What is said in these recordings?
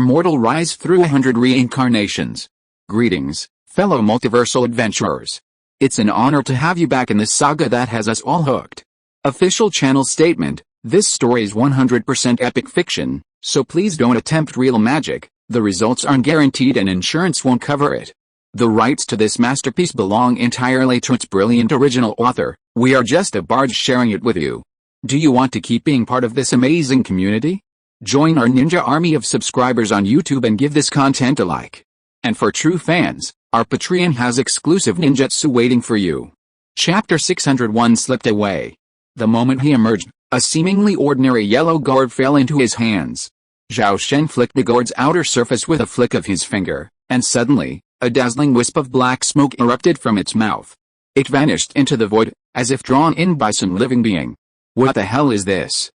immortal rise through 100 reincarnations. Greetings, fellow multiversal adventurers. It's an honor to have you back in this saga that has us all hooked. Official channel statement: this story is 100% epic fiction, so please don't attempt real magic. The results aren't guaranteed and insurance won't cover it. The rights to this masterpiece belong entirely to its brilliant original author. We are just a barge sharing it with you. Do you want to keep being part of this amazing community? Join our ninja army of subscribers on YouTube and give this content a like. And for true fans, our Patreon has exclusive ninjutsu waiting for you. Chapter 601 slipped away. The moment he emerged, a seemingly ordinary yellow gourd fell into his hands. Zhao Sheng flicked the gourd's outer surface with a flick of his finger, and suddenly, a dazzling wisp of black smoke erupted from its mouth. It vanished into the void, as if drawn in by some living being. What the hell is this?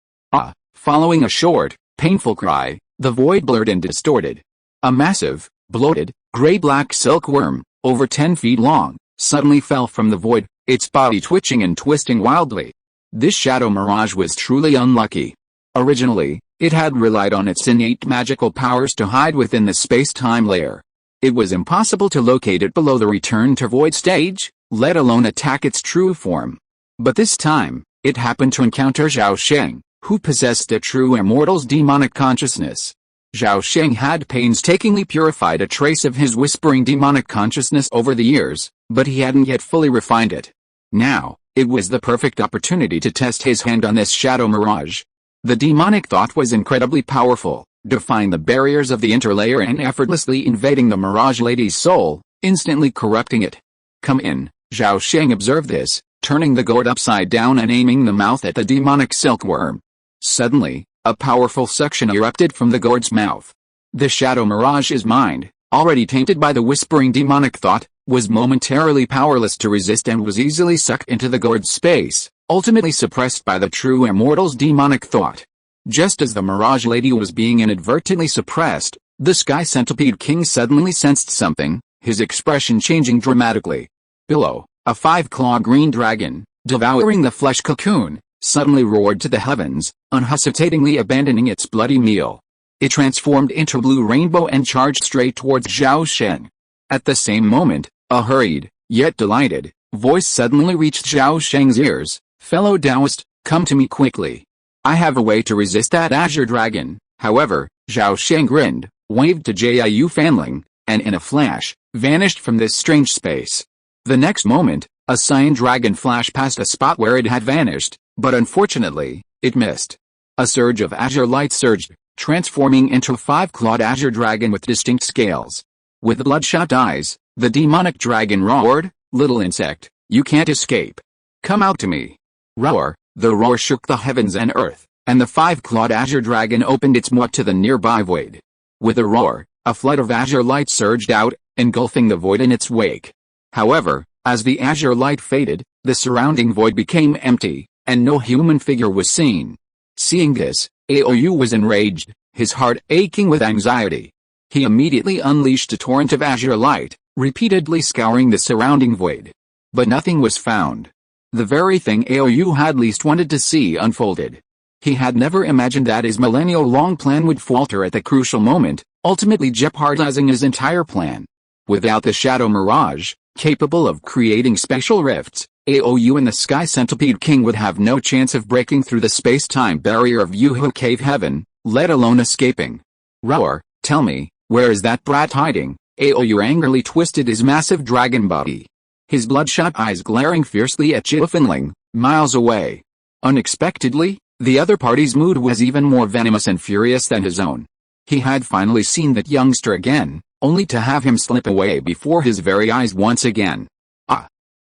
Following a short, painful cry, the void blurred and distorted. A massive, bloated, gray-black silkworm, over 10 feet long, suddenly fell from the void, its body twitching and twisting wildly. This shadow mirage was truly unlucky. Originally, it had relied on its innate magical powers to hide within the space-time layer. It was impossible to locate it below the return to void stage, let alone attack its true form. But this time, it happened to encounter Zhao Sheng, who possessed a true immortal's demonic consciousness. Zhao Sheng had painstakingly purified a trace of his whispering demonic consciousness over the years, but he hadn't yet fully refined it. Now, it was the perfect opportunity to test his hand on this shadow mirage. The demonic thought was incredibly powerful, defying the barriers of the interlayer and effortlessly invading the Mirage Lady's soul, instantly corrupting it. Come in, Zhao Sheng observed this, turning the gourd upside down and aiming the mouth at the demonic silkworm. Suddenly, a powerful suction erupted from the gourd's mouth. The shadow mirage's mind, already tainted by the whispering demonic thought, was momentarily powerless to resist and was easily sucked into the gourd's space, ultimately suppressed by the true immortal's demonic thought. Just as the Mirage Lady was being inadvertently suppressed, the Sky Centipede King suddenly sensed something, his expression changing dramatically. Below, a 5-claw green dragon, devouring the flesh cocoon, suddenly roared to the heavens, unhesitatingly abandoning its bloody meal. It transformed into a blue rainbow and charged straight towards Zhao Sheng. At the same moment, a hurried, yet delighted, voice suddenly reached Zhao Sheng's ears. Fellow Taoist, come to me quickly. I have a way to resist that azure dragon. However, Zhao Sheng grinned, waved to Jiu Fanling, and in a flash, vanished from this strange space. The next moment, a cyan dragon flashed past a spot where it had vanished, but unfortunately, it missed. A surge of azure light surged, transforming into a 5-clawed azure dragon with distinct scales. With bloodshot eyes, the demonic dragon roared, "Little insect, you can't escape. Come out to me." Roar! The roar shook the heavens and earth, and the 5-clawed azure dragon opened its mouth to the nearby void. With a roar, a flood of azure light surged out, engulfing the void in its wake. However, as the azure light faded, the surrounding void became empty, and no human figure was seen. Seeing this, Aou was enraged, his heart aching with anxiety. He immediately unleashed a torrent of azure light, repeatedly scouring the surrounding void. But nothing was found. The very thing Aou had least wanted to see unfolded. He had never imagined that his millennial-long plan would falter at the crucial moment, ultimately jeopardizing his entire plan. Without the Shadow Mirage, capable of creating spatial rifts, Aou and the Sky Centipede King would have no chance of breaking through the space-time barrier of Yuhu Cave Heaven, let alone escaping. Roar, tell me, where is that brat hiding? Aou angrily twisted his massive dragon body, his bloodshot eyes glaring fiercely at Jiu Fanling, miles away. Unexpectedly, the other party's mood was even more venomous and furious than his own. He had finally seen that youngster again, only to have him slip away before his very eyes once again.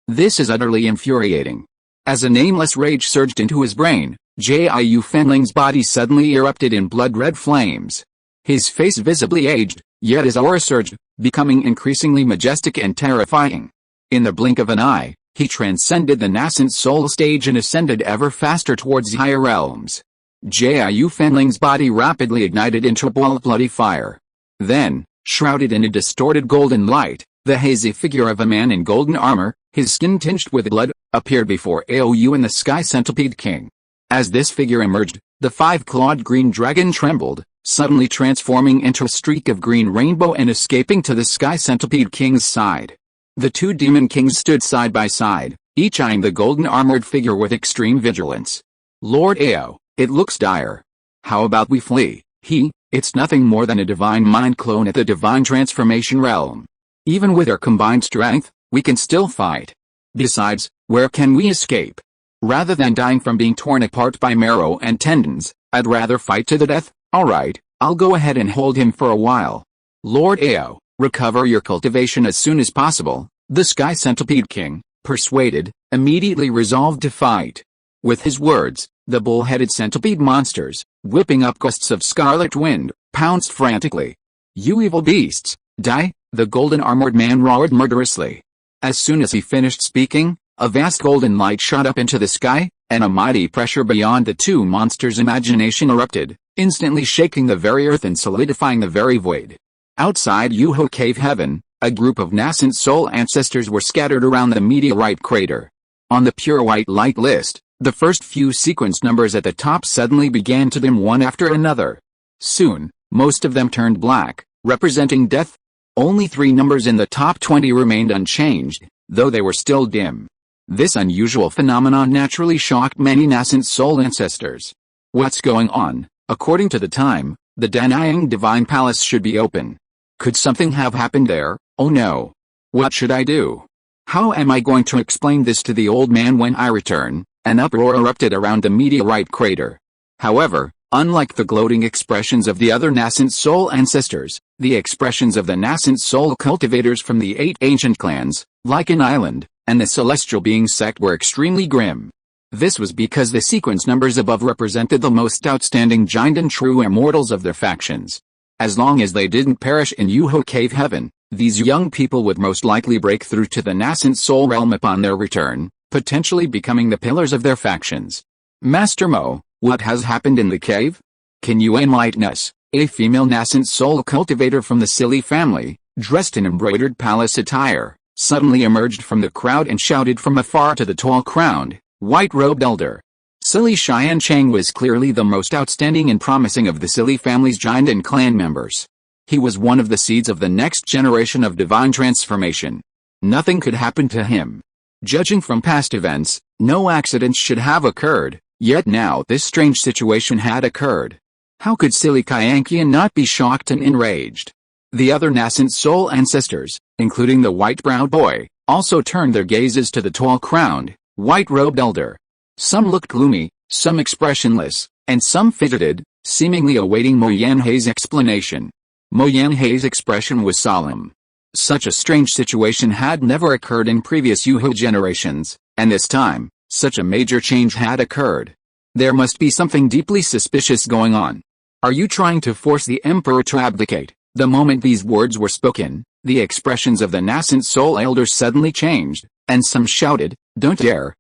This is utterly infuriating. As a nameless rage surged into his brain, Jiu Fanling's body suddenly erupted in blood-red flames. His face visibly aged, yet his aura surged, becoming increasingly majestic and terrifying. In the blink of an eye, he transcended the nascent soul stage and ascended ever faster towards higher realms. Jiu Fanling's body rapidly ignited into a ball of bloody fire. Then, shrouded in a distorted golden light, the hazy figure of a man in golden armor, his skin tinged with blood, appeared before Aou and the Sky Centipede King. As this figure emerged, the 5-clawed green dragon trembled, suddenly transforming into a streak of green rainbow and escaping to the Sky Centipede King's side. The two demon kings stood side by side, each eyeing the golden armored figure with extreme vigilance. Lord Ao, it looks dire. How about we flee? It's nothing more than a divine mind clone at the divine transformation realm. Even with our combined strength, we can still fight. Besides, where can we escape? Rather than dying from being torn apart by marrow and tendons, I'd rather fight to the death. Alright, I'll go ahead and hold him for a while. Lord Ao, recover your cultivation as soon as possible. The Sky Centipede King, persuaded, immediately resolved to fight. With his words, the bull-headed centipede monsters, whipping up gusts of scarlet wind, pounced frantically. You evil beasts, die! The golden armored man roared murderously. As soon as he finished speaking, a vast golden light shot up into the sky, and a mighty pressure beyond the two monsters' imagination erupted, instantly shaking the very earth and solidifying the very void. Outside Yuho Cave Heaven, a group of nascent soul ancestors were scattered around the meteorite crater. On the pure white light list, the first few sequence numbers at the top suddenly began to dim one after another. Soon, most of them turned black, representing death. Only 3 numbers in the top 20 remained unchanged, though they were still dim. This unusual phenomenon naturally shocked many nascent soul ancestors. What's going on? According to the time, the Danayang Divine Palace should be open. Could something have happened there? Oh no. What should I do? How am I going to explain this to the old man when I return? An uproar erupted around the meteorite crater. However, unlike the gloating expressions of the other nascent soul ancestors, the expressions of the nascent soul cultivators from the 8 ancient clans, Lycan Island, and the Celestial Being sect were extremely grim. This was because the sequence numbers above represented the most outstanding giant and true immortals of their factions. As long as they didn't perish in Yuho Cave Heaven, these young people would most likely break through to the nascent soul realm upon their return, potentially becoming the pillars of their factions. Master Mo, what has happened in the cave? Can you enlighten us? A female nascent soul cultivator from the Silly family, dressed in embroidered palace attire, suddenly emerged from the crowd and shouted from afar to the tall-crowned, white-robed elder. Silly Cheyenne Chang was clearly the most outstanding and promising of the Silly family's giant and clan members. He was one of the seeds of the next generation of divine transformation. Nothing could happen to him. Judging from past events, no accidents should have occurred, yet now this strange situation had occurred. How could Silly Kyankian not be shocked and enraged? The other nascent soul ancestors, including the white-browed boy, also turned their gazes to the tall-crowned, white-robed elder. Some looked gloomy, some expressionless, and some fidgeted, seemingly awaiting Mo Yanhei's explanation. Mo Yanhei's expression was solemn. Such a strange situation had never occurred in previous Yuho generations, and this time, such a major change had occurred. There must be something deeply suspicious going on. Are you trying to force the Emperor to abdicate? The moment these words were spoken, the expressions of the nascent soul elders suddenly changed, and some shouted, don't dare,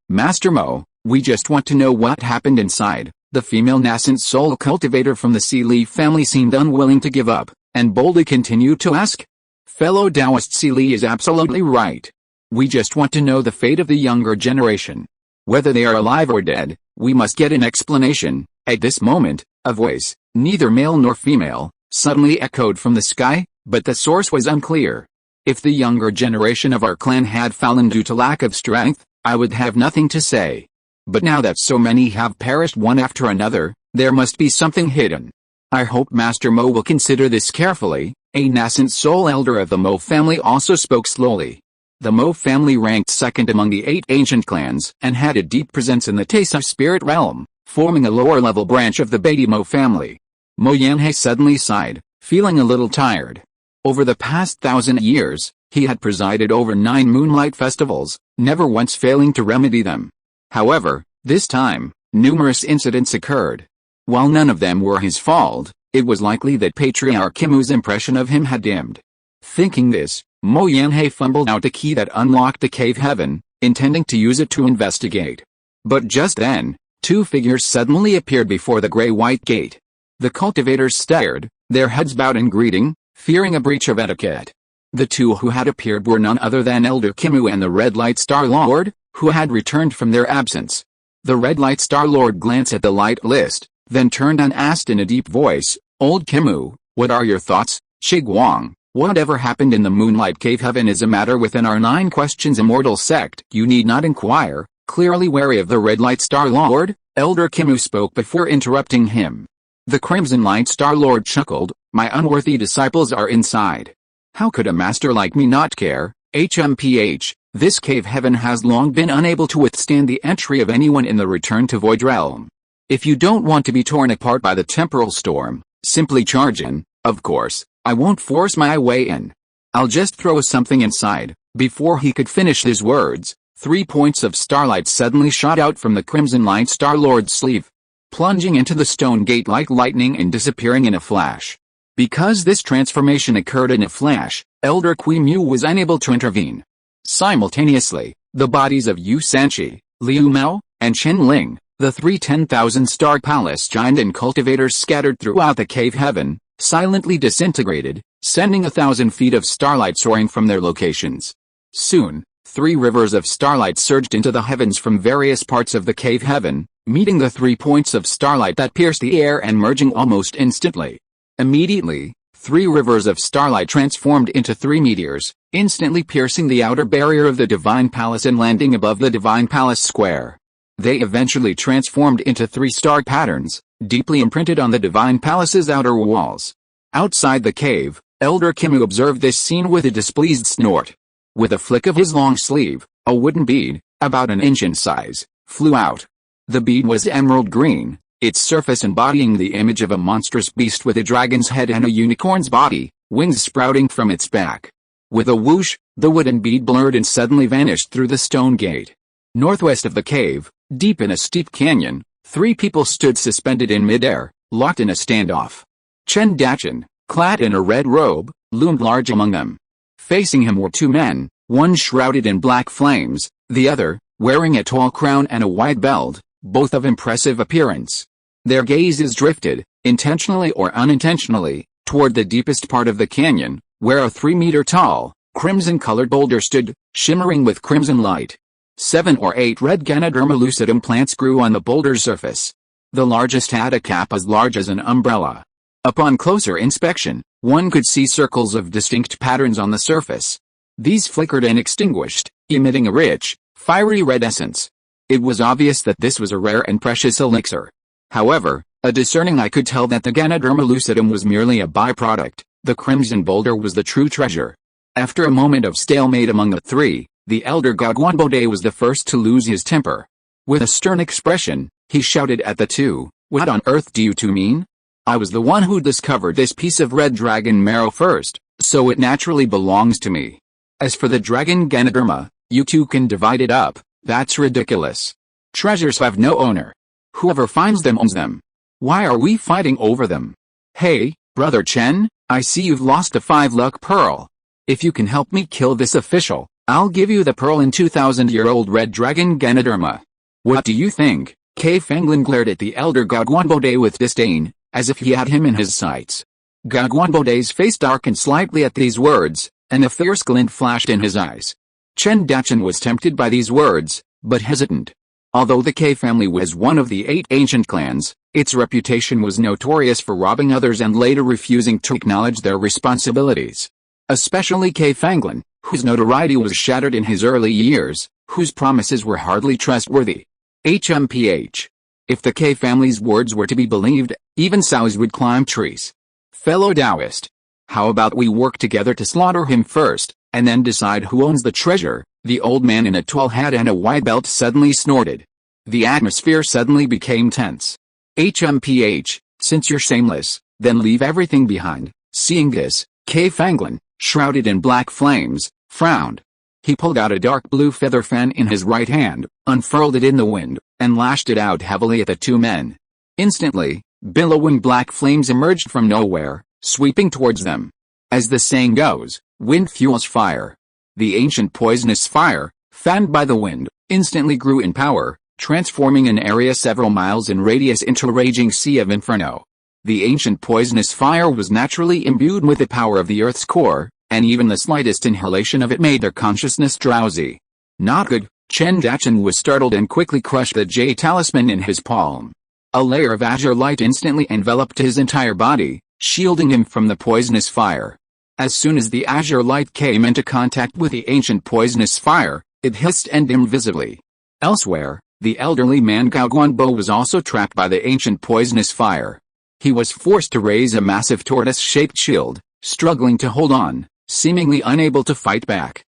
Master Mo, we just want to know what happened inside. The female nascent soul cultivator from the Sea Leaf family seemed unwilling to give up, and boldly continued to ask. Fellow Taoist Sea Li is absolutely right. We just want to know the fate of the younger generation. Whether they are alive or dead, we must get an explanation. At this moment, a voice, neither male nor female, suddenly echoed from the sky, but the source was unclear. If the younger generation of our clan had fallen due to lack of strength, I would have nothing to say. But now that so many have perished one after another, there must be something hidden. I hope Master Mo will consider this carefully. A nascent soul elder of the Mo family also spoke slowly. The Mo family ranked second among the 8 ancient clans and had a deep presence in the Taisa spirit realm, forming a lower-level branch of the Beatty Mo family. Mo Yanhei suddenly sighed, feeling a little tired. Over the past 1,000 years, he had presided over 9 moonlight festivals, never once failing to remedy them. However, this time, numerous incidents occurred. While none of them were his fault, it was likely that Patriarch Kimu's impression of him had dimmed. Thinking this, Mo Yanhei fumbled out a key that unlocked the cave heaven, intending to use it to investigate. But just then, 2 figures suddenly appeared before the gray-white gate. The cultivators stared, their heads bowed in greeting, fearing a breach of etiquette. The 2 who had appeared were none other than Elder Kimu and the Red Light Star Lord, who had returned from their absence. The Red Light Star Lord glanced at the light list, then turned and asked in a deep voice, "Old Kimu, what are your thoughts, Chiguang? Whatever happened in the Moonlight Cave Heaven is a matter within our 9 questions immortal sect. You need not inquire." Clearly wary of the Red Light Star Lord, Elder Kimu spoke before interrupting him. The Crimson Light Star Lord chuckled, "My unworthy disciples are inside. How could a master like me not care? HMPH, this cave heaven has long been unable to withstand the entry of anyone in the Return to Void realm. If you don't want to be torn apart by the temporal storm, simply charge in. Of course, I won't force my way in. I'll just throw something inside." Before he could finish his words, 3 points of starlight suddenly shot out from the Crimson Light Star Lord's sleeve, plunging into the stone gate like lightning and disappearing in a flash. Because this transformation occurred in a flash, Elder Qimu was unable to intervene. Simultaneously, the bodies of Yu Sanchi, Liu Mao, and Chen Ling, the 3 10,000-star palace giant and cultivators scattered throughout the cave heaven, silently disintegrated, sending 1,000 feet of starlight soaring from their locations. Soon, 3 rivers of starlight surged into the heavens from various parts of the cave heaven, meeting the 3 points of starlight that pierced the air and merging almost instantly. Immediately, 3 rivers of starlight transformed into 3 meteors, instantly piercing the outer barrier of the Divine Palace and landing above the Divine Palace Square. They eventually transformed into 3 star patterns, deeply imprinted on the Divine Palace's outer walls. Outside the cave, Elder Kimu observed this scene with a displeased snort. With a flick of his long sleeve, a wooden bead, about an inch in size, flew out. The bead was emerald green, its surface embodying the image of a monstrous beast with a dragon's head and a unicorn's body, wings sprouting from its back. With a whoosh, the wooden bead blurred and suddenly vanished through the stone gate. Northwest of the cave, deep in a steep canyon, 3 people stood suspended in midair, locked in a standoff. Chen Dachin, clad in a red robe, loomed large among them. Facing him were 2 men, one shrouded in black flames, the other, wearing a tall crown and a wide belt, both of impressive appearance. Their gazes drifted, intentionally or unintentionally, toward the deepest part of the canyon, where a 3-meter-tall, crimson-colored boulder stood, shimmering with crimson light. 7 or 8 red Ganoderma lucidum plants grew on the boulder's surface. The largest had a cap as large as an umbrella. Upon closer inspection, one could see circles of distinct patterns on the surface. These flickered and extinguished, emitting a rich, fiery red essence. It was obvious that this was a rare and precious elixir. However, a discerning eye could tell that the Ganoderma lucidum was merely a byproduct. The crimson boulder was the true treasure. After a moment of stalemate among the 3, the elder Gagwanbode was the first to lose his temper. With a stern expression, he shouted at the 2, "What on earth do you 2 mean? I was the one who discovered this piece of red dragon marrow first, so it naturally belongs to me. As for the dragon Ganoderma, you 2 can divide it up. That's ridiculous. Treasures have no owner. Whoever finds them owns them. Why are we fighting over them? Hey, Brother Chen, I see you've lost a 5-luck pearl. If you can help me kill this official, I'll give you the pearl and 2,000-year-old red dragon Ganoderma." "What do you think?" Kei Fanglin glared at the elder Gagwanbode with disdain, as if he had him in his sights. Gagwanbode's face darkened slightly at these words, and a fierce glint flashed in his eyes. Chen Dachin was tempted by these words, but hesitant. Although the Kei family was one of the 8 ancient clans, its reputation was notorious for robbing others and later refusing to acknowledge their responsibilities. Especially Kei Fanglin, whose notoriety was shattered in his early years, whose promises were hardly trustworthy. HMPH. If the Kei family's words were to be believed, even sows would climb trees. Fellow Taoist, how about we work together to slaughter him first, and then decide who owns the treasure? The old man in a tall hat and a wide belt suddenly snorted. The atmosphere suddenly became tense. HMPH, since you're shameless, then leave everything behind. Seeing this, Kei Fanglin, shrouded in black flames, frowned. He pulled out a dark blue feather fan in his right hand, unfurled it in the wind, and lashed it out heavily at the 2 men. Instantly, billowing black flames emerged from nowhere, sweeping towards them. As the saying goes, wind fuels fire. The ancient poisonous fire, fanned by the wind, instantly grew in power, transforming an area several miles in radius into a raging sea of inferno. The ancient poisonous fire was naturally imbued with the power of the Earth's core, and even the slightest inhalation of it made their consciousness drowsy. Not good. Chen Dachin was startled and quickly crushed the J talisman in his palm. A layer of azure light instantly enveloped his entire body, shielding him from the poisonous fire. As soon as the azure light came into contact with the ancient poisonous fire, it hissed and dimmed visibly. Elsewhere, the elderly man Gao Guanbo was also trapped by the ancient poisonous fire. He was forced to raise a massive tortoise-shaped shield, struggling to hold on, seemingly unable to fight back.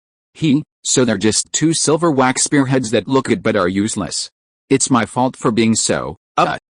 So they're just two silver wax spearheads that look good but are useless. It's my fault for being so,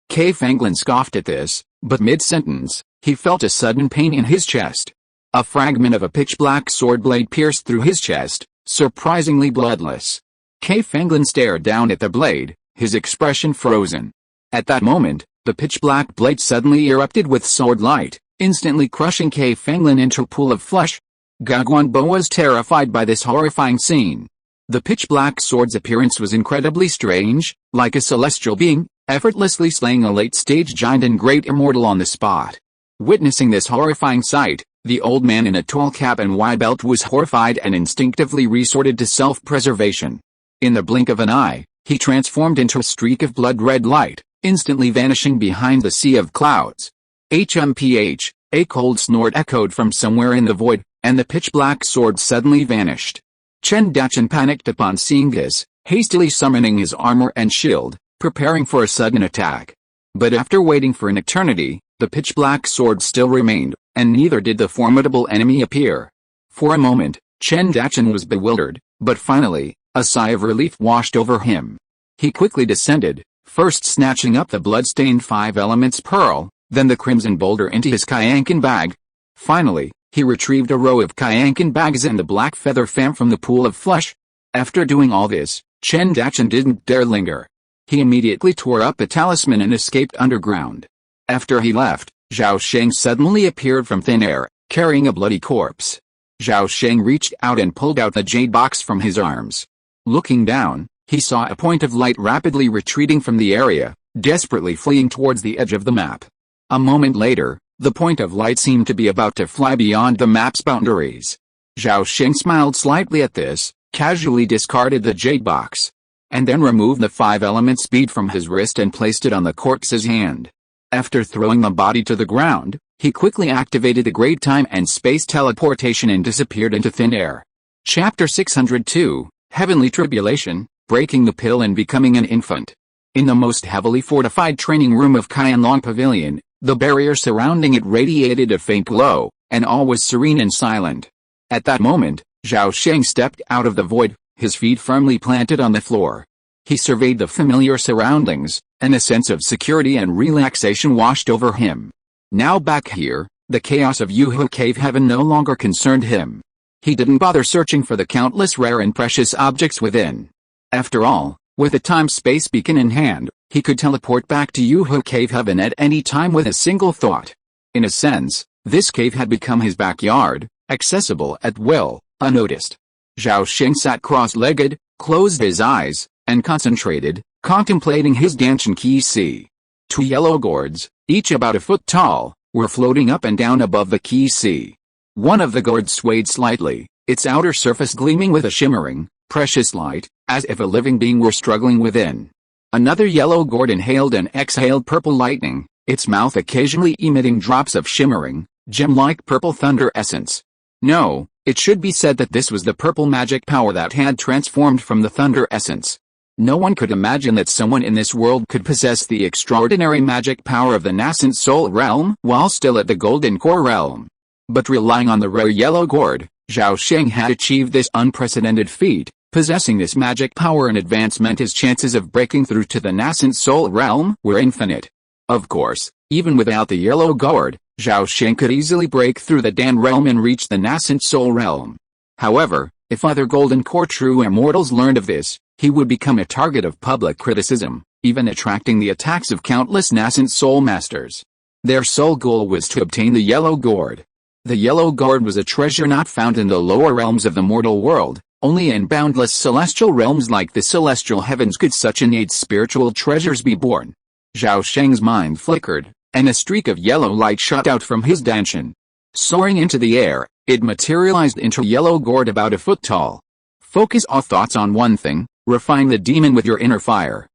K. Fanglin scoffed at this, but mid-sentence, he felt a sudden pain in his chest. A fragment of a pitch-black sword blade pierced through his chest, surprisingly bloodless. K. Fanglin stared down at the blade, his expression frozen. At that moment, the pitch-black blade suddenly erupted with sword light, instantly crushing K. Fanglin into a pool of flesh. Gao Guanbo was terrified by this horrifying scene. The pitch-black sword's appearance was incredibly strange, like a celestial being, effortlessly slaying a late-stage giant and great immortal on the spot. Witnessing this horrifying sight, the old man in a tall cap and wide belt was horrified and instinctively resorted to self-preservation. In the blink of an eye, he transformed into a streak of blood-red light, instantly vanishing behind the sea of clouds. HMPH, a cold snort echoed from somewhere in the void, and the pitch-black sword suddenly vanished. Chen Dachan panicked upon seeing this, hastily summoning his armor and shield, preparing for a sudden attack. But after waiting for an eternity, the pitch-black sword still remained, and neither did the formidable enemy appear. For a moment, Chen Dachan was bewildered, but finally, a sigh of relief washed over him. He quickly descended, first snatching up the blood-stained 5 elements pearl, then the crimson boulder into his Kyankan bag. Finally, he retrieved a row of Kyankan bags and the black feather fan from the pool of flesh. After doing all this, Chen Dachan didn't dare linger. He immediately tore up a talisman and escaped underground. After he left, Zhao Sheng suddenly appeared from thin air, carrying a bloody corpse. Zhao Sheng reached out and pulled out the jade box from his arms. Looking down, he saw a point of light rapidly retreating from the area, desperately fleeing towards the edge of the map. A moment later, the point of light seemed to be about to fly beyond the map's boundaries. Zhao Sheng smiled slightly at this, casually discarded the jade box, and then removed the 5 elements bead from his wrist and placed it on the corpse's hand. After throwing the body to the ground, he quickly activated the great time and space teleportation and disappeared into thin air. Chapter 602, Heavenly Tribulation, Breaking the Pill and Becoming an Infant. In the most heavily fortified training room of Qianlong Pavilion, the barrier surrounding it radiated a faint glow, and all was serene and silent. At that moment, Zhao Sheng stepped out of the void, his feet firmly planted on the floor. He surveyed the familiar surroundings, and a sense of security and relaxation washed over him. Now back here, the chaos of Yuhu Cave Heaven no longer concerned him. He didn't bother searching for the countless rare and precious objects within. After all, with a time-space beacon in hand, he could teleport back to Yuhu Cave Heaven at any time with a single thought. In a sense, this cave had become his backyard, accessible at will, unnoticed. Zhao Sheng sat cross-legged, closed his eyes, and concentrated, contemplating his Danshan Qi Si. 2 yellow gourds, each about a foot tall, were floating up and down above the Qi Si. One of the gourds swayed slightly, its outer surface gleaming with a shimmering, precious light, as if a living being were struggling within. Another yellow gourd inhaled and exhaled purple lightning, its mouth occasionally emitting drops of shimmering, gem-like purple thunder essence. No, it should be said that this was the purple magic power that had transformed from the thunder essence. No one could imagine that someone in this world could possess the extraordinary magic power of the nascent soul realm while still at the golden core realm. But relying on the rare yellow gourd, Zhao Sheng had achieved this unprecedented feat. Possessing this magic power in advance meant his chances of breaking through to the nascent soul realm were infinite. Of course, even without the yellow gourd, Zhao Sheng could easily break through the Dan realm and reach the nascent soul realm. However, if other golden core true immortals learned of this, he would become a target of public criticism, even attracting the attacks of countless nascent soul masters. Their sole goal was to obtain the yellow gourd. The yellow gourd was a treasure not found in the lower realms of the mortal world. Only in boundless celestial realms like the celestial heavens could such innate spiritual treasures be born. Zhao Sheng's mind flickered, and a streak of yellow light shot out from his danshan. Soaring into the air, it materialized into a yellow gourd about a foot tall. Focus all thoughts on one thing, refine the demon with your inner fire.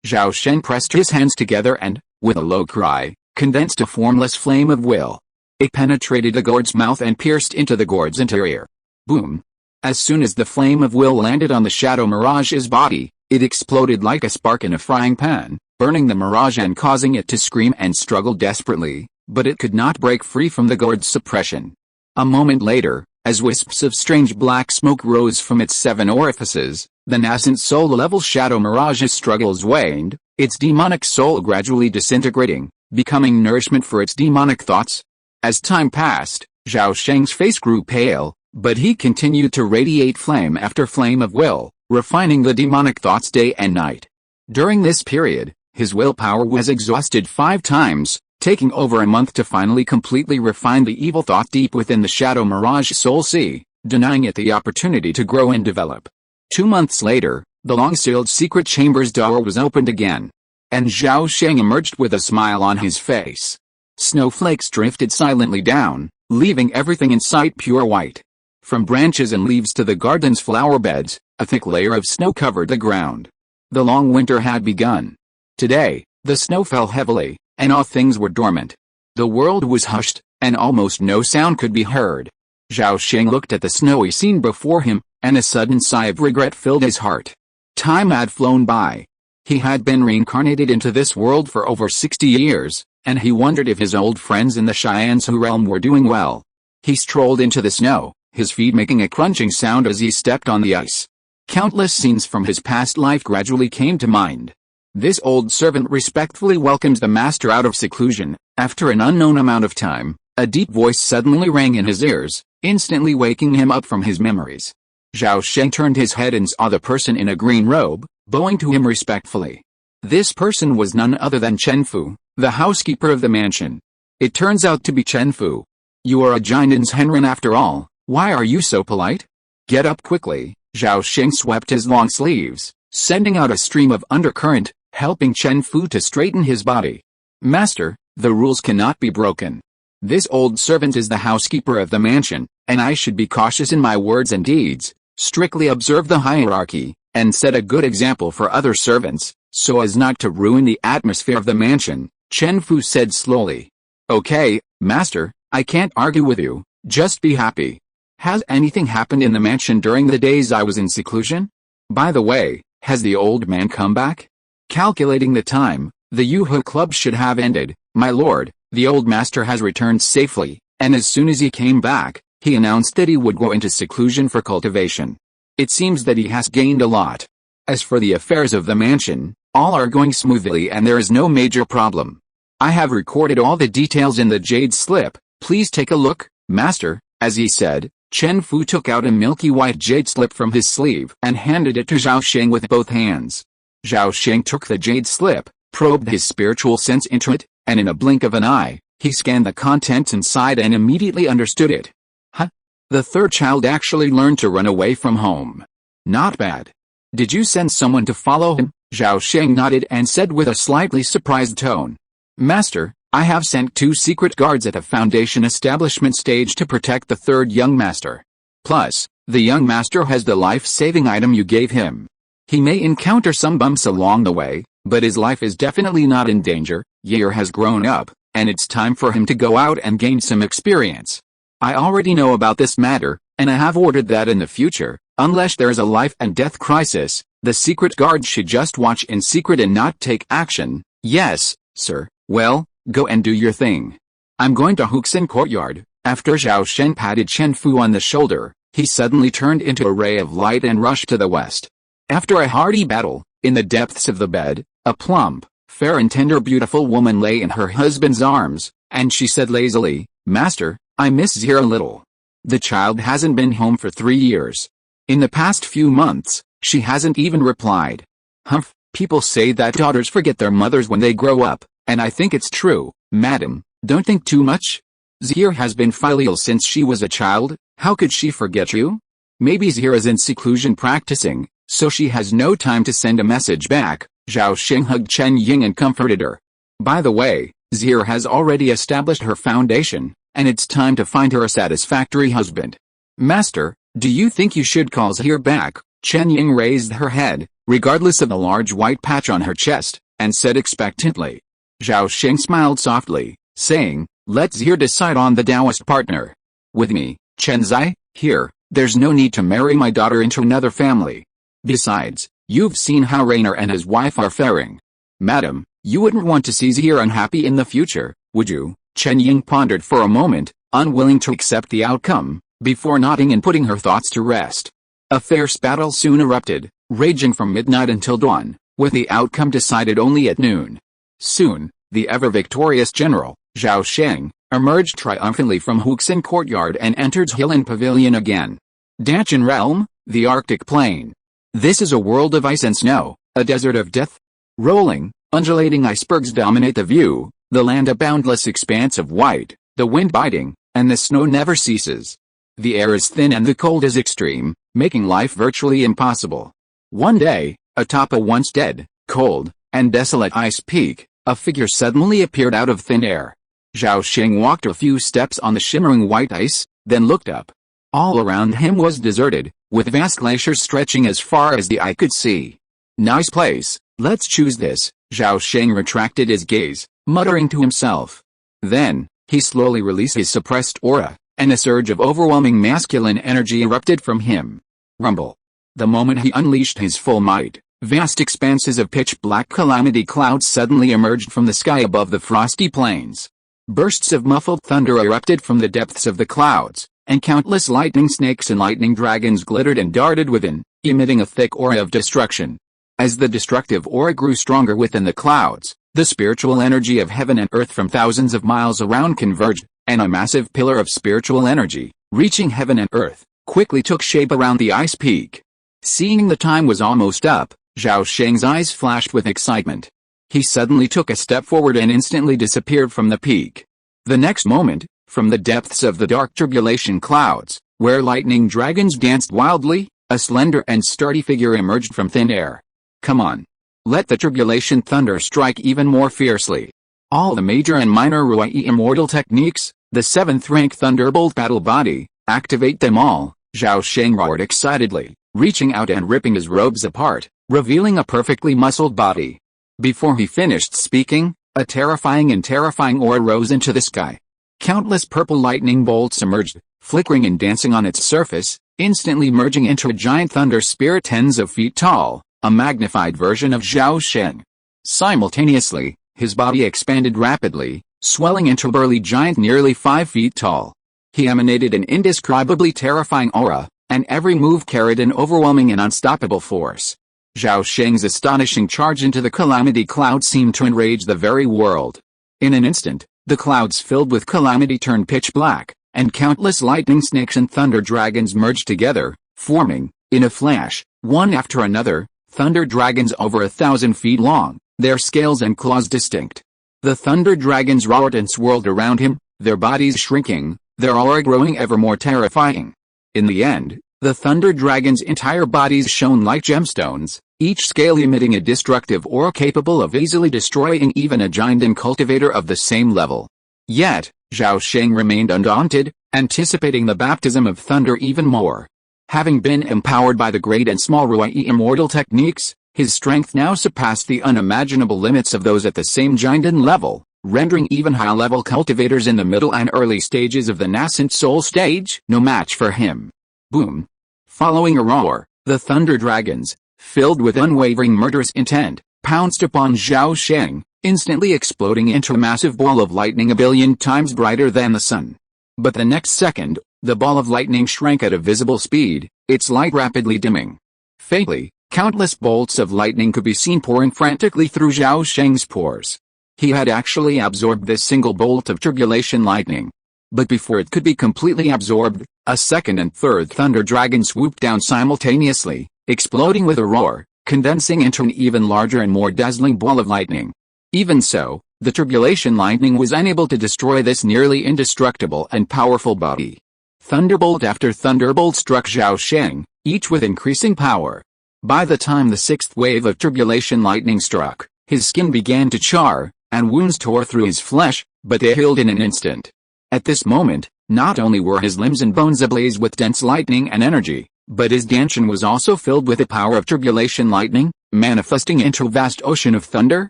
Zhao Sheng pressed his hands together and, With a low cry, condensed a formless flame of will. It penetrated the gourd's mouth and pierced into the gourd's interior. Boom! As soon as the flame of will landed on the shadow mirage's body, it exploded like a spark in a frying pan, burning the mirage and causing it to scream and struggle desperately, but it could not break free from the gourd's suppression. A moment later, as wisps of strange black smoke rose from its 7 orifices, the nascent soul-level shadow mirage's struggles waned, its demonic soul gradually disintegrating, becoming nourishment for its demonic thoughts. As time passed, Zhao Sheng's face grew pale, but he continued to radiate flame after flame of will, refining the demonic thoughts day and night. During this period, his willpower was exhausted 5 times, taking over a month to finally completely refine the evil thought deep within the shadow mirage soul sea, denying it the opportunity to grow and develop. 2 months later, the long-sealed secret chamber's door was opened again, and Zhao Sheng emerged with a smile on his face. Snowflakes drifted silently down, leaving everything in sight pure white. From branches and leaves to the garden's flower beds, a thick layer of snow covered the ground. The long winter had begun. Today, the snow fell heavily, and all things were dormant. The world was hushed, and almost no sound could be heard. Zhao Sheng looked at the snowy scene before him, and a sudden sigh of regret filled his heart. Time had flown by. He had been reincarnated into this world for over 60 years, and he wondered if his old friends in the Shiansu realm were doing well. He strolled into the snow, his feet making a crunching sound as he stepped on the ice. Countless scenes from his past life gradually came to mind. This old servant respectfully welcomes the master out of seclusion. After an unknown amount of time, a deep voice suddenly rang in his ears, instantly waking him up from his memories. Zhao Sheng turned his head and saw the person in a green robe, bowing to him respectfully. This person was none other than Chen Fu, the housekeeper of the mansion. It turns out to be Chen Fu. You are a Jinan's henren after all, why are you so polite? Get up quickly. Zhao Sheng swept his long sleeves, sending out a stream of undercurrent, helping Chen Fu to straighten his body. Master, the rules cannot be broken. This old servant is the housekeeper of the mansion, and I should be cautious in my words and deeds, strictly observe the hierarchy, and set a good example for other servants, so as not to ruin the atmosphere of the mansion, Chen Fu said slowly. Okay, master, I can't argue with you, just be happy. Has anything happened in the mansion during the days I was in seclusion? By the way, has the old man come back? Calculating the time, the Yuhe Club should have ended. My lord, the old master has returned safely, and as soon as he came back, he announced that he would go into seclusion for cultivation. It seems that he has gained a lot. As for the affairs of the mansion, all are going smoothly and there is no major problem. I have recorded all the details in the jade slip, please take a look, master. As he said, Chen Fu took out a milky white jade slip from his sleeve and handed it to Zhao Sheng with both hands. Zhao Sheng took the jade slip, probed his spiritual sense into it, and in a blink of an eye, he scanned the contents inside and immediately understood it. Huh? The third child actually learned to run away from home. Not bad. Did you send someone to follow him? Zhao Sheng nodded and said with a slightly surprised tone. Master, I have sent 2 secret guards at the Foundation establishment stage to protect the third young master. Plus, the young master has the life-saving item you gave him. He may encounter some bumps along the way, but his life is definitely not in danger. Year has grown up, and it's time for him to go out and gain some experience. I already know about this matter, and I have ordered that in the future, unless there is a life and death crisis, the secret guard should just watch in secret and not take action. Yes, sir. Well, go and do your thing. I'm going to Huxin Courtyard. After Zhao Sheng patted Chen Fu on the shoulder, he suddenly turned into a ray of light and rushed to the west. After a hearty battle, in the depths of the bed, a plump, fair and tender beautiful woman lay in her husband's arms, and she said lazily, Master, I miss Zira a little. The child hasn't been home for 3 years. In the past few months, she hasn't even replied. Humph, people say that daughters forget their mothers when they grow up, and I think it's true, madam, don't think too much. Zira has been filial since she was a child, how could she forget you? Maybe Zira's in seclusion practicing, so she has no time to send a message back. Zhao Sheng hugged Chen Ying and comforted her. By the way, Zira has already established her foundation, and it's time to find her a satisfactory husband. Master, do you think you should call Zira back? Chen Ying raised her head, regardless of the large white patch on her chest, and said expectantly. Zhao Sheng smiled softly, saying, let's here decide on the Taoist partner. With me, Chen Zai, here, there's no need to marry my daughter into another family. Besides, you've seen how Rainer and his wife are faring. Madam, you wouldn't want to see Zir unhappy in the future, would you? Chen Ying pondered for a moment, unwilling to accept the outcome, before nodding and putting her thoughts to rest. A fierce battle soon erupted, raging from midnight until dawn, with the outcome decided only at noon. Soon, the ever-victorious general, Zhao Sheng, emerged triumphantly from Huxin courtyard and entered Hilin Pavilion again. Dacian realm, the Arctic plain. This is a world of ice and snow, a desert of death. Rolling, undulating icebergs dominate the view, the land a boundless expanse of white, the wind biting, and the snow never ceases. The air is thin and the cold is extreme, making life virtually impossible. One day, atop a once dead, cold, and desolate ice peak, a figure suddenly appeared out of thin air. Zhao Sheng walked a few steps on the shimmering white ice, then looked up. All around him was deserted, with vast glaciers stretching as far as the eye could see. Nice place, let's choose this. Zhao Sheng retracted his gaze, muttering to himself. Then, he slowly released his suppressed aura, and a surge of overwhelming masculine energy erupted from him. Rumble. The moment he unleashed his full might, vast expanses of pitch-black calamity clouds suddenly emerged from the sky above the frosty plains. Bursts of muffled thunder erupted from the depths of the clouds, and countless lightning snakes and lightning dragons glittered and darted within, emitting a thick aura of destruction. As the destructive aura grew stronger within the clouds, the spiritual energy of heaven and earth from thousands of miles around converged, and a massive pillar of spiritual energy, reaching heaven and earth, quickly took shape around the ice peak. Seeing the time was almost up, Zhao Sheng's eyes flashed with excitement. He suddenly took a step forward and instantly disappeared from the peak. The next moment, from the depths of the dark turbulation clouds, where lightning dragons danced wildly, a slender and sturdy figure emerged from thin air. Come on. Let the turbulation thunder strike even more fiercely. All the major and minor Ruai immortal techniques, the 7th rank Thunderbolt battle body, activate them all, Zhao Sheng roared excitedly, reaching out and ripping his robes apart, revealing a perfectly muscled body. Before he finished speaking, a terrifying aura rose into the sky. Countless purple lightning bolts emerged, flickering and dancing on its surface, instantly merging into a giant thunder spirit tens of feet tall, a magnified version of Zhao Sheng. Simultaneously, his body expanded rapidly, swelling into a burly giant nearly 5 feet tall. He emanated an indescribably terrifying aura, and every move carried an overwhelming and unstoppable force. Zhao Sheng's astonishing charge into the calamity cloud seemed to enrage the very world. In an instant, the clouds filled with calamity turned pitch black, and countless lightning snakes and thunder dragons merged together, forming, in a flash, one after another, thunder dragons over 1,000 feet long, their scales and claws distinct. The thunder dragons roared and swirled around him, their bodies shrinking, their aura growing ever more terrifying. In the end, the thunder dragon's entire bodies shone like gemstones, each scale emitting a destructive aura capable of easily destroying even a giant and cultivator of the same level. Yet, Zhao Sheng remained undaunted, anticipating the baptism of thunder even more. Having been empowered by the great and small Ruai immortal techniques, his strength now surpassed the unimaginable limits of those at the same Jinden level, rendering even high-level cultivators in the middle and early stages of the nascent soul stage no match for him. Boom! Following a roar, the thunder dragons, filled with unwavering murderous intent, pounced upon Zhao Sheng, instantly exploding into a massive ball of lightning a billion times brighter than the sun. But the next second, the ball of lightning shrank at a visible speed, its light rapidly dimming. Faintly, countless bolts of lightning could be seen pouring frantically through Zhao Sheng's pores. He had actually absorbed this single bolt of turbulation lightning. But before it could be completely absorbed, a second and third thunder dragon swooped down simultaneously, exploding with a roar, condensing into an even larger and more dazzling ball of lightning. Even so, the turbulation lightning was unable to destroy this nearly indestructible and powerful body. Thunderbolt after thunderbolt struck Zhao Sheng, each with increasing power. By the time the 6th wave of turbulation lightning struck, his skin began to char, and wounds tore through his flesh, but they healed in an instant. At this moment, not only were his limbs and bones ablaze with dense lightning and energy, but his danshan was also filled with the power of turbulation lightning, manifesting into a vast ocean of thunder,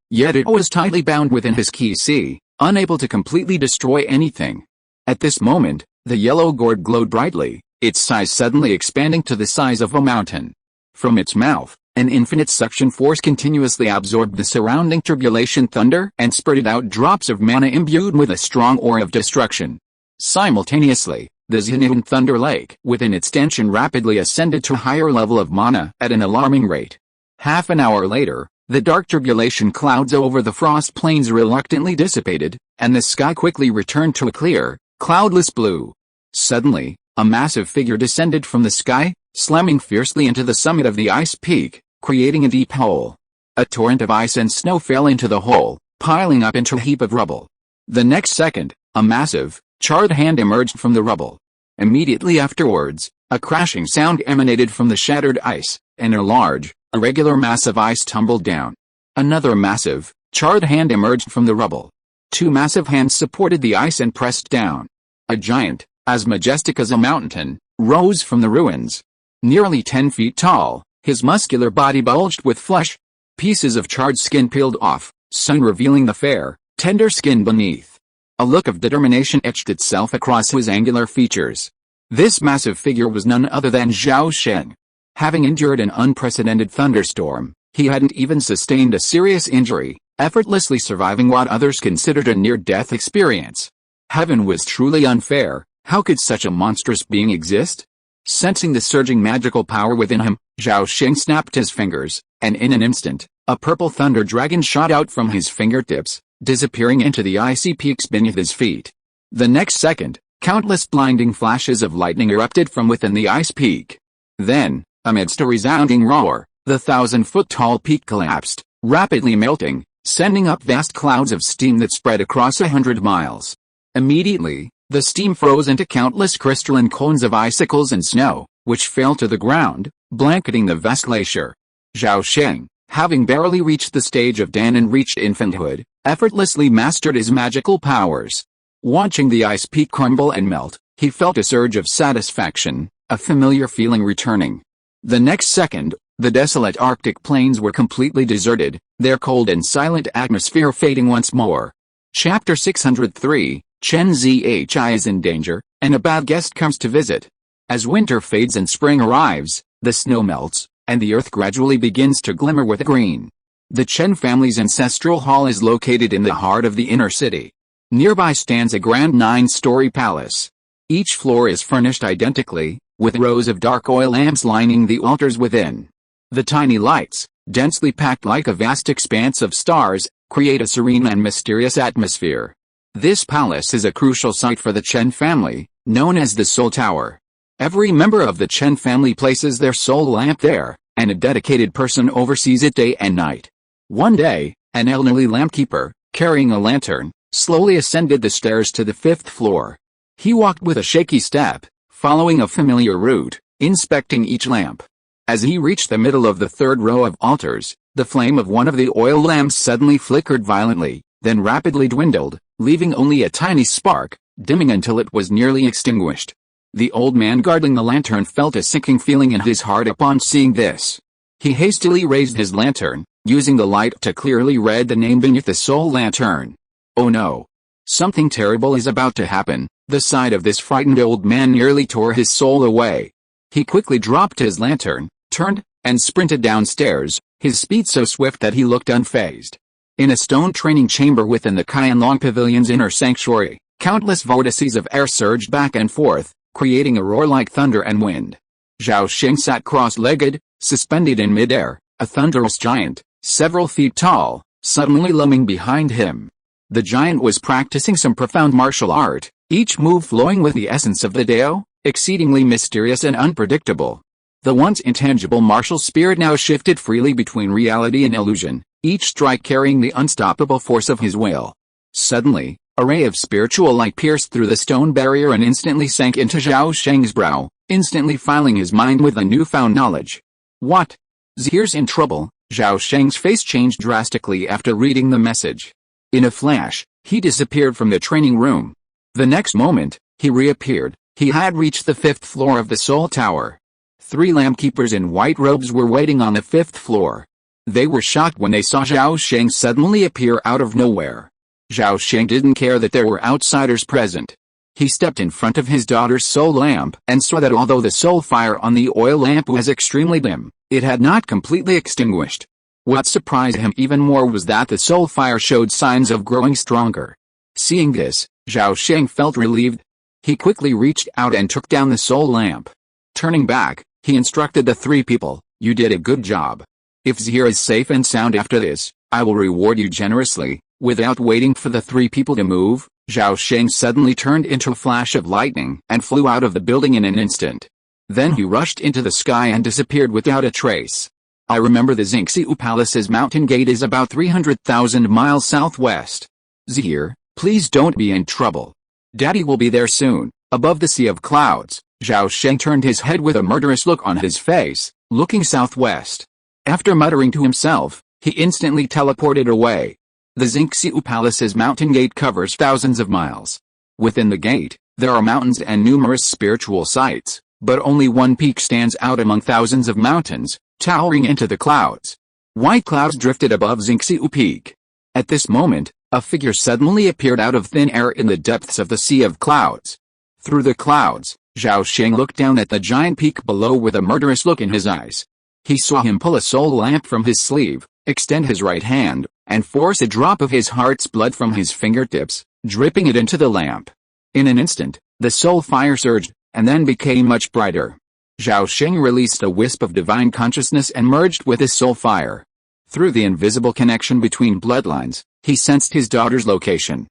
yet it was tightly bound within his ki sea, unable to completely destroy anything. At this moment, the yellow gourd glowed brightly, its size suddenly expanding to the size of a mountain. From its mouth, an infinite suction force continuously absorbed the surrounding turbulation thunder and spurted out drops of mana imbued with a strong aura of destruction. Simultaneously, the Zenith Thunder Lake within its tension rapidly ascended to a higher level of mana at an alarming rate. Half an hour later, the dark turbulation clouds over the frost plains reluctantly dissipated, and the sky quickly returned to a clear, cloudless blue. Suddenly, a massive figure descended from the sky, slamming fiercely into the summit of the ice peak, creating a deep hole. A torrent of ice and snow fell into the hole, piling up into a heap of rubble. The next second, a massive, charred hand emerged from the rubble. Immediately afterwards, a crashing sound emanated from the shattered ice, and a large, irregular mass of ice tumbled down. Another massive, charred hand emerged from the rubble. Two massive hands supported the ice and pressed down. A giant, as majestic as a mountain, rose from the ruins. Nearly 10 feet tall, his muscular body bulged with flesh. Pieces of charred skin peeled off, soon revealing the fair, tender skin beneath. A look of determination etched itself across his angular features. This massive figure was none other than Zhao Sheng. Having endured an unprecedented thunderstorm, he hadn't even sustained a serious injury, effortlessly surviving what others considered a near-death experience. Heaven was truly unfair. How could such a monstrous being exist? Sensing the surging magical power within him, Zhao Sheng snapped his fingers, and in an instant, a purple thunder dragon shot out from his fingertips, disappearing into the icy peaks beneath his feet. The next second, countless blinding flashes of lightning erupted from within the ice peak. Then, amidst a resounding roar, the 1,000-foot-tall peak collapsed, rapidly melting, sending up vast clouds of steam that spread across 100 miles. Immediately, the steam froze into countless crystalline cones of icicles and snow, which fell to the ground, blanketing the vast glacier. Zhao Sheng, having barely reached the stage of Dan and reached infanthood, effortlessly mastered his magical powers. Watching the ice peak crumble and melt, he felt a surge of satisfaction, a familiar feeling returning. The next second, the desolate Arctic plains were completely deserted, their cold and silent atmosphere fading once more. Chapter 603, Chen Zhi is in danger, and a bad guest comes to visit. As winter fades and spring arrives, the snow melts, and the earth gradually begins to glimmer with green. The Chen family's ancestral hall is located in the heart of the inner city. Nearby stands a grand 9-story palace. Each floor is furnished identically, with rows of dark oil lamps lining the altars within. The tiny lights, densely packed like a vast expanse of stars, create a serene and mysterious atmosphere. This palace is a crucial site for the Chen family, known as the Soul Tower. Every member of the Chen family places their soul lamp there, and a dedicated person oversees it day and night. One day, an elderly lampkeeper, carrying a lantern, slowly ascended the stairs to the 5th floor. He walked with a shaky step, following a familiar route, inspecting each lamp. As he reached the middle of the 3rd row of altars, the flame of one of the oil lamps suddenly flickered violently, then rapidly dwindled, leaving only a tiny spark, dimming until it was nearly extinguished. The old man guarding the lantern felt a sinking feeling in his heart upon seeing this. He hastily raised his lantern, using the light to clearly read the name beneath the soul lantern. Oh no! Something terrible is about to happen. The sight of this frightened old man nearly tore his soul away. He quickly dropped his lantern, turned, and sprinted downstairs, his speed so swift that he looked unfazed. In a stone training chamber within the Qianlong Pavilion's inner sanctuary, countless vortices of air surged back and forth, creating a roar like thunder and wind. Zhao Sheng sat cross-legged, suspended in midair, a thunderous giant, several feet tall, suddenly looming behind him. The giant was practicing some profound martial art, each move flowing with the essence of the Dao, exceedingly mysterious and unpredictable. The once intangible martial spirit now shifted freely between reality and illusion, each strike carrying the unstoppable force of his will. Suddenly, a ray of spiritual light pierced through the stone barrier and instantly sank into Zhao Sheng's brow, instantly filing his mind with a newfound knowledge. What? Zhere's in trouble? Zhao Sheng's face changed drastically after reading the message. In a flash, he disappeared from the training room. The next moment, he reappeared. He had reached the 5th floor of the Soul Tower. 3 lampkeepers in white robes were waiting on the 5th floor. They were shocked when they saw Zhao Sheng suddenly appear out of nowhere. Zhao Sheng didn't care that there were outsiders present. He stepped in front of his daughter's soul lamp and saw that although the soul fire on the oil lamp was extremely dim, it had not completely extinguished. What surprised him even more was that the soul fire showed signs of growing stronger. Seeing this, Zhao Sheng felt relieved. He quickly reached out and took down the soul lamp. Turning back, he instructed the three people, "You did a good job. If Zhir is safe and sound after this, I will reward you generously." Without waiting for the three people to move, Zhao Sheng suddenly turned into a flash of lightning and flew out of the building in an instant. Then he rushed into the sky and disappeared without a trace. I remember the Xingqiu Palace's mountain gate is about 300,000 miles southwest. Zhir, please don't be in trouble. Daddy will be there soon. Above the sea of clouds, Zhao Sheng turned his head with a murderous look on his face, looking southwest. After muttering to himself, he instantly teleported away. The Xingqiu Palace's mountain gate covers thousands of miles. Within the gate, there are mountains and numerous spiritual sites, but only one peak stands out among thousands of mountains, towering into the clouds. White clouds drifted above Xingqiu Peak. At this moment, a figure suddenly appeared out of thin air in the depths of the sea of clouds. Through the clouds, Zhao Sheng looked down at the giant peak below with a murderous look in his eyes. He saw him pull a soul lamp from his sleeve, extend his right hand, and force a drop of his heart's blood from his fingertips, dripping it into the lamp. In an instant, the soul fire surged, and then became much brighter. Zhao Sheng released a wisp of divine consciousness and merged with his soul fire. Through the invisible connection between bloodlines, he sensed his daughter's location.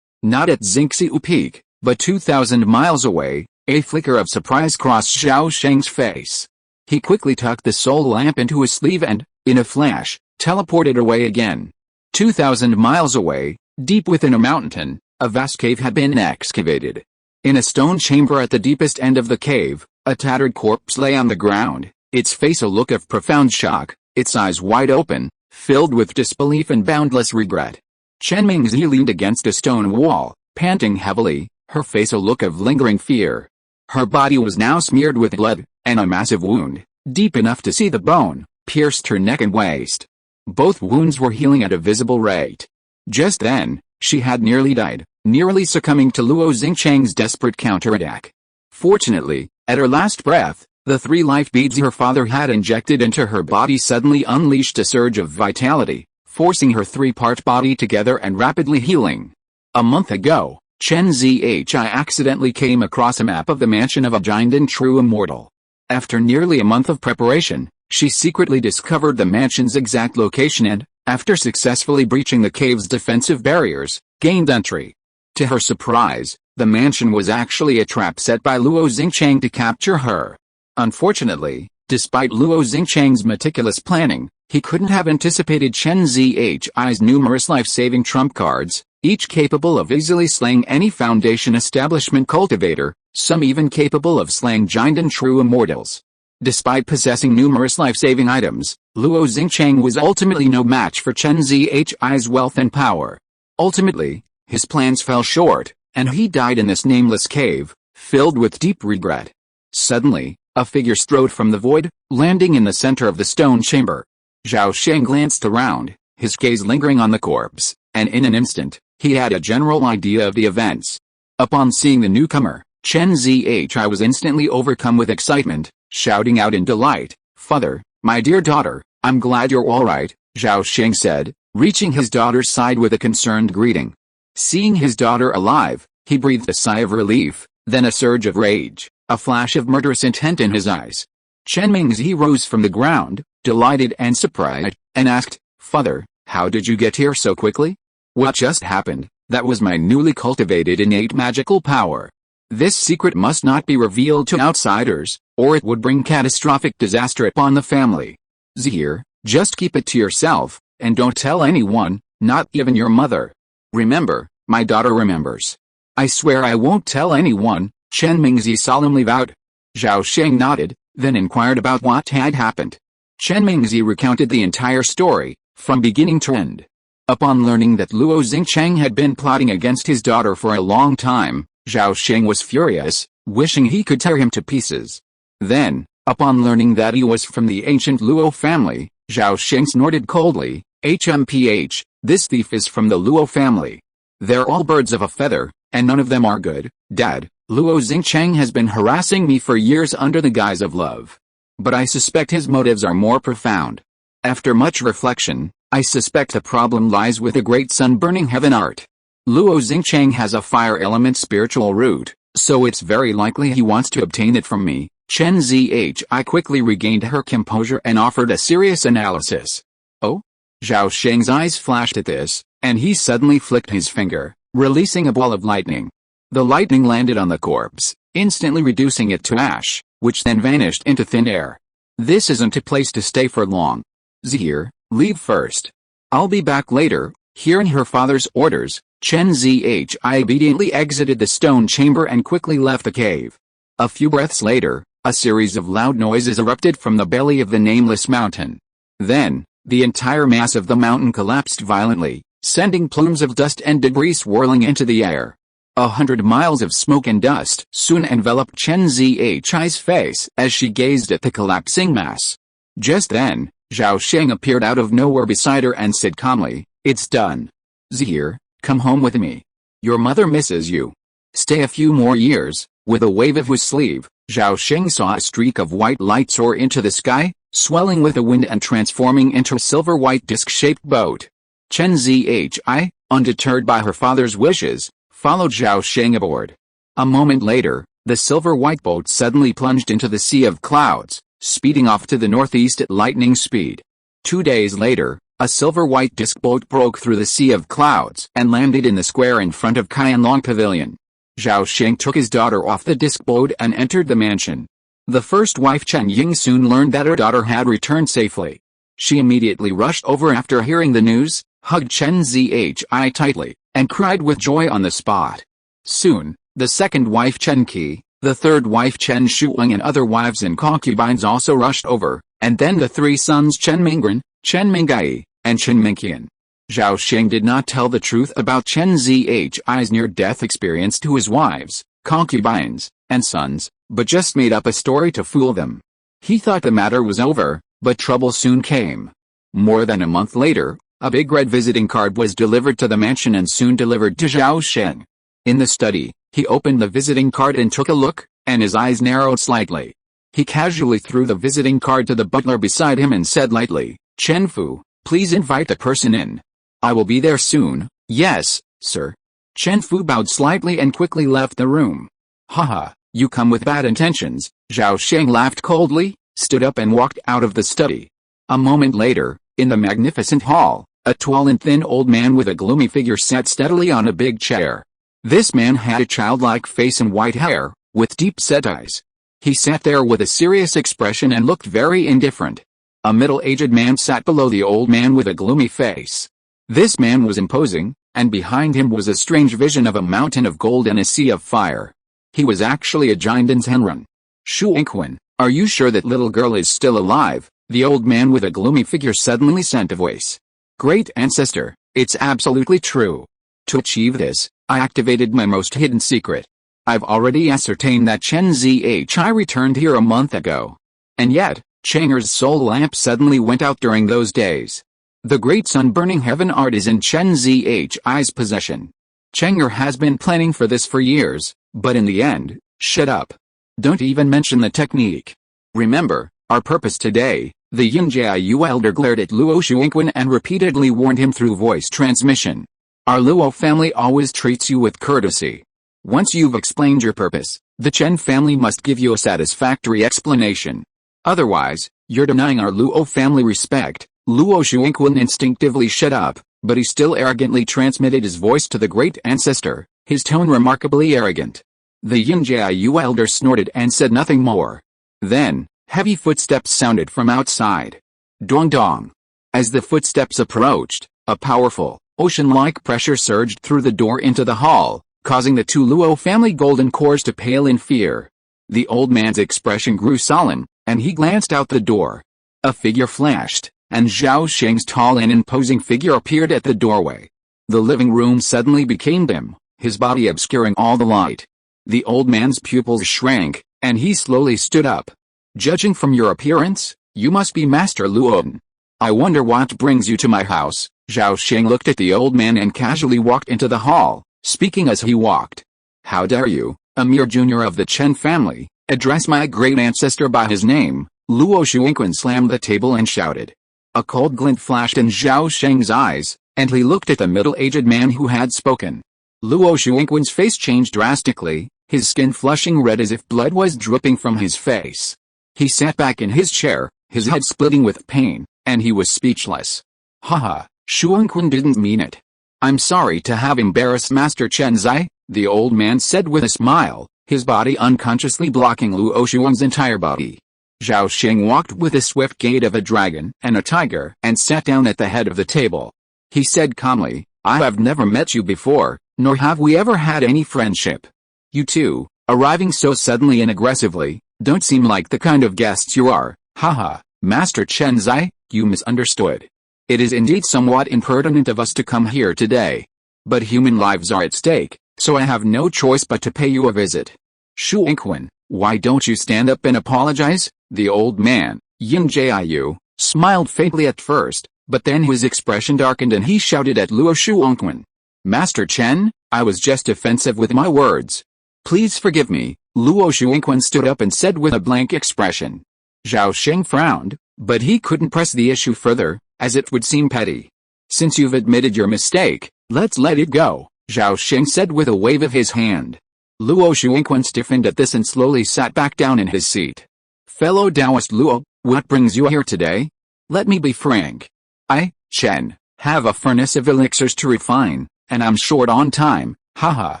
Not at Xingqiu Peak, but 2,000 miles away. A flicker of surprise crossed Zhao Sheng's face. He quickly tucked the soul lamp into his sleeve and, in a flash, teleported away again. 2,000 miles away, deep within a mountain, a vast cave had been excavated. In a stone chamber at the deepest end of the cave, a tattered corpse lay on the ground, its face a look of profound shock, its eyes wide open, filled with disbelief and boundless regret. Chen Mingzi leaned against a stone wall, panting heavily, her face a look of lingering fear. Her body was now smeared with blood, and a massive wound, deep enough to see the bone, pierced her neck and waist. Both wounds were healing at a visible rate. Just then, she had nearly died, nearly succumbing to Luo Xingcheng's desperate counterattack. Fortunately, at her last breath, the 3 life beads her father had injected into her body suddenly unleashed a surge of vitality, forcing her 3-part body together and rapidly healing. A month ago, Chen Zhi accidentally came across a map of the mansion of a giant and true immortal. After nearly a month of preparation, she secretly discovered the mansion's exact location and, after successfully breaching the cave's defensive barriers, gained entry. To her surprise, the mansion was actually a trap set by Luo Xingcheng to capture her. Unfortunately, despite Luo Xingcheng's meticulous planning, he couldn't have anticipated Chen Zhi's numerous life-saving trump cards, each capable of easily slaying any Foundation establishment cultivator, some even capable of slaying giant and true immortals. Despite possessing numerous life-saving items, Luo Xingcheng was ultimately no match for Chen Zhi's wealth and power. Ultimately, his plans fell short, and he died in this nameless cave, filled with deep regret. Suddenly, a figure strode from the void, landing in the center of the stone chamber. Zhao Sheng glanced around, his gaze lingering on the corpse, and in an instant, he had a general idea of the events. Upon seeing the newcomer, Chen Zhi was instantly overcome with excitement, shouting out in delight, "Father, my dear daughter, I'm glad you're all right," Zhao Sheng said, reaching his daughter's side with a concerned greeting. Seeing his daughter alive, he breathed a sigh of relief, then a surge of rage, a flash of murderous intent in his eyes. Chen Mingzi rose from the ground, delighted and surprised, and asked, "Father, how did you get here so quickly?" "What just happened? That was my newly cultivated innate magical power. This secret must not be revealed to outsiders, or it would bring catastrophic disaster upon the family. Zhir, just keep it to yourself, and don't tell anyone, not even your mother. Remember, my daughter remembers." "I swear I won't tell anyone," Chen Mingzi solemnly vowed. Zhao Sheng nodded, then inquired about what had happened. Chen Mingzi recounted the entire story, from beginning to end. Upon learning that Luo Xingcheng had been plotting against his daughter for a long time, Zhao Sheng was furious, wishing he could tear him to pieces. Then, upon learning that he was from the ancient Luo family, Zhao Sheng snorted coldly. HMPH, this thief is from the Luo family. They're all birds of a feather, and none of them are good. Dad, Luo Xingcheng has been harassing me for years under the guise of love. But I suspect his motives are more profound. After much reflection, I suspect the problem lies with the great sun-burning heaven art. Luo Xingcheng has a fire element spiritual root, so it's very likely he wants to obtain it from me. Chen Zhi quickly regained her composure and offered a serious analysis. Oh? Zhao Sheng's eyes flashed at this, and he suddenly flicked his finger, releasing a ball of lightning. The lightning landed on the corpse, instantly reducing it to ash, which then vanished into thin air. This isn't a place to stay for long. Zhir, leave first. I'll be back later. Hearing her father's orders, Chen Zhi obediently exited the stone chamber and quickly left the cave. A few breaths later, a series of loud noises erupted from the belly of the nameless mountain. Then, the entire mass of the mountain collapsed violently, sending plumes of dust and debris swirling into the air. 100 miles of smoke and dust soon enveloped Chen Zhi's face as she gazed at the collapsing mass. Just then, Zhao Sheng appeared out of nowhere beside her and said calmly, "It's done. Zhir, come home with me. Your mother misses you. Stay a few more years." With a wave of his sleeve, Zhao Sheng saw a streak of white light soar into the sky, swelling with the wind and transforming into a silver-white disc-shaped boat. Chen Zhi, undeterred by her father's wishes, followed Zhao Sheng aboard. A moment later, the silver-white boat suddenly plunged into the sea of clouds, speeding off to the northeast at lightning speed. 2 days later, a silver-white disc boat broke through the sea of clouds and landed in the square in front of Qianlong Pavilion. Zhao Sheng took his daughter off the disc boat and entered the mansion. The first wife Chen Ying soon learned that her daughter had returned safely. She immediately rushed over after hearing the news, hugged Chen Zhi tightly, and cried with joy on the spot. Soon, the second wife Chen Qi, the third wife Chen Shuang and other wives and concubines also rushed over, and then the 3 sons Chen Mingren, Chen Mingai, and Chen Mingqian. Zhao Sheng did not tell the truth about Chen Zhi's near-death experience to his wives, concubines, and sons, but just made up a story to fool them. He thought the matter was over, but trouble soon came. More than a month later, a big red visiting card was delivered to the mansion and soon delivered to Zhao Sheng. In the study, he opened the visiting card and took a look, and his eyes narrowed slightly. He casually threw the visiting card to the butler beside him and said lightly, "Chen Fu, please invite the person in. I will be there soon." "Yes, sir." Chen Fu bowed slightly and quickly left the room. "Haha, you come with bad intentions." Zhao Sheng laughed coldly, stood up and walked out of the study. A moment later, in the magnificent hall, a tall and thin old man with a gloomy figure sat steadily on a big chair. This man had a childlike face and white hair, with deep-set eyes. He sat there with a serious expression and looked very indifferent. A middle-aged man sat below the old man with a gloomy face. This man was imposing, and behind him was a strange vision of a mountain of gold and a sea of fire. He was actually a giant in Tenrun. "Shu Inquin, are you sure that little girl is still alive?" The old man with a gloomy figure suddenly sent a voice. "Great ancestor, it's absolutely true. To achieve this, I activated my most hidden secret. I've already ascertained that Chen Zhi returned here a month ago. And yet, Chenger's soul lamp suddenly went out during those days. The great sun-burning heaven art is in Chen Zhi's possession. Chenger has been planning for this for years, but in the end, shut up. Don't even mention the technique. Remember, our purpose today." The Yinjiu elder glared at Luo Shuingquan and repeatedly warned him through voice transmission. "Our Luo family always treats you with courtesy. Once you've explained your purpose, the Chen family must give you a satisfactory explanation. Otherwise, you're denying our Luo family respect." Luo Shuingquan instinctively shut up, but he still arrogantly transmitted his voice to the great ancestor, his tone remarkably arrogant. The Yinjiu elder snorted and said nothing more. Then, heavy footsteps sounded from outside. Dong dong. As the footsteps approached, a powerful, ocean-like pressure surged through the door into the hall, causing the 2 Luo family golden cores to pale in fear. The old man's expression grew solemn, and he glanced out the door. A figure flashed, and Zhao Sheng's tall and imposing figure appeared at the doorway. The living room suddenly became dim, his body obscuring all the light. The old man's pupils shrank, and he slowly stood up. "Judging from your appearance, you must be Master Luoden. I wonder what brings you to my house." Zhao Sheng looked at the old man and casually walked into the hall, speaking as he walked. "How dare you, a mere junior of the Chen family, address my great ancestor by his name?" Luo Shuiquan slammed the table and shouted. A cold glint flashed in Zhao Sheng's eyes, and he looked at the middle-aged man who had spoken. Luo Shuiquan's face changed drastically, his skin flushing red as if blood was dripping from his face. He sat back in his chair, his head splitting with pain, and he was speechless. "Haha, Shuiquan didn't mean it. I'm sorry to have embarrassed Master Chen Zai," the old man said with a smile, his body unconsciously blocking Luo Shuiquan's entire body. Zhao Sheng walked with the swift gait of a dragon and a tiger and sat down at the head of the table. He said calmly, "I have never met you before, nor have we ever had any friendship. You two, arriving so suddenly and aggressively, don't seem like the kind of guests you are. Haha, Master Chen Zai, you misunderstood. It is indeed somewhat impertinent of us to come here today. But human lives are at stake, so I have no choice but to pay you a visit. Shuiquan, why don't you stand up and apologize?" The old man, Yin Jiu, smiled faintly at first, but then his expression darkened and he shouted at Luo Shuiquan. "Master Chen, I was just offensive with my words. Please forgive me." Luo Shuiquan stood up and said with a blank expression. Zhao Sheng frowned, but he couldn't press the issue further, as it would seem petty. "Since you've admitted your mistake, let's let it go," Zhao Sheng said with a wave of his hand. Luo Shuiquan stiffened at this and slowly sat back down in his seat. "Fellow Taoist Luo, what brings you here today? Let me be frank. I, Chen, have a furnace of elixirs to refine, and I'm short on time. Haha,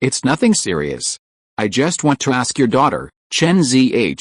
it's nothing serious. I just want to ask your daughter, Chen Zhi,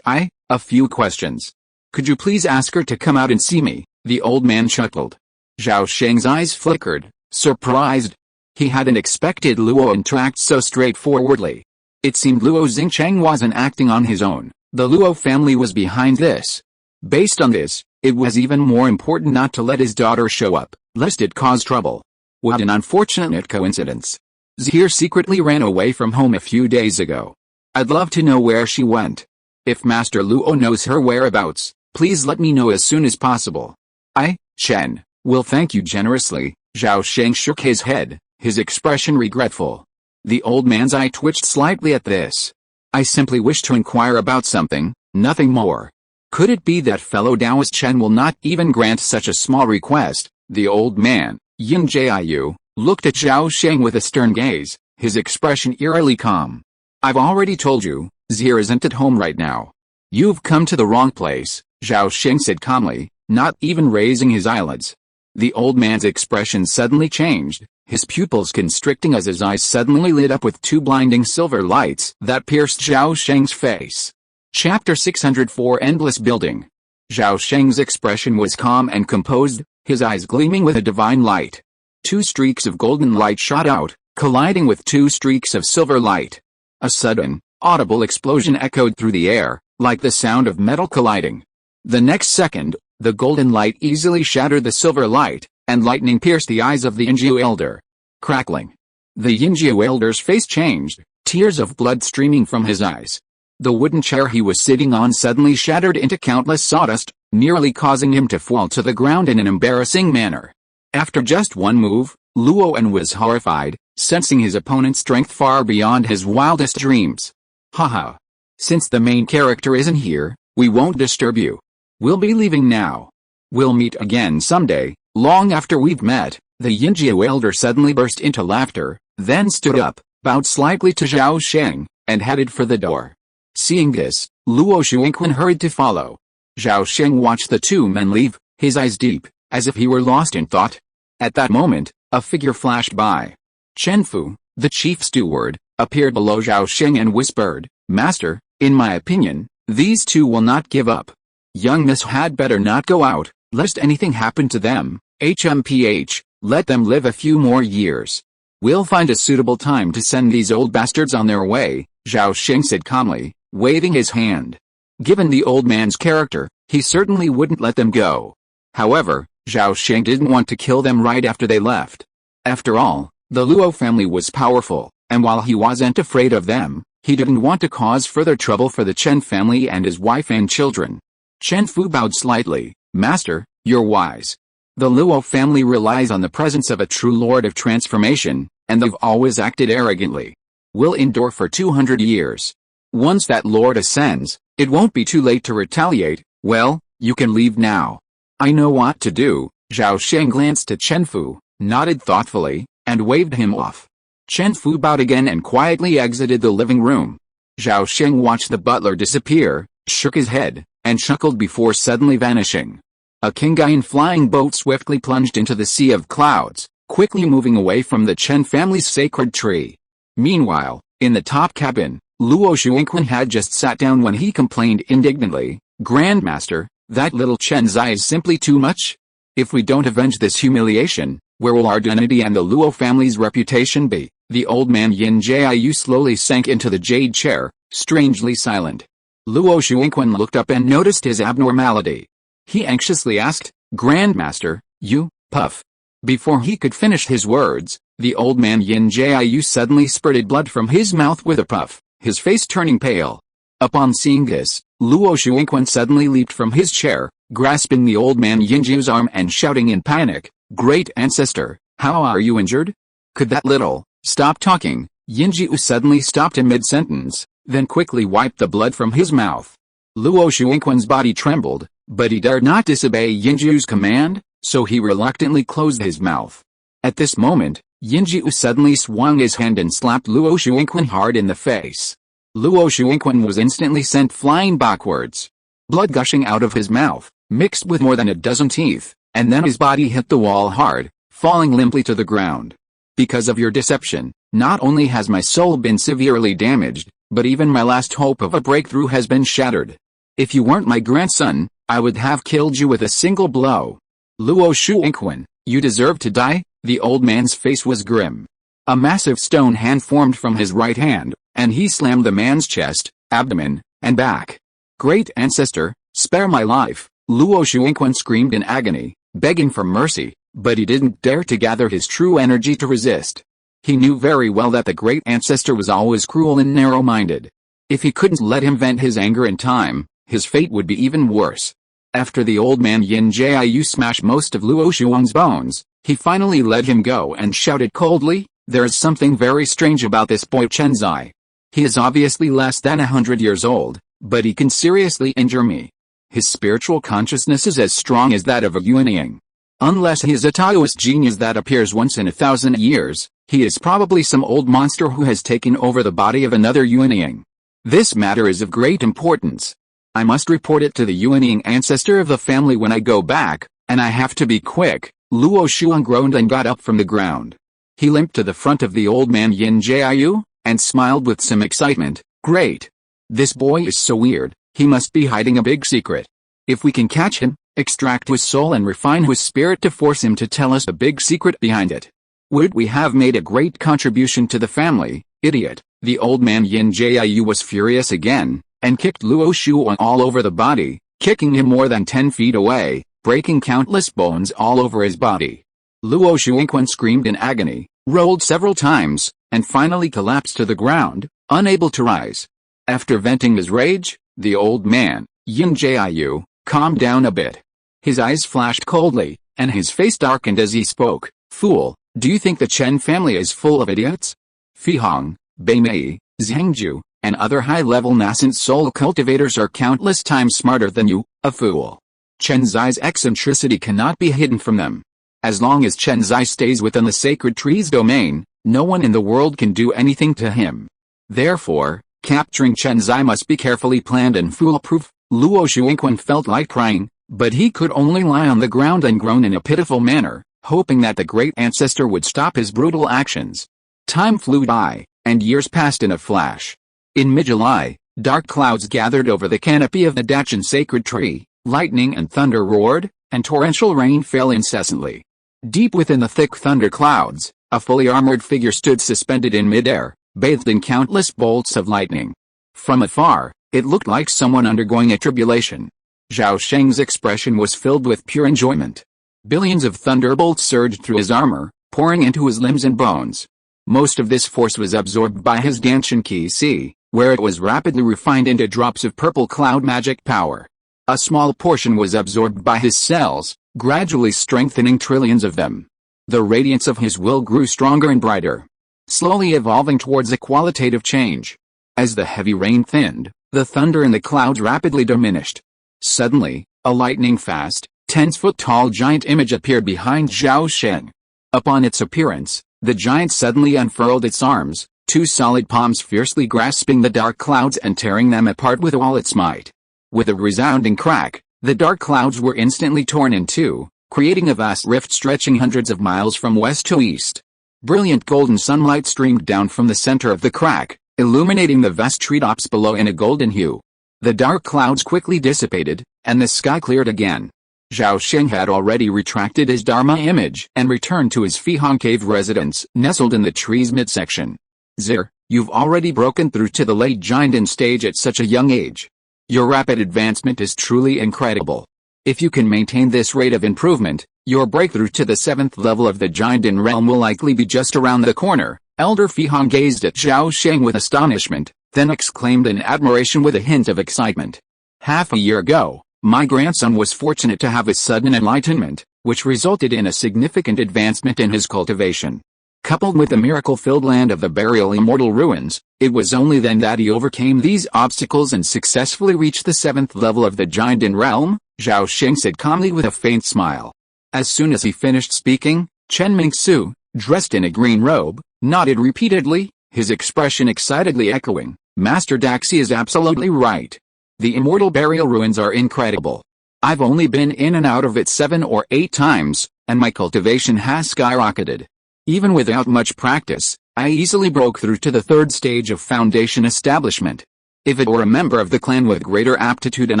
a few questions. Could you please ask her to come out and see me?" The old man chuckled. Zhao Sheng's eyes flickered, surprised. He hadn't expected Luo to interact so straightforwardly. It seemed Luo Xingcheng wasn't acting on his own. The Luo family was behind this. Based on this, it was even more important not to let his daughter show up, lest it cause trouble. What an unfortunate coincidence. Zhir secretly ran away from home a few days ago. I'd love to know where she went. If Master Luo knows her whereabouts, please let me know as soon as possible. I, Chen, will thank you generously." Zhao Sheng shook his head, his expression regretful. The old man's eye twitched slightly at this. "I simply wish to inquire about something, nothing more. Could it be that fellow Taoist Chen will not even grant such a small request?" The old man, Yin Jiu, looked at Zhao Sheng with a stern gaze, his expression eerily calm. "I've already told you, Zhir isn't at home right now. You've come to the wrong place," Zhao Sheng said calmly, not even raising his eyelids. The old man's expression suddenly changed, his pupils constricting as his eyes suddenly lit up with two blinding silver lights that pierced Zhao Sheng's face. Chapter 604 Endless Building. Zhao Sheng's expression was calm and composed, his eyes gleaming with a divine light. Two streaks of golden light shot out, colliding with two streaks of silver light. A sudden, audible explosion echoed through the air, like the sound of metal colliding. The next second, the golden light easily shattered the silver light, and lightning pierced the eyes of the Yinjiu elder. Crackling. The Yinjiu elder's face changed, tears of blood streaming from his eyes. The wooden chair he was sitting on suddenly shattered into countless sawdust, nearly causing him to fall to the ground in an embarrassing manner. After just one move, Luo was horrified, sensing his opponent's strength far beyond his wildest dreams. "Haha. Since the main character isn't here, we won't disturb you. We'll be leaving now. We'll meet again someday, long after we've met." The Yinjiu elder suddenly burst into laughter, then stood up, bowed slightly to Zhao Sheng, and headed for the door. Seeing this, Luo Shuiquan hurried to follow. Zhao Sheng watched the two men leave, his eyes deep, as if he were lost in thought. At that moment, a figure flashed by. Chen Fu, the chief steward, appeared below Zhao Sheng and whispered, "Master, in my opinion, these two will not give up. Young Miss had better not go out, lest anything happen to them. HMPH, let them live a few more years. We'll find a suitable time to send these old bastards on their way," Zhao Sheng said calmly, waving his hand. Given the old man's character, he certainly wouldn't let them go. However, Zhao Sheng didn't want to kill them right after they left. After all, the Luo family was powerful, and while he wasn't afraid of them, he didn't want to cause further trouble for the Chen family and his wife and children. Chen Fu bowed slightly. "Master, you're wise. The Luo family relies on the presence of a true Lord of Transformation, and they've always acted arrogantly. Will endure for 200 years. Once that Lord ascends, it won't be too late to retaliate. Well, you can leave now. I know what to do. Zhao Sheng glanced at Chen Fu, nodded thoughtfully, and waved him off. Chen Fu bowed again and quietly exited the living room. Zhao Sheng watched the butler disappear, shook his head, and chuckled before suddenly vanishing. A Kingayan flying boat swiftly plunged into the sea of clouds, quickly moving away from the Chen family's sacred tree. Meanwhile, in the top cabin, Luo Xuanquan had just sat down when he complained indignantly, "Grandmaster, that little Chen Zai is simply too much. If we don't avenge this humiliation, where will our dignity and the Luo family's reputation be?" The old man Yin Jiu slowly sank into the jade chair, strangely silent. Luo Xuanquan looked up and noticed his abnormality. He anxiously asked, "Grandmaster, you, puff." Before he could finish his words, the old man Yin Jiu suddenly spurted blood from his mouth with a puff, his face turning pale. Upon seeing this, Luo Xuanquan suddenly leaped from his chair, grasping the old man Yin Jiu's arm and shouting in panic, "Great ancestor, how are you injured? Could that little..." "Stop talking." Yin Jiu suddenly stopped in mid-sentence, then quickly wiped the blood from his mouth. Luo Xuanquan's body trembled, but he dared not disobey Yin Jiu's command, so he reluctantly closed his mouth. At this moment, Yin Jiu suddenly swung his hand and slapped Luo Xuanquan hard in the face. Luo Xuanquan was instantly sent flying backwards. Blood gushing out of his mouth, mixed with more than a dozen teeth, and then his body hit the wall hard, falling limply to the ground. "Because of your deception, not only has my soul been severely damaged, but even my last hope of a breakthrough has been shattered. If you weren't my grandson, I would have killed you with a single blow. Luo Xuanquan, you deserve to die." The old man's face was grim. A massive stone hand formed from his right hand, and he slammed the man's chest, abdomen, and back. "Great ancestor, spare my life," Luo Xuanquan screamed in agony, begging for mercy, but he didn't dare to gather his true energy to resist. He knew very well that the great ancestor was always cruel and narrow-minded. If he couldn't let him vent his anger in time, his fate would be even worse. After the old man Yin Jiu smashed most of Luo Xuan's bones, he finally let him go and shouted coldly, "There is something very strange about this boy Chen Zai. He is obviously less than 100 years old, but he can seriously injure me. His spiritual consciousness is as strong as that of a Yuanying. Unless he is a Taoist genius that appears once in 1,000 years, he is probably some old monster who has taken over the body of another Yuanying. This matter is of great importance. I must report it to the Yuanying ancestor of the family when I go back, and I have to be quick." Luo Xuan groaned and got up from the ground. He limped to the front of the old man Yin Jiu, and smiled with some excitement. "Great. This boy is so weird, he must be hiding a big secret. If we can catch him, extract his soul and refine his spirit to force him to tell us the big secret behind it, would we have made a great contribution to the family, idiot." The old man Yin Jiu was furious again, and kicked Luo Xuan all over the body, kicking him more than 10 feet away, breaking countless bones all over his body. Luo Xuanquan screamed in agony, rolled several times, and finally collapsed to the ground, unable to rise. After venting his rage, the old man, Yin Jiu, calmed down a bit. His eyes flashed coldly, and his face darkened as he spoke. "Fool, do you think the Chen family is full of idiots? Fi Hong, Bei Mei, Zhangju, and other high-level nascent soul cultivators are countless times smarter than you, a fool. Chen Zai's eccentricity cannot be hidden from them. As long as Chen Zai stays within the sacred tree's domain, no one in the world can do anything to him. Therefore, capturing Chen Zai must be carefully planned and foolproof." Luo Xuanquan felt like crying, but he could only lie on the ground and groan in a pitiful manner, hoping that the great ancestor would stop his brutal actions. Time flew by, and years passed in a flash. In mid-July, dark clouds gathered over the canopy of the Dachan sacred tree, lightning and thunder roared, and torrential rain fell incessantly. Deep within the thick thunder clouds, a fully armored figure stood suspended in midair, bathed in countless bolts of lightning. From afar, it looked like someone undergoing a tribulation. Zhao Sheng's expression was filled with pure enjoyment. Billions of thunderbolts surged through his armor, pouring into his limbs and bones. Most of this force was absorbed by his Danshan Qi, where it was rapidly refined into drops of purple cloud magic power. A small portion was absorbed by his cells, gradually strengthening trillions of them. The radiance of his will grew stronger and brighter, slowly evolving towards a qualitative change. As the heavy rain thinned, the thunder in the clouds rapidly diminished. Suddenly, a lightning-fast, 10-foot-tall giant image appeared behind Zhao Sheng. Upon its appearance, the giant suddenly unfurled its arms, two solid palms fiercely grasping the dark clouds and tearing them apart with all its might. With a resounding crack, the dark clouds were instantly torn in two, creating a vast rift stretching hundreds of miles from west to east. Brilliant golden sunlight streamed down from the center of the crack, illuminating the vast treetops below in a golden hue. The dark clouds quickly dissipated, and the sky cleared again. Zhao Sheng had already retracted his Dharma image and returned to his Fihong cave residence, nestled in the tree's midsection. Zir, you've already broken through to the late giant stage at such a young age. Your rapid advancement is truly incredible. If you can maintain this rate of improvement, your breakthrough to the 7th level of the giant realm will likely be just around the corner. Elder Fihong gazed at Zhao Sheng with astonishment, then exclaimed in admiration with a hint of excitement. Half a year ago, my grandson was fortunate to have a sudden enlightenment, which resulted in a significant advancement in his cultivation. Coupled with the miracle-filled land of the burial immortal ruins, it was only then that he overcame these obstacles and successfully reached the 7th level of the giant realm, Zhao Sheng said calmly with a faint smile. As soon as he finished speaking, Chen Mingsu, dressed in a green robe, nodded repeatedly, his expression excitedly echoing, Master Daxi is absolutely right. The immortal burial ruins are incredible. I've only been in and out of it 7 or 8 times, and my cultivation has skyrocketed. Even without much practice, I easily broke through to the 3rd stage of foundation establishment. If it were a member of the clan with greater aptitude and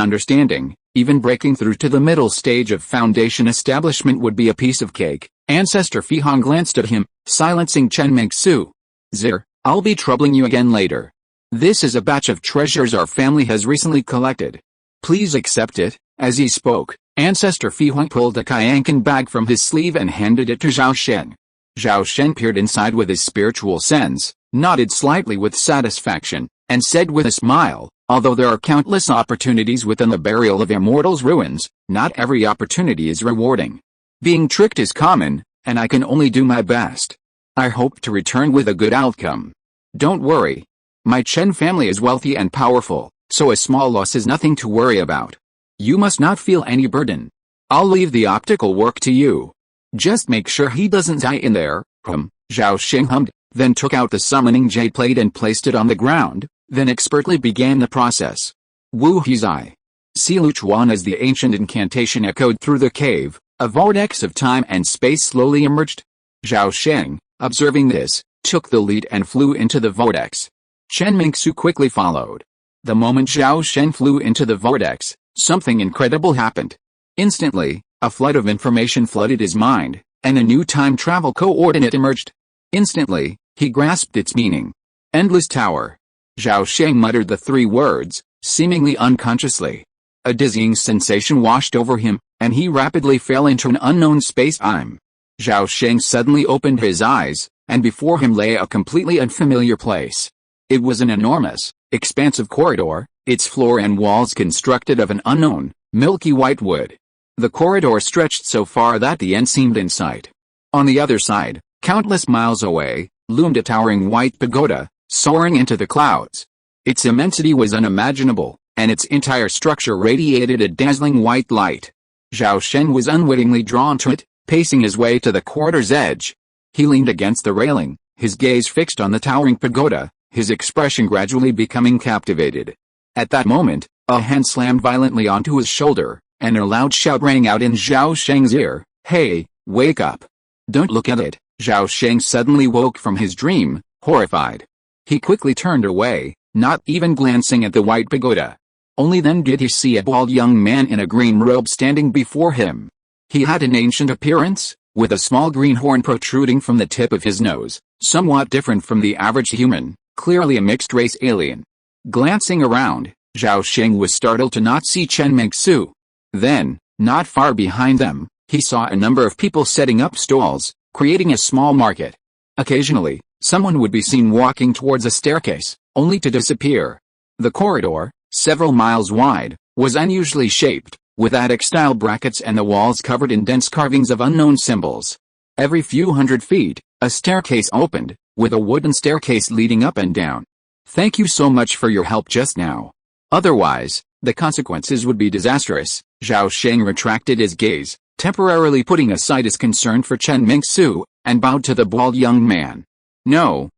understanding, even breaking through to the middle stage of foundation establishment would be a piece of cake. Ancestor Fihong glanced at him, silencing Chen Mingsu. Zir, I'll be troubling you again later. This is a batch of treasures our family has recently collected. Please accept it. As he spoke, Ancestor Fihong pulled a Kyankan bag from his sleeve and handed it to Zhao Sheng. Zhao Sheng peered inside with his spiritual sense, nodded slightly with satisfaction, and said with a smile, although there are countless opportunities within the burial of immortals' ruins, not every opportunity is rewarding. Being tricked is common, and I can only do my best. I hope to return with a good outcome. Don't worry. My Chen family is wealthy and powerful, so a small loss is nothing to worry about. You must not feel any burden. I'll leave the optical work to you. Just make sure he doesn't die in there. Zhao Sheng hummed, then took out the summoning jade plate and placed it on the ground, then expertly began the process. Wu Hizai. Silu Chuan. As the ancient incantation echoed through the cave, a vortex of time and space slowly emerged. Zhao Sheng, observing this, took the lead and flew into the vortex. Chen Mingsu quickly followed. The moment Zhao Sheng flew into the vortex, something incredible happened. Instantly, a flood of information flooded his mind, and a new time travel coordinate emerged. Instantly, he grasped its meaning. Endless Tower. Zhao Sheng muttered the 3 words, seemingly unconsciously. A dizzying sensation washed over him, and he rapidly fell into an unknown space-time. Zhao Sheng suddenly opened his eyes, and before him lay a completely unfamiliar place. It was an enormous, expansive corridor, its floor and walls constructed of an unknown, milky white wood. The corridor stretched so far that the end seemed in sight. On the other side, countless miles away, loomed a towering white pagoda, soaring into the clouds. Its immensity was unimaginable, and its entire structure radiated a dazzling white light. Zhao Sheng was unwittingly drawn to it, pacing his way to the corridor's edge. He leaned against the railing, his gaze fixed on the towering pagoda, his expression gradually becoming captivated. At that moment, a hand slammed violently onto his shoulder, and a loud shout rang out in Zhao Sheng's ear, "Hey, wake up! Don't look at it!" Zhao Sheng suddenly woke from his dream, horrified. He quickly turned away, not even glancing at the white pagoda. Only then did he see a bald young man in a green robe standing before him. He had an ancient appearance, with a small green horn protruding from the tip of his nose, somewhat different from the average human, clearly a mixed-race alien. Glancing around, Zhao Sheng was startled to not see Chen Mingsu. Then, not far behind them, he saw a number of people setting up stalls, creating a small market. Occasionally, someone would be seen walking towards a staircase, only to disappear. The corridor, several miles wide, was unusually shaped, with attic-style brackets and the walls covered in dense carvings of unknown symbols. Every few hundred feet, a staircase opened, with a wooden staircase leading up and down. "Thank you so much for your help just now. Otherwise, the consequences would be disastrous." Zhao Sheng retracted his gaze, temporarily putting aside his concern for Chen Mingsu, and bowed to the bald young man. No.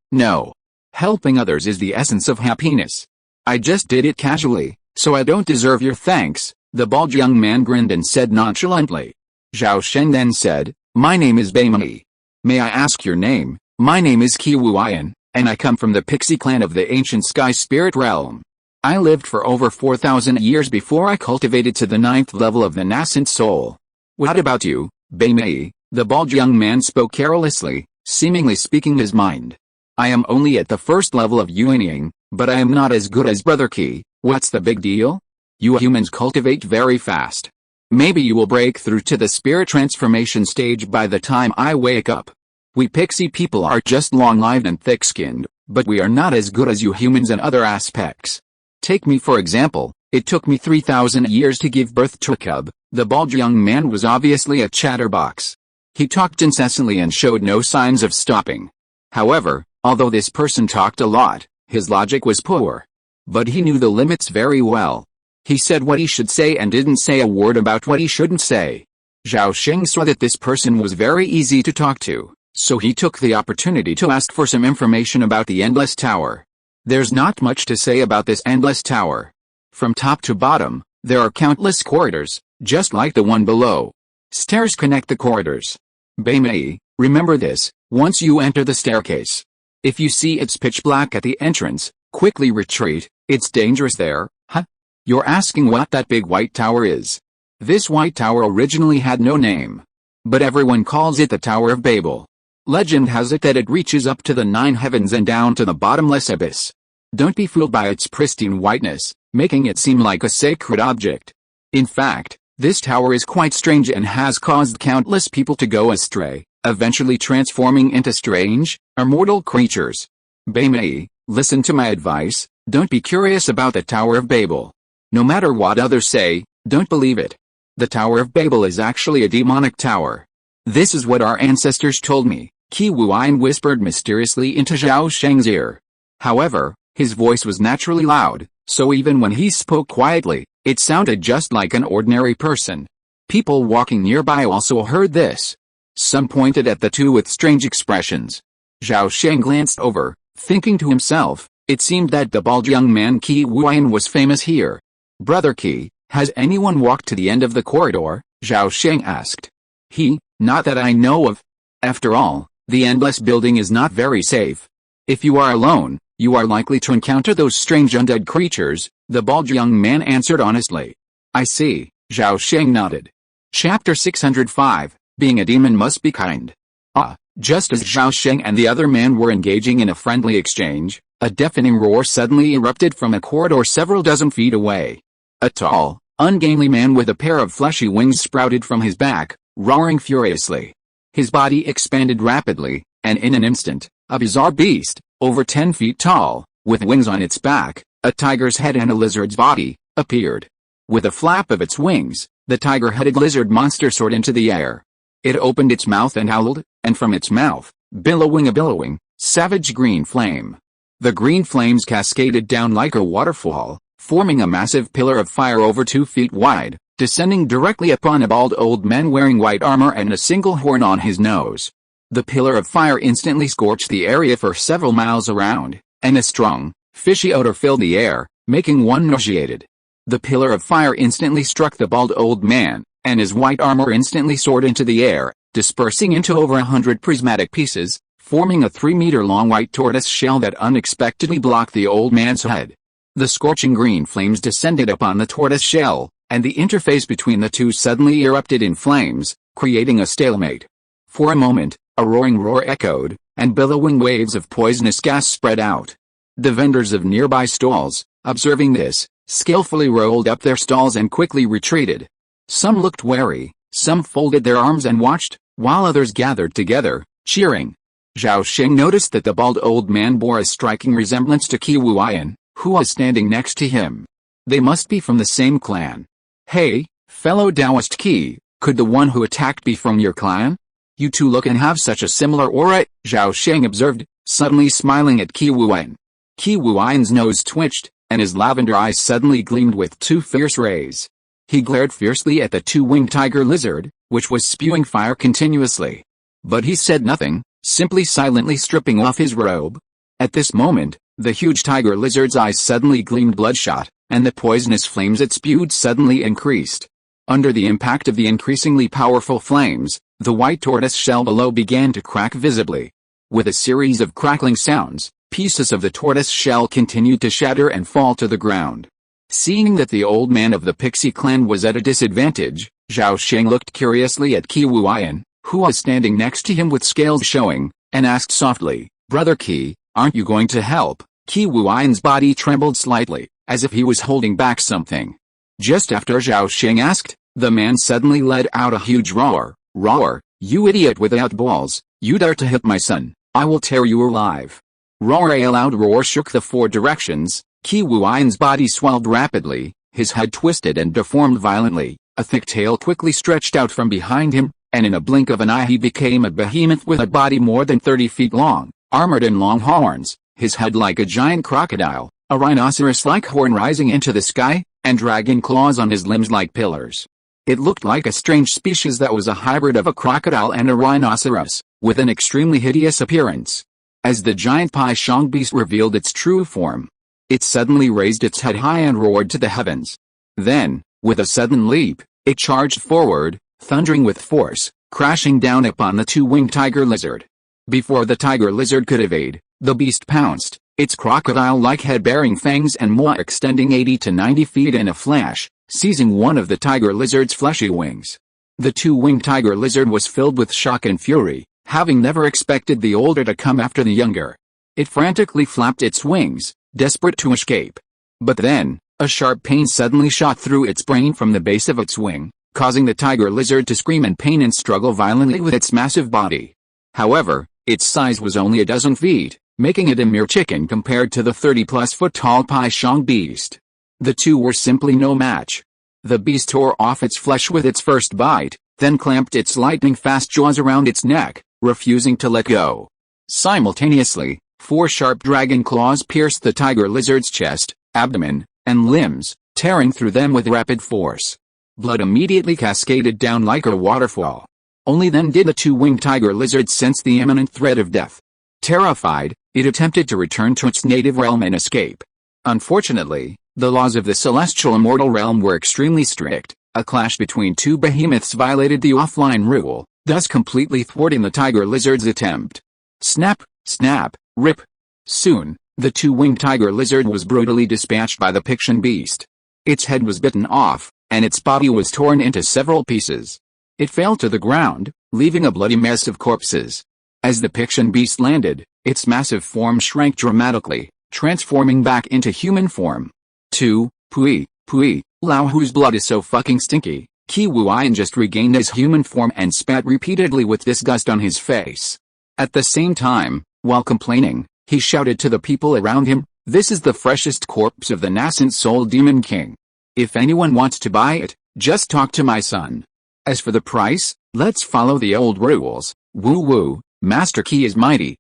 Helping others is the essence of happiness. I just did it casually, so I don't deserve your thanks." The bald young man grinned and said nonchalantly. Zhao Sheng then said, "My name is Beimei. May I ask your name?" "My name is Qi Wuyan, and I come from the Pixie clan of the ancient sky spirit realm. I lived for over 4,000 years before I cultivated to the 9th level of the nascent soul." "What about you, Beimei?" The bald young man spoke carelessly, seemingly speaking his mind. "I am only at the 1st level of Yuanying, but I am not as good as Brother Qi. What's the big deal? You humans cultivate very fast. Maybe you will break through to the spirit transformation stage by the time I wake up. We Pixie people are just long-lived and thick-skinned, but we are not as good as you humans in other aspects. Take me for example, it took me 3,000 years to give birth to a cub." The bald young man was obviously a chatterbox. He talked incessantly and showed no signs of stopping. However, although this person talked a lot, his logic was poor. But he knew the limits very well. He said what he should say and didn't say a word about what he shouldn't say. Zhao Sheng saw that this person was very easy to talk to, so he took the opportunity to ask for some information about the Endless Tower. There's not much to say about this Endless Tower. From top to bottom, there are countless corridors, just like the one below. Stairs connect the corridors. Beimei, remember this, once you enter the staircase. If you see it's pitch black at the entrance, quickly retreat, it's dangerous there. Huh? You're asking what that big white tower is? This white tower originally had no name, but everyone calls it the Tower of Babel. Legend has it that it reaches up to the 9 heavens and down to the bottomless abyss. Don't be fooled by its pristine whiteness, making it seem like a sacred object. In fact, this tower is quite strange and has caused countless people to go astray, eventually transforming into strange, immortal creatures. Beimei, listen to my advice, don't be curious about the Tower of Babel. No matter what others say, don't believe it. The Tower of Babel is actually a demonic tower. This is what our ancestors told me, Qi Wuyan whispered mysteriously into Zhao Sheng's ear. However, his voice was naturally loud, so even when he spoke quietly, it sounded just like an ordinary person. People walking nearby also heard this. Some pointed at the two with strange expressions. Zhao Sheng glanced over, thinking to himself, it seemed that the bald young man Qi Wuyan was famous here. Brother Qi, has anyone walked to the end of the corridor? Zhao Sheng asked. Not that I know of. After all, the endless building is not very safe. If you are alone, you are likely to encounter those strange undead creatures, the bald young man answered honestly. I see, Zhao Sheng nodded. Chapter 605, Being a Demon Must Be Kind. Just as Zhao Sheng and the other man were engaging in a friendly exchange, a deafening roar suddenly erupted from a corridor several dozen feet away. A tall, ungainly man with a pair of fleshy wings sprouted from his back, roaring furiously. His body expanded rapidly, and in an instant, a bizarre beast, over 10 feet tall, with wings on its back, a tiger's head and a lizard's body, appeared. With a flap of its wings, the tiger-headed lizard monster soared into the air. It opened its mouth and howled, and from its mouth, billowing a billowing, savage green flame. The green flames cascaded down like a waterfall, forming a massive pillar of fire over 2 feet wide, descending directly upon a bald old man wearing white armor and a single horn on his nose. The pillar of fire instantly scorched the area for several miles around, and a strong, fishy odor filled the air, making one nauseated. The pillar of fire instantly struck the bald old man, and his white armor instantly soared into the air, dispersing into over 100 prismatic pieces, forming a 3-meter-long white tortoise shell that unexpectedly blocked the old man's head. The scorching green flames descended upon the tortoise shell, and the interface between the two suddenly erupted in flames, creating a stalemate. For a moment, a roaring roar echoed, and billowing waves of poisonous gas spread out. The vendors of nearby stalls, observing this, skillfully rolled up their stalls and quickly retreated. Some looked wary, some folded their arms and watched, while others gathered together, cheering. Zhao Sheng noticed that the bald old man bore a striking resemblance to Qi Wuyan, who was standing next to him. They must be from the same clan. Hey, Fellow Taoist Qi, could the one who attacked be from your clan? You two look and have such a similar aura, Zhao Sheng observed, suddenly smiling at Qi Wuyan. Qi Wuyan's nose twitched, and his lavender eyes suddenly gleamed with two fierce rays. He glared fiercely at the two-winged tiger lizard, which was spewing fire continuously. But he said nothing, simply silently stripping off his robe. At this moment, the huge tiger lizard's eyes suddenly gleamed bloodshot, and the poisonous flames it spewed suddenly increased. Under the impact of the increasingly powerful flames, the white tortoise shell below began to crack visibly. With a series of crackling sounds, pieces of the tortoise shell continued to shatter and fall to the ground. Seeing that the old man of the Pixie clan was at a disadvantage, Zhao Sheng looked curiously at Qi Wuyan, who was standing next to him with scales showing, and asked softly, "Brother Qi, aren't you going to help?" Qi Wuyan's body trembled slightly, as if he was holding back something. Just after Zhao Sheng asked, the man suddenly let out a huge roar. "Roar, you idiot without balls, you dare to hit my son, I will tear you alive." Roar! A loud roar shook the four directions. Qi Wuyan's body swelled rapidly, his head twisted and deformed violently, a thick tail quickly stretched out from behind him, and in a blink of an eye he became a behemoth with a body more than 30 feet long, armored in long horns, his head like a giant crocodile, a rhinoceros-like horn rising into the sky, and dragon claws on his limbs like pillars. It looked like a strange species that was a hybrid of a crocodile and a rhinoceros, with an extremely hideous appearance. As the giant Paishang beast revealed its true form, it suddenly raised its head high and roared to the heavens. Then, with a sudden leap, it charged forward, thundering with force, crashing down upon the two-winged tiger lizard. Before the tiger lizard could evade, the beast pounced, its crocodile-like head bearing fangs and maw extending 80 to 90 feet in a flash, seizing one of the tiger lizard's fleshy wings. The two-winged tiger lizard was filled with shock and fury, having never expected the older to come after the younger. It frantically flapped its wings, desperate to escape. But then, a sharp pain suddenly shot through its brain from the base of its wing, causing the tiger lizard to scream in pain and struggle violently with its massive body. However, its size was only a dozen feet, making it a mere chicken compared to the 30-plus-foot tall Paishang beast. The two were simply no match. The beast tore off its flesh with its first bite, then clamped its lightning-fast jaws around its neck, refusing to let go. Simultaneously, 4 sharp dragon claws pierced the tiger lizard's chest, abdomen, and limbs, tearing through them with rapid force. Blood immediately cascaded down like a waterfall. Only then did the two-winged tiger lizard sense the imminent threat of death. Terrified, it attempted to return to its native realm and escape. Unfortunately, the laws of the celestial immortal realm were extremely strict. A clash between two behemoths violated the offline rule, thus completely thwarting the tiger lizard's attempt. Snap, snap, rip. Soon, the two-winged tiger lizard was brutally dispatched by the Pixian beast. Its head was bitten off, and its body was torn into several pieces. It fell to the ground, leaving a bloody mess of corpses. As the Pixian beast landed, its massive form shrank dramatically, transforming back into human form. Pui, Lao, whose blood is so fucking stinky. Qi Wuyan just regained his human form and spat repeatedly with disgust on his face. At the same time, while complaining, he shouted to the people around him, "This is the freshest corpse of the nascent soul demon king. If anyone wants to buy it, just talk to my son. As for the price, let's follow the old rules. Woo, Master Qi is mighty.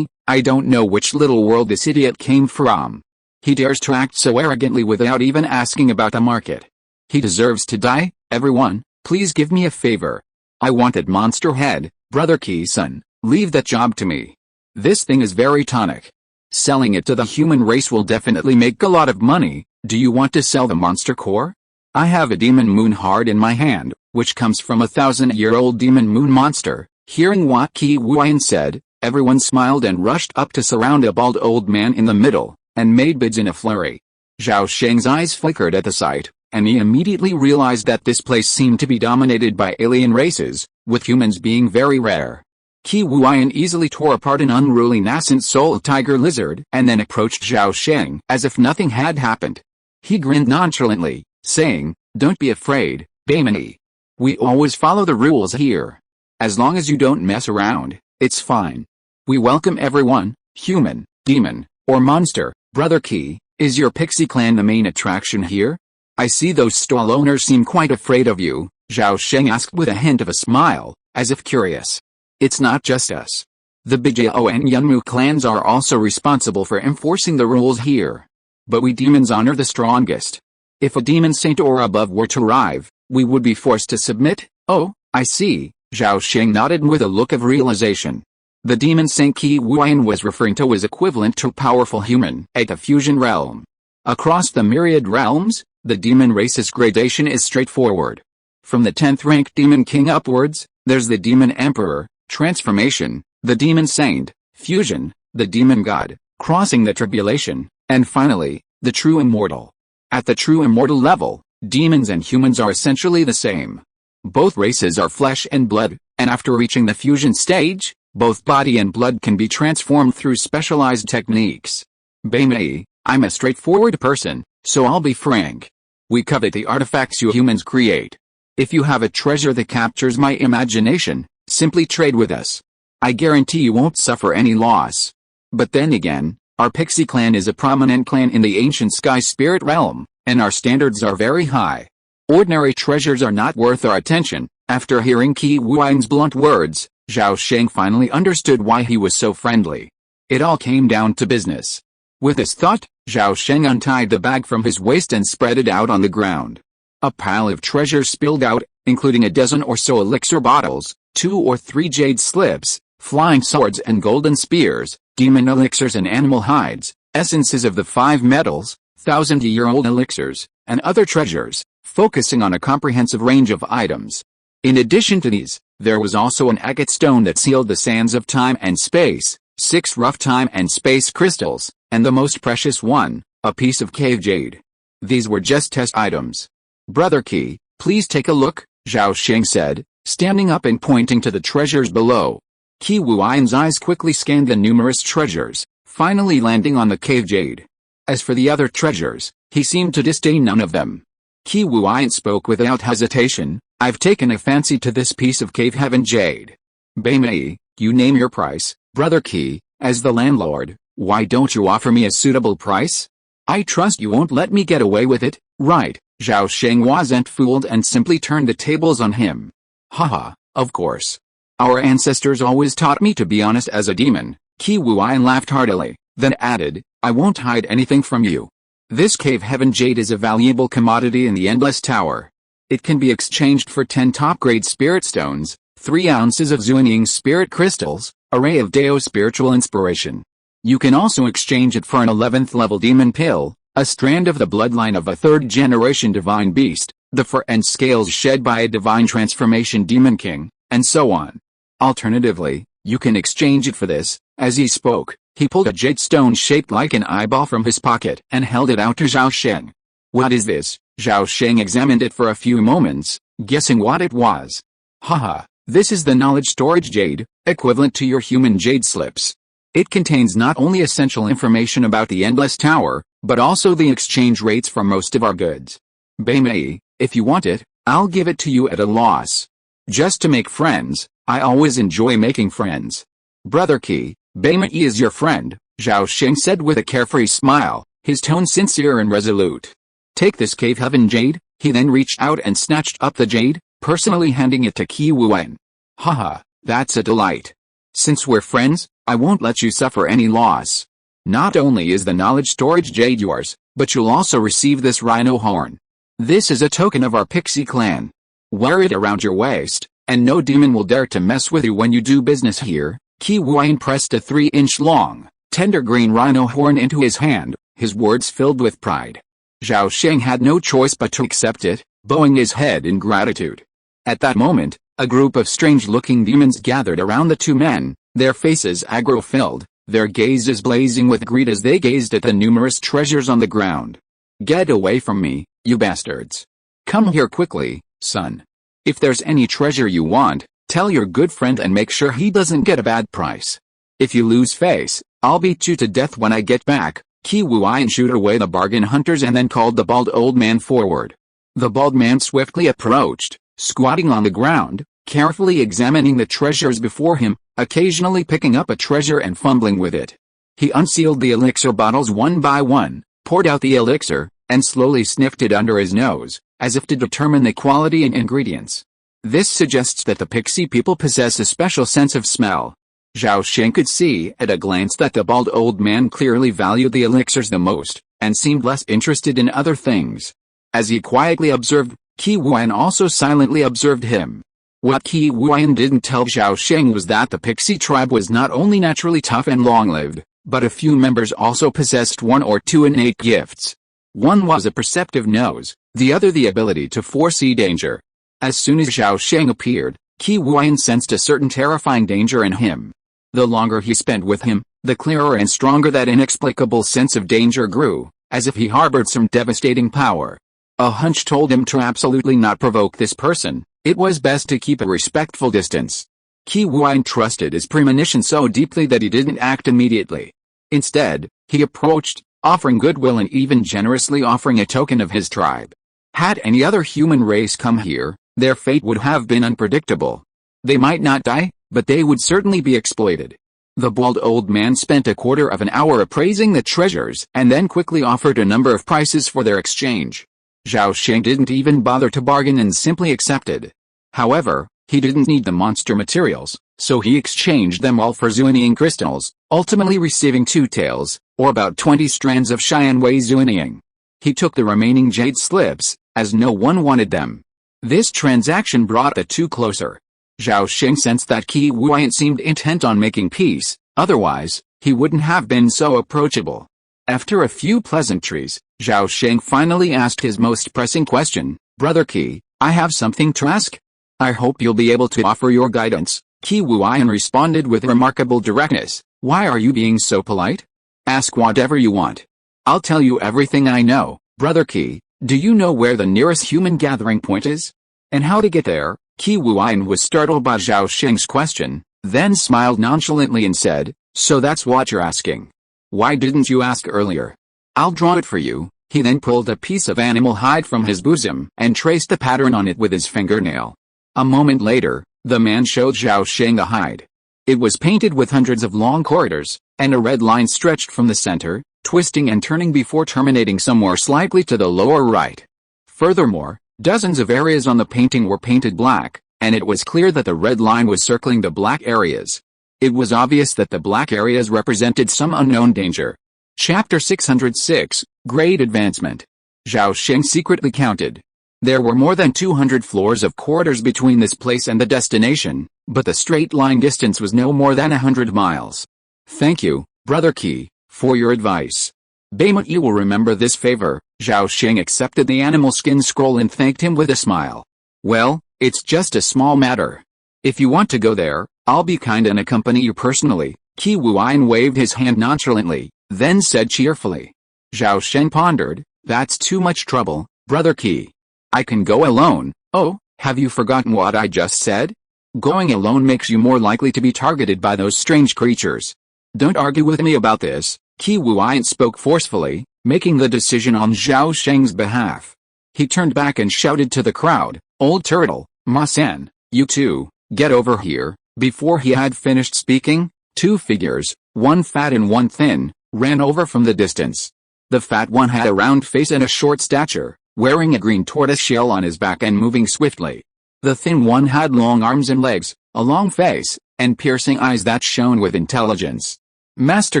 I don't know which little world this idiot came from. He dares to act so arrogantly without even asking about the market. He deserves to die. Everyone, please give me a favor. I want that monster head. Brother Qi-san, leave that job to me. This thing is very tonic. Selling it to the human race will definitely make a lot of money. Do you want to sell the monster core? I have a demon moon heart in my hand, which comes from a 1,000-year-old demon moon monster." Hearing what Qi Wuyan said, everyone smiled and rushed up to surround a bald old man in the middle, and made bids in a flurry. Zhao Sheng's eyes flickered at the sight, and he immediately realized that this place seemed to be dominated by alien races, with humans being very rare. Qi Wuyan easily tore apart an unruly nascent soul tiger lizard and then approached Zhao Sheng as if nothing had happened. He grinned nonchalantly, saying, "Don't be afraid, Baimani. We always follow the rules here. As long as you don't mess around, it's fine. We welcome everyone, human, demon, or monster. Brother Qi, is your pixie clan the main attraction here?" I see those stall owners seem quite afraid of you, Zhao Sheng asked with a hint of a smile, as if curious. It's not just us. The Bijao and Yunmu clans are also responsible for enforcing the rules here. But we demons honor the strongest. If a demon saint or above were to arrive, we would be forced to submit. Oh, I see, Zhao Sheng nodded with a look of realization. The demon saint Qi Wuyan was referring to was equivalent to powerful human at the fusion realm. Across the myriad realms, the demon race's gradation is straightforward. From the 10th rank demon king upwards, there's the demon emperor, transformation, the demon saint, fusion, the demon god, crossing the tribulation, and finally, the true immortal. At the true immortal level, demons and humans are essentially the same. Both races are flesh and blood, and after reaching the fusion stage, both body and blood can be transformed through specialized techniques. Baimei, I'm a straightforward person, so I'll be frank. We covet the artifacts you humans create. If you have a treasure that captures my imagination, simply trade with us. I guarantee you won't suffer any loss. But then again, our Pixie clan is a prominent clan in the ancient sky spirit realm, and our standards are very high. Ordinary treasures are not worth our attention. After hearing Qi Wuyan's blunt words, Zhao Sheng finally understood why he was so friendly. It all came down to business. With this thought, Zhao Sheng untied the bag from his waist and spread it out on the ground. A pile of treasures spilled out, including a dozen or so elixir bottles, 2 or 3 jade slips, flying swords and golden spears, demon elixirs and animal hides, essences of the 5 metals, 1,000-year-old elixirs, and other treasures, focusing on a comprehensive range of items. In addition to these, there was also an agate stone that sealed the sands of time and space, 6 rough time and space crystals, and the most precious one, a piece of cave jade. These were just test items. Brother Qi, please take a look, Zhao Sheng said, standing up and pointing to the treasures below. Qi Wuyan's eyes quickly scanned the numerous treasures, finally landing on the cave jade. As for the other treasures, he seemed to disdain none of them. Qi Wuyan spoke without hesitation, I've taken a fancy to this piece of cave heaven jade. Baimei, you name your price, Brother Qi, as the landlord, why don't you offer me a suitable price? I trust you won't let me get away with it, right? Zhao Sheng wasn't fooled and simply turned the tables on him. Haha, of course. Our ancestors always taught me to be honest as a demon. Qi Wuyan laughed heartily, then added, I won't hide anything from you. This cave heaven jade is a valuable commodity in the Endless Tower. It can be exchanged for 10 top-grade spirit stones, 3 ounces of Zuining spirit crystals, a ray of Dao spiritual inspiration. You can also exchange it for an 11th level demon pill, a strand of the bloodline of a 3rd-generation divine beast, the fur and scales shed by a divine transformation demon king, and so on. Alternatively, you can exchange it for this. As he spoke, he pulled a jade stone shaped like an eyeball from his pocket and held it out to Zhao Sheng. What is this? Zhao Sheng examined it for a few moments, guessing what it was. Haha, this is the knowledge storage jade, equivalent to your human jade slips. It contains not only essential information about the Endless Tower, but also the exchange rates for most of our goods. Baimei, if you want it, I'll give it to you at a loss. Just to make friends, I always enjoy making friends. Brother Qi, Baimei is your friend, Zhao Sheng said with a carefree smile, his tone sincere and resolute. Take this cave heaven jade, he then reached out and snatched up the jade, personally handing it to Qi Wuyan. Haha, that's a delight. Since we're friends, I won't let you suffer any loss. Not only is the knowledge storage jade yours, but you'll also receive this rhino horn. This is a token of our Pixie clan. Wear it around your waist, and no demon will dare to mess with you when you do business here. Qi Wuyan pressed a 3-inch long, tender green rhino horn into his hand, his words filled with pride. Zhao Sheng had no choice but to accept it, bowing his head in gratitude. At that moment, a group of strange-looking demons gathered around the two men, their faces aggro-filled, their gazes blazing with greed as they gazed at the numerous treasures on the ground. Get away from me, you bastards. Come here quickly, son. If there's any treasure you want, tell your good friend and make sure he doesn't get a bad price. If you lose face, I'll beat you to death when I get back. Qi Wuyan shooed away the bargain hunters and then called the bald old man forward. The bald man swiftly approached, squatting on the ground, carefully examining the treasures before him, occasionally picking up a treasure and fumbling with it. He unsealed the elixir bottles one by one, poured out the elixir, and slowly sniffed it under his nose, as if to determine the quality and ingredients. This suggests that the pixie people possess a special sense of smell. Zhao Sheng could see at a glance that the bald old man clearly valued the elixirs the most, and seemed less interested in other things. As he quietly observed, Qi Wuan also silently observed him. What Qi Wuan didn't tell Zhao Sheng was that the pixie tribe was not only naturally tough and long-lived, but a few members also possessed one or two innate gifts. One was a perceptive nose, the other the ability to foresee danger. As soon as Zhao Sheng appeared, Qi Wuan sensed a certain terrifying danger in him. The longer he spent with him, the clearer and stronger that inexplicable sense of danger grew, as if he harbored some devastating power. A hunch told him to absolutely not provoke this person. It was best to keep a respectful distance. Qi Wuan trusted his premonition so deeply that he didn't act immediately. Instead, he approached, offering goodwill and even generously offering a token of his tribe. Had any other human race come here, their fate would have been unpredictable. They might not die, but they would certainly be exploited. The bald old man spent a quarter of an hour appraising the treasures and then quickly offered a number of prices for their exchange. Zhao Sheng didn't even bother to bargain and simply accepted. However, he didn't need the monster materials, so he exchanged them all for Zuiniang crystals, ultimately receiving 2 taels, or about 20 strands of Xianwei Zuiniang. He took the remaining jade slips, as no one wanted them. This transaction brought the two closer. Zhao Sheng sensed that Qi Wuan seemed intent on making peace, otherwise, he wouldn't have been so approachable. After a few pleasantries, Zhao Sheng finally asked his most pressing question, "Brother Qi, I have something to ask. I hope you'll be able to offer your guidance." Qi Wuan responded with remarkable directness, "Why are you being so polite? Ask whatever you want. I'll tell you everything I know. Brother Qi, do you know where the nearest human gathering point is? And how to get there?" Qi Wuan was startled by Zhao Sheng's question, then smiled nonchalantly and said, "So that's what you're asking. Why didn't you ask earlier? I'll draw it for you." He then pulled a piece of animal hide from his bosom and traced the pattern on it with his fingernail. A moment later, the man showed Zhao Sheng the hide. It was painted with hundreds of long corridors, and a red line stretched from the center, twisting and turning before terminating somewhere slightly to the lower right. Furthermore, dozens of areas on the painting were painted black, and it was clear that the red line was circling the black areas. It was obvious that the black areas represented some unknown danger. Chapter 606, Great Advancement. Zhao Sheng secretly counted. There were more than 200 floors of corridors between this place and the destination, but the straight line distance was no more than 100 miles. "Thank you, Brother Qi, for your advice. You will remember this favor." Zhao Sheng accepted the animal skin scroll and thanked him with a smile. "Well, it's just a small matter. If you want to go there, I'll be kind and accompany you personally." Qi Wuan waved his hand nonchalantly, then said cheerfully. Zhao Sheng pondered, "That's too much trouble, Brother Qi. I can go alone." "Oh, have you forgotten what I just said? Going alone makes you more likely to be targeted by those strange creatures. Don't argue with me about this." Qi Wuan spoke forcefully, making the decision on Zhao Sheng's behalf. He turned back and shouted to the crowd, "Old Turtle, Ma San, you two, get over here." Before he had finished speaking, 2 figures, one fat and one thin, ran over from the distance. The fat one had a round face and a short stature, wearing a green tortoise shell on his back and moving swiftly. The thin one had long arms and legs, a long face, and piercing eyes that shone with intelligence. "Master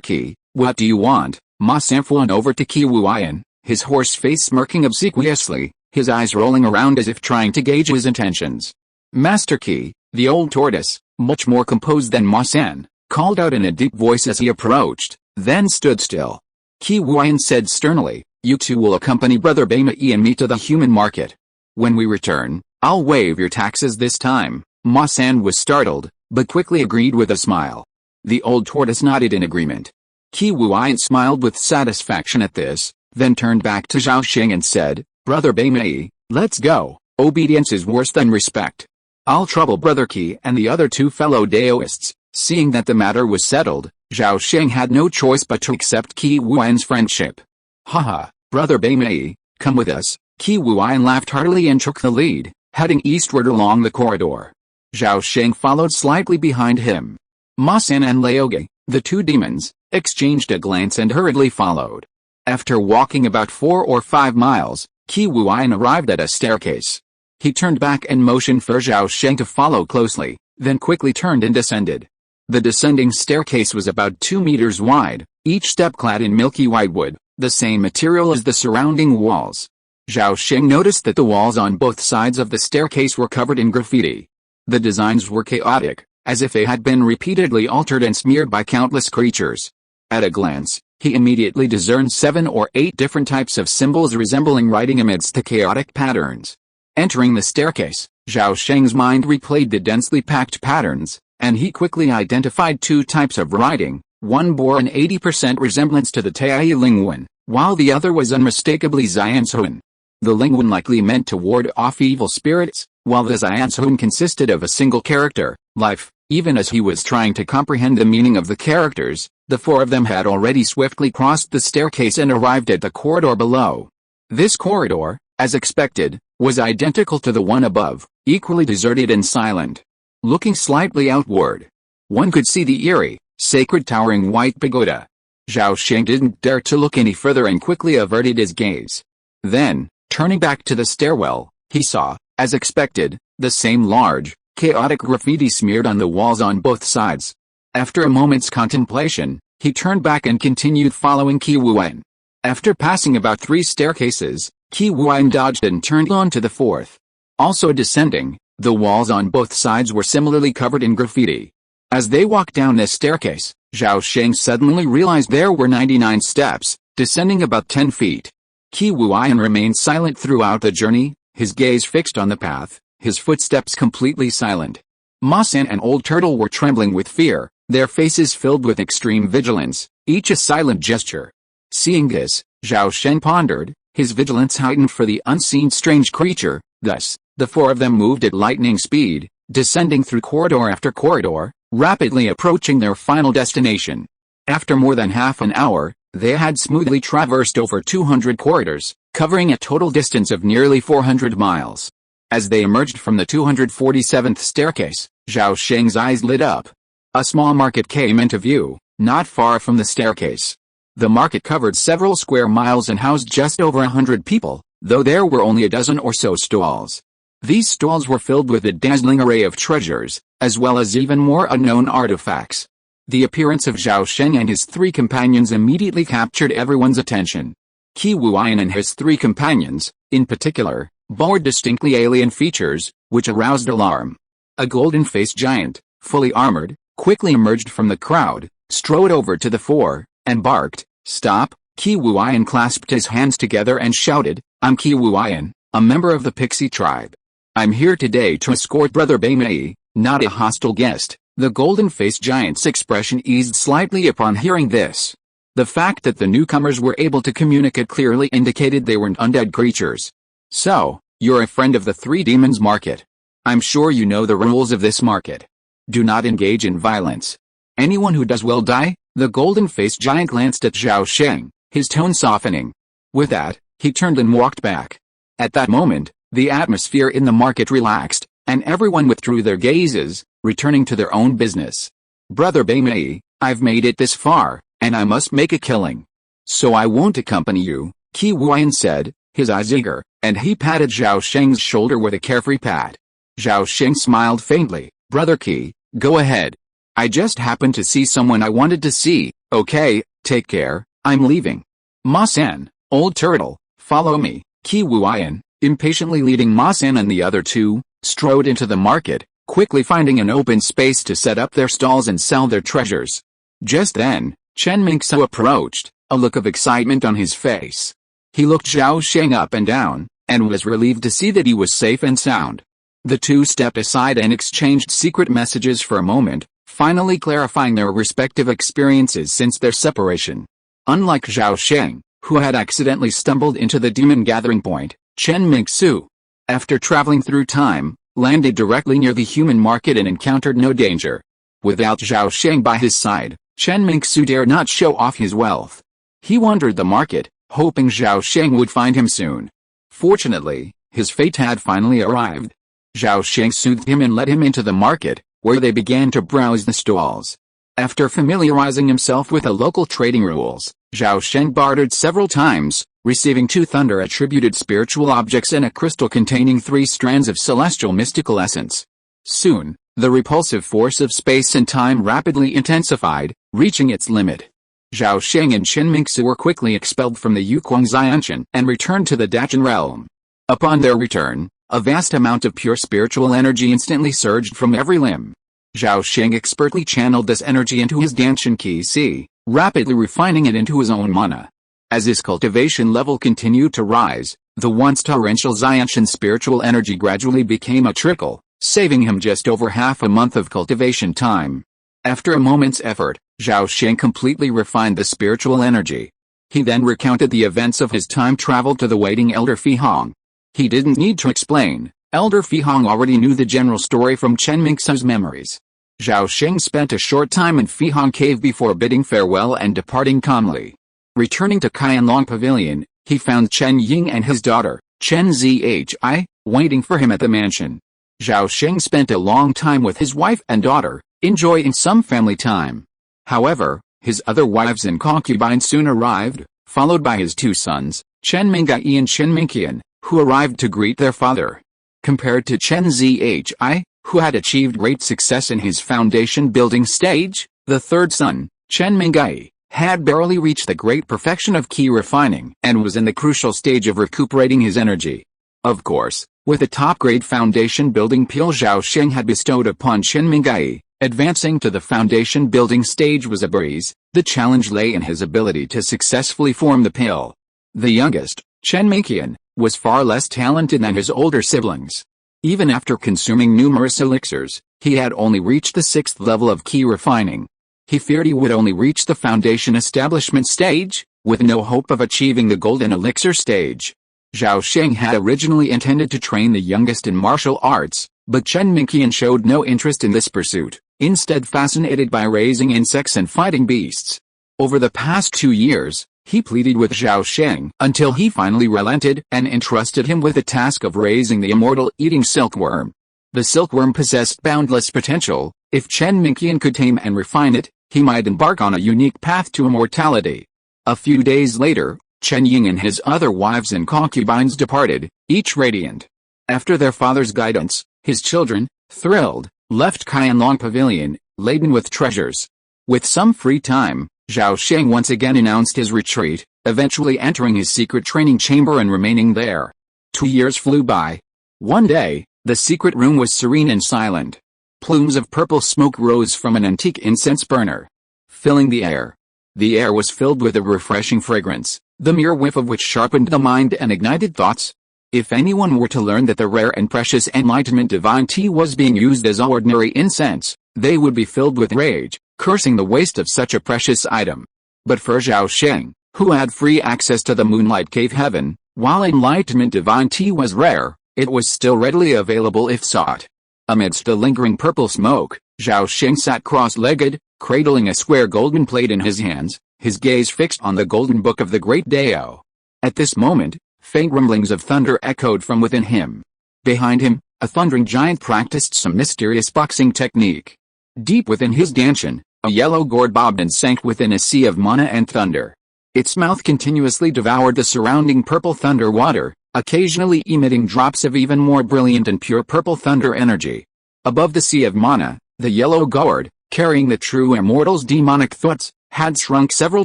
Qi, what do you want?" Ma San flew over to Qi Wuan, his horse face smirking obsequiously, his eyes rolling around as if trying to gauge his intentions. Master Qi, the old tortoise, much more composed than Ma San, called out in a deep voice as he approached, then stood still. Qi Wuan said sternly, "You two will accompany Brother Bamei and me to the human market. When we return, I'll waive your taxes this time." Ma San was startled, but quickly agreed with a smile. The old tortoise nodded in agreement. Qi Wuan smiled with satisfaction at this, then turned back to Zhao Sheng and said, "Brother Bamei, let's go. Obedience is worse than respect. I'll trouble Brother Qi and the other 2 fellow Daoists." Seeing that the matter was settled, Zhao Sheng had no choice but to accept Qi Wuan's friendship. "Haha, Brother Bamei, come with us." Qi Wuan laughed heartily and took the lead, heading eastward along the corridor. Zhao Sheng followed slightly behind him. Ma San and Laoge, the 2 demons, exchanged a glance and hurriedly followed. After walking about 4 or 5 miles, Qi Wuyan arrived at a staircase. He turned back and motioned for Zhao Sheng to follow closely, then quickly turned and descended. The descending staircase was about 2 meters wide, each step clad in milky white wood, the same material as the surrounding walls. Zhao Sheng noticed that the walls on both sides of the staircase were covered in graffiti. The designs were chaotic, as if they had been repeatedly altered and smeared by countless creatures. At a glance, he immediately discerned 7 or 8 different types of symbols resembling writing amidst the chaotic patterns. Entering the staircase, Zhao Sheng's mind replayed the densely packed patterns, and he quickly identified 2 types of writing. One bore an 80% resemblance to the Tai Lingwen, while the other was unmistakably Xianzhuan. The Lingwen likely meant to ward off evil spirits, while the Xianzhuan consisted of a single character, life. Even as he was trying to comprehend the meaning of the characters, the 4 of them had already swiftly crossed the staircase and arrived at the corridor below. This corridor, as expected, was identical to the one above, equally deserted and silent. Looking slightly outward, one could see the eerie, sacred towering white pagoda. Zhao Sheng didn't dare to look any further and quickly averted his gaze. Then, turning back to the stairwell, he saw, as expected, the same large, chaotic graffiti smeared on the walls on both sides. After a moment's contemplation, he turned back and continued following Qi Wuyan. After passing about 3 staircases, Qi Wuyan dodged and turned on to the 4th. Also descending, the walls on both sides were similarly covered in graffiti. As they walked down this staircase, Zhao Sheng suddenly realized there were 99 steps, descending about 10 feet. Qi Wuyan remained silent throughout the journey, his gaze fixed on the path, his footsteps completely silent. Ma San and Old Turtle were trembling with fear, their faces filled with extreme vigilance, each a silent gesture. Seeing this, Zhao Sheng pondered, his vigilance heightened for the unseen strange creature. Thus, the 4 of them moved at lightning speed, descending through corridor after corridor, rapidly approaching their final destination. After more than half an hour, they had smoothly traversed over 200 corridors, covering a total distance of nearly 400 miles. As they emerged from the 247th staircase, Zhao Sheng's eyes lit up. A small market came into view, not far from the staircase. The market covered several square miles and housed just over 100 people, though there were only a dozen or so stalls. These stalls were filled with a dazzling array of treasures, as well as even more unknown artifacts. The appearance of Zhao Sheng and his 3 companions immediately captured everyone's attention. Qi Wuyan and his 3 companions, in particular, bore distinctly alien features, which aroused alarm. A golden-faced giant, fully armored, quickly emerged from the crowd, strode over to the 4, and barked, "Stop!" Qi Wuyan clasped his hands together and shouted, "I'm Qi Wuyan, a member of the Pixie tribe. I'm here today to escort Brother Beimei, not a hostile guest." The golden-faced giant's expression eased slightly upon hearing this. The fact that the newcomers were able to communicate clearly indicated they weren't undead creatures. "So, you're a friend of the 3 Demons Market. I'm sure you know the rules of this market. Do not engage in violence. Anyone who does will die." The golden-faced giant glanced at Zhao Sheng, his tone softening. With that, he turned and walked back. At that moment, the atmosphere in the market relaxed, and everyone withdrew their gazes, returning to their own business. "Brother Beimei, I've made it this far, and I must make a killing. So I won't accompany you," Qi Wuyan said, his eyes eager, and he patted Zhao Sheng's shoulder with a carefree pat. Zhao Sheng smiled faintly. "Brother Qi, go ahead. I just happened to see someone I wanted to see. Okay, take care, I'm leaving." "Ma San, Old Turtle, follow me." Qi Wuyan, impatiently leading Ma San and the other 2, strode into the market, quickly finding an open space to set up their stalls and sell their treasures. Just then, Chen Mingsu approached, a look of excitement on his face. He looked Zhao Sheng up and down, and was relieved to see that he was safe and sound. The 2 stepped aside and exchanged secret messages for a moment, finally clarifying their respective experiences since their separation. Unlike Zhao Sheng, who had accidentally stumbled into the demon gathering point, Chen Mingsu, after traveling through time, landed directly near the human market and encountered no danger. Without Zhao Sheng by his side, Chen Mingsu dared not show off his wealth. He wandered the market, hoping Zhao Sheng would find him soon. Fortunately, his fate had finally arrived. Zhao Sheng soothed him and led him into the market, where they began to browse the stalls. After familiarizing himself with the local trading rules, Zhao Sheng bartered several times, receiving 2 thunder-attributed spiritual objects and a crystal containing 3 strands of celestial mystical essence. Soon, the repulsive force of space and time rapidly intensified, reaching its limit. Zhao Sheng and Chen Mingxi were quickly expelled from the Yuquang Xianshan and returned to the Dachan realm. Upon their return, a vast amount of pure spiritual energy instantly surged from every limb. Zhao Sheng expertly channeled this energy into his Danshan Qi Si, rapidly refining it into his own mana. As his cultivation level continued to rise, the once torrential Xianshan spiritual energy gradually became a trickle, saving him just over half a month of cultivation time. After a moment's effort, Zhao Sheng completely refined the spiritual energy. He then recounted the events of his time travel to the waiting Elder Fihong. He didn't need to explain, Elder Fihong already knew the general story from Chen Mingxi's memories. Zhao Sheng spent a short time in Fihong Cave before bidding farewell and departing calmly. Returning to Qianlong Pavilion, he found Chen Ying and his daughter, Chen Zhi, waiting for him at the mansion. Zhao Sheng spent a long time with his wife and daughter, enjoying some family time. However, his other wives and concubines soon arrived, followed by his 2 sons, Chen Mingai and Chen Minqian, who arrived to greet their father. Compared to Chen Zhi, who had achieved great success in his foundation building stage, the 3rd son, Chen Mingai, had barely reached the great perfection of key refining and was in the crucial stage of recuperating his energy. Of course, with the top-grade foundation building pill Zhao Sheng had bestowed upon Chen Mingai, advancing to the foundation building stage was a breeze. The challenge lay in his ability to successfully form the pill. The youngest, Chen Minqian, was far less talented than his older siblings. Even after consuming numerous elixirs, he had only reached the 6th level of key refining. He feared he would only reach the foundation establishment stage, with no hope of achieving the golden elixir stage. Zhao Sheng had originally intended to train the youngest in martial arts, but Chen Minqian showed no interest in this pursuit, instead fascinated by raising insects and fighting beasts. Over the past 2 years, he pleaded with Zhao Sheng until he finally relented and entrusted him with the task of raising the immortal eating silkworm. The silkworm possessed boundless potential. If Chen Minqian could tame and refine it, he might embark on a unique path to immortality. A few days later, Chen Ying and his other wives and concubines departed, each radiant. After their father's guidance, his children, thrilled, left Qianlong Pavilion, laden with treasures. With some free time, Zhao Sheng once again announced his retreat, eventually entering his secret training chamber and remaining there. 2 years flew by. One day, the secret room was serene and silent. Plumes of purple smoke rose from an antique incense burner, filling the air. The air was filled with a refreshing fragrance, the mere whiff of which sharpened the mind and ignited thoughts. If anyone were to learn that the rare and precious enlightenment divine tea was being used as ordinary incense, they would be filled with rage, cursing the waste of such a precious item. But for Zhao Sheng, who had free access to the Moonlight Cave heaven, while enlightenment divine tea was rare, it was still readily available if sought. Amidst the lingering purple smoke, Zhao Sheng sat cross-legged, cradling a square golden plate in his hands, his gaze fixed on the golden book of the great Dao. At this moment, faint rumblings of thunder echoed from within him. Behind him, a thundering giant practiced some mysterious boxing technique. Deep within his danshan, a yellow gourd bobbed and sank within a sea of mana and thunder. Its mouth continuously devoured the surrounding purple thunder water, occasionally emitting drops of even more brilliant and pure purple thunder energy. Above the sea of mana, the yellow gourd, carrying the true immortal's demonic thoughts, had shrunk several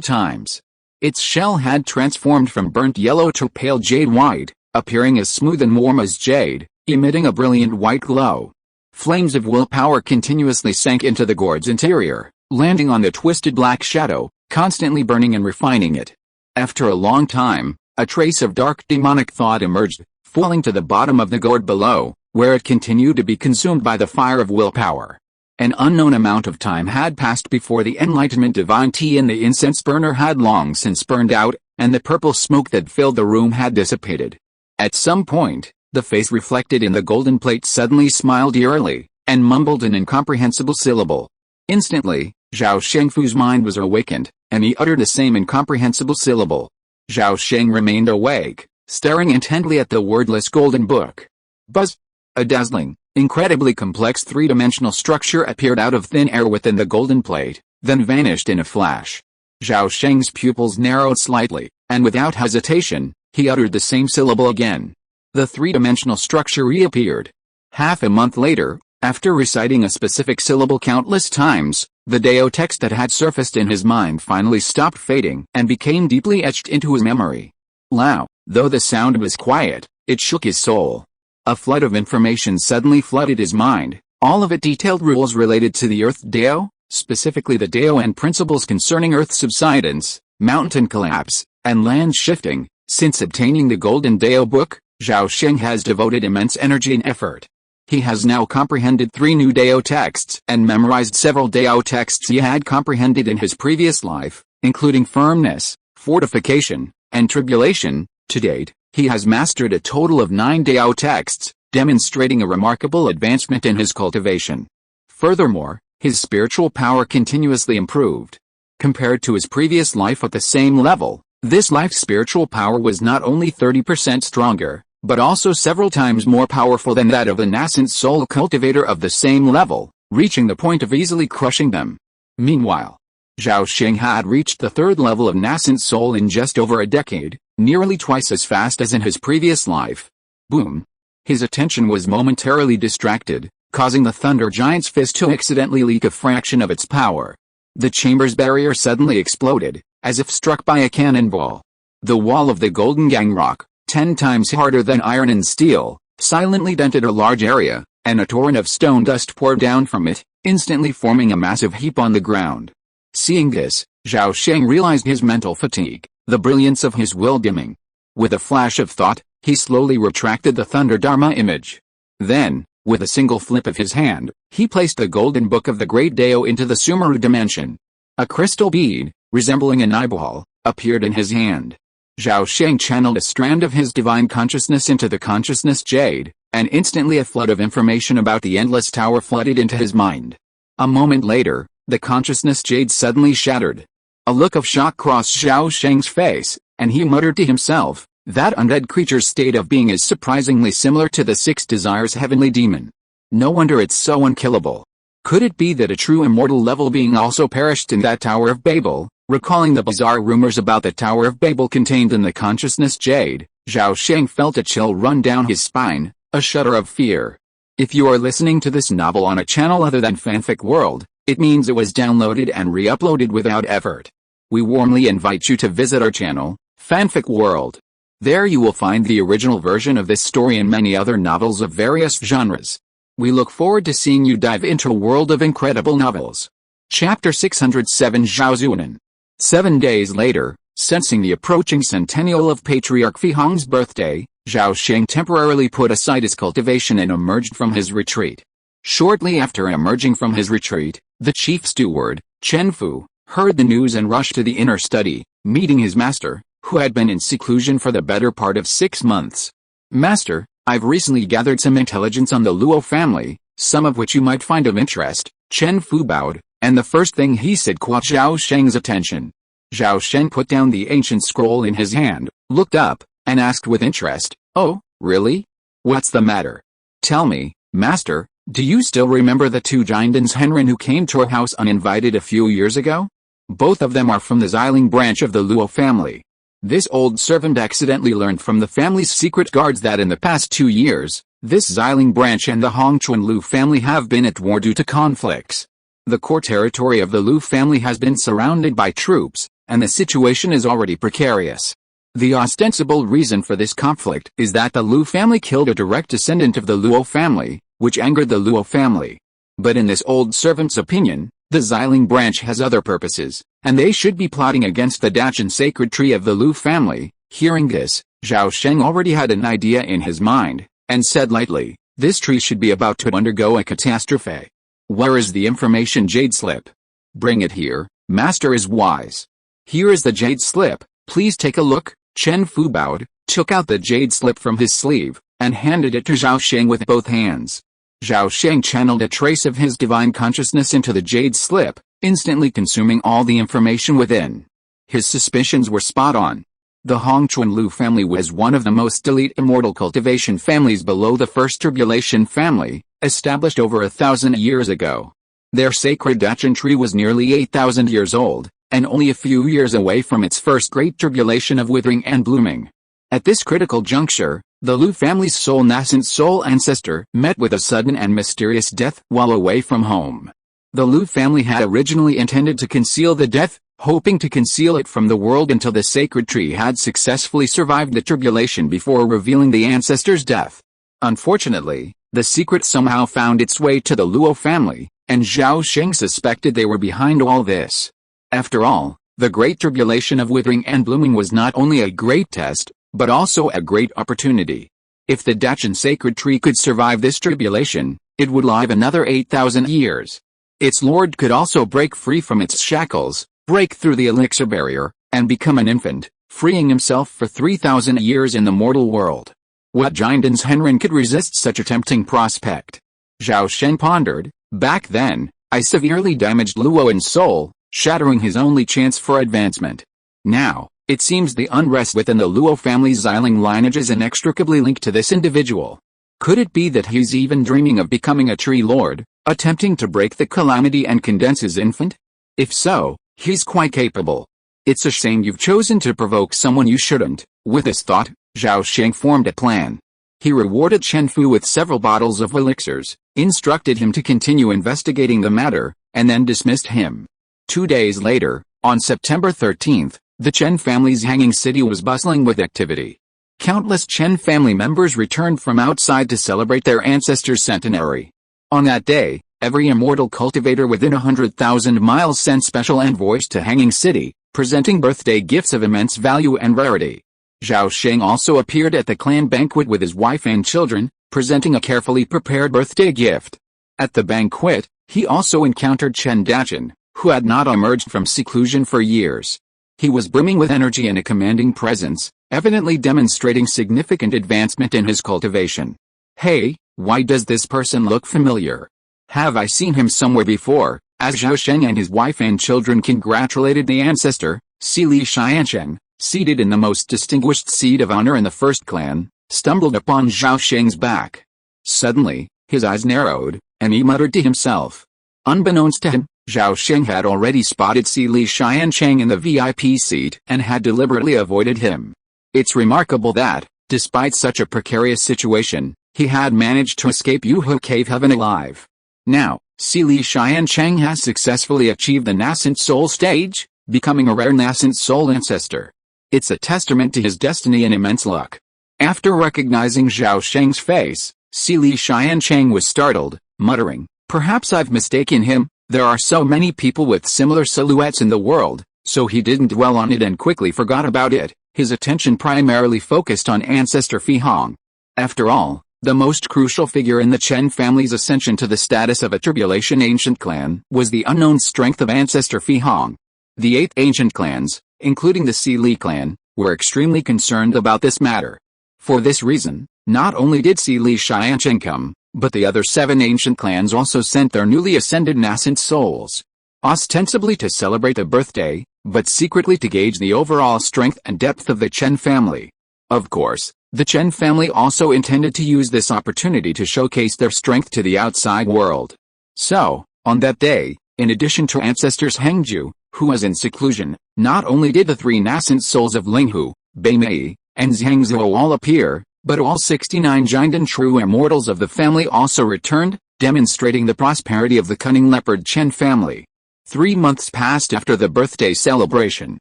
times. Its shell had transformed from burnt yellow to pale jade white, appearing as smooth and warm as jade, emitting a brilliant white glow. Flames of willpower continuously sank into the gourd's interior, landing on the twisted black shadow, constantly burning and refining it. After a long time, a trace of dark demonic thought emerged, falling to the bottom of the gourd below, where it continued to be consumed by the fire of willpower. An unknown amount of time had passed before the enlightenment divine tea in the incense burner had long since burned out, and the purple smoke that filled the room had dissipated. At some point, the face reflected in the golden plate suddenly smiled eerily, and mumbled an incomprehensible syllable. Instantly, Zhao Shengfu's mind was awakened, and he uttered the same incomprehensible syllable. Zhao Sheng remained awake, staring intently at the wordless golden book. Buzz! A dazzling, incredibly complex three-dimensional structure appeared out of thin air within the golden plate. then vanished in a flash. Zhao Sheng's pupils narrowed slightly, and without hesitation, he uttered the same syllable again. The three-dimensional structure reappeared. Half a month later, after reciting a specific syllable countless times, the Dao text that had surfaced in his mind finally stopped fading and became deeply etched into his memory. Lao, though the sound was quiet, it shook his soul. A flood of information suddenly flooded his mind, all of it detailed rules related to the Earth Dao, specifically the Dao and principles concerning Earth subsidence, mountain collapse, and land shifting. Since obtaining the Golden Dao book, Zhao Sheng has devoted immense energy and effort. He has now comprehended 3 new Dao texts and memorized several Dao texts he had comprehended in his previous life, including firmness, fortification, and tribulation. To date, he has mastered a total of 9 Dao texts, demonstrating a remarkable advancement in his cultivation. Furthermore, his spiritual power continuously improved. Compared to his previous life at the same level, this life's spiritual power was not only 30% stronger, but also several times more powerful than that of a nascent soul cultivator of the same level, reaching the point of easily crushing them. Meanwhile, Zhao Sheng had reached the 3rd level of nascent soul in just over a decade, nearly twice as fast as in his previous life. Boom! His attention was momentarily distracted, causing the Thunder Giant's fist to accidentally leak a fraction of its power. The chamber's barrier suddenly exploded, as if struck by a cannonball. The wall of the Golden Gang Rock, 10 times harder than iron and steel, silently dented a large area, and a torrent of stone dust poured down from it, instantly forming a massive heap on the ground. Seeing this, Zhao Sheng realized his mental fatigue, the brilliance of his will dimming. With a flash of thought, he slowly retracted the Thunder Dharma image. Then, with a single flip of his hand, he placed the Golden Book of the Great Dao into the Sumeru dimension. A crystal bead, resembling an eyeball, appeared in his hand. Zhao Sheng channeled a strand of his divine consciousness into the consciousness jade, and instantly a flood of information about the endless tower flooded into his mind. A moment later, the consciousness jade suddenly shattered. A look of shock crossed Zhao Sheng's face, and he muttered to himself, "That undead creature's state of being is surprisingly similar to the 6 Desires heavenly demon. No wonder it's so unkillable. Could it be that a true immortal level being also perished in that Tower of Babel?" Recalling the bizarre rumors about the Tower of Babel contained in the consciousness jade, Zhao Sheng felt a chill run down his spine, a shudder of fear. If you are listening to this novel on a channel other than Fanfic World, it means it was downloaded and re-uploaded without effort. We warmly invite you to visit our channel, Fanfic World. There you will find the original version of this story and many other novels of various genres. We look forward to seeing you dive into a world of incredible novels. Chapter 607 Zhao Zuanan. 7 days later, sensing the approaching centennial of Patriarch Fihong's birthday, Zhao Sheng temporarily put aside his cultivation and emerged from his retreat. Shortly after emerging from his retreat, the chief steward, Chen Fu, heard the news and rushed to the inner study, meeting his master, who had been in seclusion for the better part of 6 months. "Master, I've recently gathered some intelligence on the Luo family, some of which you might find of interest." Chen Fu bowed, and the first thing he said caught Zhao Sheng's attention. Zhao Sheng put down the ancient scroll in his hand, looked up, and asked with interest, "Oh, really? What's the matter? Tell me, Master, do you still remember the 2 Giantans Henrin who came to our house uninvited a few years ago? Both of them are from the Xiling branch of the Luo family. This old servant accidentally learned from the family's secret guards that in the past 2 years, this Xiling branch and the Hongchuan Lu family have been at war due to conflicts. The core territory of the Lu family has been surrounded by troops, and the situation is already precarious. The ostensible reason for this conflict is that the Lu family killed a direct descendant of the Luo family, which angered the Luo family. But in this old servant's opinion, the Xiling branch has other purposes, and they should be plotting against the Dachan sacred tree of the Lu family." Hearing this, Zhao Sheng already had an idea in his mind, and said lightly, "This tree should be about to undergo a catastrophe. Where is the information jade slip? Bring it here, Master is wise." "Here is the jade slip, please take a look." Chen Fu bowed, took out the jade slip from his sleeve, and handed it to Zhao Sheng with both hands. Zhao Sheng channeled a trace of his divine consciousness into the jade slip, instantly consuming all the information within. His suspicions were spot on. The Hongchuan Lu family was one of the most elite immortal cultivation families below the First Tribulation family, established over 1,000 years ago. Their sacred Dachshund tree was nearly 8,000 years old, and only a few years away from its first great tribulation of withering and blooming. At this critical juncture, the Lu family's sole nascent soul ancestor met with a sudden and mysterious death while away from home. The Lu family had originally intended to conceal the death, hoping to conceal it from the world until the sacred tree had successfully survived the tribulation before revealing the ancestor's death. Unfortunately, the secret somehow found its way to the Luo family, and Zhao Sheng suspected they were behind all this. After all, the Great Tribulation of Withering and Blooming was not only a great test, but also a great opportunity. If the Dachshund sacred tree could survive this tribulation, it would live another 8,000 years. Its lord could also break free from its shackles, break through the elixir barrier, and become an infant, freeing himself for 3,000 years in the mortal world. What Jinden's Henren could resist such a tempting prospect? Zhao Sheng pondered. Back then, I severely damaged Luo in soul, shattering his only chance for advancement. Now, it seems the unrest within the Luo family's Xiling lineage is inextricably linked to this individual. Could it be that he's even dreaming of becoming a tree lord, attempting to break the calamity and condense his infant? If so, he's quite capable. It's a shame you've chosen to provoke someone you shouldn't. With this thought, Zhao Sheng formed a plan. He rewarded Chen Fu with several bottles of elixirs, instructed him to continue investigating the matter, and then dismissed him. 2 days later, on September 13th, the Chen family's hanging city was bustling with activity. Countless Chen family members returned from outside to celebrate their ancestors' centenary. On that day, every immortal cultivator within 100,000 miles sent special envoys to Hanging City, presenting birthday gifts of immense value and rarity. Zhao Sheng also appeared at the clan banquet with his wife and children, presenting a carefully prepared birthday gift. At the banquet, he also encountered Chen Dachshund, who had not emerged from seclusion for years. He was brimming with energy and a commanding presence, evidently demonstrating significant advancement in his cultivation. Hey, why does this person look familiar? Have I seen him somewhere before? As Zhao Sheng and his wife and children congratulated the ancestor, Li Xiansheng, seated in the most distinguished seat of honor in the first clan, stumbled upon Zhao Sheng's back. Suddenly, his eyes narrowed, and he muttered to himself. Unbeknownst to him, Zhao Sheng had already spotted Li Xiansheng in the VIP seat and had deliberately avoided him. It's remarkable that, despite such a precarious situation, he had managed to escape Yuhe Cave Heaven alive. Now, Li Xiansheng has successfully achieved the nascent soul stage, becoming a rare nascent soul ancestor. It's a testament to his destiny and immense luck. After recognizing Zhao Sheng's face, Li Xiansheng was startled, muttering, "Perhaps I've mistaken him. There are so many people with similar silhouettes in the world," so he didn't dwell on it and quickly forgot about it, his attention primarily focused on ancestor Fi Hong. After all, the most crucial figure in the Chen family's ascension to the status of a tribulation ancient clan was the unknown strength of ancestor Fi Hong. The 8 ancient clans, including the Si Li clan, were extremely concerned about this matter. For this reason, not only did Li Xiansheng come, but the other 7 ancient clans also sent their newly ascended nascent souls. Ostensibly to celebrate a birthday, but secretly to gauge the overall strength and depth of the Chen family. Of course, the Chen family also intended to use this opportunity to showcase their strength to the outside world. So, on that day, in addition to ancestors Hengju, who was in seclusion, not only did the 3 nascent souls of Linghu, Beimei, and Zhengzhou all appear, but all 69 Jinden true immortals of the family also returned, demonstrating the prosperity of the cunning leopard Chen family. 3 months passed after the birthday celebration.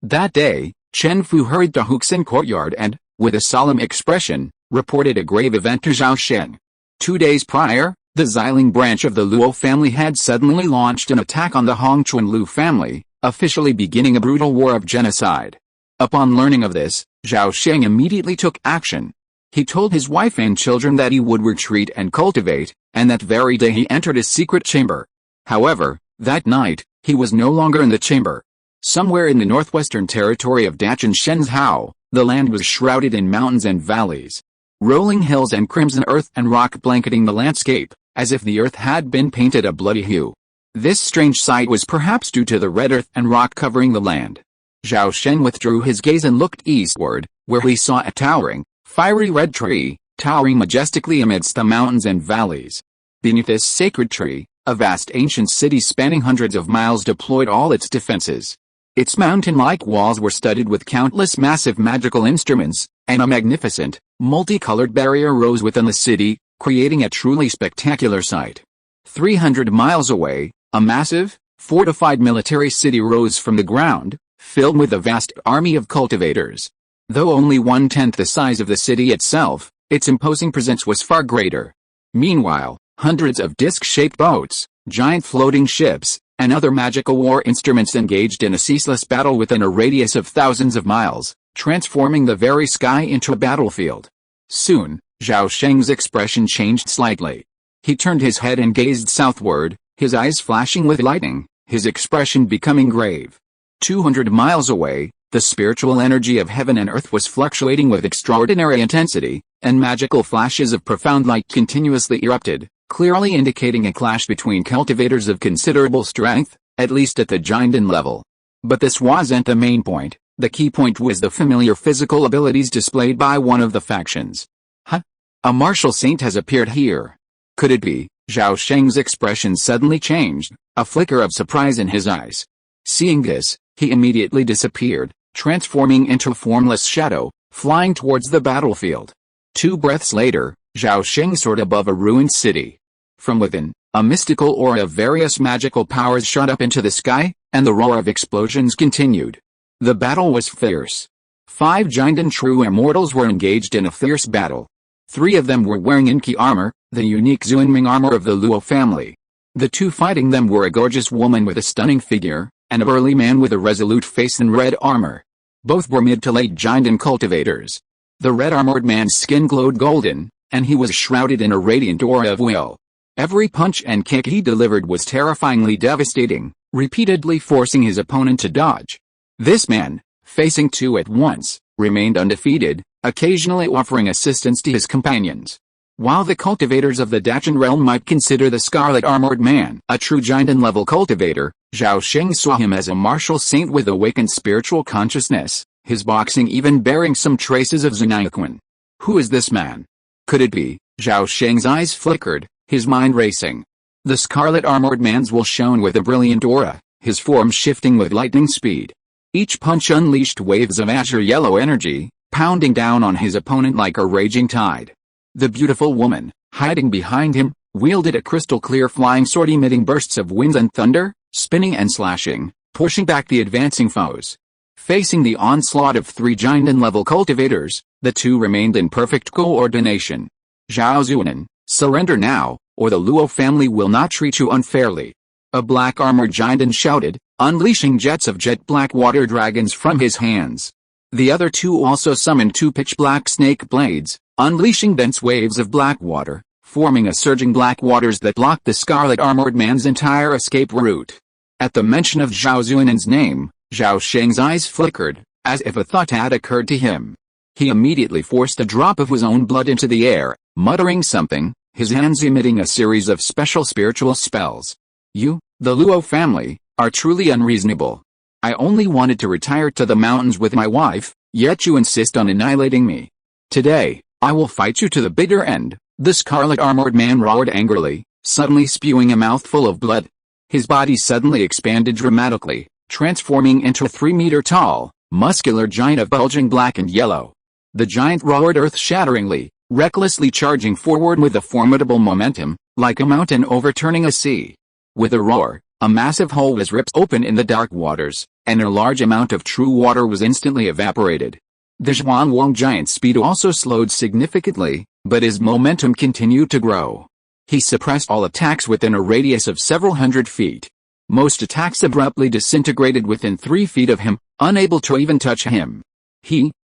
That day, Chen Fu hurried to Huxin courtyard and, with a solemn expression, reported a grave event to Zhao Sheng. 2 days prior, the Xiling branch of the Luo family had suddenly launched an attack on the Hongchuan Lu family, officially beginning a brutal war of genocide. Upon learning of this, Zhao Sheng immediately took action. He told his wife and children that he would retreat and cultivate, and that very day he entered his secret chamber. However, that night, he was no longer in the chamber. Somewhere in the northwestern territory of Dachshund Shenzhou, the land was shrouded in mountains and valleys. Rolling hills and crimson earth and rock blanketing the landscape, as if the earth had been painted a bloody hue. This strange sight was perhaps due to the red earth and rock covering the land. Zhao Sheng withdrew his gaze and looked eastward, where he saw a towering, fiery red tree, towering majestically amidst the mountains and valleys. Beneath this sacred tree, A vast ancient city spanning hundreds of miles deployed all its defenses. Its mountain-like walls were studded with countless massive magical instruments, and a magnificent, multicolored barrier rose within the city, creating a truly spectacular sight. 300 miles away, a massive, fortified military city rose from the ground, filled with a vast army of cultivators. Though only 1/10 the size of the city itself, its imposing presence was far greater. Meanwhile, hundreds of disc-shaped boats, giant floating ships, and other magical war instruments engaged in a ceaseless battle within a radius of thousands of miles, transforming the very sky into a battlefield. Soon, Zhao Sheng's expression changed slightly. He turned his head and gazed southward, his eyes flashing with lightning, his expression becoming grave. 200 miles away, the spiritual energy of heaven and earth was fluctuating with extraordinary intensity, and magical flashes of profound light continuously erupted, clearly indicating a clash between cultivators of considerable strength, at least at the Jinden level. But this wasn't the main point. The key point was the familiar physical abilities displayed by one of the factions. Huh? A martial saint has appeared here. Could it be? Zhao Sheng's expression suddenly changed, a flicker of surprise in his eyes. Seeing this, he immediately disappeared, transforming into a formless shadow, flying towards the battlefield. 2 breaths later, Zhao Sheng soared above a ruined city. From within, a mystical aura of various magical powers shot up into the sky, and the roar of explosions continued. The battle was fierce. 5 Jinden true immortals were engaged in a fierce battle. 3 of them were wearing Inky armor, the unique Zuanming armor of the Luo family. The 2 fighting them were a gorgeous woman with a stunning figure, and a burly man with a resolute face in red armor. Both were mid to late Jinden cultivators. The red-armored man's skin glowed golden, and he was shrouded in a radiant aura of will. Every punch and kick he delivered was terrifyingly devastating, repeatedly forcing his opponent to dodge. This man, facing 2 at once, remained undefeated, occasionally offering assistance to his companions. While the cultivators of the Dachan realm might consider the scarlet-armored man a true Jinden-level cultivator, Zhao Sheng saw him as a martial saint with awakened spiritual consciousness, his boxing even bearing some traces of Zunaiquan. Who is this man? Could it be? Zhao Sheng's eyes flickered, his mind racing. The scarlet-armored man's will shone with a brilliant aura, his form shifting with lightning speed. Each punch unleashed waves of azure-yellow energy, pounding down on his opponent like a raging tide. The beautiful woman, hiding behind him, wielded a crystal-clear flying sword emitting bursts of wind and thunder, spinning and slashing, pushing back the advancing foes. Facing the onslaught of 3 Jinden-level cultivators, the 2 remained in perfect coordination. Zhao Zuanan, surrender now, or the Luo family will not treat you unfairly. A black-armored Jinden shouted, unleashing jets of jet-black water dragons from his hands. The other 2 also summoned 2 pitch-black snake blades, unleashing dense waves of black water, forming a surging black waters that blocked the scarlet-armored man's entire escape route. At the mention of Zhao Zuanan's name, Zhao Sheng's eyes flickered, as if a thought had occurred to him. He immediately forced a drop of his own blood into the air, muttering something, his hands emitting a series of special spiritual spells. You, the Luo family, are truly unreasonable. I only wanted to retire to the mountains with my wife, yet you insist on annihilating me. Today, I will fight you to the bitter end, the scarlet-armored man roared angrily, suddenly spewing a mouthful of blood. His body suddenly expanded dramatically, transforming into a 3-meter-tall, muscular giant of bulging black and yellow. The giant roared earth-shatteringly, recklessly charging forward with a formidable momentum, like a mountain overturning a sea. With a roar, a massive hole was ripped open in the dark waters, and a large amount of true water was instantly evaporated. The Zhuanwang giant's speed also slowed significantly, but his momentum continued to grow. He suppressed all attacks within a radius of several hundred feet. Most attacks abruptly disintegrated within 3 feet of him, unable to even touch him.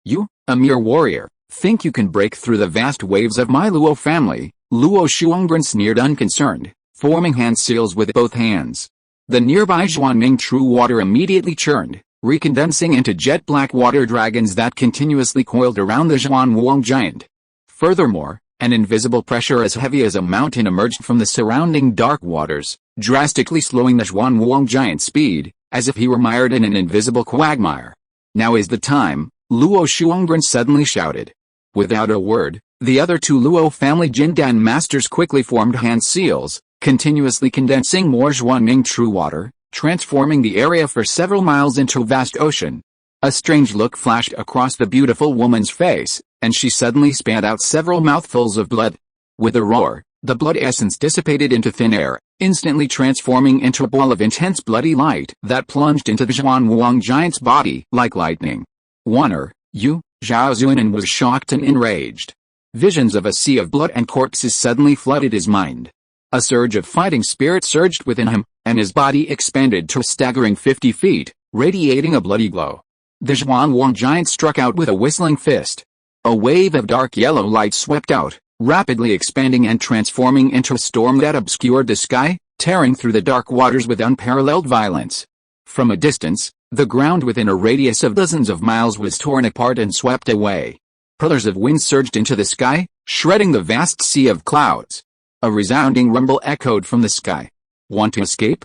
You, a mere warrior, think you can break through the vast waves of my Luo family? Luo Shuanggren sneered unconcerned, forming hand seals with both hands. The nearby Zhuanming true water immediately churned, recondensing into jet-black water dragons that continuously coiled around the Zhuanwang giant. Furthermore, an invisible pressure as heavy as a mountain emerged from the surrounding dark waters, drastically slowing the Zhuanwang giant's speed, as if he were mired in an invisible quagmire. Now is the time, Luo Shuanggren suddenly shouted. Without a word, the other 2 Luo family Jindan masters quickly formed hand seals, continuously condensing more Zhuanming true water, transforming the area for several miles into a vast ocean. A strange look flashed across the beautiful woman's face, and she suddenly spat out several mouthfuls of blood. With a roar, the blood essence dissipated into thin air, instantly transforming into a ball of intense bloody light that plunged into the Zhuanwang giant's body like lightning. "Wanner, you?" Zhao Zuanan was shocked and enraged. Visions of a sea of blood and corpses suddenly flooded his mind. A surge of fighting spirit surged within him, and his body expanded to a staggering 50 feet, radiating a bloody glow. The Zhuanwang giant struck out with a whistling fist. A wave of dark yellow light swept out, rapidly expanding and transforming into a storm that obscured the sky, tearing through the dark waters with unparalleled violence. From a distance, the ground within a radius of dozens of miles was torn apart and swept away. Pillars of wind surged into the sky, shredding the vast sea of clouds. A resounding rumble echoed from the sky. "Want to escape?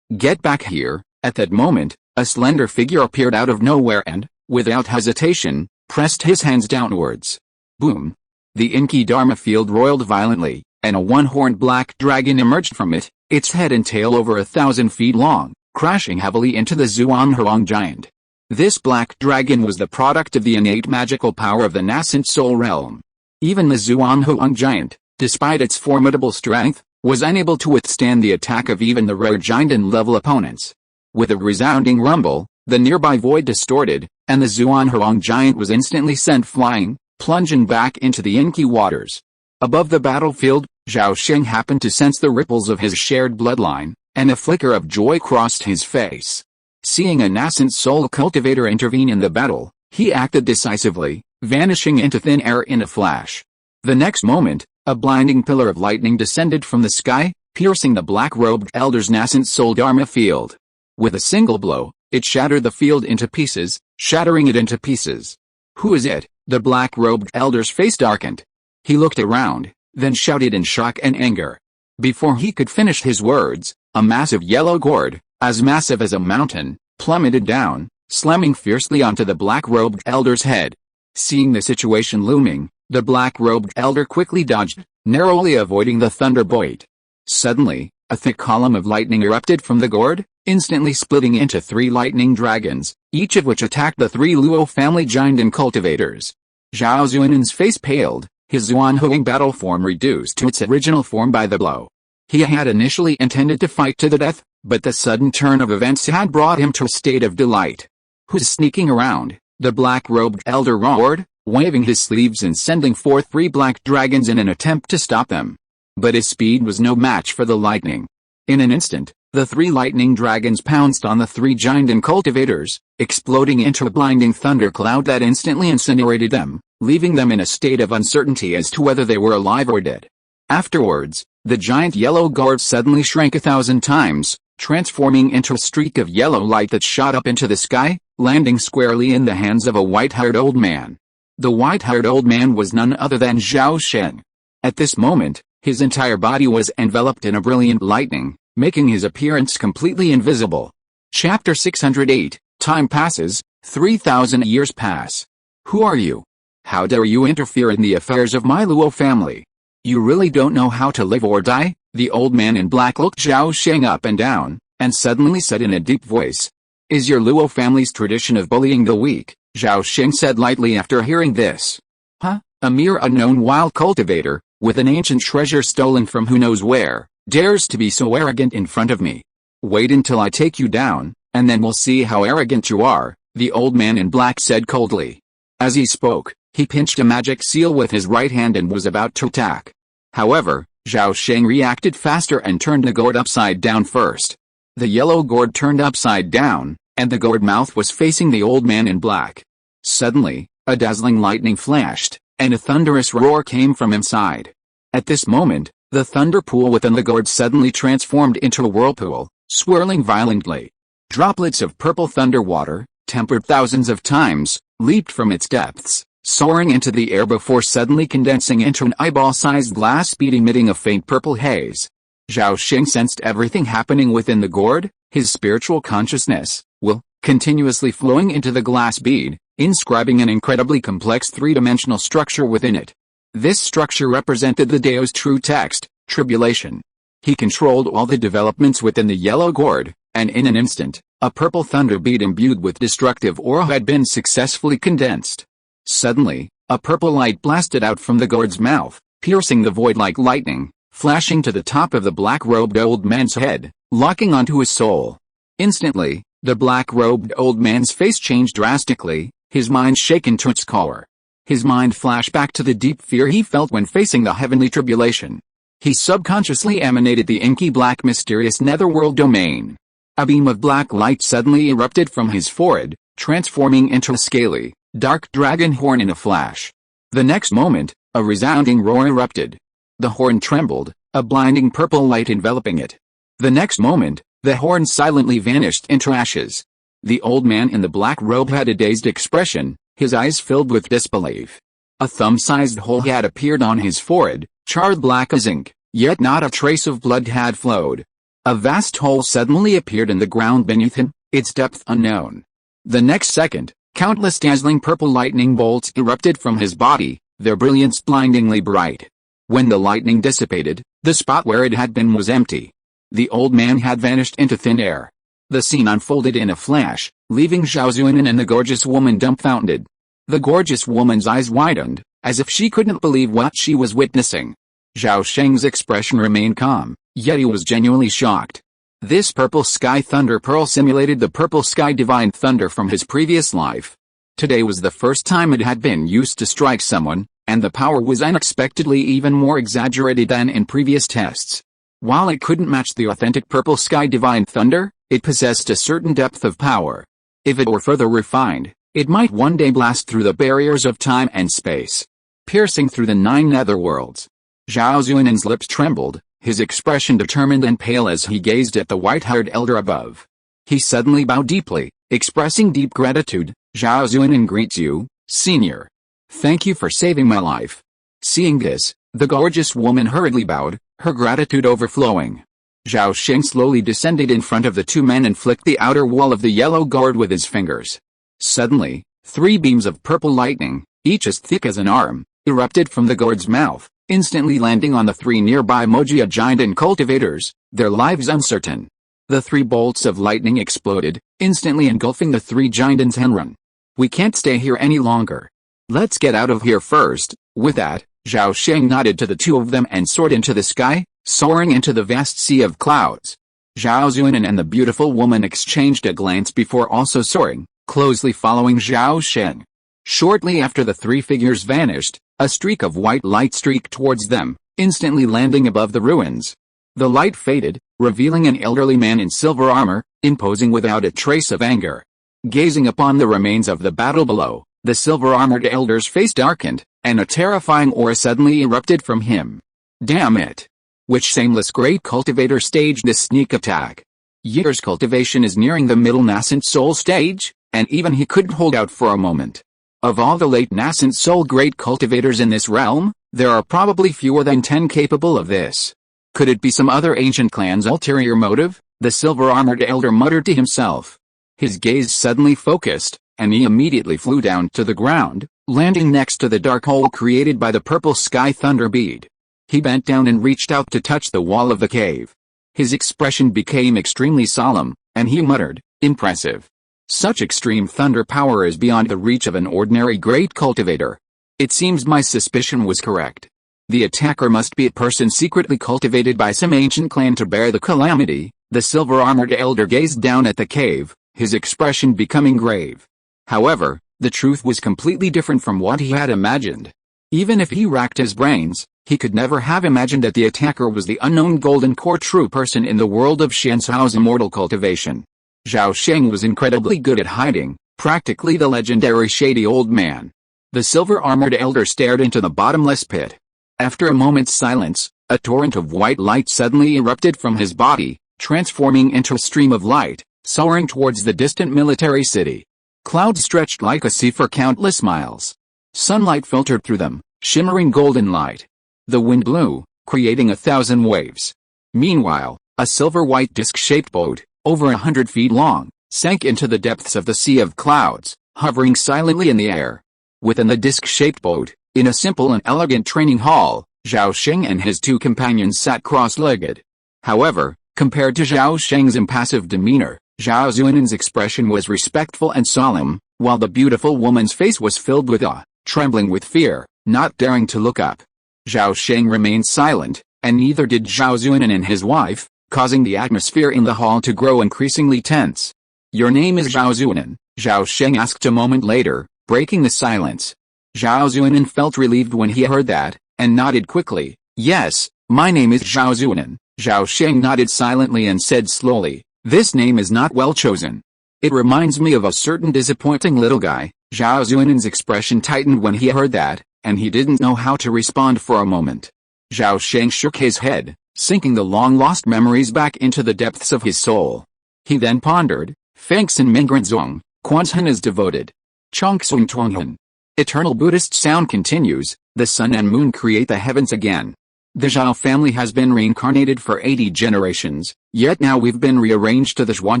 Get back here." At that moment, a slender figure appeared out of nowhere and, without hesitation, pressed his hands downwards. Boom! The inky Dharma field roiled violently, and a one-horned black dragon emerged from it, its head and tail over 1,000 feet long, crashing heavily into the Zhuanhuang giant. This black dragon was the product of the innate magical power of the nascent soul realm. Even the Zhuanhuang giant, despite its formidable strength, was unable to withstand the attack of even the rare giant-level opponents. With a resounding rumble, the nearby void distorted, and the Zhuanhuang giant was instantly sent flying, plunging back into the inky waters. Above the battlefield, Zhao Sheng happened to sense the ripples of his shared bloodline, and a flicker of joy crossed his face. Seeing a nascent soul cultivator intervene in the battle, he acted decisively, vanishing into thin air in a flash. The next moment, a blinding pillar of lightning descended from the sky, piercing the black-robed elder's nascent soul Dharma field. With a single blow, it shattered the field into pieces, shattering it into pieces. "Who is it?" The black-robed elder's face darkened. He looked around, then shouted in shock and anger. Before he could finish his words, a massive yellow gourd, as massive as a mountain, plummeted down, slamming fiercely onto the black-robed elder's head. Seeing the situation looming, the black-robed elder quickly dodged, narrowly avoiding the thunderbolt. Suddenly, a thick column of lightning erupted from the gourd, instantly splitting into 3 lightning dragons, each of which attacked the 3 Luo family giant and cultivators. Zhao Zuanan's face paled, his Zhuanhuang battle form reduced to its original form by the blow. He had initially intended to fight to the death, but the sudden turn of events had brought him to a state of delight. "Who's sneaking around?" the black-robed elder roared, waving his sleeves and sending forth 3 black dragons in an attempt to stop them. But his speed was no match for the lightning. In an instant, the 3 lightning dragons pounced on the 3 giant and cultivators, exploding into a blinding thundercloud that instantly incinerated them, leaving them in a state of uncertainty as to whether they were alive or dead. Afterwards, the giant yellow gourd suddenly shrank 1,000 times, transforming into a streak of yellow light that shot up into the sky, landing squarely in the hands of a white-haired old man. The white-haired old man was none other than Zhao Sheng. At this moment, his entire body was enveloped in a brilliant lightning, making his appearance completely invisible. Chapter 608, Time passes, 3,000 years pass. "Who are you? How dare you interfere in the affairs of my Luo family? You really don't know how to live or die?" The old man in black looked Zhao Sheng up and down, and suddenly said in a deep voice. "Is your Luo family's tradition of bullying the weak?" Zhao Sheng said lightly after hearing this. "Huh? A mere unknown wild cultivator, with an ancient treasure stolen from who knows where, dares to be so arrogant in front of me? Wait until I take you down, and then we'll see how arrogant you are," the old man in black said coldly. As he spoke, he pinched a magic seal with his right hand and was about to attack. However, Zhao Sheng reacted faster and turned the gourd upside down first. The yellow gourd turned upside down, and the gourd mouth was facing the old man in black. Suddenly, a dazzling lightning flashed, and a thunderous roar came from inside. At this moment, the thunder pool within the gourd suddenly transformed into a whirlpool, swirling violently. Droplets of purple thunder water, tempered thousands of times, leaped from its depths, soaring into the air before suddenly condensing into an eyeball-sized glass bead emitting a faint purple haze. Zhao Sheng sensed everything happening within the gourd, his spiritual consciousness, will, continuously flowing into the glass bead, inscribing an incredibly complex 3-dimensional structure within it. This structure represented the Dao's true text, tribulation. He controlled all the developments within the yellow gourd, and in an instant, a purple thunder bead imbued with destructive aura had been successfully condensed. Suddenly, a purple light blasted out from the gourd's mouth, piercing the void like lightning, flashing to the top of the black-robed old man's head, locking onto his soul. Instantly, the black-robed old man's face changed drastically, his mind shaken to its core. His mind flashed back to the deep fear he felt when facing the heavenly tribulation. He subconsciously emanated the inky black mysterious netherworld domain. A beam of black light suddenly erupted from his forehead, transforming into a scaly, dark dragon horn in a flash. The next moment, a resounding roar erupted. The horn trembled, a blinding purple light enveloping it. The next moment, the horn silently vanished into ashes. The old man in the black robe had a dazed expression, his eyes filled with disbelief. A thumb-sized hole had appeared on his forehead, charred black as ink, yet not a trace of blood had flowed. A vast hole suddenly appeared in the ground beneath him, its depth unknown. The next second, countless dazzling purple lightning bolts erupted from his body, their brilliance blindingly bright. When the lightning dissipated, the spot where it had been was empty. The old man had vanished into thin air. The scene unfolded in a flash, leaving Zhao Sheng and the gorgeous woman dumbfounded. The gorgeous woman's eyes widened, as if she couldn't believe what she was witnessing. Zhao Sheng's expression remained calm, yet he was genuinely shocked. This purple sky thunder pearl simulated the purple sky divine thunder from his previous life. Today was the first time it had been used to strike someone, and the power was unexpectedly even more exaggerated than in previous tests. While it couldn't match the authentic purple sky divine thunder, it possessed a certain depth of power. If it were further refined, it might one day blast through the barriers of time and space, piercing through the 9 netherworlds. Zhao Zunan's lips trembled, his expression determined and pale as he gazed at the white-haired elder above. He suddenly bowed deeply, expressing deep gratitude. Zhao Zunan greets you, senior. Thank you for saving my life. Seeing this, the gorgeous woman hurriedly bowed, her gratitude overflowing. Zhao Sheng slowly descended in front of the two men and flicked the outer wall of the yellow gourd with his fingers. Suddenly, 3 beams of purple lightning, each as thick as an arm, erupted from the gourd's mouth, instantly landing on the 3 nearby Mogia giant cultivators, their lives uncertain. The 3 bolts of lightning exploded, instantly engulfing the 3 giants and run. We can't stay here any longer. Let's get out of here first. With that, Zhao Sheng nodded to the 2 of them and soared into the sky, soaring into the vast sea of clouds. Zhao Zunan and the beautiful woman exchanged a glance before also soaring, closely following Zhao Sheng. Shortly after the 3 figures vanished, a streak of white light streaked towards them, instantly landing above the ruins. The light faded, revealing an elderly man in silver armor, imposing without a trace of anger. Gazing upon the remains of the battle below, the silver-armored elder's face darkened, and a terrifying aura suddenly erupted from him. Damn it! Which shameless great cultivator staged this sneak attack? Year's cultivation is nearing the middle nascent soul stage, and even he couldn't hold out for a moment. Of all the late nascent soul great cultivators in this realm, there are probably fewer than 10 capable of this. Could it be some other ancient clan's ulterior motive? The silver-armored elder muttered to himself. His gaze suddenly focused, and he immediately flew down to the ground, landing next to the dark hole created by the purple sky thunder bead. He bent down and reached out to touch the wall of the cave. His expression became extremely solemn, and he muttered, "Impressive. Such extreme thunder power is beyond the reach of an ordinary great cultivator. It seems my suspicion was correct. The attacker must be a person secretly cultivated by some ancient clan to bear the calamity." The silver-armored elder gazed down at the cave, his expression becoming grave. However, the truth was completely different from what he had imagined. Even if he racked his brains, he could never have imagined that the attacker was the unknown golden core true person in the world of Xiancao's immortal cultivation. Zhao Sheng was incredibly good at hiding, practically the legendary shady old man. The silver-armored elder stared into the bottomless pit. After a moment's silence, a torrent of white light suddenly erupted from his body, transforming into a stream of light, soaring towards the distant military city. Clouds stretched like a sea for countless miles. Sunlight filtered through them, shimmering golden light. The wind blew, creating 1,000 waves. Meanwhile, a silver-white disc-shaped boat, over 100 feet long, sank into the depths of the sea of clouds, hovering silently in the air. Within the disc-shaped boat, in a simple and elegant training hall, Zhao Sheng and his 2 companions sat cross-legged. However, compared to Zhao Sheng's impassive demeanor, Zhao Zunan's expression was respectful and solemn, while the beautiful woman's face was filled with awe, trembling with fear, not daring to look up. Zhao Sheng remained silent, and neither did Zhao Zunan and his wife, causing the atmosphere in the hall to grow increasingly tense. "Your name is Zhao Zunan?" Zhao Sheng asked a moment later, breaking the silence. Zhao Zunan felt relieved when he heard that, and nodded quickly. "Yes, my name is Zhao Zunan." Zhao Sheng nodded silently and said slowly, "This name is not well chosen. It reminds me of a certain disappointing little guy." Zhao Zunan's expression tightened when he heard that, and he didn't know how to respond for a moment. Zhao Sheng shook his head, sinking the long-lost memories back into the depths of his soul. He then pondered, "Fengsen Minggranzong, Quanzhen is devoted. Chongsung Tonghen." Eternal Buddhist sound continues, the sun and moon create the heavens again. The Zhao family has been reincarnated for 80 generations, yet now we've been rearranged to the Zhuan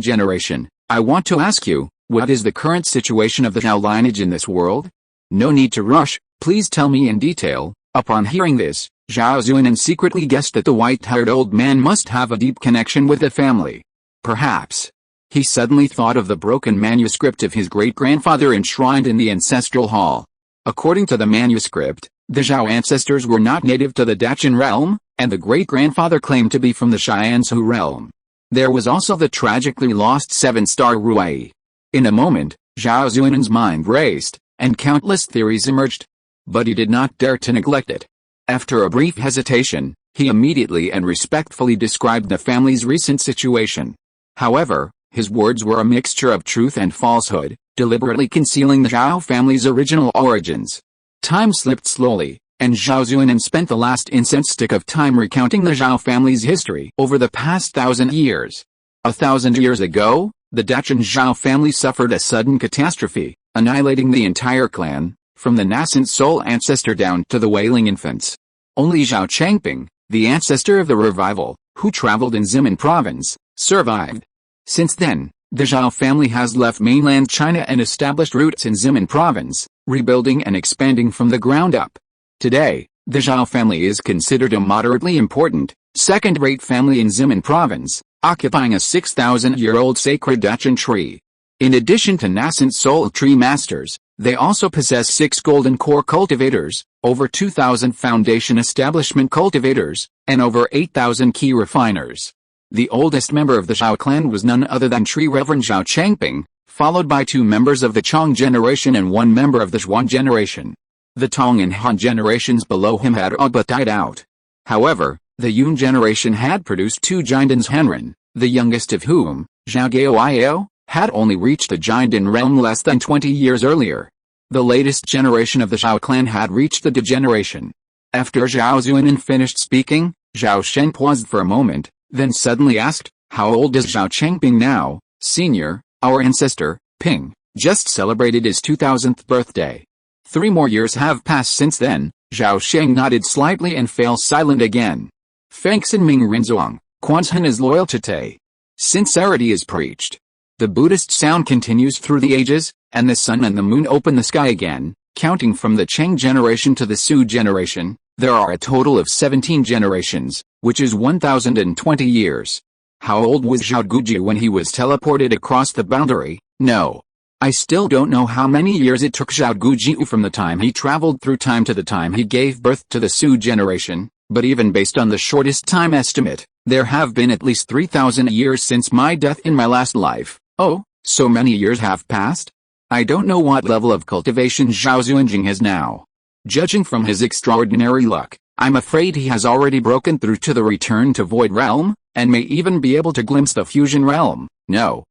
generation. I want to ask you, what is the current situation of the Zhao lineage in this world? No need to rush, please tell me in detail. Upon hearing this, Zhao Zunan secretly guessed that the white-haired old man must have a deep connection with the family. Perhaps. He suddenly thought of the broken manuscript of his great-grandfather enshrined in the ancestral hall. According to the manuscript, the Zhao ancestors were not native to the Dachan realm, and the great-grandfather claimed to be from the Xianzhou realm. There was also the tragically lost 7-star Ruai. In a moment, Zhao Zunan's mind raced, and countless theories emerged. But he did not dare to neglect it. After a brief hesitation, he immediately and respectfully described the family's recent situation. However, his words were a mixture of truth and falsehood, deliberately concealing the Zhao family's original origins. Time slipped slowly, and Zhao Zunan spent the last incense stick of time recounting the Zhao family's history over the past 1,000 years. 1,000 years ago, the Dachan Zhao family suffered a sudden catastrophe, annihilating the entire clan, from the nascent soul ancestor down to the wailing infants. Only Zhao Changping, the ancestor of the revival, who traveled in Ximen province, survived. Since then, the Zhao family has left mainland China and established roots in Ximen province, rebuilding and expanding from the ground up. Today, the Zhao family is considered a moderately important, second-rate family in Ximen province, occupying a 6,000-year-old sacred Dachan tree. In addition to nascent soul tree masters, they also possess 6 golden core cultivators, over 2,000 foundation establishment cultivators, and over 8,000 key refiners. The oldest member of the Zhao clan was none other than Tree Reverend Zhao Changping, followed by 2 members of the Chong generation and 1 member of the Zhuan generation. The Tong and Han generations below him had all but died out. However, the Yun generation had produced 2 Jindans Henren, the youngest of whom, Zhao Gaoio, had only reached the Jindan realm less than 20 years earlier. The latest generation of the Zhao clan had reached the degeneration. After Zhao Zunan finished speaking, Zhao Sheng paused for a moment, then suddenly asked, "How old is Zhao Changping now, senior?" "Our ancestor, Ping, just celebrated his 2000th birthday. 3 more years have passed since then." Zhao Sheng nodded slightly and fell silent again. Fengsen Ming Rinzong, Quanzhen is loyal to Te. Sincerity is preached. The Buddhist sound continues through the ages, and the sun and the moon open the sky again. Counting from the Cheng generation to the Su generation, there are a total of 17 generations, which is 1,020 years. How old was Zhao Guji when he was teleported across the boundary? No. I still don't know how many years it took Zhao Guji from the time he traveled through time to the time he gave birth to the Su generation, but even based on the shortest time estimate, there have been at least 3,000 years since my death in my last life. Oh, so many years have passed? I don't know what level of cultivation Zhao Zuanjing has now. Judging from his extraordinary luck, I'm afraid he has already broken through to the return to Void Realm, and may even be able to glimpse the Fusion Realm. No.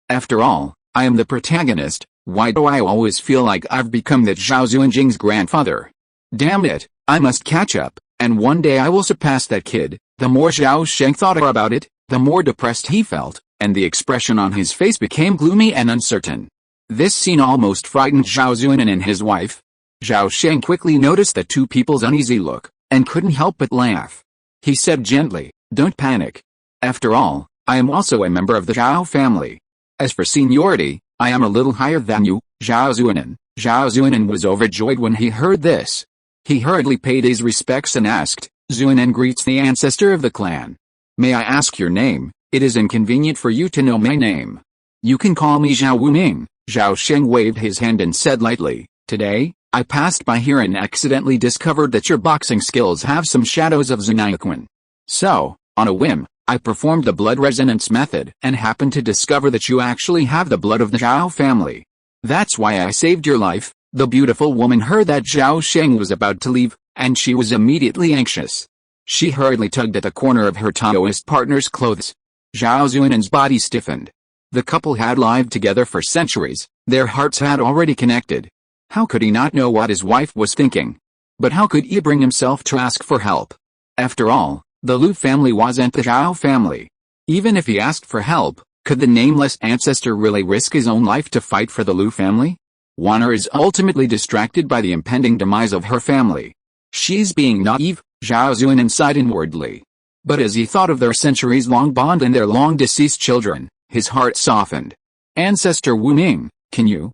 After all, I am the protagonist. Why do I always feel like I've become that Zhao Zuanjing's grandfather? Damn it, I must catch up, and one day I will surpass that kid. The more Zhao Sheng thought about it, the more depressed he felt, and the expression on his face became gloomy and uncertain. This scene almost frightened Zhao Zuanan and his wife. Zhao Sheng quickly noticed the 2 people's uneasy look, and couldn't help but laugh. He said gently, "Don't panic. After all, I am also a member of the Zhao family. As for seniority, I am a little higher than you, Zhao Zuanan." Zhao Zuanan was overjoyed when he heard this. He hurriedly paid his respects and asked, "Zuanan greets the ancestor of the clan." May I ask your name? It is inconvenient for you to know my name. You can call me Zhao Wuming. Zhao Sheng waved his hand and said lightly, today, I passed by here and accidentally discovered that your boxing skills have some shadows of Zhinayaquan. So, on a whim, I performed the blood resonance method and happened to discover that you actually have the blood of the Zhao family. That's why I saved your life. The beautiful woman heard that Zhao Sheng was about to leave, and she was immediately anxious. She hurriedly tugged at the corner of her Taoist partner's clothes. Zhao Zuinen's body stiffened. The couple had lived together for centuries, their hearts had already connected. How could he not know what his wife was thinking? But how could he bring himself to ask for help? After all, the Lu family wasn't the Zhao family. Even if he asked for help, could the nameless ancestor really risk his own life to fight for the Lu family? Wanner is ultimately distracted by the impending demise of her family. She's being naive, Zhao Zuinen sighed inwardly. But as he thought of their centuries-long bond and their long-deceased children, his heart softened. Ancestor Wu Ming, can you?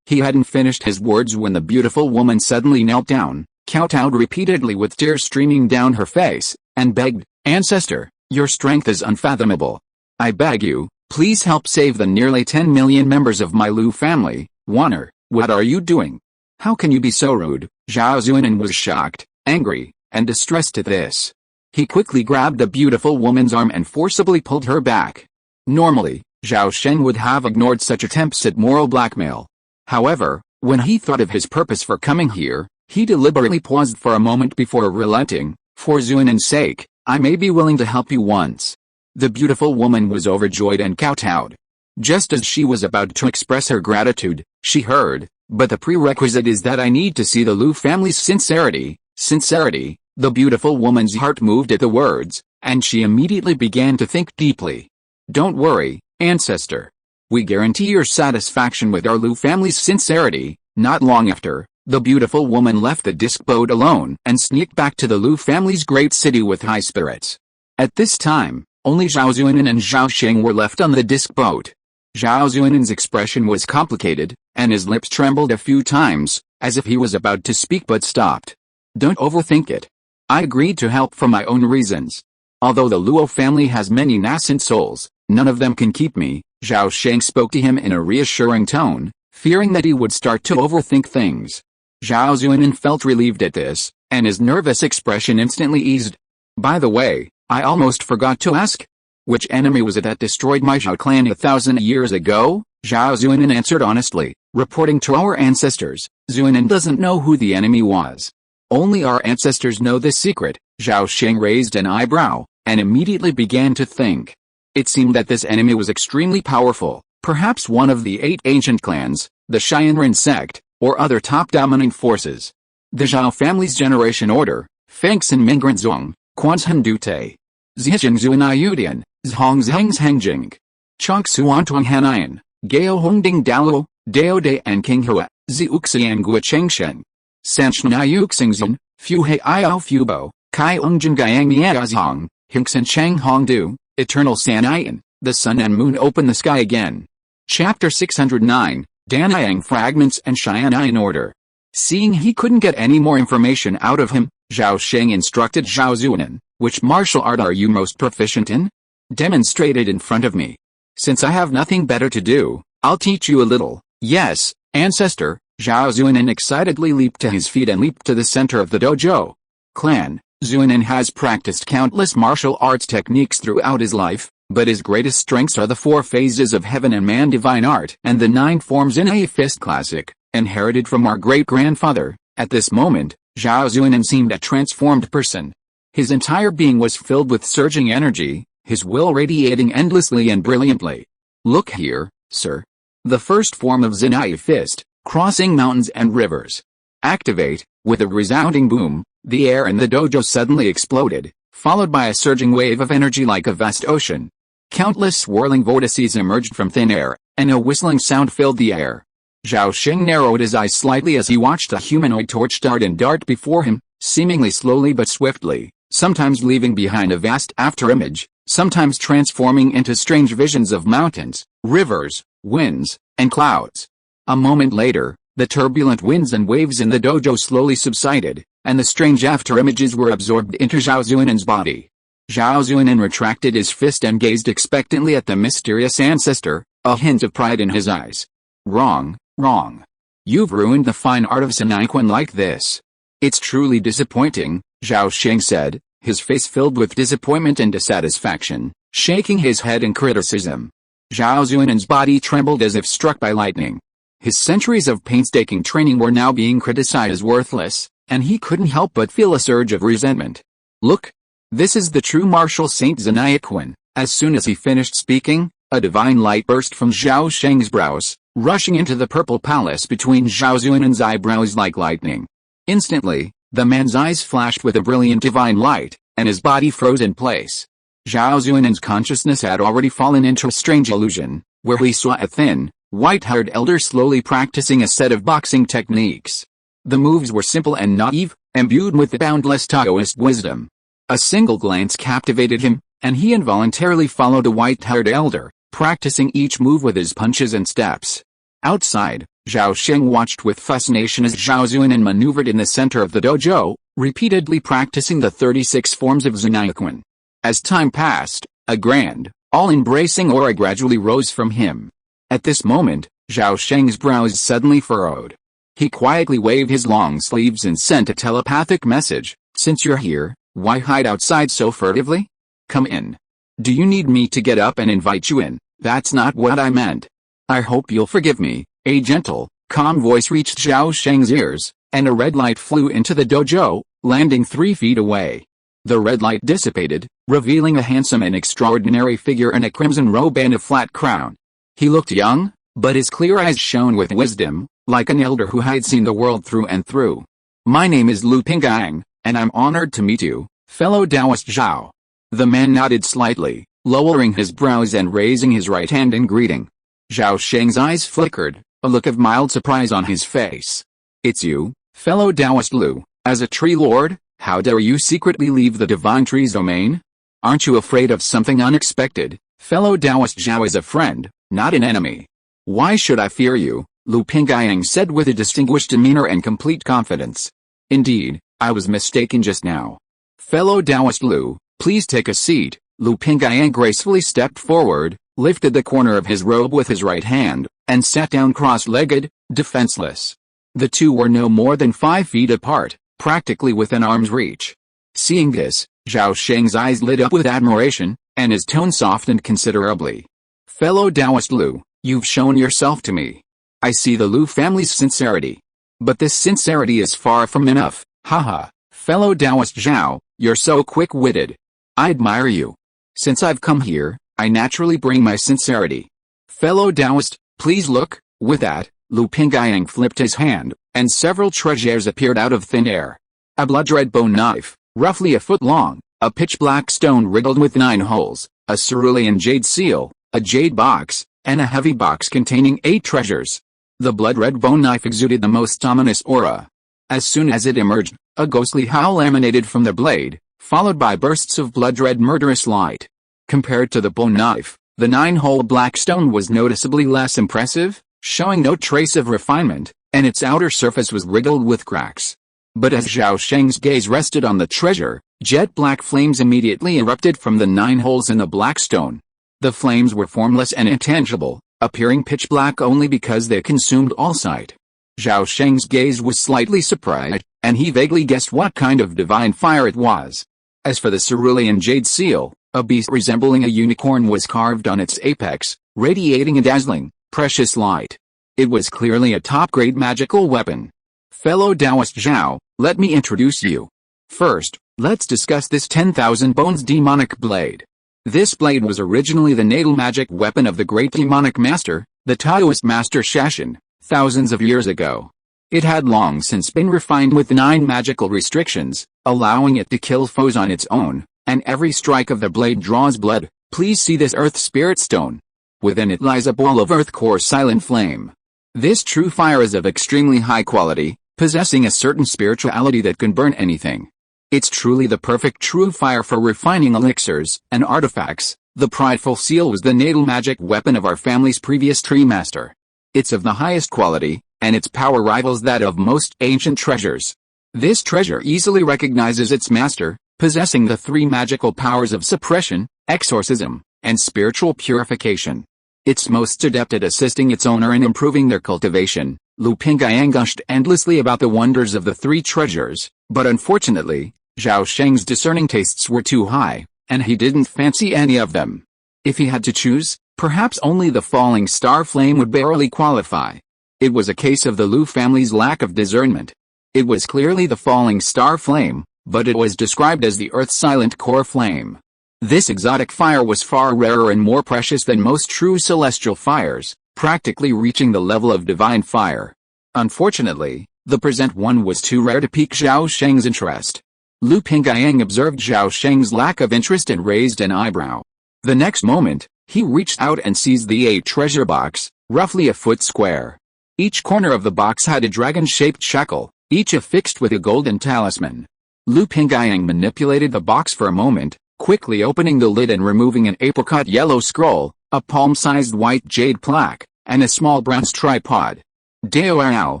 He hadn't finished his words when the beautiful woman suddenly knelt down, kowtowed repeatedly with tears streaming down her face, and begged, Ancestor, your strength is unfathomable. I beg you, please help save the nearly 10 million members of my Lu family. Wanner, what are you doing? How can you be so rude? Zhao Zuinen was shocked, angry, and distressed at this. He quickly grabbed the beautiful woman's arm and forcibly pulled her back. Normally, Zhao Sheng would have ignored such attempts at moral blackmail. However, when he thought of his purpose for coming here, he deliberately paused for a moment before relenting. For Zuinen's sake, I may be willing to help you once. The beautiful woman was overjoyed and kowtowed. Just as she was about to express her gratitude, she heard, but the prerequisite is that I need to see the Lu family's sincerity. Sincerity. The beautiful woman's heart moved at the words, and she immediately began to think deeply. Don't worry, ancestor. We guarantee your satisfaction with our Lu family's sincerity. Not long after, the beautiful woman left the disc boat alone and sneaked back to the Lu family's great city with high spirits. At this time, only Zhao Zuinen and Zhao Sheng were left on the disc boat. Zhao Zuinen's expression was complicated, and his lips trembled a few times, as if he was about to speak but stopped. Don't overthink it. I agreed to help for my own reasons. Although the Luo family has many nascent souls, none of them can keep me. Zhao Sheng spoke to him in a reassuring tone, fearing that he would start to overthink things. Zhao Zuinen felt relieved at this, and his nervous expression instantly eased. By the way, I almost forgot to ask. Which enemy was it that destroyed my Zhao clan 1,000 years ago? Zhao Zuinen answered honestly, reporting to our ancestors. Zuinen doesn't know who the enemy was. Only our ancestors know this secret. Zhao Sheng raised an eyebrow, and immediately began to think. It seemed that this enemy was extremely powerful, perhaps one of the 8 ancient clans, the Xianren sect, or other top dominant forces. The Zhao family's generation order, Fengsen Mingrenzong, Quanzhen Dute, Zhijing Zuinayudian, Zhong Zheng Zhengjing, Chong Suantuang Hanayan, Gao Hongding Dalo, Dao De and King Hua, Ziuxian Gua Chengshen, Sanchnayuxingzhen, Fu He Iao Fubo, Kai Ungjin Gaiang Miazhong, Hinksen Chang Hongdu, Eternal Sanayan, the sun and moon open the sky again. Chapter 609, Danayang Fragments and Xianayan Order. Seeing he couldn't get any more information out of him, Zhao Sheng instructed Zhao Zuinen, which martial art are you most proficient in? Demonstrate it in front of me. Since I have nothing better to do, I'll teach you a little. Yes, ancestor. Zhao Zuinen excitedly leaped to his feet and leaped to the center of the dojo. Clan. Zuinen has practiced countless martial arts techniques throughout his life, but his greatest strengths are the 4 phases of heaven and man divine art and the 9 forms in a fist classic, inherited from our great-grandfather. At this moment, Zhao Zuinen seemed a transformed person. His entire being was filled with surging energy, his will radiating endlessly and brilliantly. Look here, sir. The first form of Zenai fist, crossing mountains and rivers. Activate. With a resounding boom, the air in the dojo suddenly exploded, followed by a surging wave of energy like a vast ocean. Countless swirling vortices emerged from thin air, and a whistling sound filled the air. Zhao Sheng narrowed his eyes slightly as he watched a humanoid torch dart and dart before him, seemingly slowly but swiftly, sometimes leaving behind a vast afterimage, sometimes transforming into strange visions of mountains, rivers, winds, and clouds. A moment later, the turbulent winds and waves in the dojo slowly subsided, and the strange afterimages were absorbed into Zhao Zuinen's body. Zhao Zuanan retracted his fist and gazed expectantly at the mysterious ancestor, a hint of pride in his eyes. Wrong, wrong. You've ruined the fine art of SYNOPSIS like this. It's truly disappointing, Zhao Sheng said, his face filled with disappointment and dissatisfaction, shaking his head in criticism. Zhao Zuanan's body trembled as if struck by lightning. His centuries of painstaking training were now being criticized as worthless, and he couldn't help but feel a surge of resentment. Look! This is the true martial Saint SYNOPSIS. As soon as he finished speaking, a divine light burst from Zhao Sheng's brows, rushing into the purple palace between Zhao Zuanan's eyebrows like lightning. Instantly, the man's eyes flashed with a brilliant divine light, and his body froze in place. Zhao Zuanan's consciousness had already fallen into a strange illusion, where he saw a thin, white-haired elder slowly practicing a set of boxing techniques. The moves were simple and naive, imbued with boundless Taoist wisdom. A single glance captivated him, and he involuntarily followed the white-haired elder, practicing each move with his punches and steps. Outside, Zhao Sheng watched with fascination as Zhao Zuanan maneuvered in the center of the dojo, repeatedly practicing the 36 forms of SYNOPSIS. As time passed, a grand, all-embracing aura gradually rose from him. At this moment, Zhao Sheng's brows suddenly furrowed. He quietly waved his long sleeves and sent a telepathic message. Since you're here, why hide outside so furtively? Come in. Do you need me to get up and invite you in? That's not what I meant. I hope you'll forgive me. A gentle, calm voice reached Zhao Sheng's ears, and a red light flew into the dojo, landing 3 feet away. The red light dissipated, revealing a handsome and extraordinary figure in a crimson robe and a flat crown. He looked young, but his clear eyes shone with wisdom, like an elder who had seen the world through and through. My name is Lu Pinggang, and I'm honored to meet you, fellow Taoist Zhao. The man nodded slightly, lowering his brows and raising his right hand in greeting. Zhao Sheng's eyes flickered, a look of mild surprise on his face. It's you, fellow Taoist Lu. As a tree lord, how dare you secretly leave the divine tree's domain? Aren't you afraid of something unexpected? Fellow Taoist Zhao is a friend, not an enemy. Why should I fear you? Lu Pinggang said with a distinguished demeanor and complete confidence. Indeed, I was mistaken just now. Fellow Taoist Lu, please take a seat. Lu Pinggang gracefully stepped forward, lifted the corner of his robe with his right hand, and sat down cross-legged, defenseless. The two were no more than 5 feet apart, practically within arm's reach. Seeing this, Zhao Sheng's eyes lit up with admiration, and his tone softened considerably. Fellow Taoist Lu, you've shown yourself to me. I see the Lu family's sincerity. But this sincerity is far from enough. Haha, fellow Taoist Zhao, you're so quick-witted. I admire you. Since I've come here, I naturally bring my sincerity. Fellow Taoist, please look. With that, Lu Pinggang flipped his hand, and several treasures appeared out of thin air. A blood-red bone knife, roughly a foot long, a pitch-black stone riddled with 9 holes, a cerulean jade seal, a jade box, and a heavy box containing 8 treasures. The blood-red bone knife exuded the most ominous aura. As soon as it emerged, a ghostly howl emanated from the blade, followed by bursts of blood-red murderous light. Compared to the bone knife, the 9-hole black stone was noticeably less impressive, showing no trace of refinement, and its outer surface was riddled with cracks. But as Zhao Sheng's gaze rested on the treasure, jet-black flames immediately erupted from the 9 holes in the black stone. The flames were formless and intangible, appearing pitch-black only because they consumed all sight. Zhao Sheng's gaze was slightly surprised, and he vaguely guessed what kind of divine fire it was. As for the cerulean jade seal, a beast resembling a unicorn was carved on its apex, radiating a dazzling, precious light. It was clearly a top-grade magical weapon. Fellow Taoist Zhao, let me introduce you. First, let's discuss this 10,000 bones demonic blade. This blade was originally the natal magic weapon of the great demonic master, the Taoist master Shashin, thousands of years ago. It had long since been refined with 9 magical restrictions, allowing it to kill foes on its own, and every strike of the blade draws blood. Please see this earth spirit stone. Within it lies a ball of earth core silent flame. This true fire is of extremely high quality, possessing a certain spirituality that can burn anything. It's truly the perfect true fire for refining elixirs and artifacts. The prideful seal was the natal magic weapon of our family's previous tree master. It's of the highest quality, and its power rivals that of most ancient treasures. This treasure easily recognizes its master, possessing the three magical powers of suppression, exorcism, and spiritual purification. Its most adept at assisting its owner in improving their cultivation, Lu Pingyang gushed endlessly about the wonders of the three treasures, but unfortunately, Zhao Sheng's discerning tastes were too high, and he didn't fancy any of them. If he had to choose, perhaps only the falling star flame would barely qualify. It was a case of the Lu family's lack of discernment. It was clearly the falling star flame, but it was described as the Earth's silent core flame. This exotic fire was far rarer and more precious than most true celestial fires, practically reaching the level of divine fire. Unfortunately, the present one was too rare to pique Zhao Sheng's interest. Lu Pingyang observed Zhao Sheng's lack of interest and raised an eyebrow. The next moment, he reached out and seized the 8 treasure box, roughly a foot square. Each corner of the box had a dragon-shaped shackle, each affixed with a golden talisman. Lu Pingyang manipulated the box for a moment, quickly opening the lid and removing an apricot yellow scroll, a palm-sized white jade plaque, and a small bronze tripod. Dao,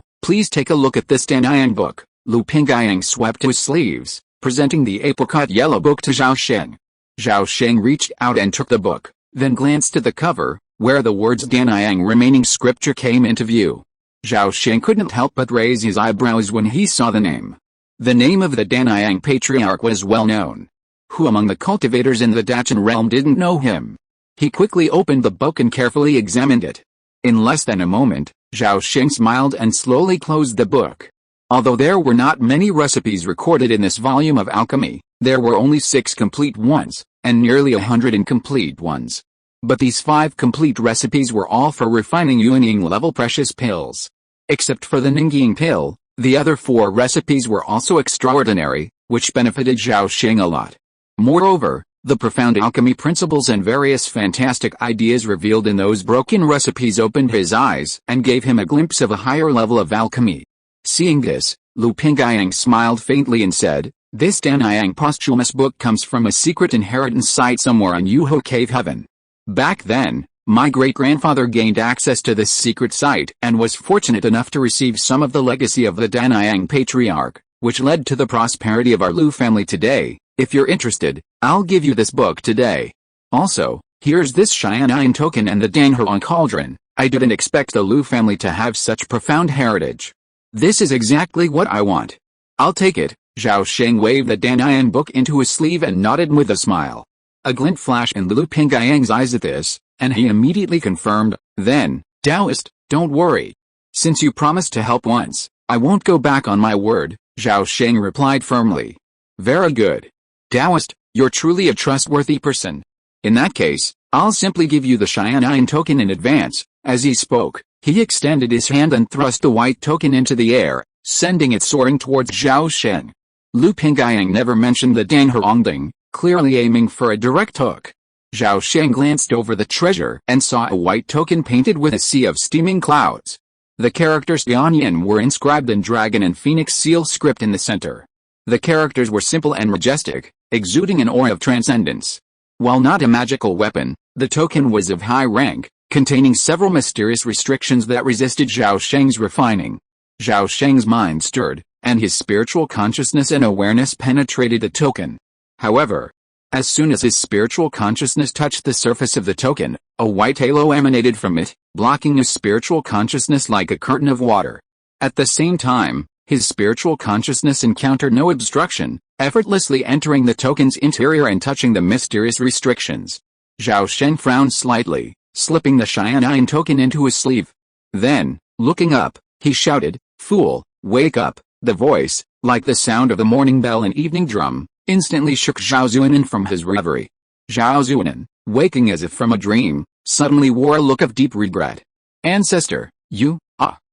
please take a look at this Danyan book. Lu Pingyang swept his sleeves, presenting the apricot yellow book to Zhao Sheng. Zhao Sheng reached out and took the book, then glanced at the cover, where the words Danyan remaining scripture came into view. Zhao Sheng couldn't help but raise his eyebrows when he saw the name. The name of the Danyan patriarch was well known. Who among the cultivators in the Dachan realm didn't know him? He quickly opened the book and carefully examined it. In less than a moment, Zhao Sheng smiled and slowly closed the book. Although there were not many recipes recorded in this volume of alchemy, there were only 6 complete ones, and nearly 100 incomplete ones. But these 5 complete recipes were all for refining Yuanying-level precious pills. Except for the Ningying pill, the other 4 recipes were also extraordinary, which benefited Zhao Sheng a lot. Moreover, the profound alchemy principles and various fantastic ideas revealed in those broken recipes opened his eyes and gave him a glimpse of a higher level of alchemy. Seeing this, Lu Pingyang smiled faintly and said, "This Danyan posthumous book comes from a secret inheritance site somewhere on Yuho Cave Heaven. Back then, my great-grandfather gained access to this secret site and was fortunate enough to receive some of the legacy of the Danyan patriarch, which led to the prosperity of our Lu family today. If you're interested, I'll give you this book today. Also, here's this Xian'an token and the Danhuang cauldron. I didn't expect the Lu family to have such profound heritage. This is exactly what I want. I'll take it." Zhao Sheng waved the Danyan book into his sleeve and nodded with a smile. A glint flashed in Lu Pingyang's eyes at this, and he immediately confirmed, "Then, Taoist, don't worry. Since you promised to help once, I won't go back on my word," Zhao Sheng replied firmly. "Very good. Taoist, you're truly a trustworthy person. In that case, I'll simply give you the Xian'an token in advance." As he spoke, he extended his hand and thrust the white token into the air, sending it soaring towards Zhao Sheng. Lu Pingyang never mentioned the Danhuang, clearly aiming for a direct hook. Zhao Sheng glanced over the treasure and saw a white token painted with a sea of steaming clouds. The characters Yanyan were inscribed in dragon and phoenix seal script in the center. The characters were simple and majestic, exuding an aura of transcendence. While not a magical weapon, the token was of high rank, containing several mysterious restrictions that resisted Zhao Sheng's refining. Zhao Sheng's mind stirred, and his spiritual consciousness and awareness penetrated the token. However, as soon as his spiritual consciousness touched the surface of the token, a white halo emanated from it, blocking his spiritual consciousness like a curtain of water. At the same time, his spiritual consciousness encountered no obstruction, effortlessly entering the token's interior and touching the mysterious restrictions. Zhao Sheng frowned slightly, slipping the Xian'an token into his sleeve. Then, looking up, he shouted, "Fool, wake up!" The voice, like the sound of the morning bell and evening drum, instantly shook Zhao Zuanan from his reverie. Zhao Zuanan, waking as if from a dream, suddenly wore a look of deep regret. "Ancestor, you,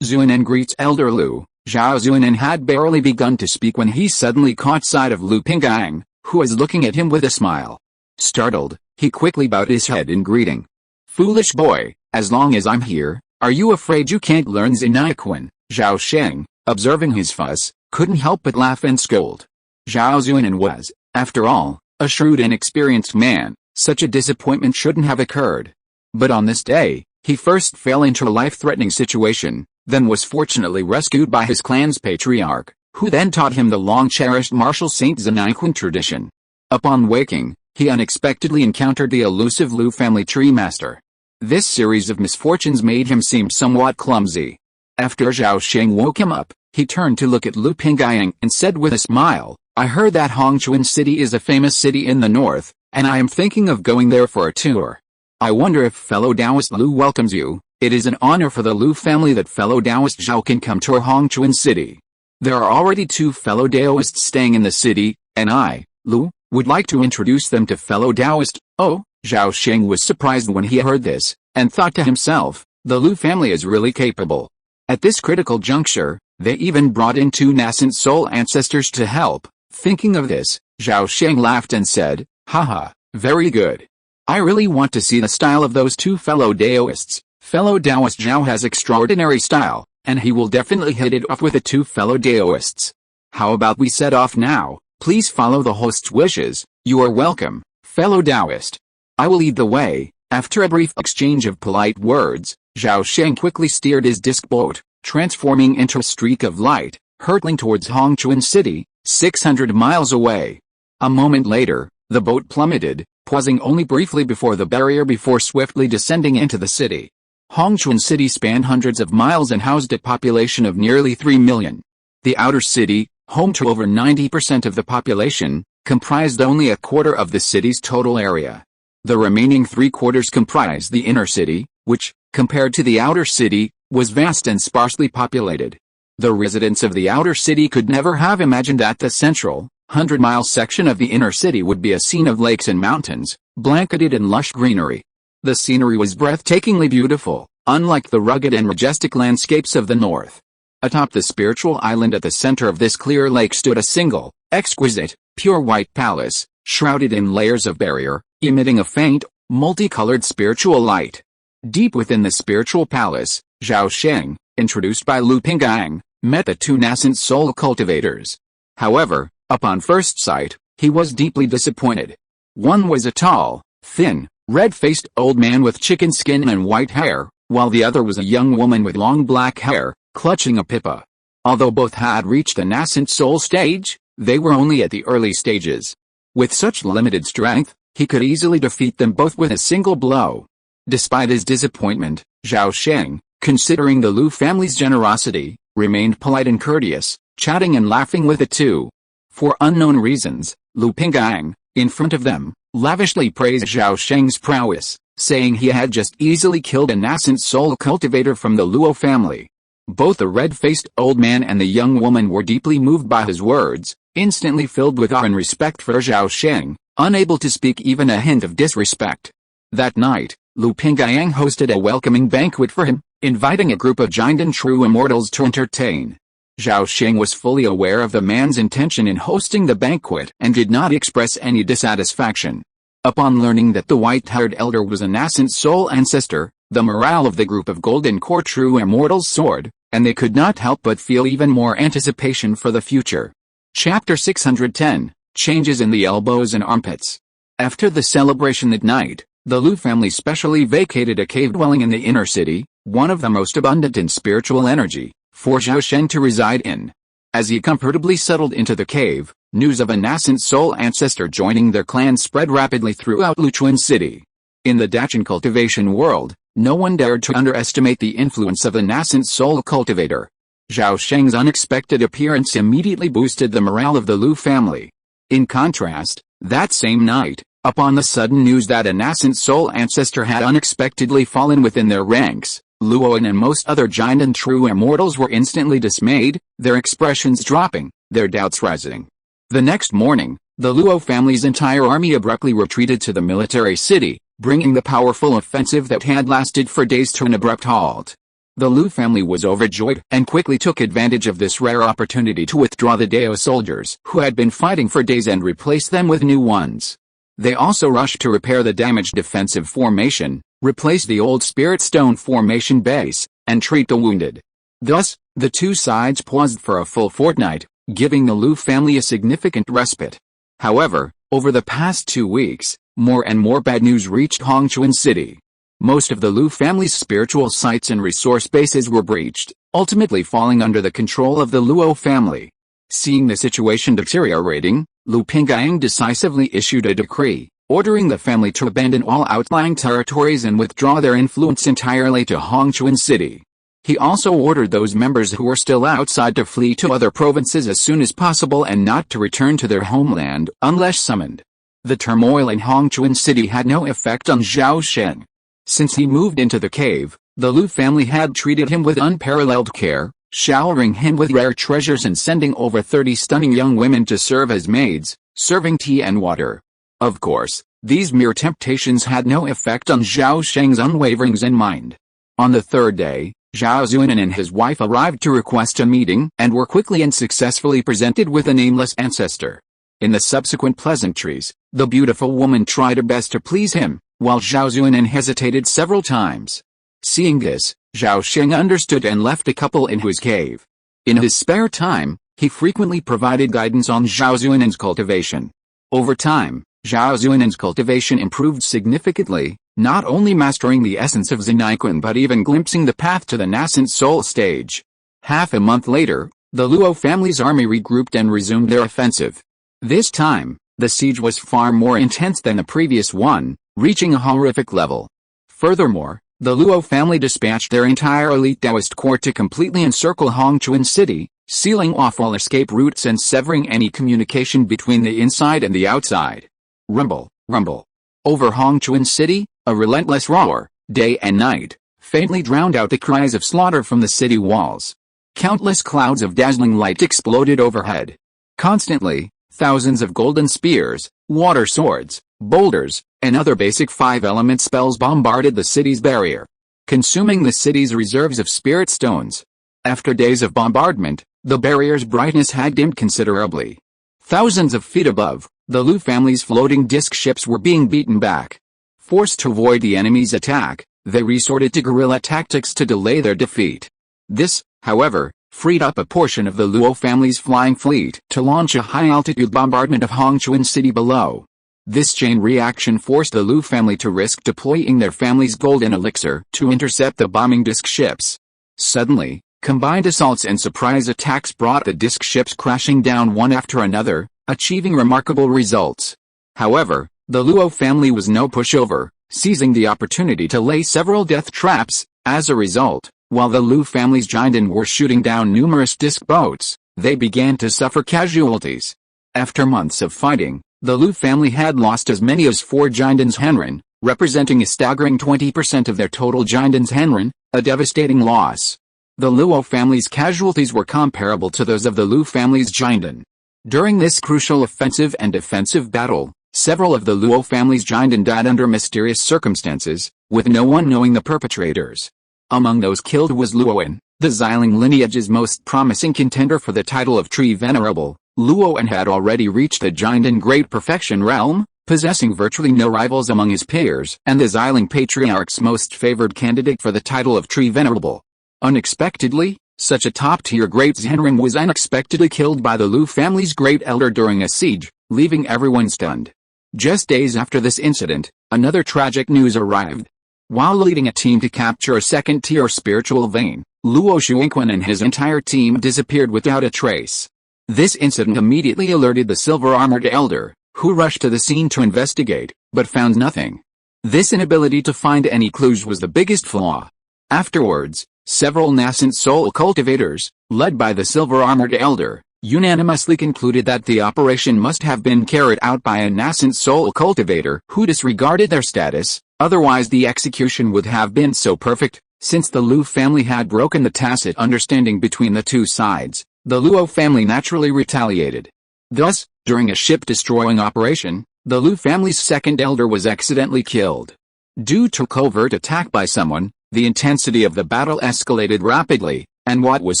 Zuanan greets Elder Lu." Zhao Zuanan had barely begun to speak when he suddenly caught sight of Lu Pingyang, who was looking at him with a smile. Startled, he quickly bowed his head in greeting. "Foolish boy, as long as I'm here, are you afraid you can't learn Zinaikwan?" Zhao Sheng, observing his fuss, couldn't help but laugh and scold. Zhao Zuanan was, after all, a shrewd and experienced man. Such a disappointment shouldn't have occurred. But on this day, he first fell into a life-threatening situation, then was fortunately rescued by his clan's patriarch. who then taught him the long-cherished martial Saint Zhenaiquan tradition. Upon waking, he unexpectedly encountered the elusive Lu family tree master. This series of misfortunes made him seem somewhat clumsy. After Zhao Sheng woke him up, he turned to look at Lu Pingyang and said with a smile, "I heard that Hongchuan City is a famous city in the north, and I am thinking of going there for a tour. I wonder if fellow Taoist Lu welcomes you. It is an honor for the Lu family that fellow Taoist Zhao can come to our Hongchuan City. There are already 2 fellow Taoists staying in the city, and I, Lu, would like to introduce them to fellow Taoist." Oh, Zhao Sheng was surprised when he heard this, and thought to himself, the Lu family is really capable. At this critical juncture, they even brought in 2 nascent soul ancestors to help. Thinking of this, Zhao Sheng laughed and said, "Haha, very good. I really want to see the style of those 2 fellow Taoists. Fellow Taoist Zhao has extraordinary style, and he will definitely hit it off with the 2 fellow Taoists. How about we set off now? Please follow the host's wishes. You are welcome, fellow Taoist. I will lead the way." After a brief exchange of polite words, Zhao Sheng quickly steered his disc boat, transforming into a streak of light, hurtling towards Hongchuan City, 600 miles away. A moment later, the boat plummeted, pausing only briefly before the barrier before swiftly descending into the city. Hongchuan City spanned hundreds of miles and housed a population of nearly 3 million. The outer city, home to over 90% of the population, comprised only a quarter of the city's total area. The remaining 3/4 comprised the inner city, which, compared to the outer city, was vast and sparsely populated. The residents of the outer city could never have imagined that the central, 100-mile section of the inner city would be a scene of lakes and mountains, blanketed in lush greenery. The scenery was breathtakingly beautiful, unlike the rugged and majestic landscapes of the north. Atop the spiritual island at the center of this clear lake stood a single, exquisite, pure white palace, shrouded in layers of barrier, emitting a faint, multicolored spiritual light. Deep within the spiritual palace, Zhao Sheng, introduced by Lu Pingyang, met the 2 nascent soul cultivators. However, upon first sight, he was deeply disappointed. One was a tall, thin, red-faced old man with chicken skin and white hair, while the other was a young woman with long black hair, clutching a pipa. Although both had reached the nascent soul stage, they were only at the early stages. With such limited strength, he could easily defeat them both with a single blow. Despite his disappointment, Zhao Sheng, considering the Lu family's generosity, remained polite and courteous, chatting and laughing with the 2. For unknown reasons, Lu Pingyang, in front of them, lavishly praised Zhao Sheng's prowess, saying he had just easily killed a nascent soul cultivator from the Luo family. Both the red-faced old man and the young woman were deeply moved by his words, instantly filled with awe and respect for Zhao Sheng, unable to speak even a hint of disrespect. That night, Lu Pingyang hosted a welcoming banquet for him, inviting a group of giant and true immortals to entertain. Zhao Sheng was fully aware of the man's intention in hosting the banquet and did not express any dissatisfaction. Upon learning that the white-haired elder was a nascent soul ancestor, the morale of the group of golden core true immortals soared, and they could not help but feel even more anticipation for the future. Chapter 610, Changes in the Elbows and Armpits. After the celebration that night, the Lu family specially vacated a cave dwelling in the inner city, one of the most abundant in spiritual energy, for Zhao Sheng to reside in. As he comfortably settled into the cave, news of a nascent soul ancestor joining their clan spread rapidly throughout Luchuan City. In the Dachan cultivation world, no one dared to underestimate the influence of a nascent soul cultivator. Zhao Sheng's unexpected appearance immediately boosted the morale of the Lu family. In contrast, that same night, upon the sudden news that a nascent soul ancestor had unexpectedly fallen within their ranks, Luoan and most other giant and true immortals were instantly dismayed, their expressions dropping, their doubts rising. The next morning, the Luo family's entire army abruptly retreated to the military city, bringing the powerful offensive that had lasted for days to an abrupt halt. The Lu family was overjoyed and quickly took advantage of this rare opportunity to withdraw the Dao soldiers who had been fighting for days and replace them with new ones. They also rushed to repair the damaged defensive formation, replace the old Spirit Stone formation base, and treat the wounded. Thus, the 2 sides paused for a full fortnight, giving the Lu family a significant respite. However, over the past 2 weeks, more and more bad news reached Hongchuan City. Most of the Lu family's spiritual sites and resource bases were breached, ultimately falling under the control of the Luo family. Seeing the situation deteriorating, Lu Pingyang decisively issued a decree, ordering the family to abandon all outlying territories and withdraw their influence entirely to Hongchuan City. He also ordered those members who were still outside to flee to other provinces as soon as possible and not to return to their homeland unless summoned. The turmoil in Hongchuan City had no effect on Zhao Sheng. Since he moved into the cave, the Lu family had treated him with unparalleled care, showering him with rare treasures and sending over 30 stunning young women to serve as maids, serving tea and water. Of course, these mere temptations had no effect on Zhao Sheng's unwavering Zen mind. On the third day, Zhao Zuanan and his wife arrived to request a meeting and were quickly and successfully presented with a nameless ancestor. In the subsequent pleasantries, the beautiful woman tried her best to please him, while Zhao Zuanan hesitated several times. Seeing this, Zhao Sheng understood and left the couple in his cave. In his spare time, he frequently provided guidance on Zhao Zuanan's cultivation. Over time, Zhao Zuanan's cultivation improved significantly, not only mastering the essence of Zeniquan but even glimpsing the path to the nascent soul stage. Half a month later, the Luo family's army regrouped and resumed their offensive. This time, the siege was far more intense than the previous one, reaching a horrific level. Furthermore, the Luo family dispatched their entire elite Taoist court to completely encircle Hongchuan City, sealing off all escape routes and severing any communication between the inside and the outside. Rumble, rumble. Over Hongchuan City, a relentless roar, day and night, faintly drowned out the cries of slaughter from the city walls. Countless clouds of dazzling light exploded overhead. Constantly, thousands of golden spears, water swords, boulders, and other basic 5-element spells bombarded the city's barrier, consuming the city's reserves of spirit stones. After days of bombardment, the barrier's brightness had dimmed considerably. Thousands of feet above, the Lu family's floating disc ships were being beaten back. Forced to avoid the enemy's attack, they resorted to guerrilla tactics to delay their defeat. This, however, freed up a portion of the Luo family's flying fleet to launch a high-altitude bombardment of Hongchuan City below. This chain reaction forced the Lu family to risk deploying their family's golden elixir to intercept the bombing disc ships. Suddenly, combined assaults and surprise attacks brought the disc ships crashing down one after another, achieving remarkable results. However, the Luo family was no pushover, seizing the opportunity to lay several death traps. As a result, while the Lu family's Jinden were shooting down numerous disc boats, they began to suffer casualties. After months of fighting, the Lu family had lost as many as 4 Jindens Henren, representing a staggering 20% of their total Jindens Henren, a devastating loss. The Luo family's casualties were comparable to those of the Lu family's Jinden. During this crucial offensive and defensive battle, several of the Luo family's Jinden died under mysterious circumstances, with no one knowing the perpetrators. Among those killed was Luoan, the Xiling lineage's most promising contender for the title of Tree Venerable. Luoan had already reached the Jinden Great Perfection realm, possessing virtually no rivals among his peers, and the Xiling Patriarch's most favored candidate for the title of Tree Venerable. Unexpectedly, such a top-tier Great Zhenren was unexpectedly killed by the Lu family's Great Elder during a siege, leaving everyone stunned. Just days after this incident, another tragic news arrived. While leading a team to capture a second-tier spiritual vein, Luo Xuanquan and his entire team disappeared without a trace. This incident immediately alerted the silver-armored elder, who rushed to the scene to investigate, but found nothing. This inability to find any clues was the biggest flaw. Afterwards, several nascent soul cultivators, led by the silver-armored elder, unanimously concluded that the operation must have been carried out by a nascent soul cultivator who disregarded their status, otherwise the execution would have been so perfect. Since the Lu family had broken the tacit understanding between the two sides, the Luo family naturally retaliated. Thus, during a ship-destroying operation, the Lu family's second elder was accidentally killed. Due to covert attack by someone, the intensity of the battle escalated rapidly, and what was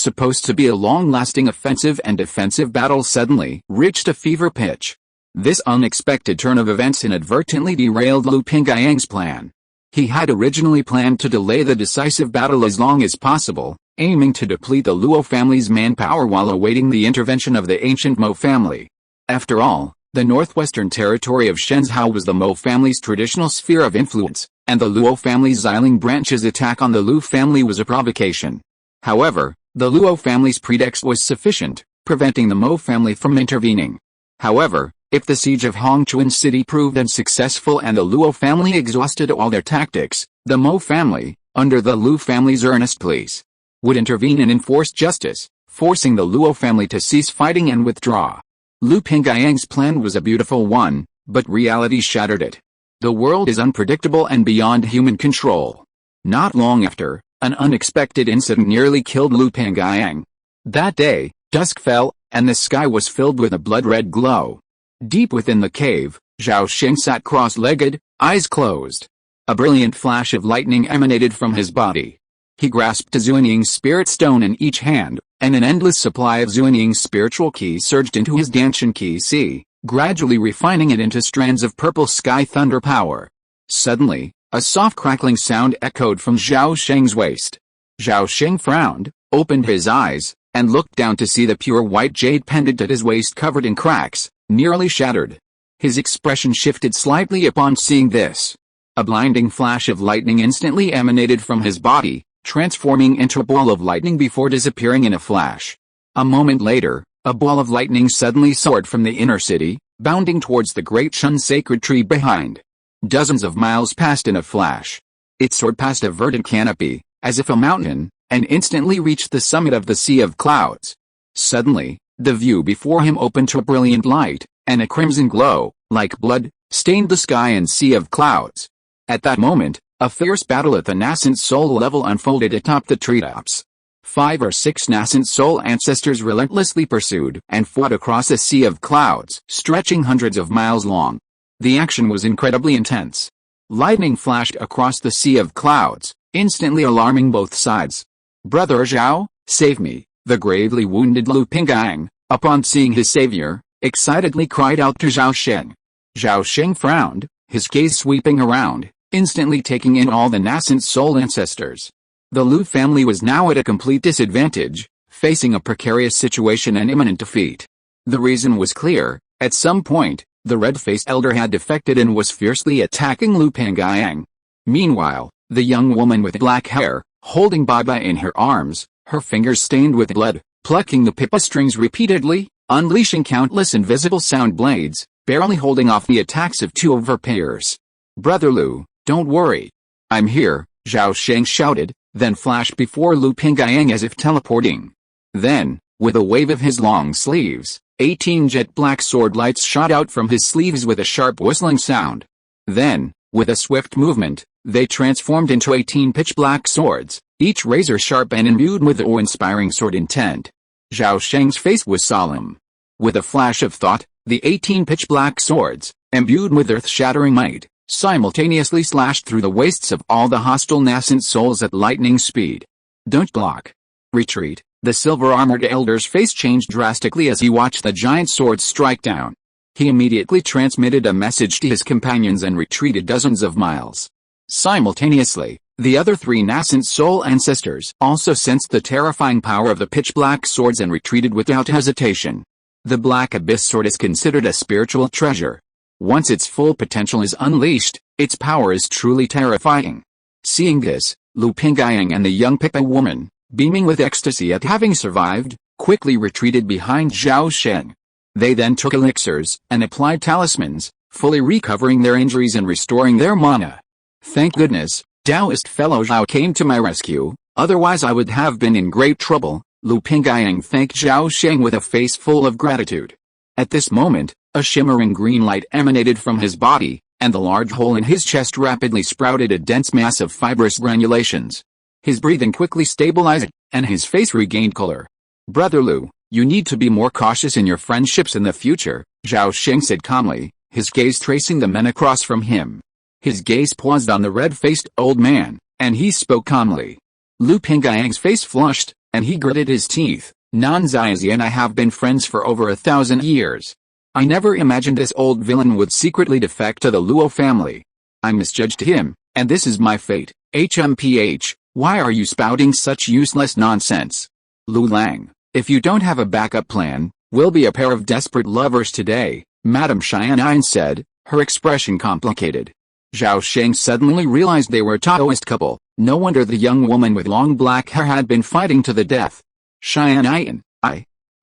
supposed to be a long-lasting offensive and defensive battle suddenly reached a fever pitch. This unexpected turn of events inadvertently derailed Lu Pingyang's plan. He had originally planned to delay the decisive battle as long as possible, aiming to deplete the Luo family's manpower while awaiting the intervention of the ancient Mo family. After all, the northwestern territory of Shenzhou was the Mo family's traditional sphere of influence, and the Luo family's Xiling branch's attack on the Lu family was a provocation. However, the Luo family's pretext was sufficient. preventing the Mo family from intervening. However, if the siege of Hongchuan City proved unsuccessful and the Luo family exhausted all their tactics, the Mo family, under the Lu family's earnest pleas, would intervene and enforce justice, forcing the Luo family to cease fighting and withdraw. Lu Pingyang's plan was a beautiful one, but reality shattered it. The world is unpredictable and beyond human control. Not long after, an unexpected incident nearly killed Lu Pingyang. That day, dusk fell, and the sky was filled with a blood-red glow. Deep within the cave, Zhao Sheng sat cross-legged, eyes closed. A brilliant flash of lightning emanated from his body. He grasped a Zuinying spirit stone in each hand, and an endless supply of Zuinying spiritual ki surged into his Danshan Ki Si, gradually refining it into strands of purple sky thunder power. Suddenly, a soft crackling sound echoed from Zhao Sheng's waist. Zhao Sheng frowned, opened his eyes, and looked down to see the pure white jade pendant at his waist covered in cracks, nearly shattered. His expression shifted slightly upon seeing this. A blinding flash of lightning instantly emanated from his body, transforming into a ball of lightning before disappearing in a flash. A moment later, a ball of lightning suddenly soared from the inner city, bounding towards the great Shun sacred tree behind. Dozens of miles passed in a flash. It soared past a verdant canopy, as if a mountain, and instantly reached the summit of the Sea of Clouds. Suddenly, the view before him opened to a brilliant light, and a crimson glow, like blood, stained the sky and Sea of Clouds. At that moment, a fierce battle at the nascent soul level unfolded atop the treetops. 5 or 6 nascent soul ancestors relentlessly pursued and fought across a sea of clouds, stretching hundreds of miles long. The action was incredibly intense. Lightning flashed across the sea of clouds, instantly alarming both sides. "Brother Zhao, save me," the gravely wounded Lu Pingyang, upon seeing his savior, excitedly cried out to Zhao Sheng. Zhao Sheng frowned, his gaze sweeping around, instantly taking in all the nascent soul ancestors. The Lu family was now at a complete disadvantage, facing a precarious situation and imminent defeat. The reason was clear: at some point, the red-faced elder had defected and was fiercely attacking Lu Pingyang. Meanwhile, the young woman with black hair, holding Baba in her arms, her fingers stained with blood, plucking the pipa strings repeatedly, unleashing countless invisible sound blades, barely holding off the attacks of 2 of her peers. "Brother Lu, don't worry. I'm here," Zhao Sheng shouted, then flashed before Lu Pingyang as if teleporting. Then, with a wave of his long sleeves, 18 jet black sword lights shot out from his sleeves with a sharp whistling sound. Then, with a swift movement, they transformed into 18 pitch black swords, each razor sharp and imbued with awe-inspiring sword intent. Zhao Sheng's face was solemn. With a flash of thought, the 18 pitch black swords, imbued with earth-shattering might, simultaneously slashed through the waists of all the hostile nascent souls at lightning speed. "Don't block. Retreat." The silver-armored elder's face changed drastically as he watched the giant swords strike down. He immediately transmitted a message to his companions and retreated dozens of miles. Simultaneously, the other 3 nascent soul ancestors also sensed the terrifying power of the pitch-black swords and retreated without hesitation. The Black Abyss sword is considered a spiritual treasure. Once its full potential is unleashed, its power is truly terrifying. Seeing this, Lu Pingyang and the young Pipa woman, beaming with ecstasy at having survived, quickly retreated behind Zhao Sheng. They then took elixirs and applied talismans, fully recovering their injuries and restoring their mana. "Thank goodness, Taoist fellow Zhao came to my rescue, otherwise I would have been in great trouble," Lu Pingyang thanked Zhao Sheng with a face full of gratitude. At this moment, a shimmering green light emanated from his body, and the large hole in his chest rapidly sprouted a dense mass of fibrous granulations. His breathing quickly stabilized, and his face regained color. "Brother Lu, you need to be more cautious in your friendships in the future," Zhao Sheng said calmly, his gaze tracing the men across from him. His gaze paused on the red-faced old man, and he spoke calmly. Lu Pingyang's face flushed, and he gritted his teeth. "Nanziazi and I have been friends for over 1,000 years. I never imagined this old villain would secretly defect to the Luo family. I misjudged him, and this is my fate. HMPH, why are you spouting such useless nonsense? Lu Lang, if you don't have a backup plan, we'll be a pair of desperate lovers today," Madame Xian'an said, her expression complicated. Zhao Sheng suddenly realized they were a Taoist couple. No wonder the young woman with long black hair had been fighting to the death. "Xian'an,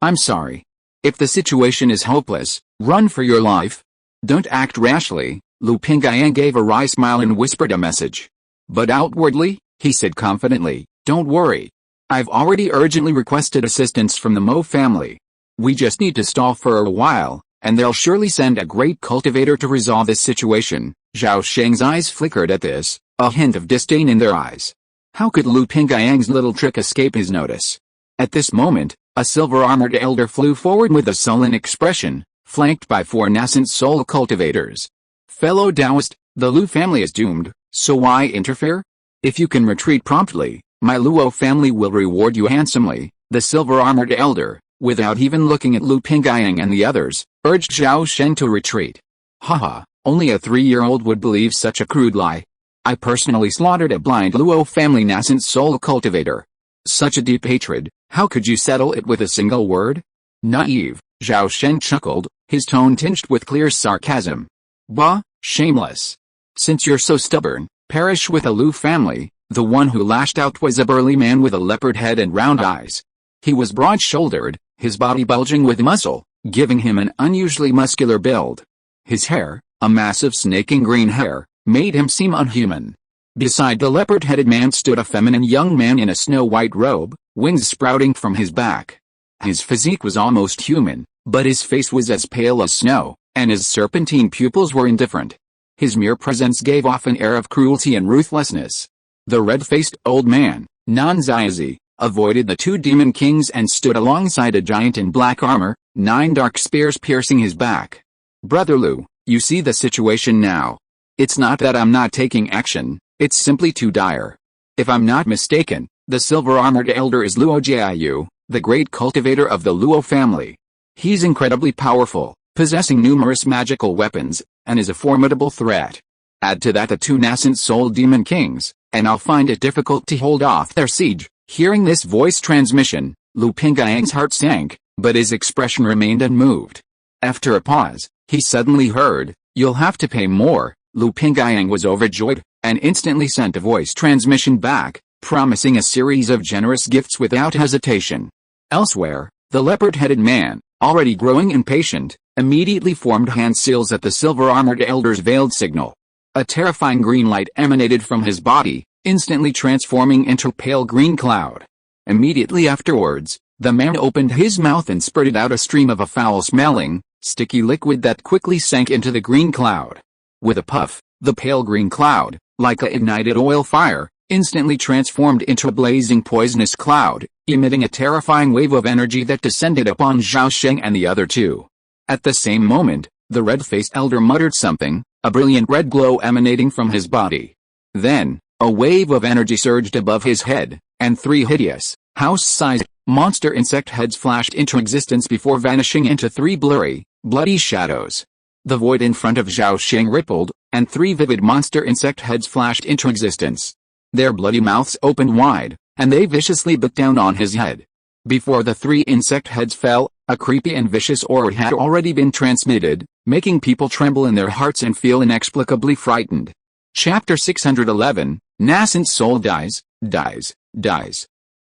I'm sorry. If the situation is hopeless, run for your life. Don't act rashly. Lu Pingyang gave a wry smile and whispered a message. But outwardly, he said confidently, don't worry. I've already urgently requested assistance from the Mo family. We just need to stall for a while, and they'll surely send a great cultivator to resolve this situation. Zhao Sheng's eyes flickered at this, a hint of disdain in their eyes. How could Lu Pingyang's little trick escape his notice? At this moment, a silver-armored elder flew forward with a sullen expression, flanked by 4 nascent soul cultivators. Fellow Taoist, the Lu family is doomed, so why interfere? If you can retreat promptly, my Luo family will reward you handsomely. The silver-armored elder, without even looking at Lu Pingyang and the others, urged Zhao Sheng to retreat. Haha, only a 3-year-old would believe such a crude lie. I personally slaughtered a blind Luo family nascent soul cultivator. Such a deep hatred, how could you settle it with a single word? Naive, Zhao Sheng chuckled, his tone tinged with clear sarcasm. Bah, shameless. Since you're so stubborn, perish with a Lu family. The one who lashed out was a burly man with a leopard head and round eyes. He was broad-shouldered, his body bulging with muscle, giving him an unusually muscular build. His hair, a mass of snaking green hair, made him seem unhuman. Beside the leopard-headed man stood a feminine young man in a snow-white robe, wings sprouting from his back. His physique was almost human, but his face was as pale as snow, and his serpentine pupils were indifferent. His mere presence gave off an air of cruelty and ruthlessness. The red-faced old man, Nanziazi, avoided the 2 demon kings and stood alongside a giant in black armor, 9 dark spears piercing his back. Brother Lu, you see the situation now. It's not that I'm not taking action, it's simply too dire. If I'm not mistaken, the silver-armored elder is Luo Jiayu, the great cultivator of the Luo family. He's incredibly powerful, possessing numerous magical weapons, and is a formidable threat. Add to that the 2 nascent soul demon kings, and I'll find it difficult to hold off their siege. Hearing this voice transmission, Lu Pingyang's heart sank, but his expression remained unmoved. After a pause, he suddenly heard, you'll have to pay more. Lu Pingyang was overjoyed, and instantly sent a voice transmission back, promising a series of generous gifts without hesitation. Elsewhere, the leopard-headed man, already growing impatient, immediately formed hand seals at the silver-armored elder's veiled signal. A terrifying green light emanated from his body, instantly transforming into a pale green cloud. Immediately afterwards, the man opened his mouth and spurted out a stream of a foul-smelling, sticky liquid that quickly sank into the green cloud. With a puff, the pale green cloud, like a ignited oil fire, instantly transformed into a blazing poisonous cloud, emitting a terrifying wave of energy that descended upon Zhao Sheng and the other 2. At the same moment, the red-faced elder muttered something, a brilliant red glow emanating from his body. Then, a wave of energy surged above his head, and 3 hideous, house-sized, monster insect heads flashed into existence before vanishing into 3 blurry, bloody shadows. The void in front of Zhao Sheng rippled, and 3 vivid monster insect heads flashed into existence. Their bloody mouths opened wide, and they viciously bit down on his head. Before the 3 insect heads fell, a creepy and vicious aura had already been transmitted, making people tremble in their hearts and feel inexplicably frightened. Chapter 611, Nascent Soul dies.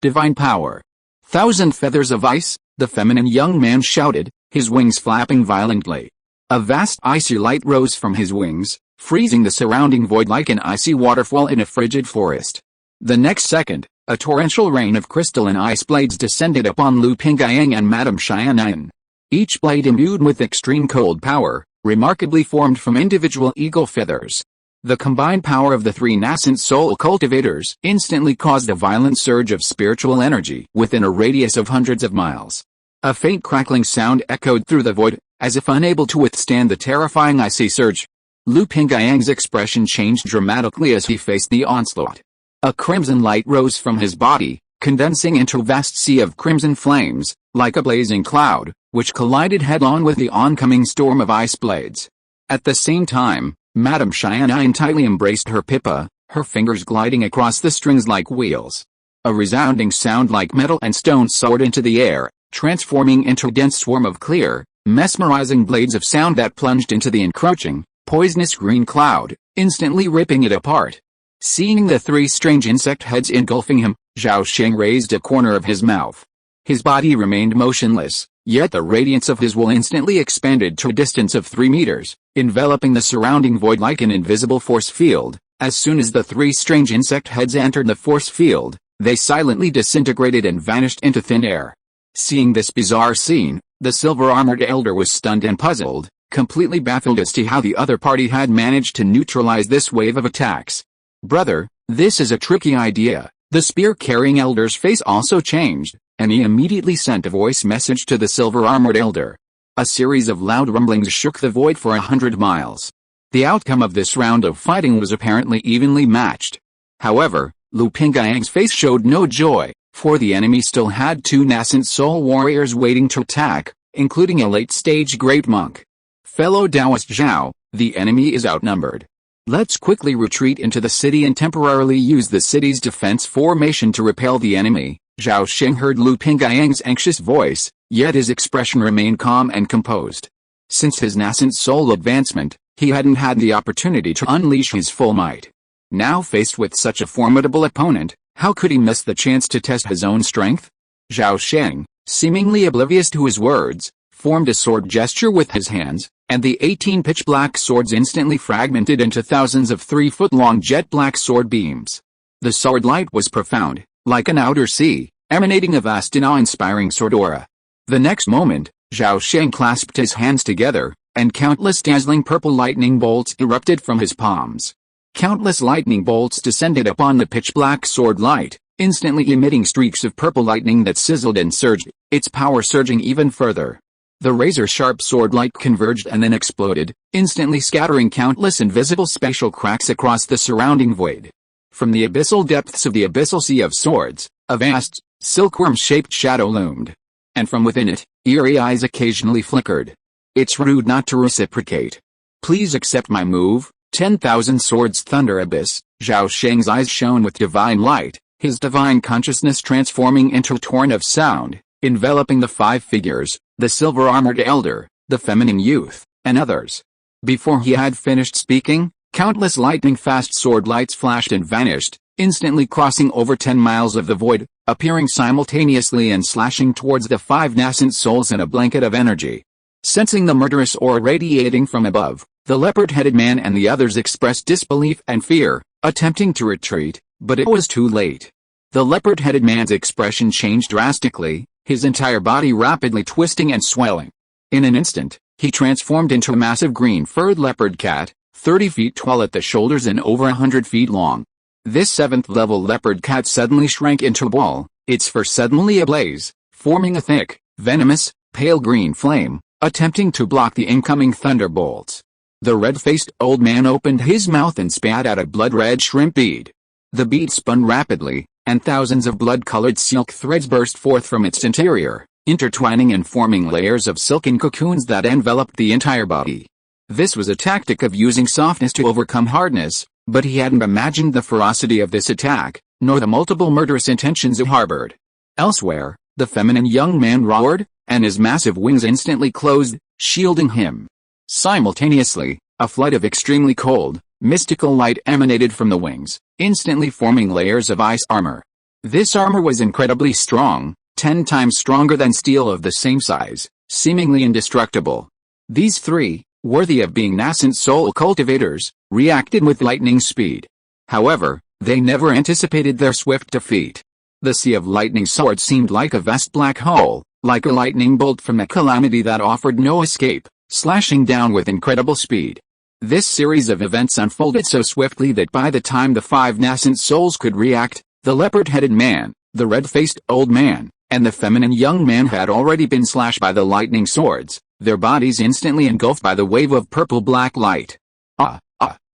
Divine Power. 1,000 feathers of ice, the feminine young man shouted, his wings flapping violently. A vast icy light rose from his wings, freezing the surrounding void like an icy waterfall in a frigid forest. The next second, a torrential rain of crystalline ice blades descended upon Lu Pingyang and Madame Xiaonan. Each blade imbued with extreme cold power, remarkably formed from individual eagle feathers. The combined power of the 3 nascent soul cultivators instantly caused a violent surge of spiritual energy within a radius of hundreds of miles. A faint crackling sound echoed through the void, as if unable to withstand the terrifying icy surge. Lu Pingyang's expression changed dramatically as he faced the onslaught. A crimson light rose from his body, condensing into a vast sea of crimson flames, like a blazing cloud, which collided head-on with the oncoming storm of ice blades. At the same time, Madame Xiaonan tightly embraced her pipa, her fingers gliding across the strings like wheels. A resounding sound like metal and stone soared into the air, transforming into a dense swarm of clear, mesmerizing blades of sound that plunged into the encroaching, poisonous green cloud, instantly ripping it apart. Seeing the 3 strange insect heads engulfing him, Zhao Sheng raised a corner of his mouth. His body remained motionless, yet the radiance of his will instantly expanded to a distance of 3 meters, enveloping the surrounding void like an invisible force field. As soon as the 3 strange insect heads entered the force field, they silently disintegrated and vanished into thin air. Seeing this bizarre scene, the silver-armored elder was stunned and puzzled, completely baffled as to how the other party had managed to neutralize this wave of attacks. "Brother, this is a tricky idea." The spear-carrying elder's face also changed, and he immediately sent a voice message to the silver-armored elder. A series of loud rumblings shook the void for 100 miles. The outcome of this round of fighting was apparently evenly matched. However, Lu Pingyang's face showed no joy, for the enemy still had 2 nascent soul warriors waiting to attack, including a late-stage great monk. "Fellow Taoist Zhao, the enemy is outnumbered. Let's quickly retreat into the city and temporarily use the city's defense formation to repel the enemy." Zhao Sheng heard Lu Pingyang's anxious voice, yet his expression remained calm and composed. Since his nascent soul advancement, he hadn't had the opportunity to unleash his full might. Now faced with such a formidable opponent, how could he miss the chance to test his own strength? Zhao Sheng, seemingly oblivious to his words, formed a sword gesture with his hands, and the 18 pitch-black swords instantly fragmented into thousands of 3-foot-long jet-black sword beams. The sword light was profound, like an outer sea, emanating a vast and awe-inspiring sword aura. The next moment, Zhao Sheng clasped his hands together, and countless dazzling purple lightning bolts erupted from his palms. Countless lightning bolts descended upon the pitch-black sword light, instantly emitting streaks of purple lightning that sizzled and surged, its power surging even further. The razor-sharp sword light converged and then exploded, instantly scattering countless invisible spatial cracks across the surrounding void. From the abyssal depths of the abyssal sea of swords, a vast, silkworm-shaped shadow loomed. And from within it, eerie eyes occasionally flickered. "It's rude not to reciprocate. Please accept my move." 10,000 swords thunder abyss. Zhao Sheng's eyes shone with divine light, his divine consciousness transforming into a torrent of sound, enveloping the 5 figures, the silver-armored elder, the feminine youth, and others. Before he had finished speaking, countless lightning-fast sword lights flashed and vanished, instantly crossing over 10 miles of the void, appearing simultaneously and slashing towards the 5 nascent souls in a blanket of energy. Sensing the murderous aura radiating from above, the leopard-headed man and the others expressed disbelief and fear, attempting to retreat, but it was too late. The leopard-headed man's expression changed drastically, his entire body rapidly twisting and swelling. In an instant, he transformed into a massive green-furred leopard cat, 30 feet tall at the shoulders and over 100 feet long. This 7th-level leopard cat suddenly shrank into a ball, its fur suddenly ablaze, forming a thick, venomous, pale green flame, attempting to block the incoming thunderbolts. The red-faced old man opened his mouth and spat out a blood-red shrimp bead. The bead spun rapidly, and thousands of blood-colored silk threads burst forth from its interior, intertwining and forming layers of silken cocoons that enveloped the entire body. This was a tactic of using softness to overcome hardness, but he hadn't imagined the ferocity of this attack, nor the multiple murderous intentions it harbored. Elsewhere, the feminine young man roared, and his massive wings instantly closed, shielding him. Simultaneously, a flood of extremely cold, mystical light emanated from the wings, instantly forming layers of ice armor. This armor was incredibly strong, 10 times stronger than steel of the same size, seemingly indestructible. These 3, worthy of being nascent soul cultivators, reacted with lightning speed. However, they never anticipated their swift defeat. The sea of lightning swords seemed like a vast black hole, like a lightning bolt from a calamity that offered no escape, slashing down with incredible speed. This series of events unfolded so swiftly that by the time the 5 nascent souls could react, the leopard-headed man, the red-faced old man, and the feminine young man had already been slashed by the lightning swords, their bodies instantly engulfed by the wave of purple-black light.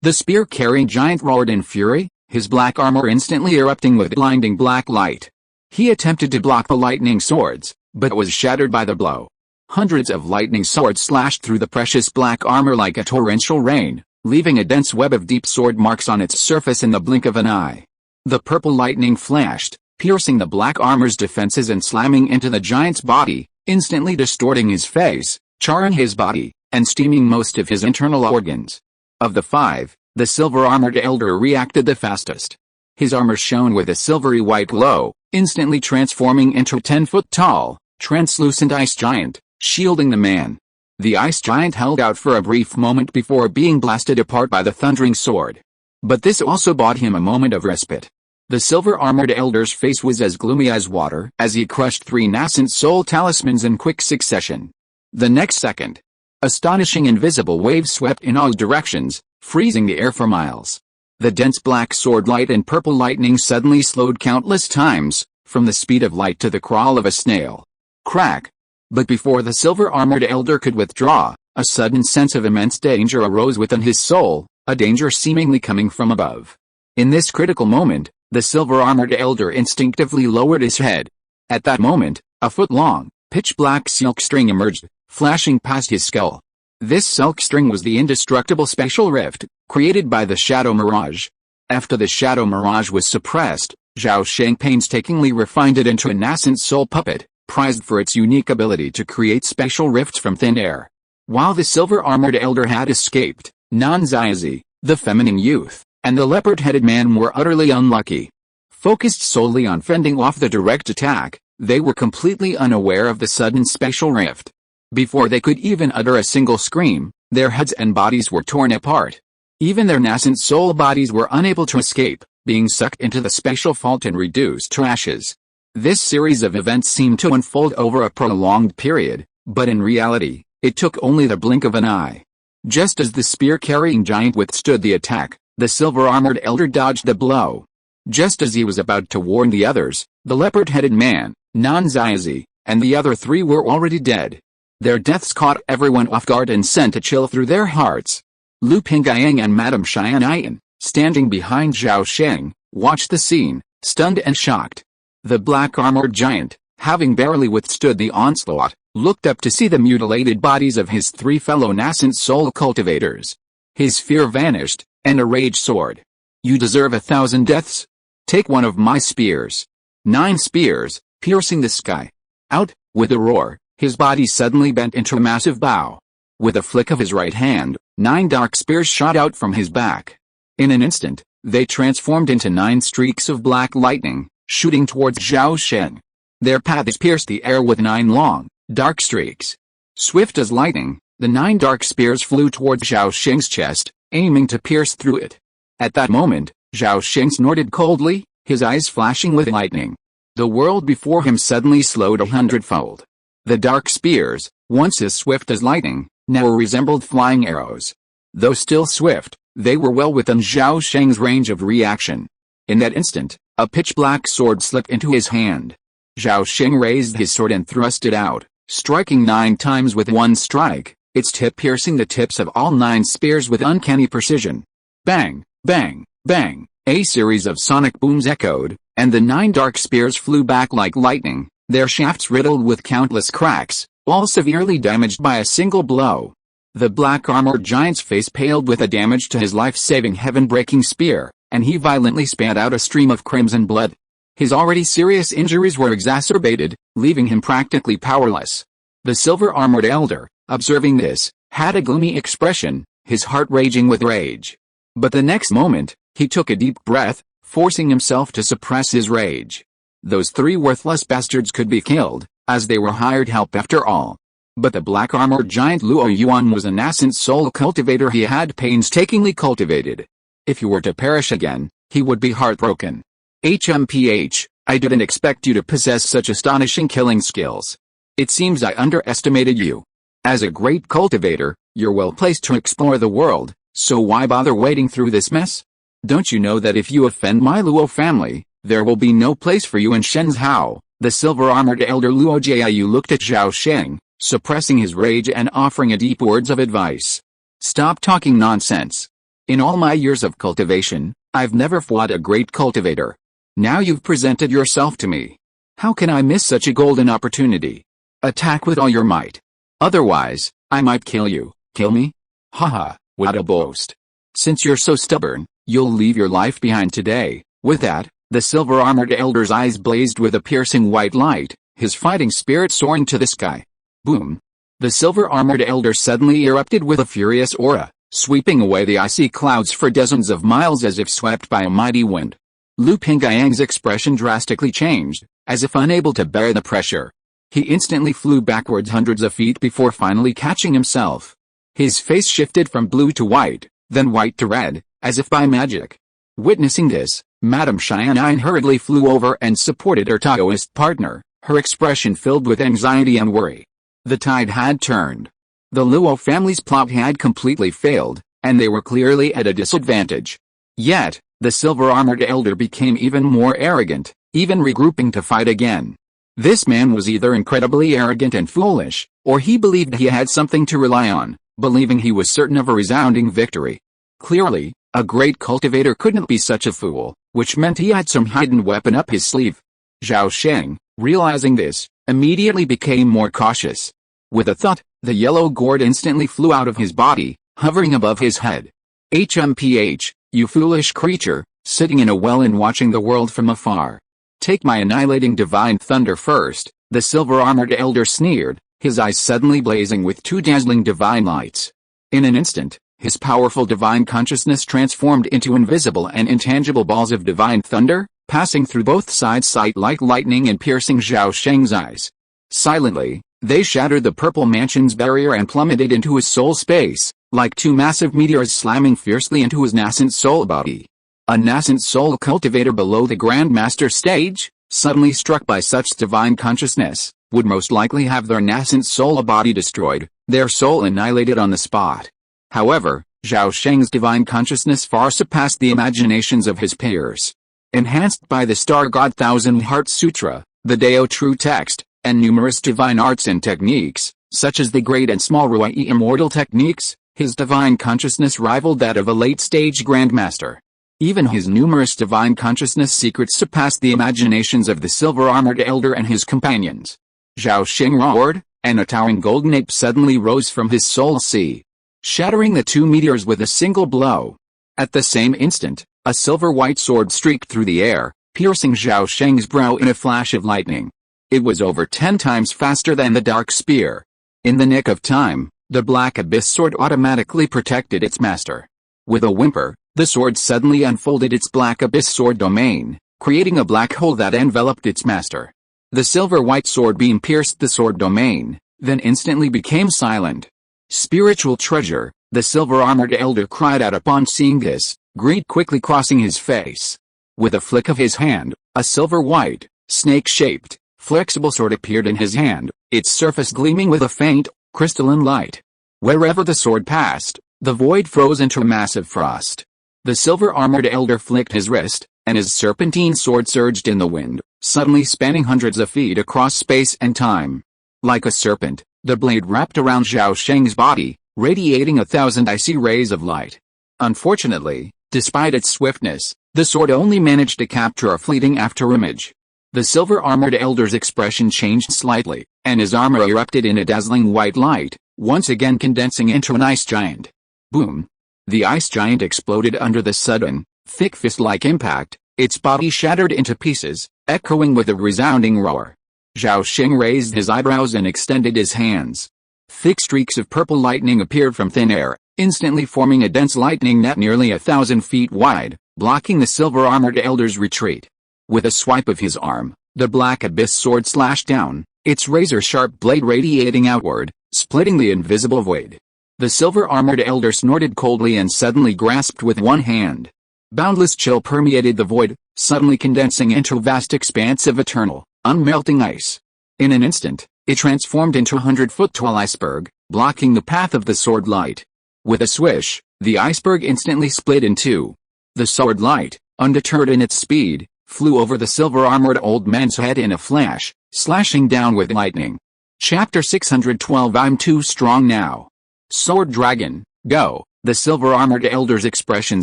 The spear-carrying giant roared in fury, his black armor instantly erupting with blinding black light. He attempted to block the lightning swords, but was shattered by the blow. Hundreds of lightning swords slashed through the precious black armor like a torrential rain, leaving a dense web of deep sword marks on its surface in the blink of an eye. The purple lightning flashed, piercing the black armor's defenses and slamming into the giant's body, instantly distorting his face, charring his body, and steaming most of his internal organs. Of the 5, the silver-armored elder reacted the fastest. His armor shone with a silvery white glow, instantly transforming into a 10-foot-tall, translucent ice giant, shielding the man. The ice giant held out for a brief moment before being blasted apart by the thundering sword. But this also bought him a moment of respite. The silver-armored elder's face was as gloomy as water as he crushed 3 nascent soul talismans in quick succession. The next second, astonishing invisible waves swept in all directions, freezing the air for miles. The dense black sword light and purple lightning suddenly slowed countless times, from the speed of light to the crawl of a snail. Crack! But before the silver-armored elder could withdraw, a sudden sense of immense danger arose within his soul, a danger seemingly coming from above. In this critical moment, the silver-armored elder instinctively lowered his head. At that moment, a foot-long, pitch-black silk string emerged, flashing past his skull. This silk string was the indestructible special rift, created by the Shadow Mirage. After the Shadow Mirage was suppressed, Zhao Sheng painstakingly refined it into a nascent soul puppet, prized for its unique ability to create special rifts from thin air. While the silver-armored elder had escaped, Nanziazi, the feminine youth, and the leopard-headed man were utterly unlucky. Focused solely on fending off the direct attack, they were completely unaware of the sudden special rift. Before they could even utter a single scream, their heads and bodies were torn apart. Even their nascent soul bodies were unable to escape, being sucked into the special fault and reduced to ashes. This series of events seemed to unfold over a prolonged period, but in reality, it took only the blink of an eye. Just as the spear-carrying giant withstood the attack, the silver-armored elder dodged the blow. Just as he was about to warn the others, the leopard-headed man, Nanziazi, and the other 3 were already dead. Their deaths caught everyone off guard and sent a chill through their hearts. Lu Pingyang and Madame Xianyan, standing behind Zhao Sheng, watched the scene, stunned and shocked. The black-armored giant, having barely withstood the onslaught, looked up to see the mutilated bodies of his 3 fellow nascent soul cultivators. His fear vanished, and a rage soared. "You deserve 1,000 deaths? Take one of my spears." 9 spears, piercing the sky. Out, with a roar, his body suddenly bent into a massive bow. With a flick of his right hand, 9 dark spears shot out from his back. In an instant, they transformed into 9 streaks of black lightning, shooting towards Zhao Sheng. Their paths pierced the air with 9 long, dark streaks. Swift as lightning, the 9 dark spears flew towards Zhao Sheng's chest, aiming to pierce through it. At that moment, Zhao Sheng snorted coldly, his eyes flashing with lightning. The world before him suddenly slowed 100-fold. The dark spears, once as swift as lightning, now resembled flying arrows. Though still swift, they were well within Zhao Sheng's range of reaction. In that instant, a pitch-black sword slipped into his hand. Zhao Sheng raised his sword and thrust it out, striking 9 times with one strike, its tip piercing the tips of all 9 spears with uncanny precision. Bang, bang, bang, a series of sonic booms echoed, and the 9 dark spears flew back like lightning, their shafts riddled with countless cracks, all severely damaged by a single blow. The black-armored giant's face paled with the damage to his life-saving heaven-breaking spear, and he violently spat out a stream of crimson blood. His already serious injuries were exacerbated, leaving him practically powerless. The silver-armored elder, observing this, had a gloomy expression, his heart raging with rage. But the next moment, he took a deep breath, forcing himself to suppress his rage. Those 3 worthless bastards could be killed, as they were hired help after all. But the black-armored giant Luo Yuan was a nascent soul cultivator he had painstakingly cultivated. If he were to perish again, he would be heartbroken. HMPH, I didn't expect you to possess such astonishing killing skills. It seems I underestimated you. As a great cultivator, you're well placed to explore the world, so why bother wading through this mess? Don't you know that if you offend my Luo family, there will be no place for you in Shenzhou? The silver-armored elder Luo Jiayu looked at Zhao Sheng, suppressing his rage and offering a deep words of advice. Stop talking nonsense. In all my years of cultivation, I've never fought a great cultivator. Now you've presented yourself to me. How can I miss such a golden opportunity? Attack with all your might. Otherwise, I might kill you. Kill me? Haha, what a boast. Since you're so stubborn, you'll leave your life behind today. With that, the silver-armored elder's eyes blazed with a piercing white light, his fighting spirit soaring to the sky. Boom! The silver-armored elder suddenly erupted with a furious aura, sweeping away the icy clouds for dozens of miles as if swept by a mighty wind. Lu Pingyang's expression drastically changed, as if unable to bear the pressure. He instantly flew backwards hundreds of feet before finally catching himself. His face shifted from blue to white, then white to red, as if by magic. Witnessing this, Madame Xian'an hurriedly flew over and supported her Taoist partner, her expression filled with anxiety and worry. The tide had turned. The Luo family's plot had completely failed, and they were clearly at a disadvantage. Yet, the silver-armored elder became even more arrogant, even regrouping to fight again. This man was either incredibly arrogant and foolish, or he believed he had something to rely on, believing he was certain of a resounding victory. Clearly, a great cultivator couldn't be such a fool, which meant he had some hidden weapon up his sleeve. Zhao Sheng, realizing this, immediately became more cautious. With a thud, the yellow gourd instantly flew out of his body, hovering above his head. HMPH, you foolish creature, sitting in a well and watching the world from afar. Take my annihilating divine thunder first, the silver-armored elder sneered, his eyes suddenly blazing with two dazzling divine lights. In an instant, his powerful divine consciousness transformed into invisible and intangible balls of divine thunder, passing through both sides like lightning and piercing Zhao Sheng's eyes. Silently, they shattered the purple mansion's barrier and plummeted into his soul space, like two massive meteors slamming fiercely into his nascent soul body. A nascent soul cultivator below the Grand Master stage, suddenly struck by such divine consciousness, would most likely have their nascent soul body destroyed, their soul annihilated on the spot. However, Zhao Sheng's divine consciousness far surpassed the imaginations of his peers. Enhanced by the Star God Thousand Heart Sutra, the Dao True Text, and numerous divine arts and techniques, such as the Great and Small Ruai Immortal techniques, his divine consciousness rivaled that of a late-stage Grandmaster. Even his numerous divine consciousness secrets surpassed the imaginations of the silver-armored elder and his companions. Zhao Sheng roared, and a towering golden ape suddenly rose from his soul sea, shattering the two meteors with a single blow. At the same instant, a silver-white sword streaked through the air, piercing Zhao Sheng's brow in a flash of lightning. It was over 10 times faster than the dark spear. In the nick of time, the black abyss sword automatically protected its master. With a whimper, the sword suddenly unfolded its black abyss sword domain, creating a black hole that enveloped its master. The silver-white sword beam pierced the sword domain, then instantly became silent. Spiritual treasure, the silver-armored elder cried out upon seeing this, greed quickly crossing his face. With a flick of his hand, a silver-white, snake-shaped, flexible sword appeared in his hand, its surface gleaming with a faint, crystalline light. Wherever the sword passed, the void froze into a massive frost. The silver-armored elder flicked his wrist, and his serpentine sword surged in the wind, suddenly spanning hundreds of feet across space and time. Like a serpent, the blade wrapped around Zhao Sheng's body, radiating 1,000 icy rays of light. Unfortunately, despite its swiftness, the sword only managed to capture a fleeting afterimage. The silver-armored elder's expression changed slightly, and his armor erupted in a dazzling white light, once again condensing into an ice giant. Boom! The ice giant exploded under the sudden, thick fist-like impact, its body shattered into pieces, echoing with a resounding roar. Zhao Sheng raised his eyebrows and extended his hands. Thick streaks of purple lightning appeared from thin air, instantly forming a dense lightning net nearly 1,000 feet wide, blocking the silver-armored elder's retreat. With a swipe of his arm, the black abyss sword slashed down, its razor-sharp blade radiating outward, splitting the invisible void. The silver-armored elder snorted coldly and suddenly grasped with one hand. Boundless chill permeated the void, suddenly condensing into a vast expanse of eternal, unmelting ice. In an instant, it transformed into a 100-foot-tall iceberg, blocking the path of the sword light. With a swish, the iceberg instantly split in two. The sword light, undeterred in its speed, flew over the silver-armored old man's head in a flash, slashing down with lightning. Chapter 612 I'm too strong now. Sword Dragon, go! The silver-armored elder's expression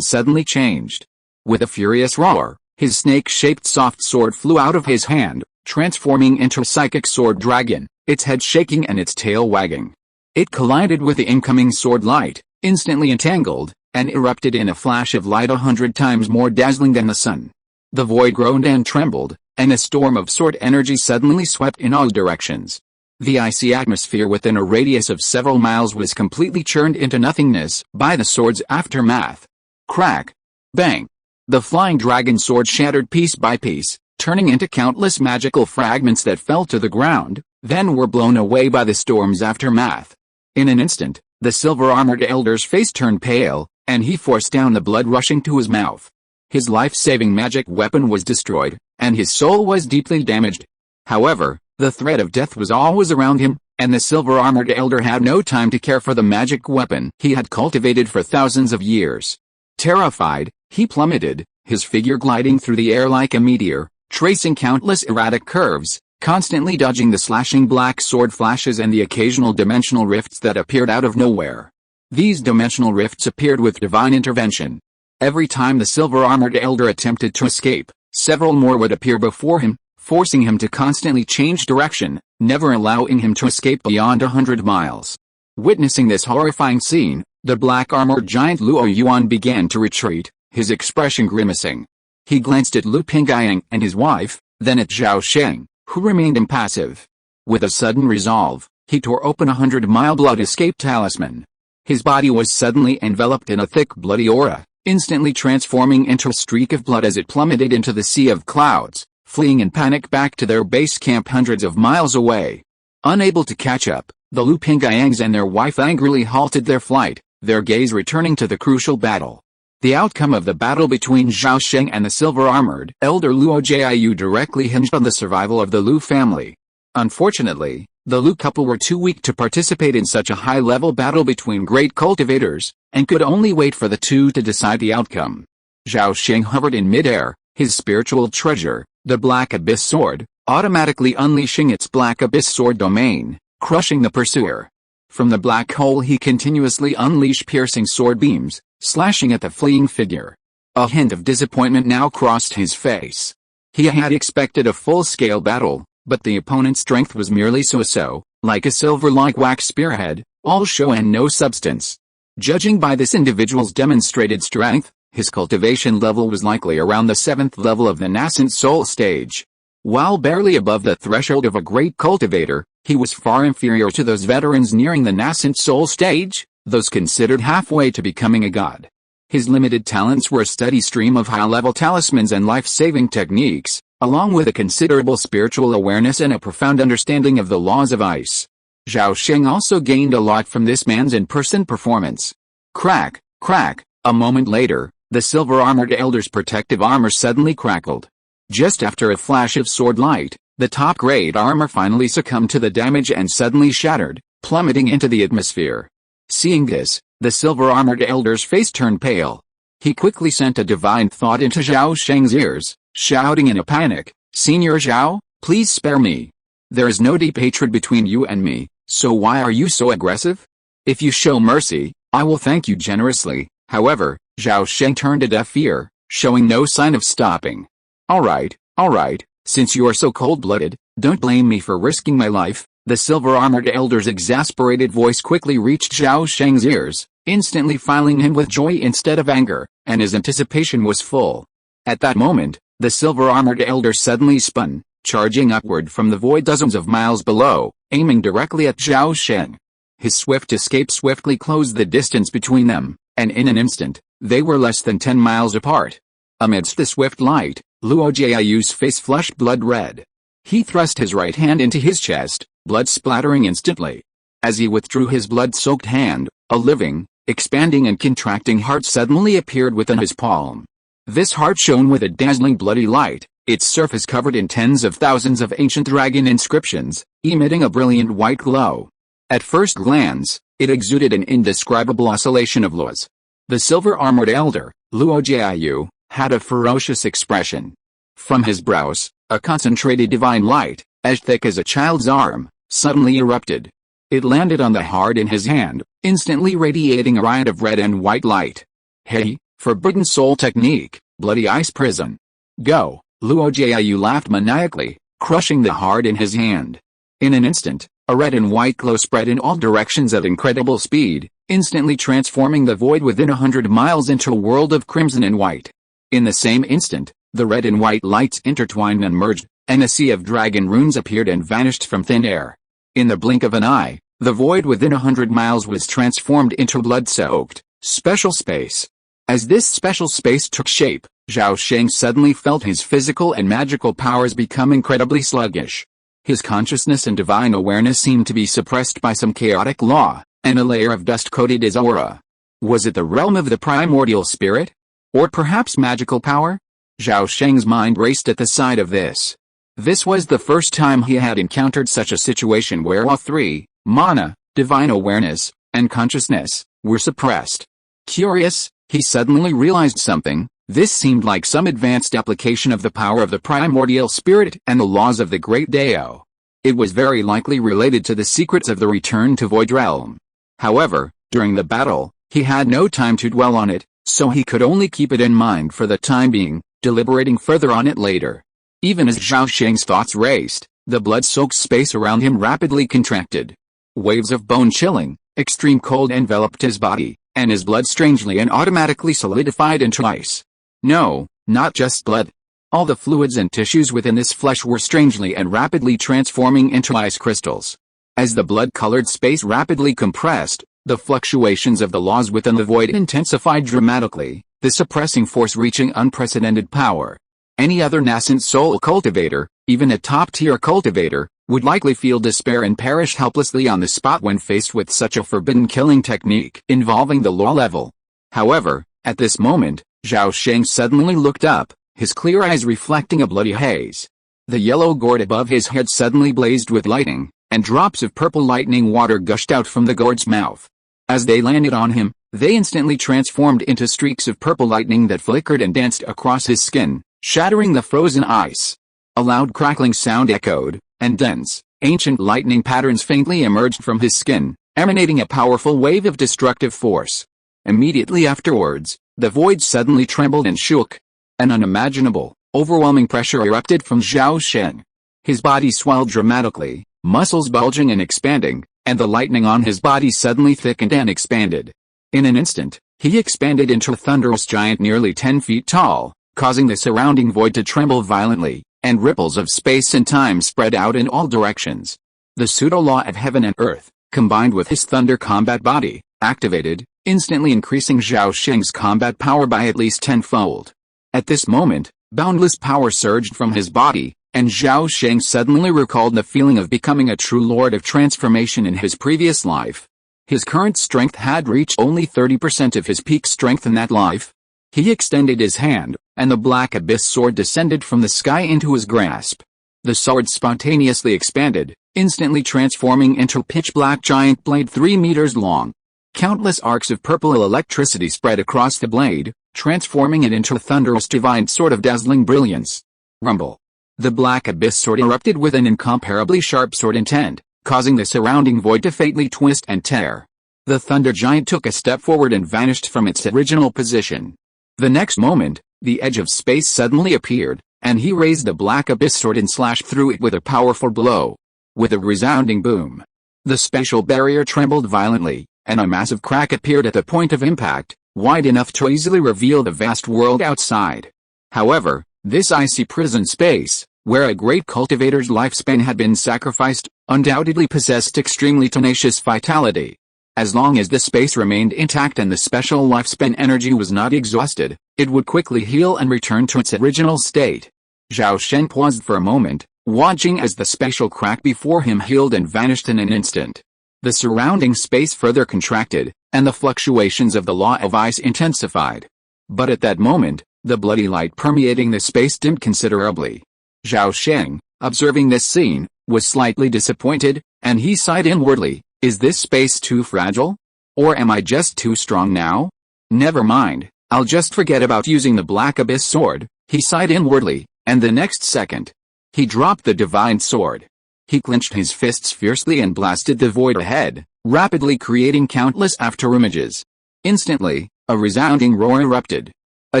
suddenly changed. With a furious roar, his snake-shaped soft sword flew out of his hand, transforming into a psychic sword dragon, its head shaking and its tail wagging. It collided with the incoming sword light, instantly entangled, and erupted in a flash of light 100 times more dazzling than the sun. The void groaned and trembled, and a storm of sword energy suddenly swept in all directions. The icy atmosphere within a radius of several miles was completely churned into nothingness by the sword's aftermath. Crack! Bang! The flying dragon sword shattered piece by piece, turning into countless magical fragments that fell to the ground, then were blown away by the storm's aftermath. In an instant, the silver-armored elder's face turned pale, and he forced down the blood rushing to his mouth. His life-saving magic weapon was destroyed, and his soul was deeply damaged. However, the threat of death was always around him, and the silver-armored elder had no time to care for the magic weapon he had cultivated for thousands of years. Terrified, he plummeted, his figure gliding through the air like a meteor, tracing countless erratic curves, constantly dodging the slashing black sword flashes and the occasional dimensional rifts that appeared out of nowhere. These dimensional rifts appeared with divine intervention. Every time the silver-armored elder attempted to escape, several more would appear before him, forcing him to constantly change direction, never allowing him to escape beyond 100 miles. Witnessing this horrifying scene, the black-armored giant Luo Yuan began to retreat, his expression grimacing. He glanced at Lu Pingyang and his wife, then at Zhao Sheng, who remained impassive. With a sudden resolve, he tore open a 100-mile blood escape talisman. His body was suddenly enveloped in a thick bloody aura, instantly transforming into a streak of blood as it plummeted into the sea of clouds, fleeing in panic back to their base camp hundreds of miles away. Unable to catch up, the Lu Pingyangs and their wife angrily halted their flight, their gaze returning to the crucial battle. The outcome of the battle between Zhao Sheng and the silver-armored elder Luo Jiu directly hinged on the survival of the Lu family. Unfortunately, the Lu couple were too weak to participate in such a high-level battle between great cultivators, and could only wait for the two to decide the outcome. Zhao Sheng hovered in midair, his spiritual treasure, the Black Abyss Sword, automatically unleashing its Black Abyss Sword domain, crushing the pursuer. From the black hole he continuously unleashed piercing sword beams, slashing at the fleeing figure. A hint of disappointment now crossed his face. He had expected a full-scale battle, but the opponent's strength was merely so-so, like a silver-like wax spearhead, all show and no substance. Judging by this individual's demonstrated strength, his cultivation level was likely around the 7th level of the nascent soul stage. While barely above the threshold of a great cultivator, he was far inferior to those veterans nearing the nascent soul stage, those considered halfway to becoming a god. His limited talents were a steady stream of high-level talismans and life-saving techniques, along with a considerable spiritual awareness and a profound understanding of the laws of ice. Zhao Sheng also gained a lot from this man's in-person performance. Crack, crack, a moment later, the silver-armored elder's protective armor suddenly crackled. Just after a flash of sword light, the top-grade armor finally succumbed to the damage and suddenly shattered, plummeting into the atmosphere. Seeing this, the silver-armored elder's face turned pale. He quickly sent a divine thought into Zhao Sheng's ears, shouting in a panic, "Senior Zhao, please spare me. There is no deep hatred between you and me, so why are you so aggressive? If you show mercy, I will thank you generously." However, Zhao Sheng turned a deaf ear, showing no sign of stopping. All right, since you are so cold-blooded, don't blame me for risking my life." The silver-armored elder's exasperated voice quickly reached Zhao Sheng's ears, instantly filling him with joy instead of anger, and his anticipation was full. At that moment, the silver-armored elder suddenly spun, charging upward from the void dozens of miles below, aiming directly at Zhao Sheng. His swift escape swiftly closed the distance between them, and in an instant, they were less than 10 miles apart. Amidst the swift light, Luo Jiu's face flushed blood red. He thrust his right hand into his chest, blood splattering instantly. As he withdrew his blood-soaked hand, a living, expanding and contracting heart suddenly appeared within his palm. This heart shone with a dazzling bloody light, its surface covered in tens of thousands of ancient dragon inscriptions, emitting a brilliant white glow. At first glance, it exuded an indescribable oscillation of laws. The silver-armored elder, Luo Jiu, had a ferocious expression. From his brows, a concentrated divine light, as thick as a child's arm, suddenly erupted. It landed on the heart in his hand, instantly radiating a riot of red and white light. "Hey, forbidden soul technique, bloody ice prison. Go!" Luo Jiu laughed maniacally, crushing the heart in his hand. In an instant, a red and white glow spread in all directions at incredible speed, instantly transforming the void within 100 miles into a world of crimson and white. In the same instant, the red and white lights intertwined and merged, and a sea of dragon runes appeared and vanished from thin air. In the blink of an eye, the void within 100 miles was transformed into blood-soaked, special space. As this special space took shape, Zhao Sheng suddenly felt his physical and magical powers become incredibly sluggish. His consciousness and divine awareness seemed to be suppressed by some chaotic law, and a layer of dust coated his aura. Was it the realm of the primordial spirit? Or perhaps magical power? Zhao Sheng's mind raced at the sight of this. This was the first time he had encountered such a situation where all three, mana, divine awareness, and consciousness, were suppressed. Curious, he suddenly realized something. This seemed like some advanced application of the power of the primordial spirit and the laws of the great Dao. It was very likely related to the secrets of the return to Void Realm. However, during the battle, he had no time to dwell on it, so he could only keep it in mind for the time being, deliberating further on it later. Even as Zhao Sheng's thoughts raced, the blood-soaked space around him rapidly contracted. Waves of bone-chilling, extreme cold enveloped his body, and his blood strangely and automatically solidified into ice. No, not just blood. All the fluids and tissues within this flesh were strangely and rapidly transforming into ice crystals. As the blood-colored space rapidly compressed, the fluctuations of the laws within the void intensified dramatically, the suppressing force reaching unprecedented power. Any other nascent soul cultivator, even a top-tier cultivator, would likely feel despair and perish helplessly on the spot when faced with such a forbidden killing technique involving the law level. However, at this moment, Zhao Sheng suddenly looked up, his clear eyes reflecting a bloody haze. The yellow gourd above his head suddenly blazed with lightning, and drops of purple lightning water gushed out from the gourd's mouth. As they landed on him, they instantly transformed into streaks of purple lightning that flickered and danced across his skin, shattering the frozen ice. A loud crackling sound echoed, and dense, ancient lightning patterns faintly emerged from his skin, emanating a powerful wave of destructive force. Immediately afterwards, the void suddenly trembled and shook. An unimaginable, overwhelming pressure erupted from Zhao Sheng. His body swelled dramatically, muscles bulging and expanding, and the lightning on his body suddenly thickened and expanded. In an instant, he expanded into a thunderous giant nearly 10 feet tall, causing the surrounding void to tremble violently, and ripples of space and time spread out in all directions. The pseudo-law of heaven and earth, combined with his thunder combat body, activated, instantly increasing Zhao Sheng's combat power by at least tenfold. At this moment, boundless power surged from his body, and Zhao Sheng suddenly recalled the feeling of becoming a true lord of transformation in his previous life. His current strength had reached only 30% of his peak strength in that life. He extended his hand, and the black abyss sword descended from the sky into his grasp. The sword spontaneously expanded, instantly transforming into a pitch-black giant blade 3 meters long. Countless arcs of purple electricity spread across the blade, transforming it into a thunderous divine sword of dazzling brilliance. Rumble. The black abyss sword erupted with an incomparably sharp sword intent, causing the surrounding void to fatally twist and tear. The thunder giant took a step forward and vanished from its original position. The next moment, the edge of space suddenly appeared, and he raised the black abyss sword and slashed through it with a powerful blow. With a resounding boom, the spatial barrier trembled violently, and a massive crack appeared at the point of impact, wide enough to easily reveal the vast world outside. However, this icy prison space, where a great cultivator's lifespan had been sacrificed, undoubtedly possessed extremely tenacious vitality. As long as the space remained intact and the special lifespan energy was not exhausted, it would quickly heal and return to its original state. Zhao Sheng paused for a moment, watching as the spatial crack before him healed and vanished in an instant. The surrounding space further contracted, and the fluctuations of the law of ice intensified. But at that moment, the bloody light permeating the space dimmed considerably. Zhao Sheng, observing this scene, was slightly disappointed, and he sighed inwardly. Is this space too fragile? Or am I just too strong now? Never mind, I'll just forget about using the black abyss sword, he sighed inwardly, and the next second, he dropped the divine sword. He clenched his fists fiercely and blasted the void ahead, rapidly creating countless afterimages. Instantly, a resounding roar erupted. A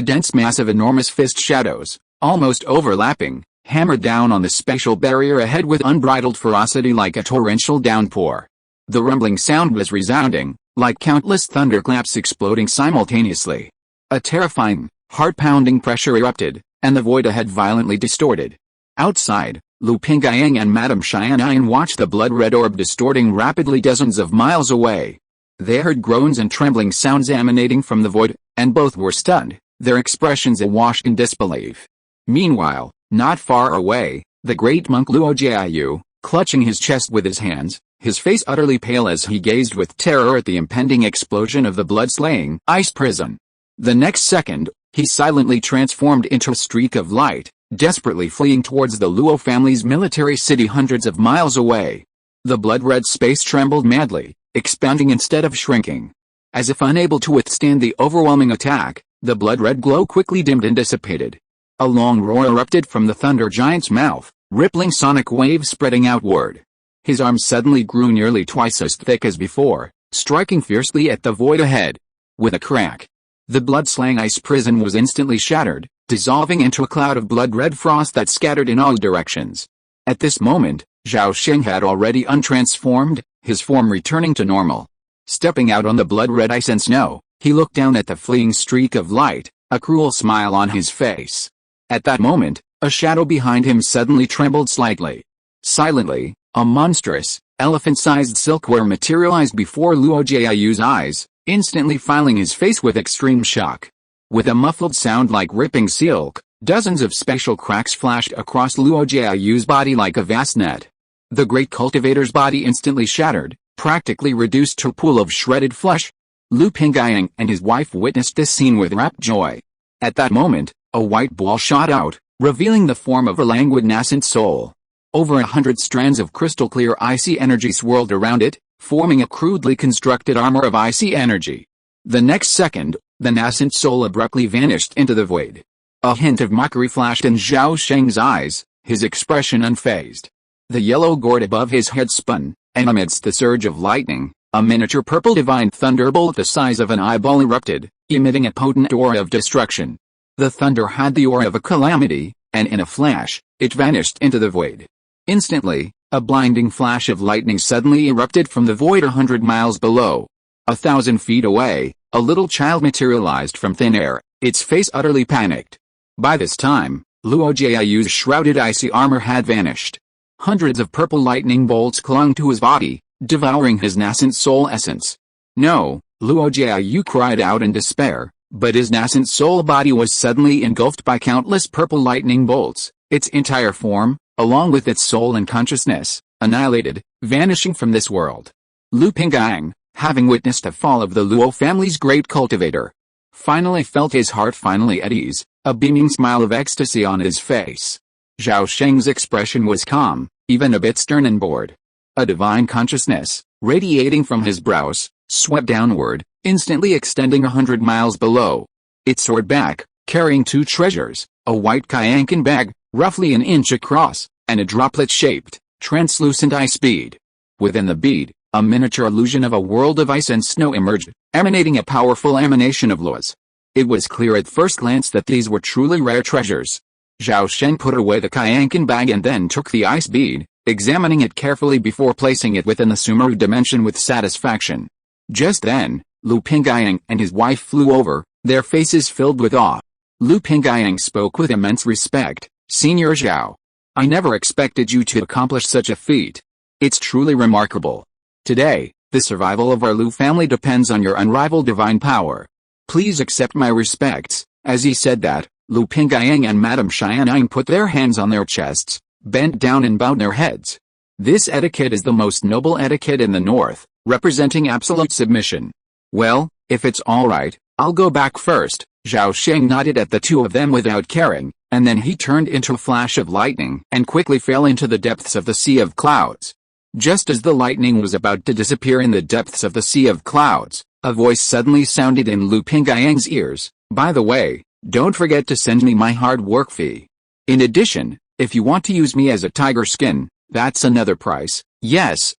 dense mass of enormous fist shadows, almost overlapping, hammered down on the spatial barrier ahead with unbridled ferocity like a torrential downpour. The rumbling sound was resounding, like countless thunderclaps exploding simultaneously. A terrifying, heart-pounding pressure erupted, and the void ahead violently distorted. Outside, Lu Pingyang and Madame Xianyan watched the blood-red orb distorting rapidly dozens of miles away. They heard groans and trembling sounds emanating from the void, and both were stunned. their expressions awash in disbelief. Meanwhile, not far away, the great monk Luo Jiayu, clutching his chest with his hands, his face utterly pale as he gazed with terror at the impending explosion of the blood-slaying ice prison. The next second, he silently transformed into a streak of light, desperately fleeing towards the Luo family's military city hundreds of miles away. The blood-red space trembled madly, expanding instead of shrinking. As if unable to withstand the overwhelming attack, the blood-red glow quickly dimmed and dissipated. A long roar erupted from the thunder giant's mouth, rippling sonic waves spreading outward. His arms suddenly grew nearly twice as thick as before, striking fiercely at the void ahead. With a crack, the blood-slaying ice prison was instantly shattered, dissolving into a cloud of blood-red frost that scattered in all directions. At this moment, Zhao Sheng had already untransformed, his form returning to normal. Stepping out on the blood-red ice and snow, he looked down at the fleeing streak of light, a cruel smile on his face. At that moment, a shadow behind him suddenly trembled slightly. Silently, a monstrous, elephant-sized silkworm materialized before Luo Jiayu's eyes, instantly filing his face with extreme shock. With a muffled sound like ripping silk, dozens of special cracks flashed across Luo Jiayu's body like a vast net. The great cultivator's body instantly shattered, practically reduced to a pool of shredded flesh. Lu Pingyang and his wife witnessed this scene with rapt joy. At that moment, a white ball shot out, revealing the form of a languid nascent soul. Over 100 strands of crystal-clear icy energy swirled around it, forming a crudely constructed armor of icy energy. The next second, the nascent soul abruptly vanished into the void. A hint of mockery flashed in Zhao Sheng's eyes, his expression unfazed. The yellow gourd above his head spun, and amidst the surge of lightning, a miniature purple divine thunderbolt the size of an eyeball erupted, emitting a potent aura of destruction. The thunder had the aura of a calamity, and in a flash, it vanished into the void. Instantly, a blinding flash of lightning suddenly erupted from the void 100 miles below. 1,000 feet away, a little child materialized from thin air, its face utterly panicked. By this time, Luo Jiayu's shrouded icy armor had vanished. Hundreds of purple lightning bolts clung to his body, devouring his nascent soul essence. No, Luo Jiayu cried out in despair, but his nascent soul body was suddenly engulfed by countless purple lightning bolts, its entire form, along with its soul and consciousness, annihilated, vanishing from this world. Lu Pingyang, having witnessed the fall of the Luo family's great cultivator, finally felt his heart finally at ease, a beaming smile of ecstasy on his face. Zhao Sheng's expression was calm, even a bit stern and bored. A divine consciousness, radiating from his brows, swept downward, instantly extending 100 miles below. It soared back, carrying two treasures, a white Kyankan bag, roughly an inch across, and a droplet-shaped, translucent ice bead. Within the bead, a miniature illusion of a world of ice and snow emerged, emanating a powerful emanation of laws. It was clear at first glance that these were truly rare treasures. Zhao Sheng put away the Kyankan bag and then took the ice bead, examining it carefully before placing it within the Sumeru dimension with satisfaction. Just then, Lu Pingyang and his wife flew over, their faces filled with awe. Lu Pingyang spoke with immense respect. "Senior Zhao, I never expected you to accomplish such a feat. It's truly remarkable. Today, the survival of our Lu family depends on your unrivaled divine power. Please accept my respects." As he said that, Lu Pingyang and Madame Xianying put their hands on their chests, bent down and bowed their heads. This etiquette is the most noble etiquette in the north, representing absolute submission. "Well, if it's all right, I'll go back first." Zhao Sheng nodded at the two of them without caring, and then he turned into a flash of lightning and quickly fell into the depths of the sea of clouds. Just as the lightning was about to disappear in the depths of the sea of clouds, a voice suddenly sounded in Lu Pingyang's ears. "By the way, don't forget to send me my hard work fee. In addition, if you want to use me as a tiger skin, that's another price." Yes,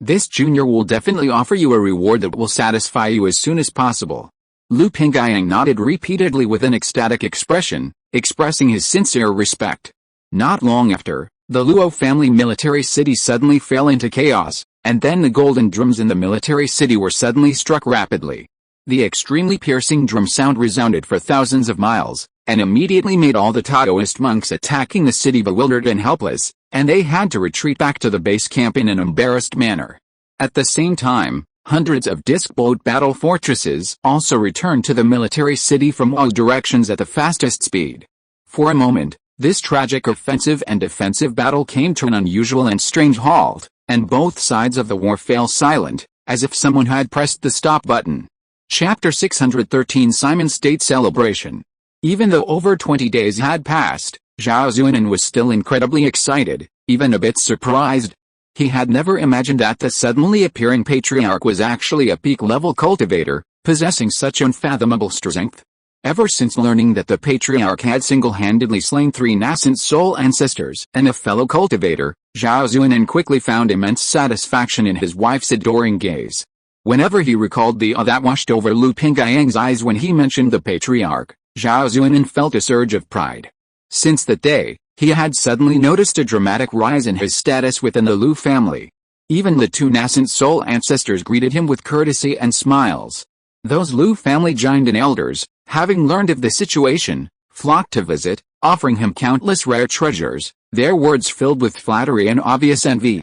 this junior will definitely offer you a reward that will satisfy you as soon as possible." Lu Pingyang nodded repeatedly with an ecstatic expression, expressing his sincere respect. Not long after, the Luo family military city suddenly fell into chaos, and then the golden drums in the military city were suddenly struck rapidly. The extremely piercing drum sound resounded for thousands of miles, and immediately made all the Taoist monks attacking the city bewildered and helpless, and they had to retreat back to the base camp in an embarrassed manner. At the same time, Hundreds of disc-boat battle fortresses also returned to the military city from all directions at the fastest speed. For a moment, this tragic offensive and defensive battle came to an unusual and strange halt, and both sides of the war fell silent, as if someone had pressed the stop button. Chapter 613 Simon's State Celebration. Even though over 20 days had passed, Zhao Sheng was still incredibly excited, even a bit surprised. He had never imagined that the suddenly appearing patriarch was actually a peak-level cultivator, possessing such unfathomable strength. Ever since learning that the patriarch had single-handedly slain 3 nascent soul ancestors and a fellow cultivator, Zhao Sheng quickly found immense satisfaction in his wife's adoring gaze. Whenever he recalled the awe that washed over Lu Pingyang's eyes when he mentioned the patriarch, Zhao Sheng felt a surge of pride. Since that day, he had suddenly noticed a dramatic rise in his status within the Lu family. Even the 2 nascent soul ancestors greeted him with courtesy and smiles. Those Lu family giant and elders, having learned of the situation, flocked to visit, offering him countless rare treasures, their words filled with flattery and obvious envy.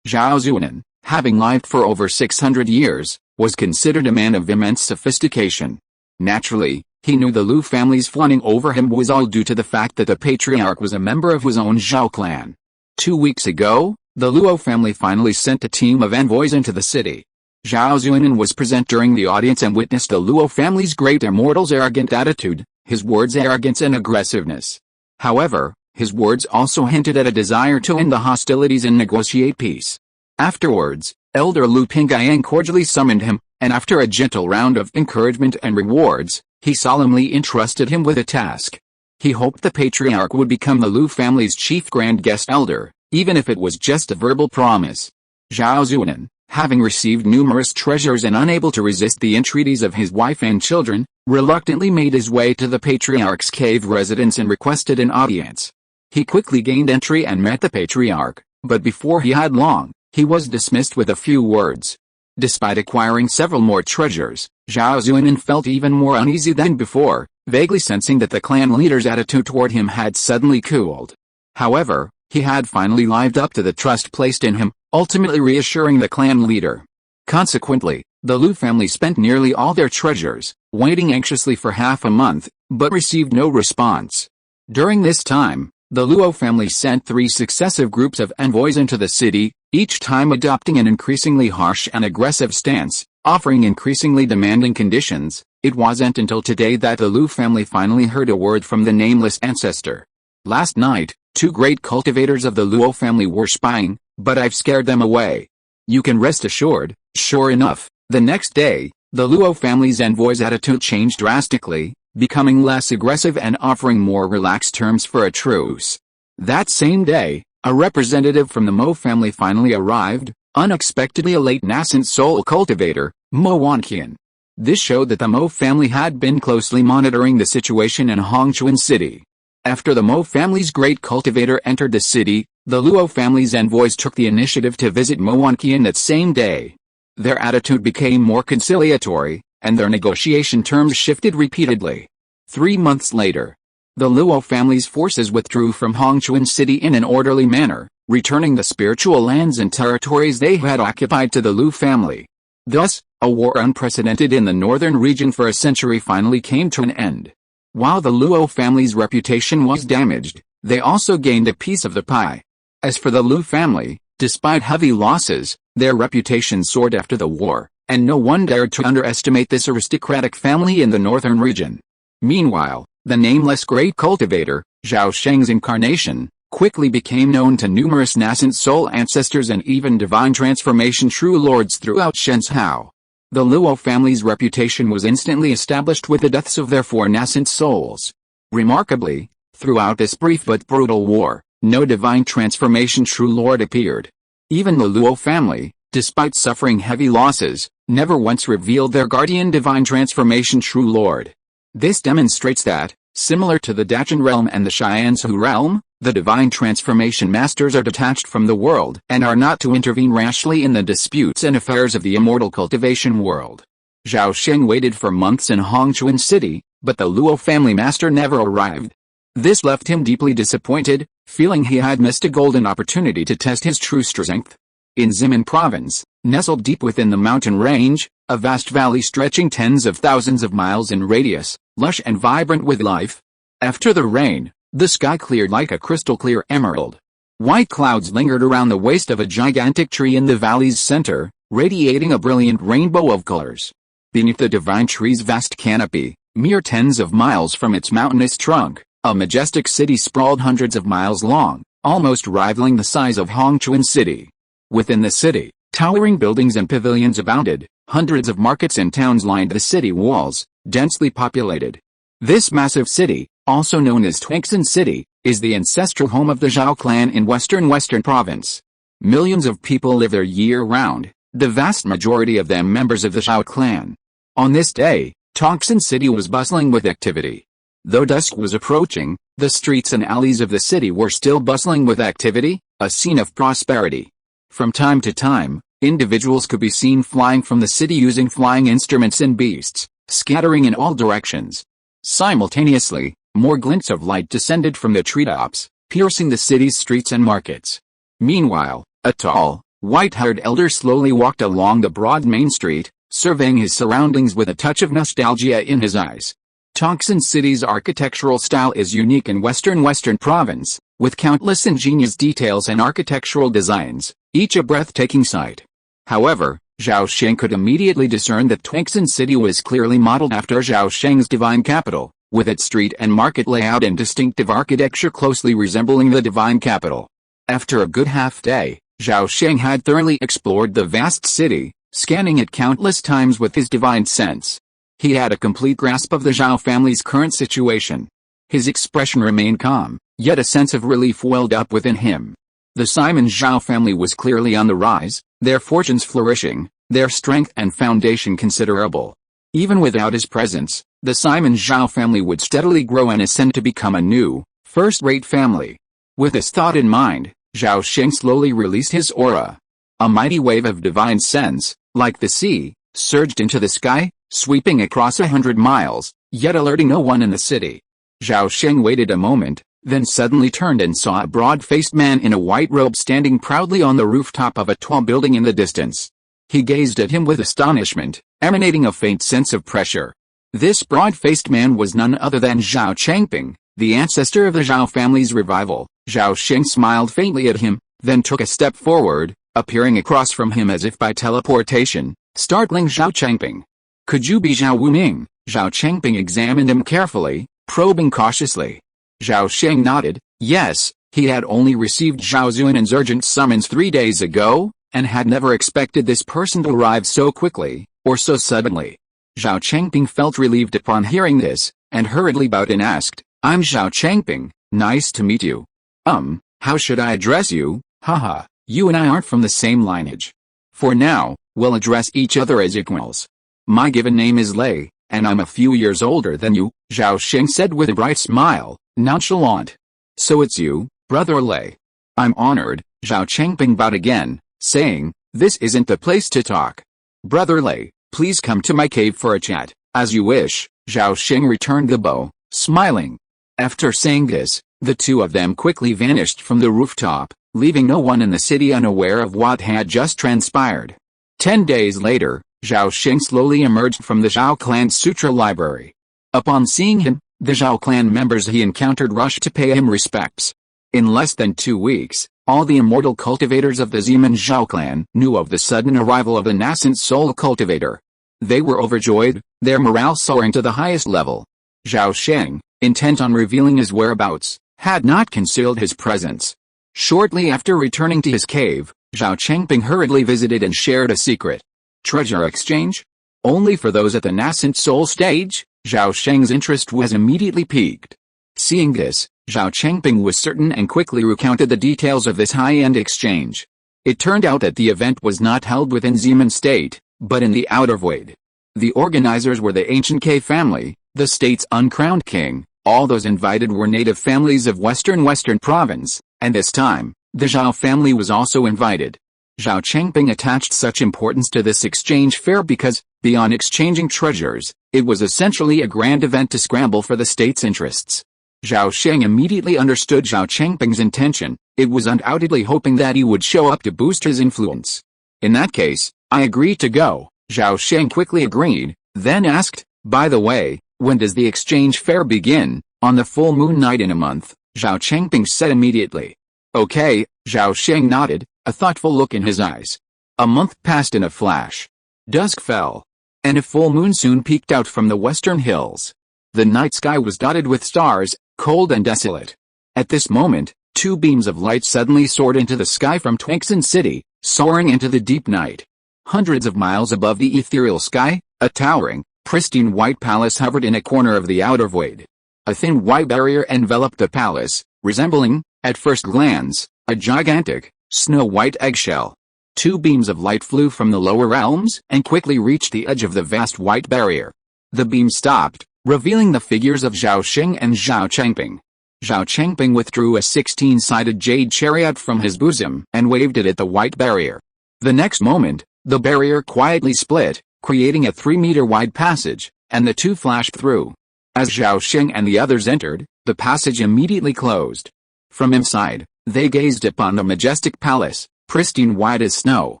Zhao Sheng, having lived for over 600 years, was considered a man of immense sophistication. Naturally, he knew the Lu family's fawning over him was all due to the fact that the patriarch was a member of his own Zhao clan. 2 weeks ago, the Luo family finally sent a team of envoys into the city. Zhao Sheng was present during the audience and witnessed the Luo family's great immortal's arrogant attitude, his words' arrogance and aggressiveness. However, his words also hinted at a desire to end the hostilities and negotiate peace. Afterwards, Elder Lu Pingyang cordially summoned him, and after a gentle round of encouragement and rewards, he solemnly entrusted him with a task. He hoped the patriarch would become the Lu family's chief grand guest elder, even if it was just a verbal promise. Zhao Sheng, having received numerous treasures and unable to resist the entreaties of his wife and children, reluctantly made his way to the patriarch's cave residence and requested an audience. He quickly gained entry and met the patriarch, but before he had long, he was dismissed with a few words. Despite acquiring several more treasures, Zhao Sheng felt even more uneasy than before, vaguely sensing that the clan leader's attitude toward him had suddenly cooled. However, he had finally lived up to the trust placed in him, ultimately reassuring the clan leader. Consequently, the Lu family spent nearly all their treasures, waiting anxiously for half a month, but received no response. During this time, the Luo family sent 3 successive groups of envoys into the city, each time adopting an increasingly harsh and aggressive stance, offering increasingly demanding conditions. It wasn't until today that the Lu family finally heard a word from the nameless ancestor. Last night, 2 great cultivators of the Luo family were spying, but I've scared them away. You can rest assured. Sure enough, the next day, the Luo family's envoy's attitude changed drastically, becoming less aggressive and offering more relaxed terms for a truce. That same day, a representative from the Mo family finally arrived, unexpectedly a late nascent soul cultivator, Mo Wanqian. This showed that the Mo family had been closely monitoring the situation in Hongchuan City. After the Mo family's great cultivator entered the city, the Luo family's envoys took the initiative to visit Mo Wanqian that same day. Their attitude became more conciliatory, and their negotiation terms shifted repeatedly. 3 months later, the Luo family's forces withdrew from Hongchuan City in an orderly manner, returning the spiritual lands and territories they had occupied to the Lu family. Thus, a war unprecedented in the northern region for a century finally came to an end. While the Luo family's reputation was damaged, they also gained a piece of the pie. As for the Lu family, despite heavy losses, their reputation soared after the war, and no one dared to underestimate this aristocratic family in the northern region. Meanwhile, the nameless great cultivator, Zhao Sheng's incarnation, quickly became known to numerous nascent soul ancestors and even divine transformation true lords throughout Shenzhou. The Luo family's reputation was instantly established with the deaths of their 4 nascent souls. Remarkably, throughout this brief but brutal war, no divine transformation true lord appeared. Even the Luo family, despite suffering heavy losses, never once revealed their guardian divine transformation true lord. This demonstrates that, similar to the Dachan realm and the Xianzhu realm, the divine transformation masters are detached from the world and are not to intervene rashly in the disputes and affairs of the immortal cultivation world. Zhao Sheng waited for months in Hongchuan City, but the Luo family master never arrived. This left him deeply disappointed, feeling he had missed a golden opportunity to test his true strength. In Ximen province, nestled deep within the mountain range, a vast valley stretching tens of thousands of miles in radius, lush and vibrant with life. After the rain, the sky cleared like a crystal-clear emerald. White clouds lingered around the waist of a gigantic tree in the valley's center, radiating a brilliant rainbow of colors. Beneath the divine tree's vast canopy, mere tens of miles from its mountainous trunk, a majestic city sprawled hundreds of miles long, almost rivaling the size of Hongchuan City. Within the city, towering buildings and pavilions abounded, hundreds of markets and towns lined the city walls, densely populated. This massive city, also known as Transcending City, is the ancestral home of the Zhao clan in Western province. Millions of people live there year-round, the vast majority of them members of the Zhao clan. On this day, Transcending City was bustling with activity. Though dusk was approaching, the streets and alleys of the city were still bustling with activity, a scene of prosperity. From time to time, individuals could be seen flying from the city using flying instruments and beasts, scattering in all directions. Simultaneously, more glints of light descended from the treetops, piercing the city's streets and markets. Meanwhile, a tall, white-haired elder slowly walked along the broad main street, surveying his surroundings with a touch of nostalgia in his eyes. Transcending City's architectural style is unique in Western province, with countless ingenious details and architectural designs, each a breathtaking sight. However, Zhao Sheng could immediately discern that Transcending City was clearly modeled after Zhao Sheng's divine capital, with its street and market layout and distinctive architecture closely resembling the divine capital. After a good half-day, Zhao Sheng had thoroughly explored the vast city, scanning it countless times with his divine sense. He had a complete grasp of the Zhao family's current situation. His expression remained calm, yet a sense of relief welled up within him. The Simon Zhao family was clearly on the rise, their fortunes flourishing, their strength and foundation considerable. Even without his presence, the Simon Zhao family would steadily grow and ascend to become a new, first-rate family. With this thought in mind, Zhao Sheng slowly released his aura. A mighty wave of divine sense, like the sea, surged into the sky, sweeping across 100 miles, yet alerting no one in the city. Zhao Sheng waited a moment, then suddenly turned and saw a broad-faced man in a white robe standing proudly on the rooftop of a tall building in the distance. He gazed at him with astonishment, emanating a faint sense of pressure. This broad-faced man was none other than Zhao Changping, the ancestor of the Zhao family's revival. Zhao Sheng smiled faintly at him, then took a step forward, appearing across from him as if by teleportation, startling Zhao Changping. "Could you be Zhao Wuming?" Zhao Changping examined him carefully, probing cautiously. Zhao Sheng nodded. Yes, he had only received Zhao Zuinen's urgent summons 3 days ago, and had never expected this person to arrive so quickly, or so suddenly. Zhao Changping felt relieved upon hearing this, and hurriedly bowed and asked, "I'm Zhao Changping, nice to meet you. How should I address you? Haha, you and I aren't from the same lineage. For now, we'll address each other as equals. My given name is Lei, and I'm a few years older than you," Zhao Sheng said with a bright smile, nonchalant. "So it's you, brother Lei. I'm honored." Zhao Changping bowed again, saying, "This isn't the place to talk. Brother Lei, please come to my cave for a chat." "As you wish," Zhao Sheng returned the bow, smiling. After saying this, the two of them quickly vanished from the rooftop, leaving no one in the city unaware of what had just transpired. 10 days later, Zhao Sheng slowly emerged from the Zhao clan's sutra library. Upon seeing him, the Zhao clan members he encountered rushed to pay him respects. In less than 2 weeks, all the immortal cultivators of the Ximen Zhao clan knew of the sudden arrival of the nascent soul cultivator. They were overjoyed, their morale soaring to the highest level. Zhao Sheng, intent on revealing his whereabouts, had not concealed his presence. Shortly after returning to his cave, Zhao Changping hurriedly visited and shared a secret. Treasure exchange? Only for those at the nascent soul stage? Zhao Sheng's interest was immediately piqued. Seeing this, Zhao Changping was certain and quickly recounted the details of this high-end exchange. It turned out that the event was not held within Ximen State, but in the outer void. The organizers were the ancient Ke family, the state's uncrowned king. All those invited were native families of Western province, and this time, the Zhao family was also invited. Zhao Changping attached such importance to this exchange fair because, beyond exchanging treasures, it was essentially a grand event to scramble for the state's interests. Zhao Sheng immediately understood Zhao Changping's intention. It was undoubtedly hoping that he would show up to boost his influence. In that case, I agree to go, Zhao Sheng quickly agreed, then asked, by the way, when does the exchange fair begin? On the full moon night in a month, Zhao Changping said immediately. Okay, Zhao Sheng nodded, a thoughtful look in his eyes. A month passed in a flash. Dusk fell, and a full moon soon peeked out from the western hills. The night sky was dotted with stars, cold and desolate. At this moment, two beams of light suddenly soared into the sky from Twinkson City, soaring into the deep night. Hundreds of miles above the ethereal sky, a towering, pristine white palace hovered in a corner of the outer void. A thin white barrier enveloped the palace, resembling, at first glance, a gigantic, snow-white eggshell. Two beams of light flew from the lower realms and quickly reached the edge of the vast white barrier. The beams stopped, revealing the figures of Zhao Sheng and Zhao Changping. Zhao Changping withdrew a 16-sided jade chariot from his bosom and waved it at the white barrier. The next moment, the barrier quietly split, creating a 3-meter-wide passage, and the two flashed through. As Zhao Sheng and the others entered, the passage immediately closed. From inside, they gazed upon the majestic palace, pristine white as snow.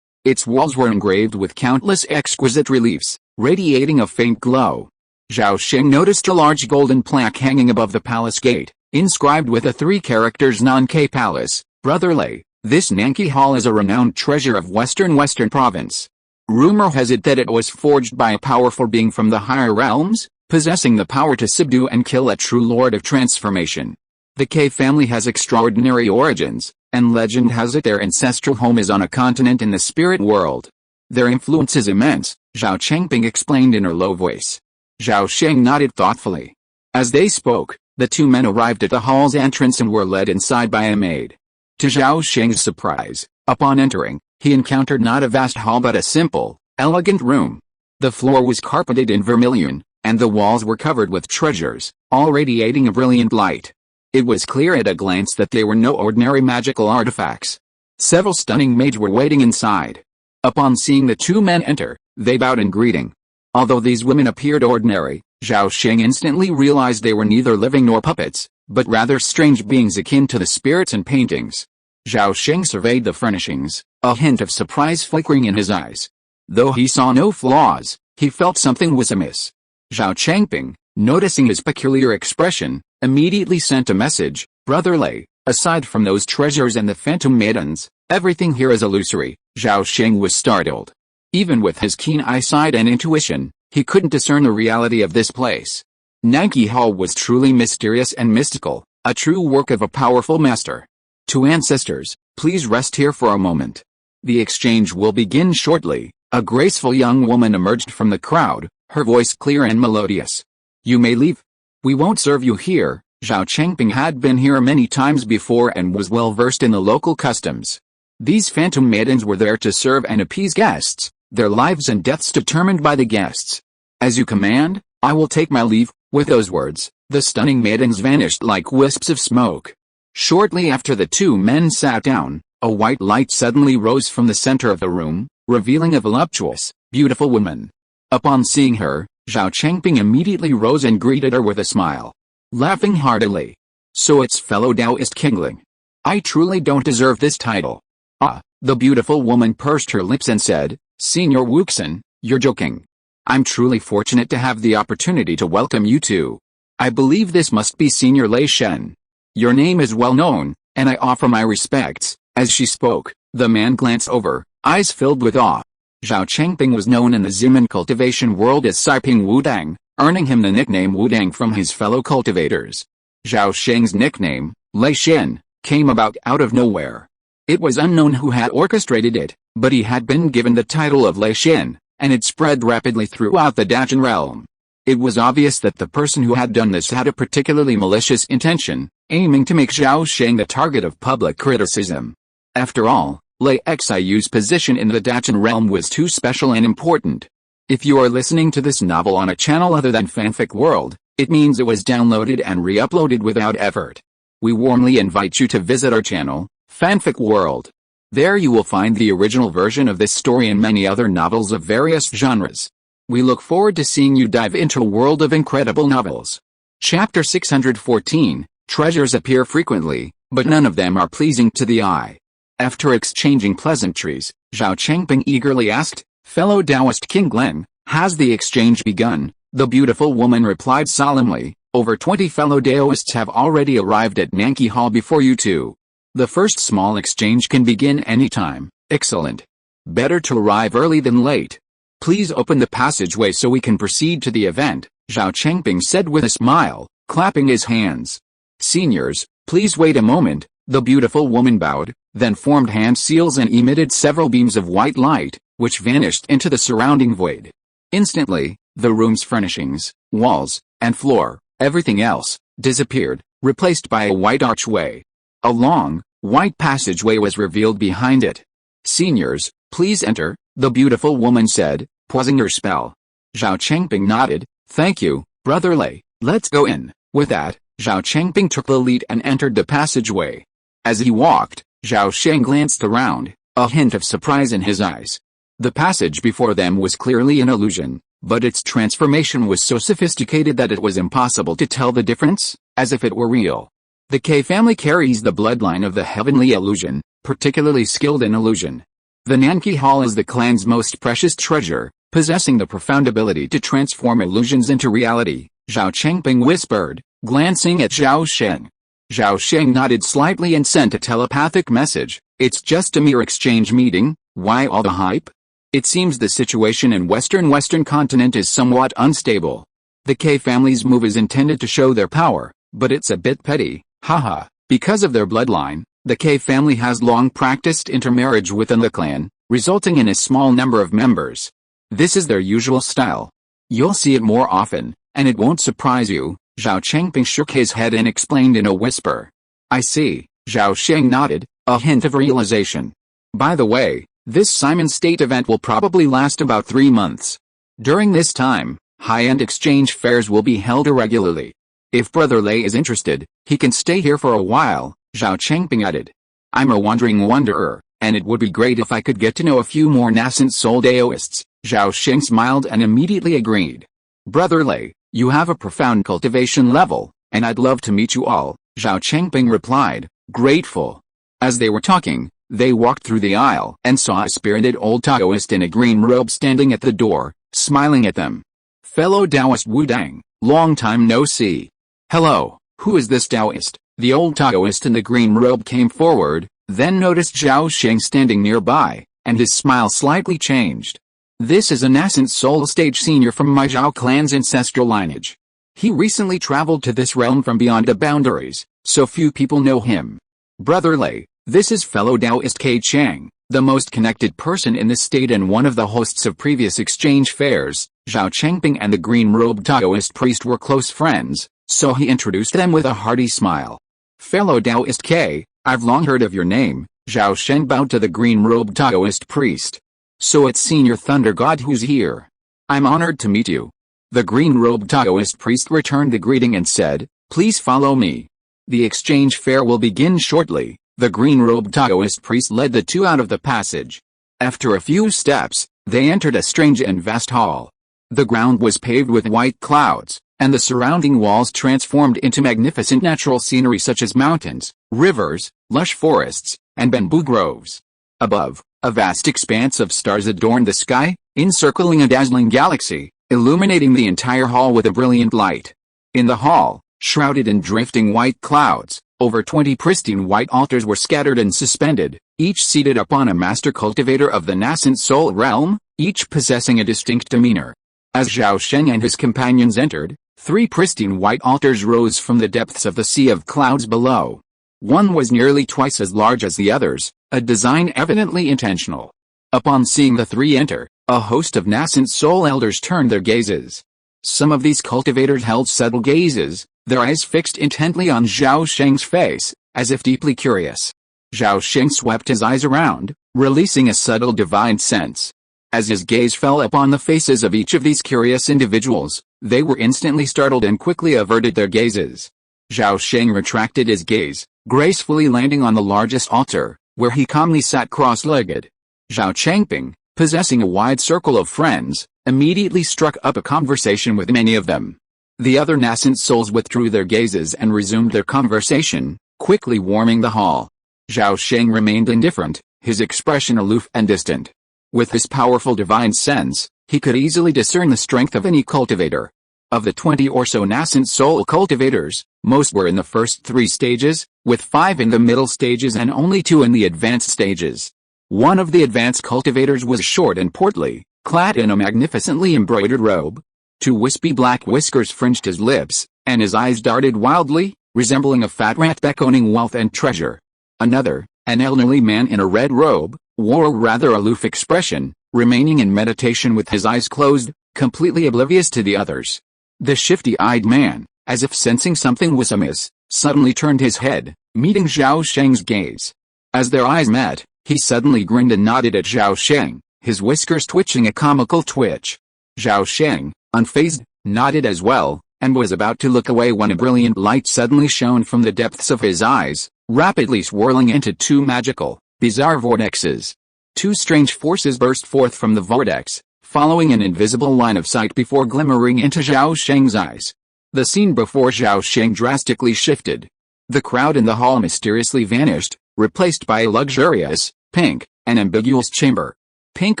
Its walls were engraved with countless exquisite reliefs, radiating a faint glow. Zhao Sheng noticed a large golden plaque hanging above the palace gate, inscribed with the 3 characters Nanke Palace, Brother Lei. This Nanke Hall is a renowned treasure of Western Province. Rumor has it that it was forged by a powerful being from the higher realms, possessing the power to subdue and kill a true lord of transformation. The K family has extraordinary origins, and legend has it their ancestral home is on a continent in the spirit world. Their influence is immense, Zhao Changping explained in her low voice. Zhao Sheng nodded thoughtfully. As they spoke, the two men arrived at the hall's entrance and were led inside by a maid. To Zhao Sheng's surprise, upon entering, he encountered not a vast hall but a simple, elegant room. The floor was carpeted in vermilion, and the walls were covered with treasures, all radiating a brilliant light. It was clear at a glance that they were no ordinary magical artifacts. Several stunning maids were waiting inside. Upon seeing the two men enter, they bowed in greeting. Although these women appeared ordinary, Zhao Sheng instantly realized they were neither living nor puppets, but rather strange beings akin to the spirits in paintings. Zhao Sheng surveyed the furnishings, a hint of surprise flickering in his eyes. Though he saw no flaws, he felt something was amiss. Zhao Changping, noticing his peculiar expression, immediately sent a message, Brother Lei, aside from those treasures and the phantom maidens, everything here is illusory. Zhao Sheng was startled. Even with his keen eyesight and intuition, he couldn't discern the reality of this place. Nanke Hall was truly mysterious and mystical, a true work of a powerful master. To ancestors, please rest here for a moment. The exchange will begin shortly. A graceful young woman emerged from the crowd, her voice clear and melodious. You may leave. We won't serve you here. Zhao Changping had been here many times before and was well versed in the local customs. These phantom maidens were there to serve and appease guests, their lives and deaths determined by the guests. As you command, I will take my leave. With those words, the stunning maidens vanished like wisps of smoke. Shortly after the two men sat down, a white light suddenly rose from the center of the room, revealing a voluptuous, beautiful woman. Upon seeing her, Zhao Changping immediately rose and greeted her with a smile. Laughing heartily. So it's fellow Taoist Kingling. I truly don't deserve this title. Ah, the beautiful woman pursed her lips and said, Senior Wuxin, you're joking. I'm truly fortunate to have the opportunity to welcome you too. I believe this must be Senior Lei Shen. Your name is well known, and I offer my respects. As she spoke, the man glanced over, eyes filled with awe. Zhao Changping was known in the Zimen cultivation world as Siping Wudang, earning him the nickname Wudang from his fellow cultivators. Zhao Sheng's nickname, Lei Shen, came about out of nowhere. It was unknown who had orchestrated it, but he had been given the title of Lei Shen, and it spread rapidly throughout the Dajin realm. It was obvious that the person who had done this had a particularly malicious intention, aiming to make Zhao Sheng the target of public criticism. After all, Lei Xiu's position in the Dajin realm was too special and important. If you are listening to this novel on a channel other than Fanfic World, it means it was downloaded and re-uploaded without effort. We warmly invite you to visit our channel, Fanfic World. There you will find the original version of this story and many other novels of various genres. We look forward to seeing you dive into a world of incredible novels. Chapter 614, Treasures appear frequently, but none of them are pleasing to the eye. After exchanging pleasantries, Zhao Chengping eagerly asked, "Fellow Taoist King Glen, has the exchange begun?" The beautiful woman replied solemnly, "Over 20 fellow Taoists have already arrived at Nanki Hall before you two. The first small exchange can begin anytime." "Excellent. Better to arrive early than late. Please open the passageway so we can proceed to the event," Zhao Chengping said with a smile, clapping his hands. "Seniors, please wait a moment." The beautiful woman bowed, then formed hand seals and emitted several beams of white light, which vanished into the surrounding void. Instantly, the room's furnishings, walls, and floor, everything else, disappeared, replaced by a white archway. A long, white passageway was revealed behind it. "Seniors, please enter," the beautiful woman said, pausing her spell. Zhao Chengping nodded. "Thank you, Brother Lei, let's go in." With that, Zhao Chengping took the lead and entered the passageway. As he walked, Zhao Sheng glanced around, a hint of surprise in his eyes. The passage before them was clearly an illusion, but its transformation was so sophisticated that it was impossible to tell the difference, as if it were real. The K family carries the bloodline of the heavenly illusion, particularly skilled in illusion. The Nanki Hall is the clan's most precious treasure, possessing the profound ability to transform illusions into reality, Zhao Chengping whispered, glancing at Zhao Sheng. Zhao Sheng nodded slightly and sent a telepathic message. "It's just a mere exchange meeting, why all the hype? It seems the situation in Western continent is somewhat unstable. The K family's move is intended to show their power, but it's a bit petty, haha." Because of their bloodline, the K family has long practiced intermarriage within the clan, resulting in a small number of members. This is their usual style. You'll see it more often, and it won't surprise you. Zhao Chengping shook his head and explained in a whisper. "I see," Zhao Sheng nodded, a hint of realization. "By the way, this Simon State event will probably last about 3 months. During this time, high-end exchange fairs will be held irregularly. If Brother Lei is interested, he can stay here for a while," Zhao Chengping added. "I'm a wandering wanderer, and it would be great if I could get to know a few more nascent soul Daoists." Zhao Sheng smiled and immediately agreed. "Brother Lei, you have a profound cultivation level, and I'd love to meet you all," Zhao Chengping replied, grateful. As they were talking, they walked through the aisle and saw a spirited old Taoist in a green robe standing at the door, smiling at them. "Fellow Taoist Wu Dang, long time no see." "Hello, who is this Taoist?" The old Taoist in the green robe came forward, then noticed Zhao Sheng standing nearby, and his smile slightly changed. "This is a nascent soul stage senior from my Zhao clan's ancestral lineage. He recently traveled to this realm from beyond the boundaries, so few people know him. Brother Lei, this is fellow Taoist K Chang, the most connected person in the state and one of the hosts of previous exchange fairs." Zhao Chengping and the green-robed Taoist priest were close friends, so he introduced them with a hearty smile. "Fellow Taoist K, I've long heard of your name." Zhao Sheng bowed to the green-robed Taoist priest. "So it's Senior Thunder God who's here. I'm honored to meet you." The green-robed Taoist priest returned the greeting and said, "Please follow me. The exchange fair will begin shortly." The green-robed Taoist priest led the two out of the passage. After a few steps, they entered a strange and vast hall. The ground was paved with white clouds, and the surrounding walls transformed into magnificent natural scenery such as mountains, rivers, lush forests, and bamboo groves. Above, a vast expanse of stars adorned the sky, encircling a dazzling galaxy, illuminating the entire hall with a brilliant light. In the hall, shrouded in drifting white clouds, over 20 pristine white altars were scattered and suspended, each seated upon a master cultivator of the nascent soul realm, each possessing a distinct demeanor. As Zhao Sheng and his companions entered, 3 pristine white altars rose from the depths of the sea of clouds below. One was nearly twice as large as the others, a design evidently intentional. Upon seeing the 3 enter, a host of nascent soul elders turned their gazes. Some of these cultivators held subtle gazes, their eyes fixed intently on Zhao Sheng's face, as if deeply curious. Zhao Sheng swept his eyes around, releasing a subtle divine sense. As his gaze fell upon the faces of each of these curious individuals, they were instantly startled and quickly averted their gazes. Zhao Sheng retracted his gaze, gracefully landing on the largest altar, where he calmly sat cross-legged. Zhao Chengping, possessing a wide circle of friends, immediately struck up a conversation with many of them. The other nascent souls withdrew their gazes and resumed their conversation, quickly warming the hall. Zhao Sheng remained indifferent, his expression aloof and distant. With his powerful divine sense, he could easily discern the strength of any cultivator. Of the 20 or so nascent soul cultivators, most were in the first 3 stages, with 5 in the middle stages and only 2 in the advanced stages. One of the advanced cultivators was short and portly, clad in a magnificently embroidered robe. 2 wispy black whiskers fringed his lips, and his eyes darted wildly, resembling a fat rat beckoning wealth and treasure. Another, an elderly man in a red robe, wore a rather aloof expression, remaining in meditation with his eyes closed, completely oblivious to the others. The shifty-eyed man, as if sensing something was amiss, suddenly turned his head, meeting Zhao Sheng's gaze. As their eyes met, he suddenly grinned and nodded at Zhao Sheng, his whiskers twitching a comical twitch. Zhao Sheng, unfazed, nodded as well, and was about to look away when a brilliant light suddenly shone from the depths of his eyes, rapidly swirling into 2 magical, bizarre vortexes. 2 strange forces burst forth from the vortex, following an invisible line of sight before glimmering into Zhao Sheng's eyes. The scene before Zhao Sheng drastically shifted. The crowd in the hall mysteriously vanished, replaced by a luxurious, pink, and ambiguous chamber. Pink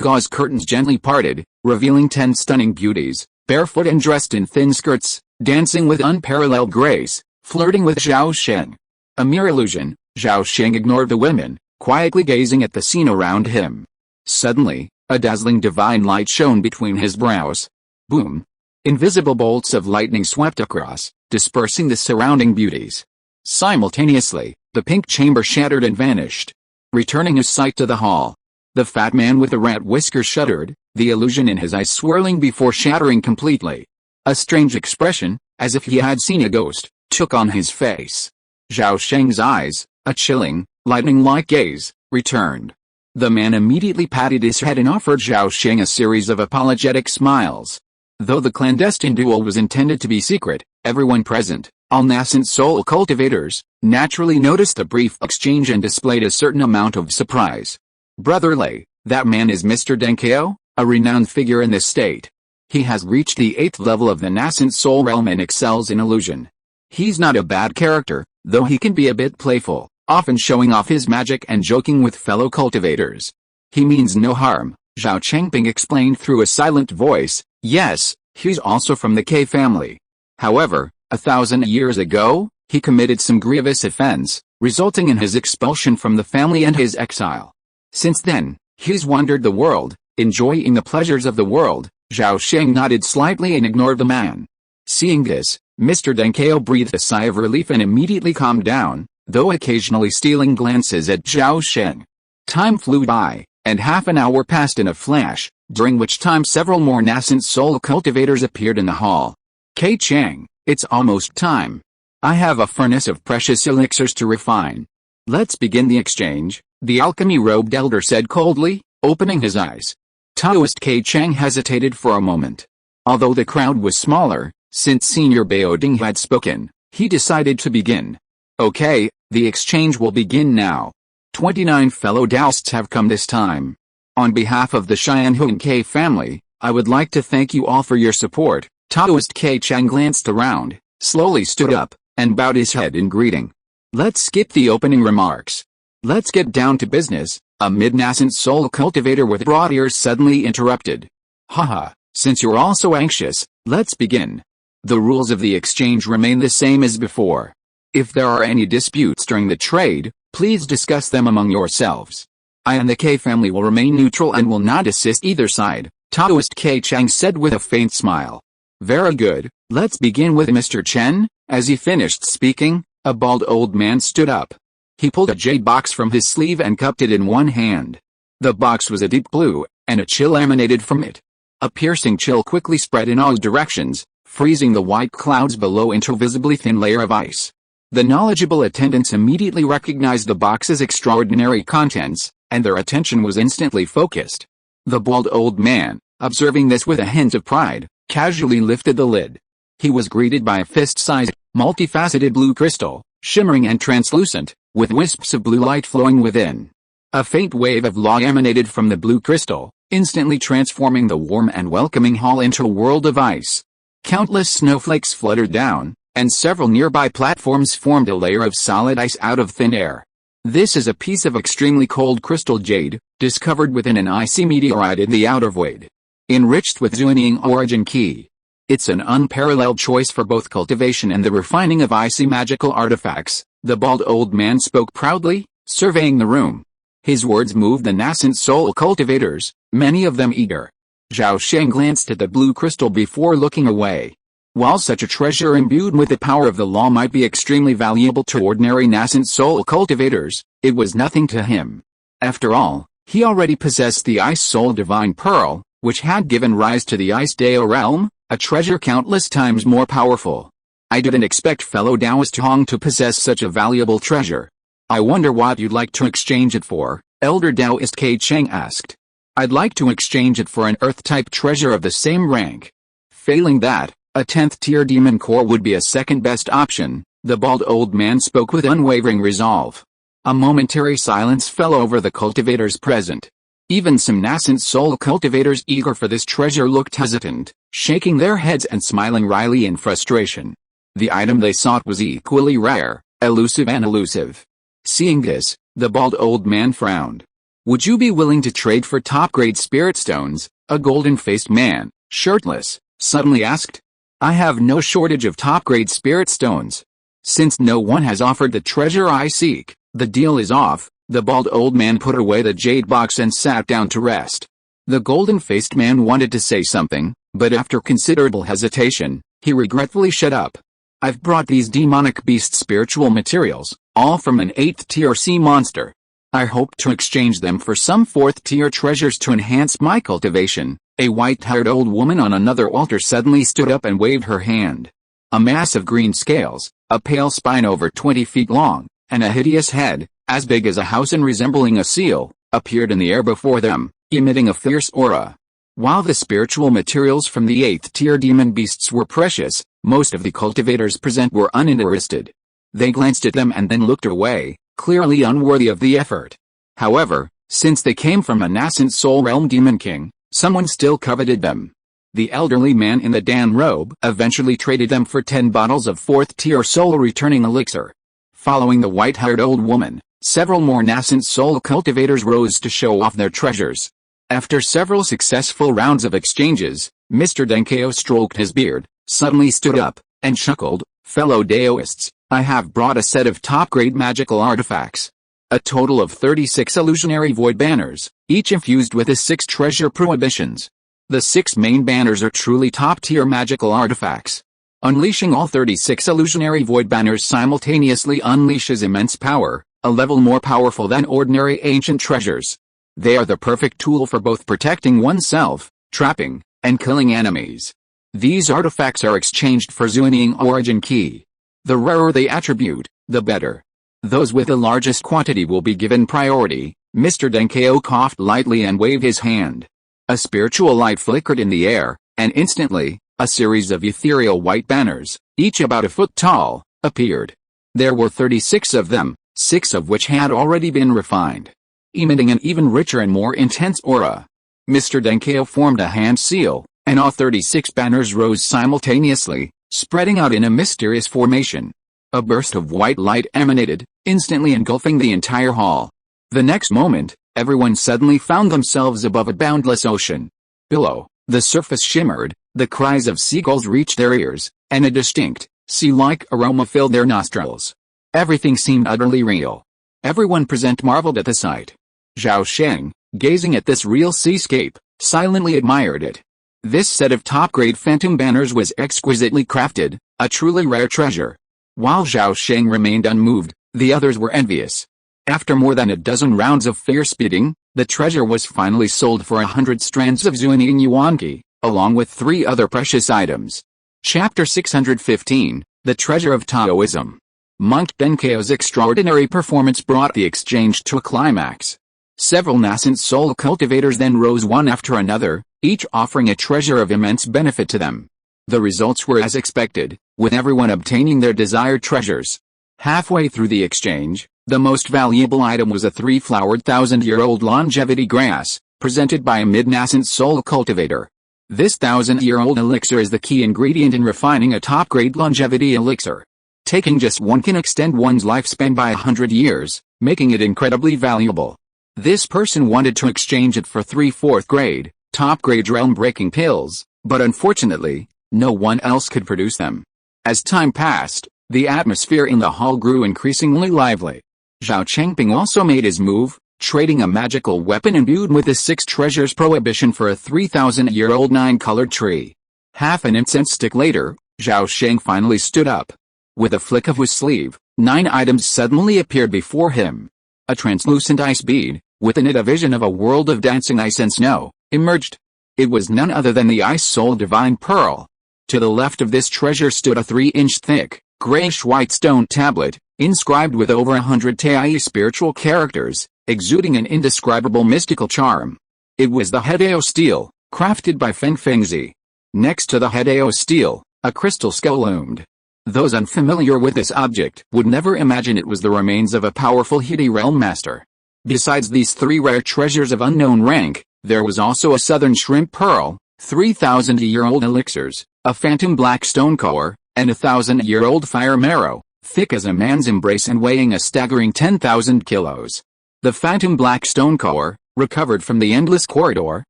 gauze curtains gently parted, revealing 10 stunning beauties, barefoot and dressed in thin skirts, dancing with unparalleled grace, flirting with Zhao Sheng. A mere illusion, Zhao Sheng ignored the women, quietly gazing at the scene around him. Suddenly, a dazzling divine light shone between his brows. Boom! Invisible bolts of lightning swept across, dispersing the surrounding beauties. Simultaneously, the pink chamber shattered and vanished, returning his sight to the hall. The fat man with the rat whiskers shuddered, the illusion in his eyes swirling before shattering completely. A strange expression, as if he had seen a ghost, took on his face. Zhao Sheng's eyes, a chilling, lightning-like gaze, returned. The man immediately patted his head and offered Zhao Sheng a series of apologetic smiles. Though the clandestine duel was intended to be secret, everyone present, all nascent soul cultivators, naturally noticed the brief exchange and displayed a certain amount of surprise. Brother Lei, that man is Mr. Denkeo, a renowned figure in this state. He has reached the 8th level of the nascent soul realm and excels in illusion. He's not a bad character, though he can be a bit playful, often showing off his magic and joking with fellow cultivators. He means no harm, Zhao Chengping explained through a silent voice. Yes, he's also from the K family. However, 1,000 years ago, he committed some grievous offense, resulting in his expulsion from the family and his exile. Since then, he's wandered the world, enjoying the pleasures of the world. Zhao Sheng nodded slightly and ignored the man. Seeing this, Mr. Denkeo breathed a sigh of relief and immediately calmed down, though occasionally stealing glances at Zhao Sheng. Time flew by, and half an hour passed in a flash, during which time several more nascent soul cultivators appeared in the hall. Kei Chang, it's almost time. I have a furnace of precious elixirs to refine. Let's begin the exchange, the alchemy-robed elder said coldly, opening his eyes. Taoist Kei Chang hesitated for a moment. Although the crowd was smaller, since Senior Baoding had spoken, he decided to begin. Okay, the exchange will begin now. 29 fellow Taoists have come this time. On behalf of the Xianhuan K family, I would like to thank you all for your support. Taoist Kei Chang glanced around, slowly stood up, and bowed his head in greeting. Let's skip the opening remarks. Let's get down to business, a mid-nascent soul cultivator with broad ears suddenly interrupted. Haha, since you're all so anxious, let's begin. The rules of the exchange remain the same as before. If there are any disputes during the trade, please discuss them among yourselves. I and the K family will remain neutral and will not assist either side, Taoist Kei Chang said with a faint smile. Very good, let's begin with Mr. Chen. As he finished speaking, a bald old man stood up. He pulled a jade box from his sleeve and cupped it in one hand. The box was a deep blue, and a chill emanated from it. A piercing chill quickly spread in all directions, freezing the white clouds below into a visibly thin layer of ice. The knowledgeable attendants immediately recognized the box's extraordinary contents, and their attention was instantly focused. The bald old man, observing this with a hint of pride, casually lifted the lid. He was greeted by a fist-sized, multifaceted blue crystal, shimmering and translucent, with wisps of blue light flowing within. A faint wave of light emanated from the blue crystal, instantly transforming the warm and welcoming hall into a world of ice. Countless snowflakes fluttered down, and several nearby platforms formed a layer of solid ice out of thin air. This is a piece of extremely cold crystal jade, discovered within an icy meteorite in the outer void. Enriched with Zhuanying origin key. It's an unparalleled choice for both cultivation and the refining of icy magical artifacts, the bald old man spoke proudly, surveying the room. His words moved the nascent soul cultivators, many of them eager. Zhao Sheng glanced at the blue crystal before looking away. While such a treasure imbued with the power of the law might be extremely valuable to ordinary nascent soul cultivators, it was nothing to him. After all, he already possessed the Ice Soul Divine Pearl, which had given rise to the Ice Dao realm, a treasure countless times more powerful. I didn't expect fellow Taoist Hong to possess such a valuable treasure. I wonder what you'd like to exchange it for, Elder Taoist K. Cheng asked. I'd like to exchange it for an Earth-type treasure of the same rank. Failing that, a 10th tier demon core would be a second best option, the bald old man spoke with unwavering resolve. A momentary silence fell over the cultivators present. Even some nascent soul cultivators eager for this treasure looked hesitant, shaking their heads and smiling wryly in frustration. The item they sought was equally rare, elusive and elusive. Seeing this, the bald old man frowned. Would you be willing to trade for top-grade spirit stones? A golden-faced man, shirtless, suddenly asked. I have no shortage of top-grade spirit stones. Since no one has offered the treasure I seek, the deal is off. The bald old man put away the jade box and sat down to rest. The golden-faced man wanted to say something, but after considerable hesitation, he regretfully shut up. I've brought these demonic beast spiritual materials, all from an 8th tier sea monster. I hope to exchange them for some 4th tier treasures to enhance my cultivation. A white-haired old woman on another altar suddenly stood up and waved her hand. A mass of green scales, a pale spine over 20 feet long, and a hideous head, as big as a house and resembling a seal, appeared in the air before them, emitting a fierce aura. While the spiritual materials from the 8th tier demon beasts were precious, most of the cultivators present were uninterested. They glanced at them and then looked away, clearly unworthy of the effort. However, since they came from a nascent soul realm demon king, someone still coveted them. The elderly man in the Dan robe eventually traded them for 10 bottles of 4th tier soul returning elixir. Following the white-haired old woman, several more nascent soul cultivators rose to show off their treasures. After several successful rounds of exchanges, Mr. Denkeo stroked his beard, suddenly stood up, and chuckled, fellow Daoists, I have brought a set of top-grade magical artifacts. A total of 36 illusionary void banners, each infused with the 6 treasure prohibitions. The 6 main banners are truly top-tier magical artifacts. Unleashing all 36 illusionary void banners simultaneously unleashes immense power, a level more powerful than ordinary ancient treasures. They are the perfect tool for both protecting oneself, trapping, and killing enemies. These artifacts are exchanged for Zhuanying origin key. The rarer the attribute, the better. Those with the largest quantity will be given priority. Mr. Denkeo coughed lightly and waved his hand. A spiritual light flickered in the air, and instantly, a series of ethereal white banners, each about a foot tall, appeared. There were 36 of them, 6 of which had already been refined, emitting an even richer and more intense aura. Mr. Denkeo formed a hand seal, and all 36 banners rose simultaneously, spreading out in a mysterious formation. A burst of white light emanated, instantly engulfing the entire hall. The next moment, everyone suddenly found themselves above a boundless ocean. Below, the surface shimmered, the cries of seagulls reached their ears, and a distinct, sea-like aroma filled their nostrils. Everything seemed utterly real. Everyone present marveled at the sight. Zhao Sheng, gazing at this real seascape, silently admired it. This set of top-grade phantom banners was exquisitely crafted, a truly rare treasure. While Zhao Sheng remained unmoved, the others were envious. After more than a dozen rounds of fierce bidding, the treasure was finally sold for 100 strands of Zhuanying yuanqi, along with 3 other precious items. Chapter 615, The Treasure of Taoism. Monk Denkeo's extraordinary performance brought the exchange to a climax. Several nascent soul cultivators then rose one after another, each offering a treasure of immense benefit to them. The results were as expected, with everyone obtaining their desired treasures. Halfway through the exchange, the most valuable item was a 3-flowered 1,000-year-old longevity grass, presented by a mid-nascent soul cultivator. This 1,000-year-old elixir is the key ingredient in refining a top-grade longevity elixir. Taking just one can extend one's lifespan by 100 years, making it incredibly valuable. This person wanted to exchange it for 3 4th-grade, top-grade realm-breaking pills, but unfortunately, no one else could produce them. As time passed, the atmosphere in the hall grew increasingly lively. Zhao Sheng also made his move, trading a magical weapon imbued with the 6 treasures prohibition for a 3,000-year-old 9-colored tree. Half an incense stick later, Zhao Sheng finally stood up. With a flick of his sleeve, 9 items suddenly appeared before him. A translucent ice bead, within it a vision of a world of dancing ice and snow, emerged. It was none other than the Ice Soul Divine Pearl. To the left of this treasure stood a 3-inch thick, grayish-white stone tablet, inscribed with over 100 Tai spiritual characters, exuding an indescribable mystical charm. It was the Hedeo stele, crafted by Feng Fengzi. Next to the Hedeo stele, a crystal skull loomed. Those unfamiliar with this object would never imagine it was the remains of a powerful Hidi realm master. Besides these 3 rare treasures of unknown rank, there was also a southern shrimp pearl, 3,000-year-old elixirs, a phantom black stone core, and a 1,000-year-old fire marrow, thick as a man's embrace and weighing a staggering 10,000 kilos. The phantom black stone core, recovered from the endless corridor,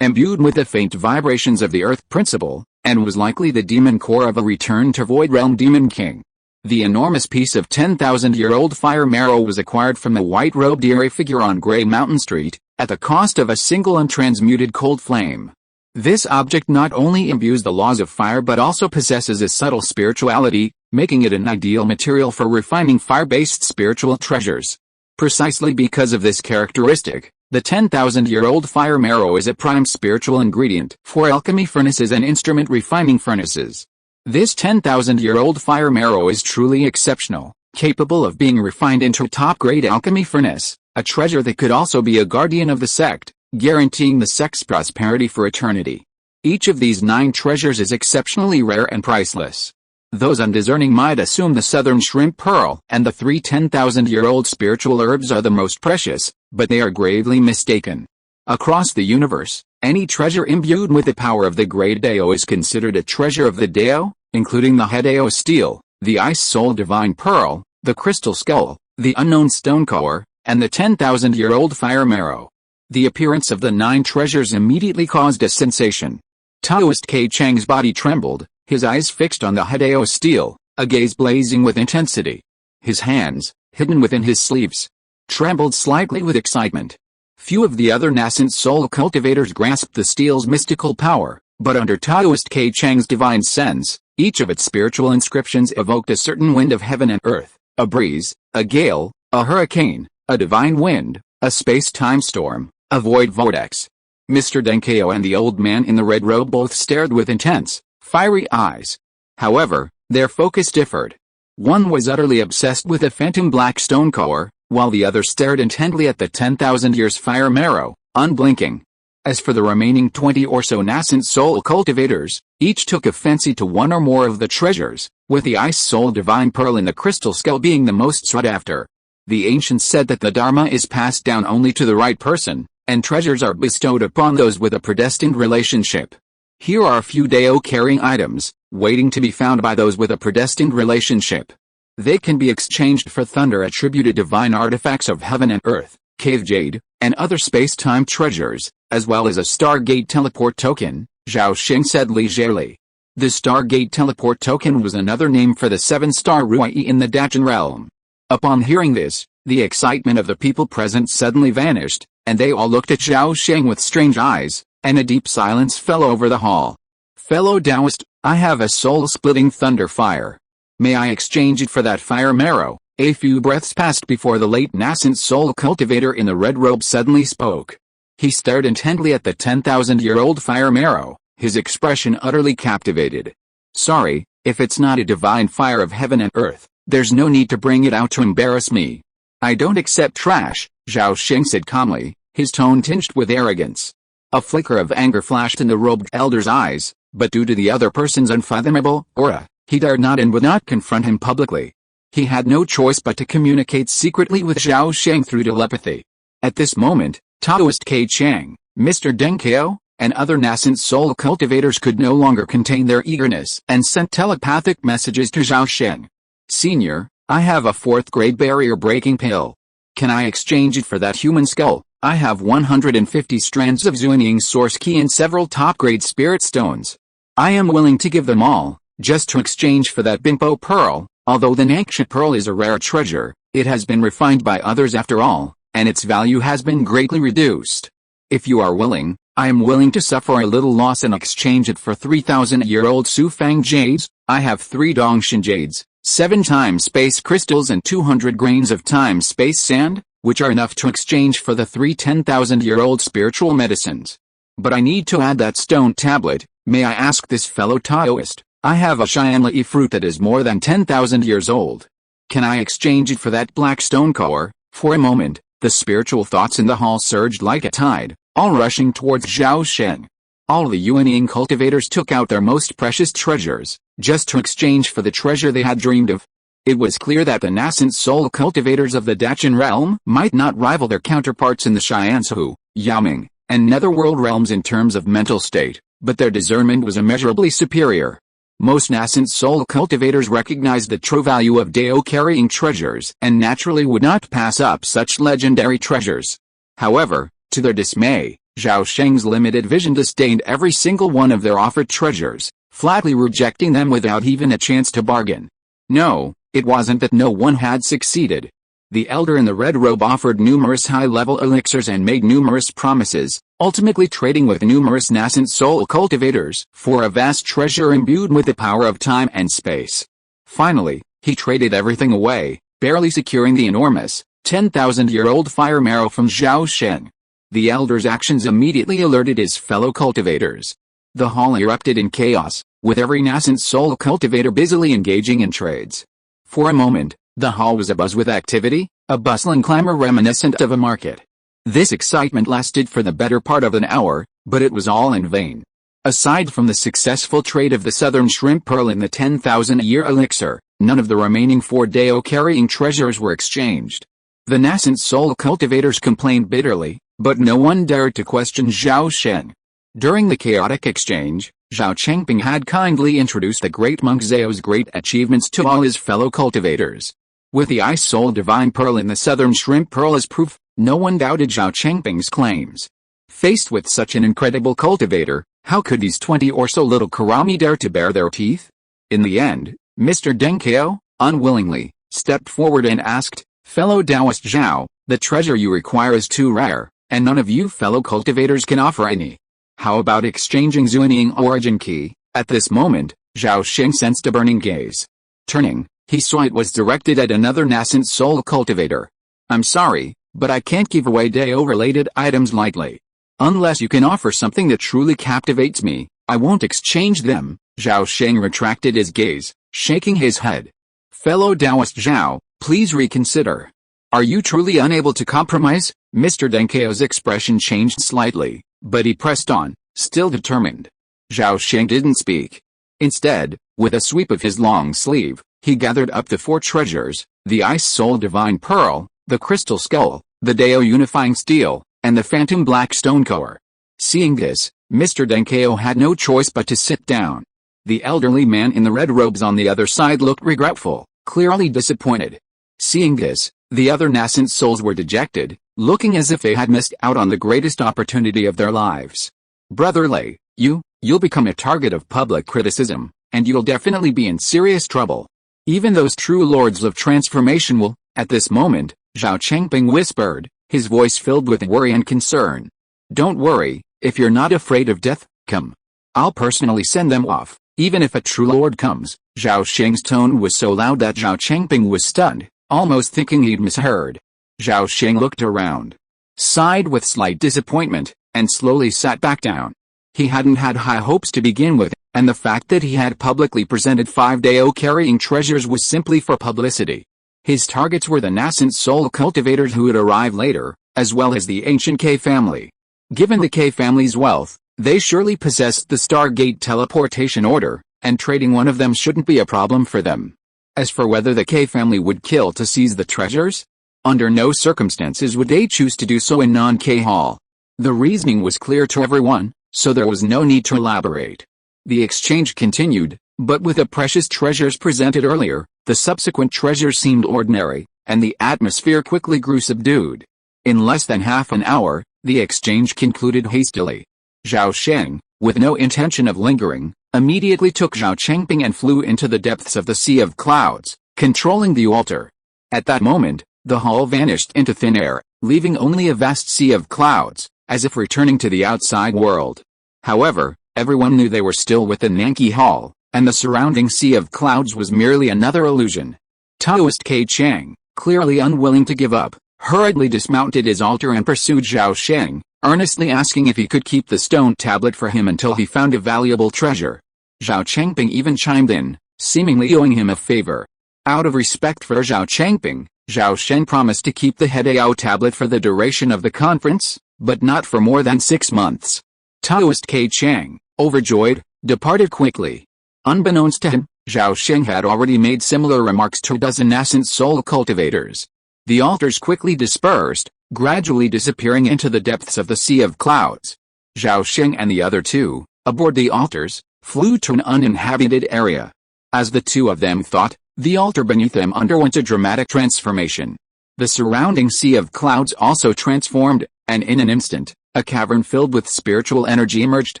imbued with the faint vibrations of the earth principle, and was likely the demon core of a returned to Void Realm Demon King. The enormous piece of 10,000-year-old fire marrow was acquired from the white-robed eerie figure on Grey Mountain Street, at the cost of a single untransmuted cold flame. This object not only imbues the laws of fire but also possesses a subtle spirituality, making it an ideal material for refining fire-based spiritual treasures. Precisely because of this characteristic, the 10,000-year-old fire marrow is a prime spiritual ingredient for alchemy furnaces and instrument refining furnaces. This 10,000-year-old fire marrow is truly exceptional, capable of being refined into a top-grade alchemy furnace, a treasure that could also be a guardian of the sect, guaranteeing the sect's prosperity for eternity. Each of these 9 treasures is exceptionally rare and priceless. Those undiscerning might assume the southern shrimp pearl and the 3 10,000-year-old spiritual herbs are the most precious, but they are gravely mistaken. Across the universe, any treasure imbued with the power of the great Dao is considered a treasure of the Dao, including the Hedeo stele, the Ice Soul Divine Pearl, the Crystal Skull, the Unknown Stone Core, and the 10,000-year-old Fire Marrow. The appearance of the 9 treasures immediately caused a sensation. Taoist Ke Chang's body trembled, his eyes fixed on the Hedeo stele, a gaze blazing with intensity. His hands, hidden within his sleeves, trembled slightly with excitement. Few of the other nascent soul cultivators grasped the stele's mystical power, but under Taoist Ke Chang's divine sense, each of its spiritual inscriptions evoked a certain wind of heaven and earth, a breeze, a gale, a hurricane, a divine wind, a space-time storm, a void vortex. Mr. Denkeo and the old man in the red robe both stared with intense, fiery eyes. However, their focus differed. One was utterly obsessed with the phantom black stone core, while the other stared intently at the 10,000 years fire marrow, unblinking. As for the remaining 20 or so nascent soul cultivators, each took a fancy to one or more of the treasures, with the Ice Soul Divine Pearl and the Crystal Skull being the most sought after. The ancients said that the Dharma is passed down only to the right person, and treasures are bestowed upon those with a predestined relationship. Here are a few Dao-carrying items, waiting to be found by those with a predestined relationship. They can be exchanged for thunder-attributed divine artifacts of heaven and earth, cave jade, and other space-time treasures, as well as a Stargate teleport token, Zhao Sheng said leisurely. The Stargate teleport token was another name for the 7-star Ruai in the Dachan realm. Upon hearing this, the excitement of the people present suddenly vanished, and they all looked at Zhao Sheng with strange eyes, and a deep silence fell over the hall. Fellow Taoist, I have a soul-splitting thunder fire. May I exchange it for that fire marrow? A few breaths passed before the late nascent soul cultivator in the red robe suddenly spoke. He stared intently at the 10,000-year-old fire marrow, his expression utterly captivated. Sorry, if it's not a divine fire of heaven and earth, there's no need to bring it out to embarrass me. I don't accept trash, Zhao Sheng said calmly, his tone tinged with arrogance. A flicker of anger flashed in the robed elder's eyes, but due to the other person's unfathomable aura, he dared not and would not confront him publicly. He had no choice but to communicate secretly with Zhao Sheng through telepathy. At this moment, Taoist Ke Chang, Mr. Denkeo, and other nascent soul cultivators could no longer contain their eagerness and sent telepathic messages to Zhao Sheng. Senior, I have a 4th grade barrier-breaking pill. Can I exchange it for that human skull? I have 150 strands of Zhuanying source key and several top-grade spirit stones. I am willing to give them all, just to exchange for that Bimpo pearl. Although the Naksha pearl is a rare treasure, it has been refined by others after all, and its value has been greatly reduced. If you are willing, I am willing to suffer a little loss and exchange it for 3,000-year-old Sufang jades. I have 3 Dongshan jades, 7 time-space crystals and 200 grains of time-space sand, which are enough to exchange for the 3 10,000-year-old spiritual medicines. But I need to add that stone tablet. May I ask this fellow Taoist? I have a Xianlai fruit that is more than 10,000 years old. Can I exchange it for that black stone core? For a moment, the spiritual thoughts in the hall surged like a tide, all rushing towards Zhao Sheng. All the Yuanying cultivators took out their most precious treasures, just to exchange for the treasure they had dreamed of. It was clear that the nascent soul cultivators of the Dachan realm might not rival their counterparts in the Xiansu, Yaoming, and Netherworld realms in terms of mental state, but their discernment was immeasurably superior. Most nascent soul cultivators recognized the true value of Dao-carrying treasures and naturally would not pass up such legendary treasures. However, to their dismay, Zhao Sheng's limited vision disdained every single one of their offered treasures, flatly rejecting them without even a chance to bargain. No, it wasn't that no one had succeeded. The elder in the red robe offered numerous high-level elixirs and made numerous promises, ultimately trading with numerous nascent soul cultivators for a vast treasure imbued with the power of time and space. Finally, he traded everything away, barely securing the enormous, 10,000-year-old fire marrow from Zhao Sheng. The elder's actions immediately alerted his fellow cultivators. The hall erupted in chaos, with every nascent soul cultivator busily engaging in trades. For a moment, the hall was abuzz with activity, a bustling clamor reminiscent of a market. This excitement lasted for the better part of an hour, but it was all in vain. Aside from the successful trade of the southern shrimp pearl and the 10,000-year elixir, none of the remaining 4 Dao-carrying treasures were exchanged. The nascent soul cultivators complained bitterly, but no one dared to question Zhao Sheng. During the chaotic exchange, Zhao Chengping had kindly introduced the great monk Zhao's great achievements to all his fellow cultivators. With the Ice Soul Divine Pearl and the Southern Shrimp Pearl as proof, no one doubted Zhao Chengping's claims. Faced with such an incredible cultivator, how could these 20 or so little Karami dare to bare their teeth? In the end, Mr. Deng Kao, unwillingly, stepped forward and asked, "Fellow Taoist Zhao, the treasure you require is too rare, and none of you fellow cultivators can offer any. How about exchanging Zhuanying origin key?" At this moment, Zhao Sheng sensed a burning gaze. Turning, he saw it was directed at another nascent soul cultivator. "I'm sorry, but I can't give away Dao-related items lightly. Unless you can offer something that truly captivates me, I won't exchange them." Zhao Sheng retracted his gaze, shaking his head. "Fellow Taoist Zhao, please reconsider. Are you truly unable to compromise?" Mr. Deng Kao's expression changed slightly, but he pressed on, still determined. Zhao Sheng didn't speak. Instead, with a sweep of his long sleeve, he gathered up the 4 treasures, the Ice Soul Divine Pearl, the Crystal Skull, the Dao Unifying Steel, and the Phantom Black Stone Core. Seeing this, Mr. Deng Kao had no choice but to sit down. The elderly man in the red robes on the other side looked regretful, clearly disappointed. Seeing this, the other nascent souls were dejected, looking as if they had missed out on the greatest opportunity of their lives. "Brother Lei, you'll become a target of public criticism, and you'll definitely be in serious trouble. Even those true lords of transformation will." At this moment, Zhao Chengping whispered, his voice filled with worry and concern. "Don't worry, if you're not afraid of death, come. I'll personally send them off, even if a true lord comes." Zhao Sheng's tone was so loud that Zhao Chengping was stunned, almost thinking he'd misheard. Zhao Sheng looked around, sighed with slight disappointment, and slowly sat back down. He hadn't had high hopes to begin with, and the fact that he had publicly presented 5 Dao-carrying treasures was simply for publicity. His targets were the nascent soul cultivators who would arrive later, as well as the ancient K family. Given the K family's wealth, they surely possessed the Stargate teleportation order, and trading one of them shouldn't be a problem for them. As for whether the K family would kill to seize the treasures, under no circumstances would they choose to do so in non-K Hall. The reasoning was clear to everyone. so there was no need to elaborate. The exchange continued, but with the precious treasures presented earlier, the subsequent treasures seemed ordinary, and the atmosphere quickly grew subdued. In less than half an hour, the exchange concluded hastily. Zhao Sheng, with no intention of lingering, immediately took Zhao Chengping and flew into the depths of the sea of clouds, controlling the altar. At that moment, the hall vanished into thin air, leaving only a vast sea of clouds, as if returning to the outside world. However, everyone knew they were still within Nanki Hall, and the surrounding sea of clouds was merely another illusion. Taoist Ke Chang, clearly unwilling to give up, hurriedly dismounted his altar and pursued Zhao Sheng, earnestly asking if he could keep the stone tablet for him until he found a valuable treasure. Zhao Chengping even chimed in, seemingly owing him a favor. Out of respect for Zhao Chengping, Zhao Sheng promised to keep the Hedao tablet for the duration of the conference, but not for more than 6 months. Taoist Ke Chang, overjoyed, departed quickly. Unbeknownst to him, Zhao Sheng had already made similar remarks to a dozen nascent soul cultivators. The altars quickly dispersed, gradually disappearing into the depths of the sea of clouds. Zhao Sheng and the other two, aboard the altars, flew to an uninhabited area. As the two of them thought, the altar beneath them underwent a dramatic transformation. The surrounding sea of clouds also transformed, and in an instant, a cavern filled with spiritual energy emerged.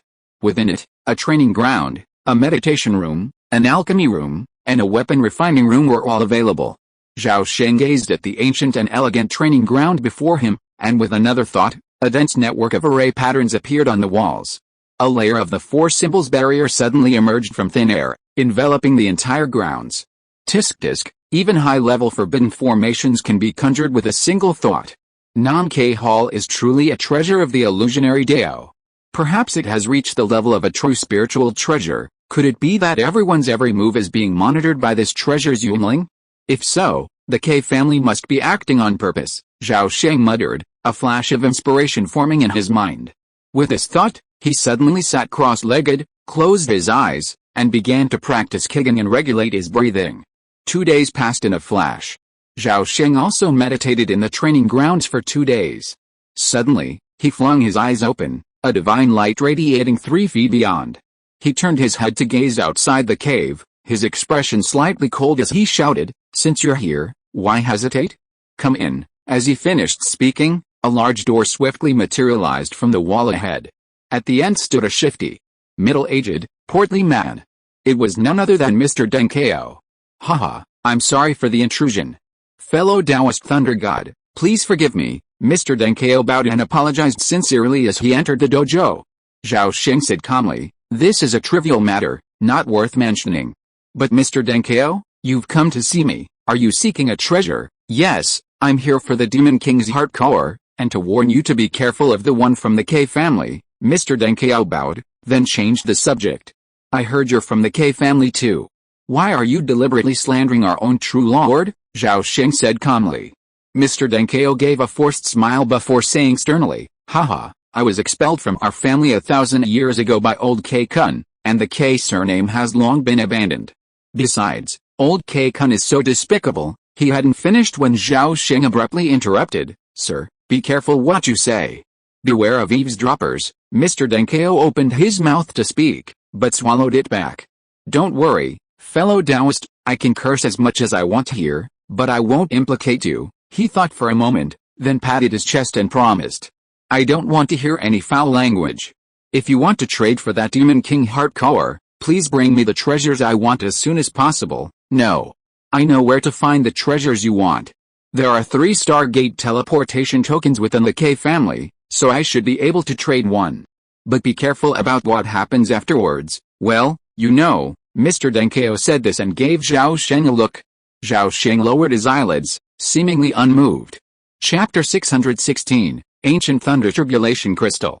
Within it, a training ground, a meditation room, an alchemy room, and a weapon refining room were all available. Zhao Sheng gazed at the ancient and elegant training ground before him, and with another thought, a dense network of array patterns appeared on the walls. A layer of the four symbols barrier suddenly emerged from thin air, enveloping the entire grounds. Tisk-tisk, even high-level forbidden formations can be conjured with a single thought. Nanke Hall is truly a treasure of the illusionary Dao. Perhaps it has reached the level of a true spiritual treasure. Could it be that everyone's every move is being monitored by this treasure's Yunling? If so, the K family must be acting on purpose, Zhao Sheng muttered, a flash of inspiration forming in his mind. With this thought, he suddenly sat cross-legged, closed his eyes, and began to practice Qigong and regulate his breathing. 2 days passed in a flash. Zhao Sheng also meditated in the training grounds for 2 days. Suddenly, he flung his eyes open, a divine light radiating 3 feet beyond. He turned his head to gaze outside the cave, his expression slightly cold as he shouted, "Since you're here, why hesitate? Come in." As he finished speaking, a large door swiftly materialized from the wall ahead. At the end stood a shifty, middle-aged, portly man. It was none other than Mr. Deng Kao. "Haha, I'm sorry for the intrusion. Fellow Taoist Thunder God, please forgive me." Mr. Deng Kao bowed and apologized sincerely as he entered the dojo. Zhao Sheng said calmly, "This is a trivial matter, not worth mentioning. But Mr. Deng Kao, you've come to see me. Are you seeking a treasure?" "Yes, I'm here for the Demon King's heart core, and to warn you to be careful of the one from the K family." Mr. Deng Kao bowed, then changed the subject. "I heard you're from the K family too. Why are you deliberately slandering our own true lord?" Zhao Sheng said calmly. Mr. Deng Kao gave a forced smile before saying sternly, "Haha, I was expelled from our family 1,000 years ago by old K Kun, and the K surname has long been abandoned. Besides, old K Kun is so despicable." He hadn't finished when Zhao Sheng abruptly interrupted. "Sir, be careful what you say. Beware of eavesdroppers." Mr. Deng Kao opened his mouth to speak, but swallowed it back. "Don't worry, fellow Taoist, I can curse as much as I want here, but I won't implicate you." He thought for a moment, then patted his chest and promised, "I don't want to hear any foul language. If you want to trade for that Demon King heart core, please bring me the treasures I want as soon as possible." "No. I know where to find the treasures you want. There are 3 Stargate teleportation tokens within the K family, so I should be able to trade one. But be careful about what happens afterwards." "Well, you know," Mr. Deng Kao said this and gave Zhao Sheng a look. Zhao Sheng lowered his eyelids, seemingly unmoved. Chapter 616, Ancient Thunder Tribulation Crystal.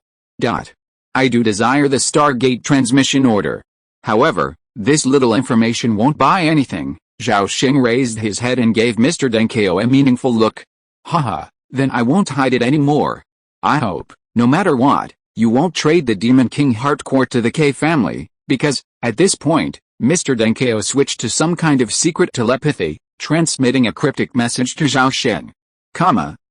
I do desire the Stargate transmission order. However, this little information won't buy anything." Zhao Sheng raised his head and gave Mr. Deng Kao a meaningful look. "Haha, then I won't hide it anymore. I hope, no matter what, you won't trade the Demon King heart core to the K family, because," at this point, Mr. Deng Kao switched to some kind of secret telepathy, transmitting a cryptic message to Zhao Sheng.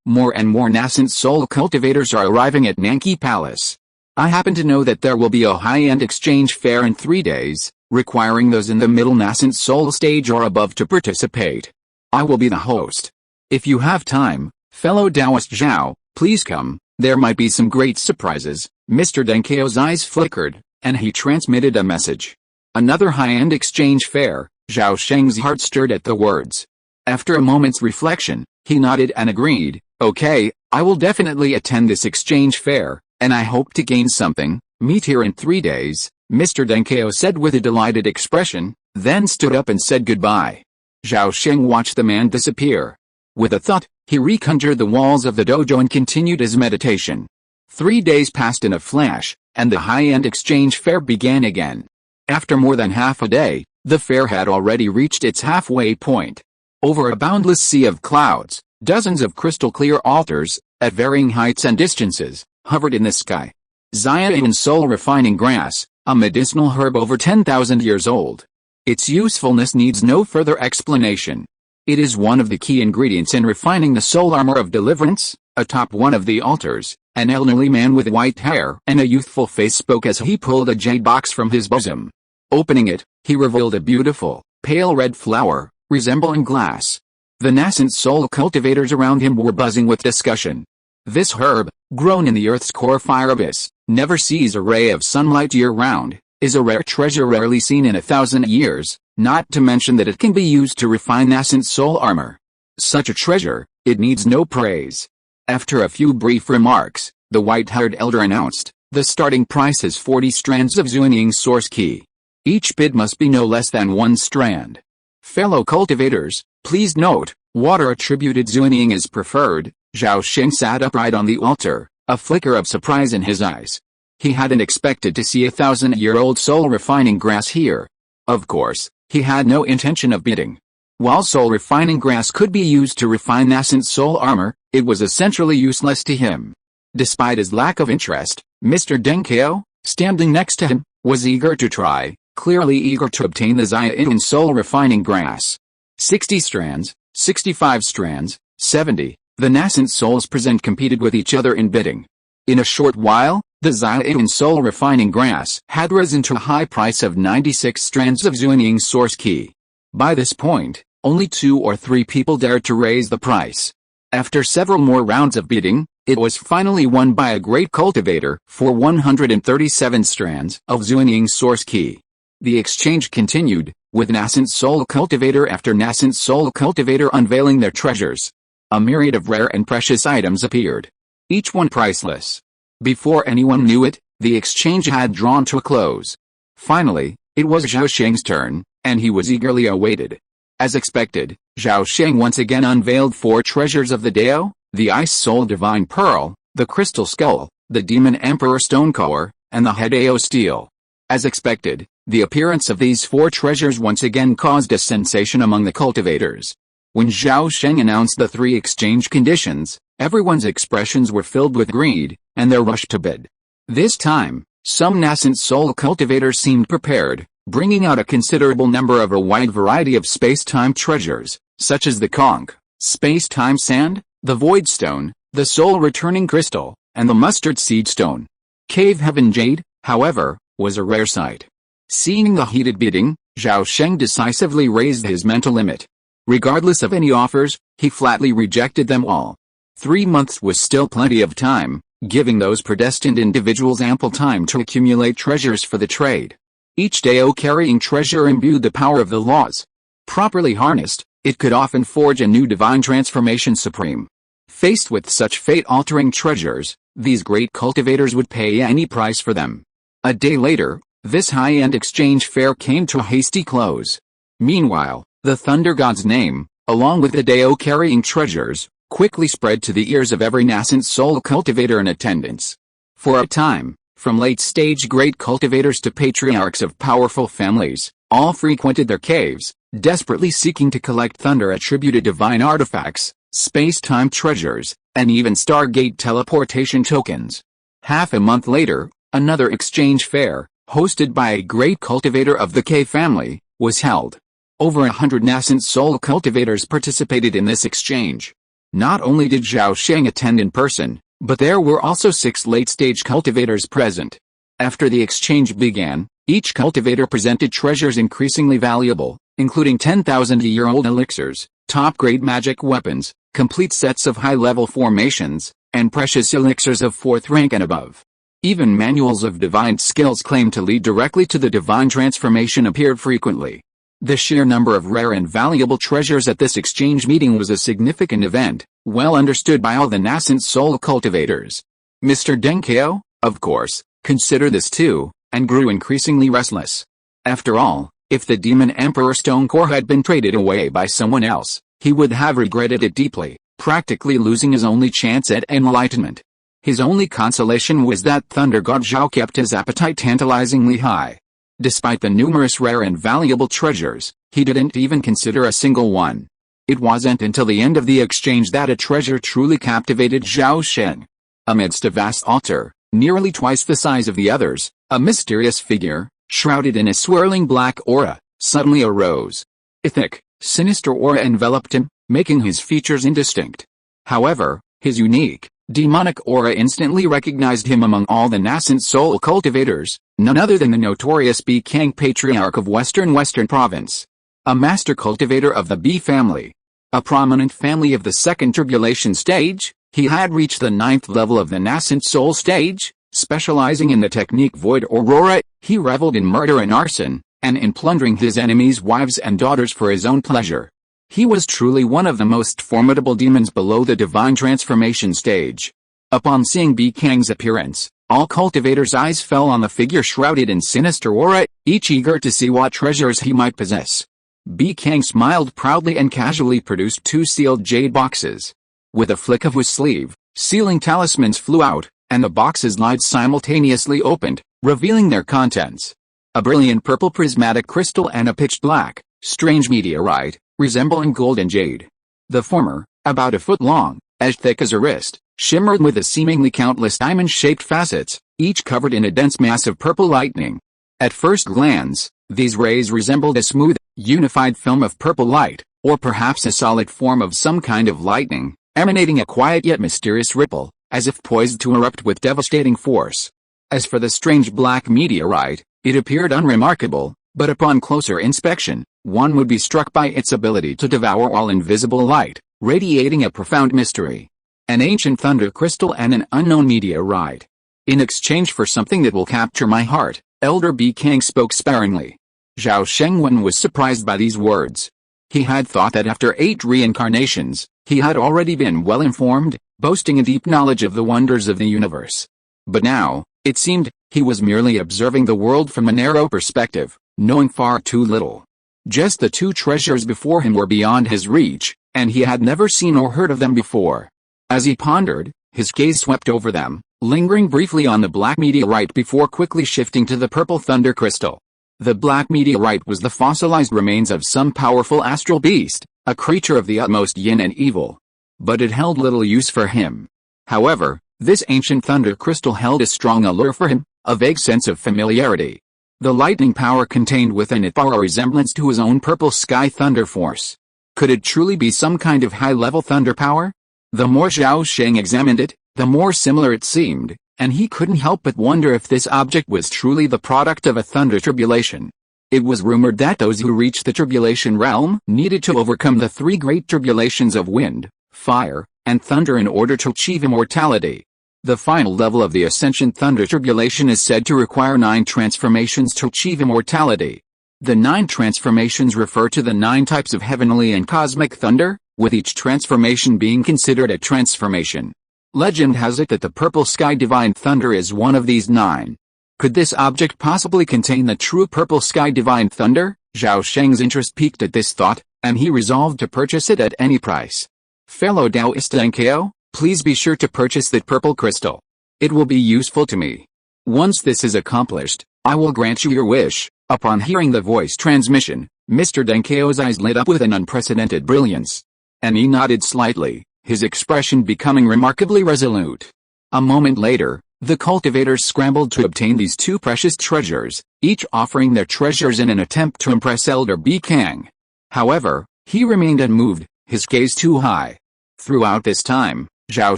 More and more nascent soul cultivators are arriving at Nanki Palace. I happen to know that there will be a high-end exchange fair in 3 days, requiring those in the middle nascent soul stage or above to participate. I will be the host. If you have time, fellow Taoist Zhao, please come. There might be some great surprises. Mr. Denkeo's eyes flickered, and he transmitted a message. Another high-end exchange fair. Zhao Sheng's heart stirred at the words. After a moment's reflection, he nodded and agreed. Okay, I will definitely attend this exchange fair, and I hope to gain something. Meet here in 3 days, Mr. Denkeo said with a delighted expression, then stood up and said goodbye. Zhao Sheng watched the man disappear. With a thought, he reconjured the walls of the dojo and continued his meditation. 3 days passed in a flash, and the high-end exchange fair began again. After more than half a day, the fair had already reached its halfway point. Over a boundless sea of clouds, dozens of crystal-clear altars, at varying heights and distances, hovered in the sky. Xiaoyan soul refining grass, a medicinal herb over 10,000 years old. Its usefulness needs no further explanation. It is one of the key ingredients in refining the soul armor of deliverance. Atop one of the altars, an elderly man with white hair and a youthful face spoke as he pulled a jade box from his bosom. Opening it, he revealed a beautiful, pale red flower, resembling glass. The nascent soul cultivators around him were buzzing with discussion. This herb, grown in the earth's core fire abyss, never sees a ray of sunlight year-round, is a rare treasure rarely seen in 1,000 years, not to mention that it can be used to refine nascent soul armor. Such a treasure, it needs no praise. After a few brief remarks, the white-haired elder announced, the starting price is 40 strands of Zuanying source key. Each bid must be no less than 1 strand. Fellow cultivators, please note, water attributed Zuanying is preferred. Zhao Sheng sat upright on the altar, a flicker of surprise in his eyes. He hadn't expected to see 1,000-year-old soul refining grass here. Of course, he had no intention of bidding. While soul refining grass could be used to refine nascent soul armor, it was essentially useless to him. Despite his lack of interest, Mr. Denkeo, standing next to him, was eager to try, clearly eager to obtain the Xiaoyan soul refining grass. 60 strands, 65 strands, 70, the nascent souls present competed with each other in bidding. In a short while, the Xiaoyan soul refining grass had risen to a high price of 96 strands of Zuanying source key. By this point, only 2 or 3 people dared to raise the price. After several more rounds of bidding, it was finally won by a great cultivator for 137 strands of Zuanying source key. The exchange continued, with nascent soul cultivator after nascent soul cultivator unveiling their treasures. A myriad of rare and precious items appeared, each one priceless. Before anyone knew it, the exchange had drawn to a close. Finally, it was Zhao Sheng's turn, and he was eagerly awaited. As expected, Zhao Sheng once again unveiled 4 treasures of the Dao, the Ice Soul Divine Pearl, the Crystal Skull, the Demon Emperor Stone Core, and the Hideo Steel. As expected, the appearance of these 4 treasures once again caused a sensation among the cultivators. When Zhao Sheng announced the 3 exchange conditions, everyone's expressions were filled with greed, and they rushed to bid. This time, some nascent soul cultivators seemed prepared, bringing out a considerable number of a wide variety of space-time treasures, such as the conch, space-time sand, the void stone, the soul-returning crystal, and the mustard seed stone. Cave Heaven Jade, however, was a rare sight. Seeing the heated bidding, Zhao Sheng decisively raised his mental limit. Regardless of any offers, he flatly rejected them all. 3 months was still plenty of time, giving those predestined individuals ample time to accumulate treasures for the trade. Each Dao carrying treasure imbued the power of the laws. Properly harnessed, it could often forge a new divine transformation supreme. Faced with such fate-altering treasures, these great cultivators would pay any price for them. A day later, this high-end exchange fair came to a hasty close. Meanwhile, the Thunder God's name, along with the Dao carrying treasures, quickly spread to the ears of every nascent soul cultivator in attendance. For a time, from late-stage great cultivators to patriarchs of powerful families, all frequented their caves, desperately seeking to collect thunder-attributed divine artifacts, space-time treasures, and even Stargate teleportation tokens. Half a month later, another exchange fair, hosted by a great cultivator of the K family, was held. Over 100 nascent soul cultivators participated in this exchange. Not only did Zhao Sheng attend in person, But there were also 6 late-stage cultivators present. After the exchange began, each cultivator presented treasures increasingly valuable, including 10,000-year-old elixirs, top-grade magic weapons, complete sets of high-level formations, and precious elixirs of 4th rank and above. Even manuals of divine skills claimed to lead directly to the divine transformation appeared frequently. The sheer number of rare and valuable treasures at this exchange meeting was a significant event, well understood by all the nascent soul cultivators. Mr. Denkyo, of course, considered this too, and grew increasingly restless. After all, if the Demon Emperor Stone Core had been traded away by someone else, he would have regretted it deeply, practically losing his only chance at enlightenment. His only consolation was that Thunder God Zhao kept his appetite tantalizingly high. Despite the numerous rare and valuable treasures, he didn't even consider a single one. It wasn't until the end of the exchange that a treasure truly captivated Zhao Sheng. Amidst a vast altar, nearly twice the size of the others, a mysterious figure, shrouded in a swirling black aura, suddenly arose. A thick, sinister aura enveloped him, making his features indistinct. However, his unique, demonic aura instantly recognized him among all the nascent soul cultivators, none other than the notorious Bi Kang Patriarch of Western Province. A master cultivator of the Bi family. A prominent family of the second tribulation stage, he had reached the 9th level of the nascent soul stage, specializing in the technique Void Aurora. He reveled in murder and arson, and in plundering his enemies' wives and daughters for his own pleasure. He was truly one of the most formidable demons below the divine transformation stage. Upon seeing Bi Kang's appearance, all cultivators' eyes fell on the figure shrouded in sinister aura, each eager to see what treasures he might possess. Bi Kang smiled proudly and casually produced 2 sealed jade boxes. With a flick of his sleeve, sealing talismans flew out, and the boxes' lids simultaneously opened, revealing their contents. A brilliant purple prismatic crystal and a pitch black, strange meteorite, resembling gold and jade. The former, about a foot long, as thick as a wrist, shimmered with a seemingly countless diamond-shaped facets, each covered in a dense mass of purple lightning. At first glance, these rays resembled a smooth, unified film of purple light, or perhaps a solid form of some kind of lightning, emanating a quiet yet mysterious ripple, as if poised to erupt with devastating force. As for the strange black meteorite, it appeared unremarkable, but upon closer inspection, one would be struck by its ability to devour all invisible light, radiating a profound mystery. An ancient thunder crystal and an unknown meteorite. In exchange for something that will capture my heart, Elder Bi Kang spoke sparingly. Zhao Sheng was surprised by these words. He had thought that after 8 reincarnations, he had already been well informed, boasting a deep knowledge of the wonders of the universe. But now, it seemed, he was merely observing the world from a narrow perspective, knowing far too little. Just the 2 treasures before him were beyond his reach, and he had never seen or heard of them before. As he pondered, his gaze swept over them, lingering briefly on the black meteorite before quickly shifting to the purple thunder crystal. The black meteorite was the fossilized remains of some powerful astral beast, a creature of the utmost yin and evil. But it held little use for him. However, this ancient thunder crystal held a strong allure for him, a vague sense of familiarity. The lightning power contained within it bore a resemblance to his own purple sky thunder force. Could it truly be some kind of high-level thunder power? The more Zhao Sheng examined it, the more similar it seemed, and he couldn't help but wonder if this object was truly the product of a thunder tribulation. It was rumored that those who reached the tribulation realm needed to overcome the 3 great tribulations of wind, fire, and thunder in order to achieve immortality. The final level of the Ascension Thunder Tribulation is said to require 9 transformations to achieve immortality. The 9 transformations refer to the 9 types of heavenly and cosmic thunder, with each transformation being considered a transformation. Legend has it that the purple sky divine thunder is one of these 9. Could this object possibly contain the true purple sky divine thunder? Zhao Sheng's interest piqued at this thought, and he resolved to purchase it at any price. Fellow Taoist Denkyo, please be sure to purchase that purple crystal. It will be useful to me. Once this is accomplished, I will grant you your wish. Upon hearing the voice transmission, Mr. Denkyo's eyes lit up with an unprecedented brilliance. And he nodded slightly, his expression becoming remarkably resolute. A moment later, the cultivators scrambled to obtain these 2 precious treasures, each offering their treasures in an attempt to impress Elder Bi Kang. However, he remained unmoved, his gaze too high. Throughout this time, Zhao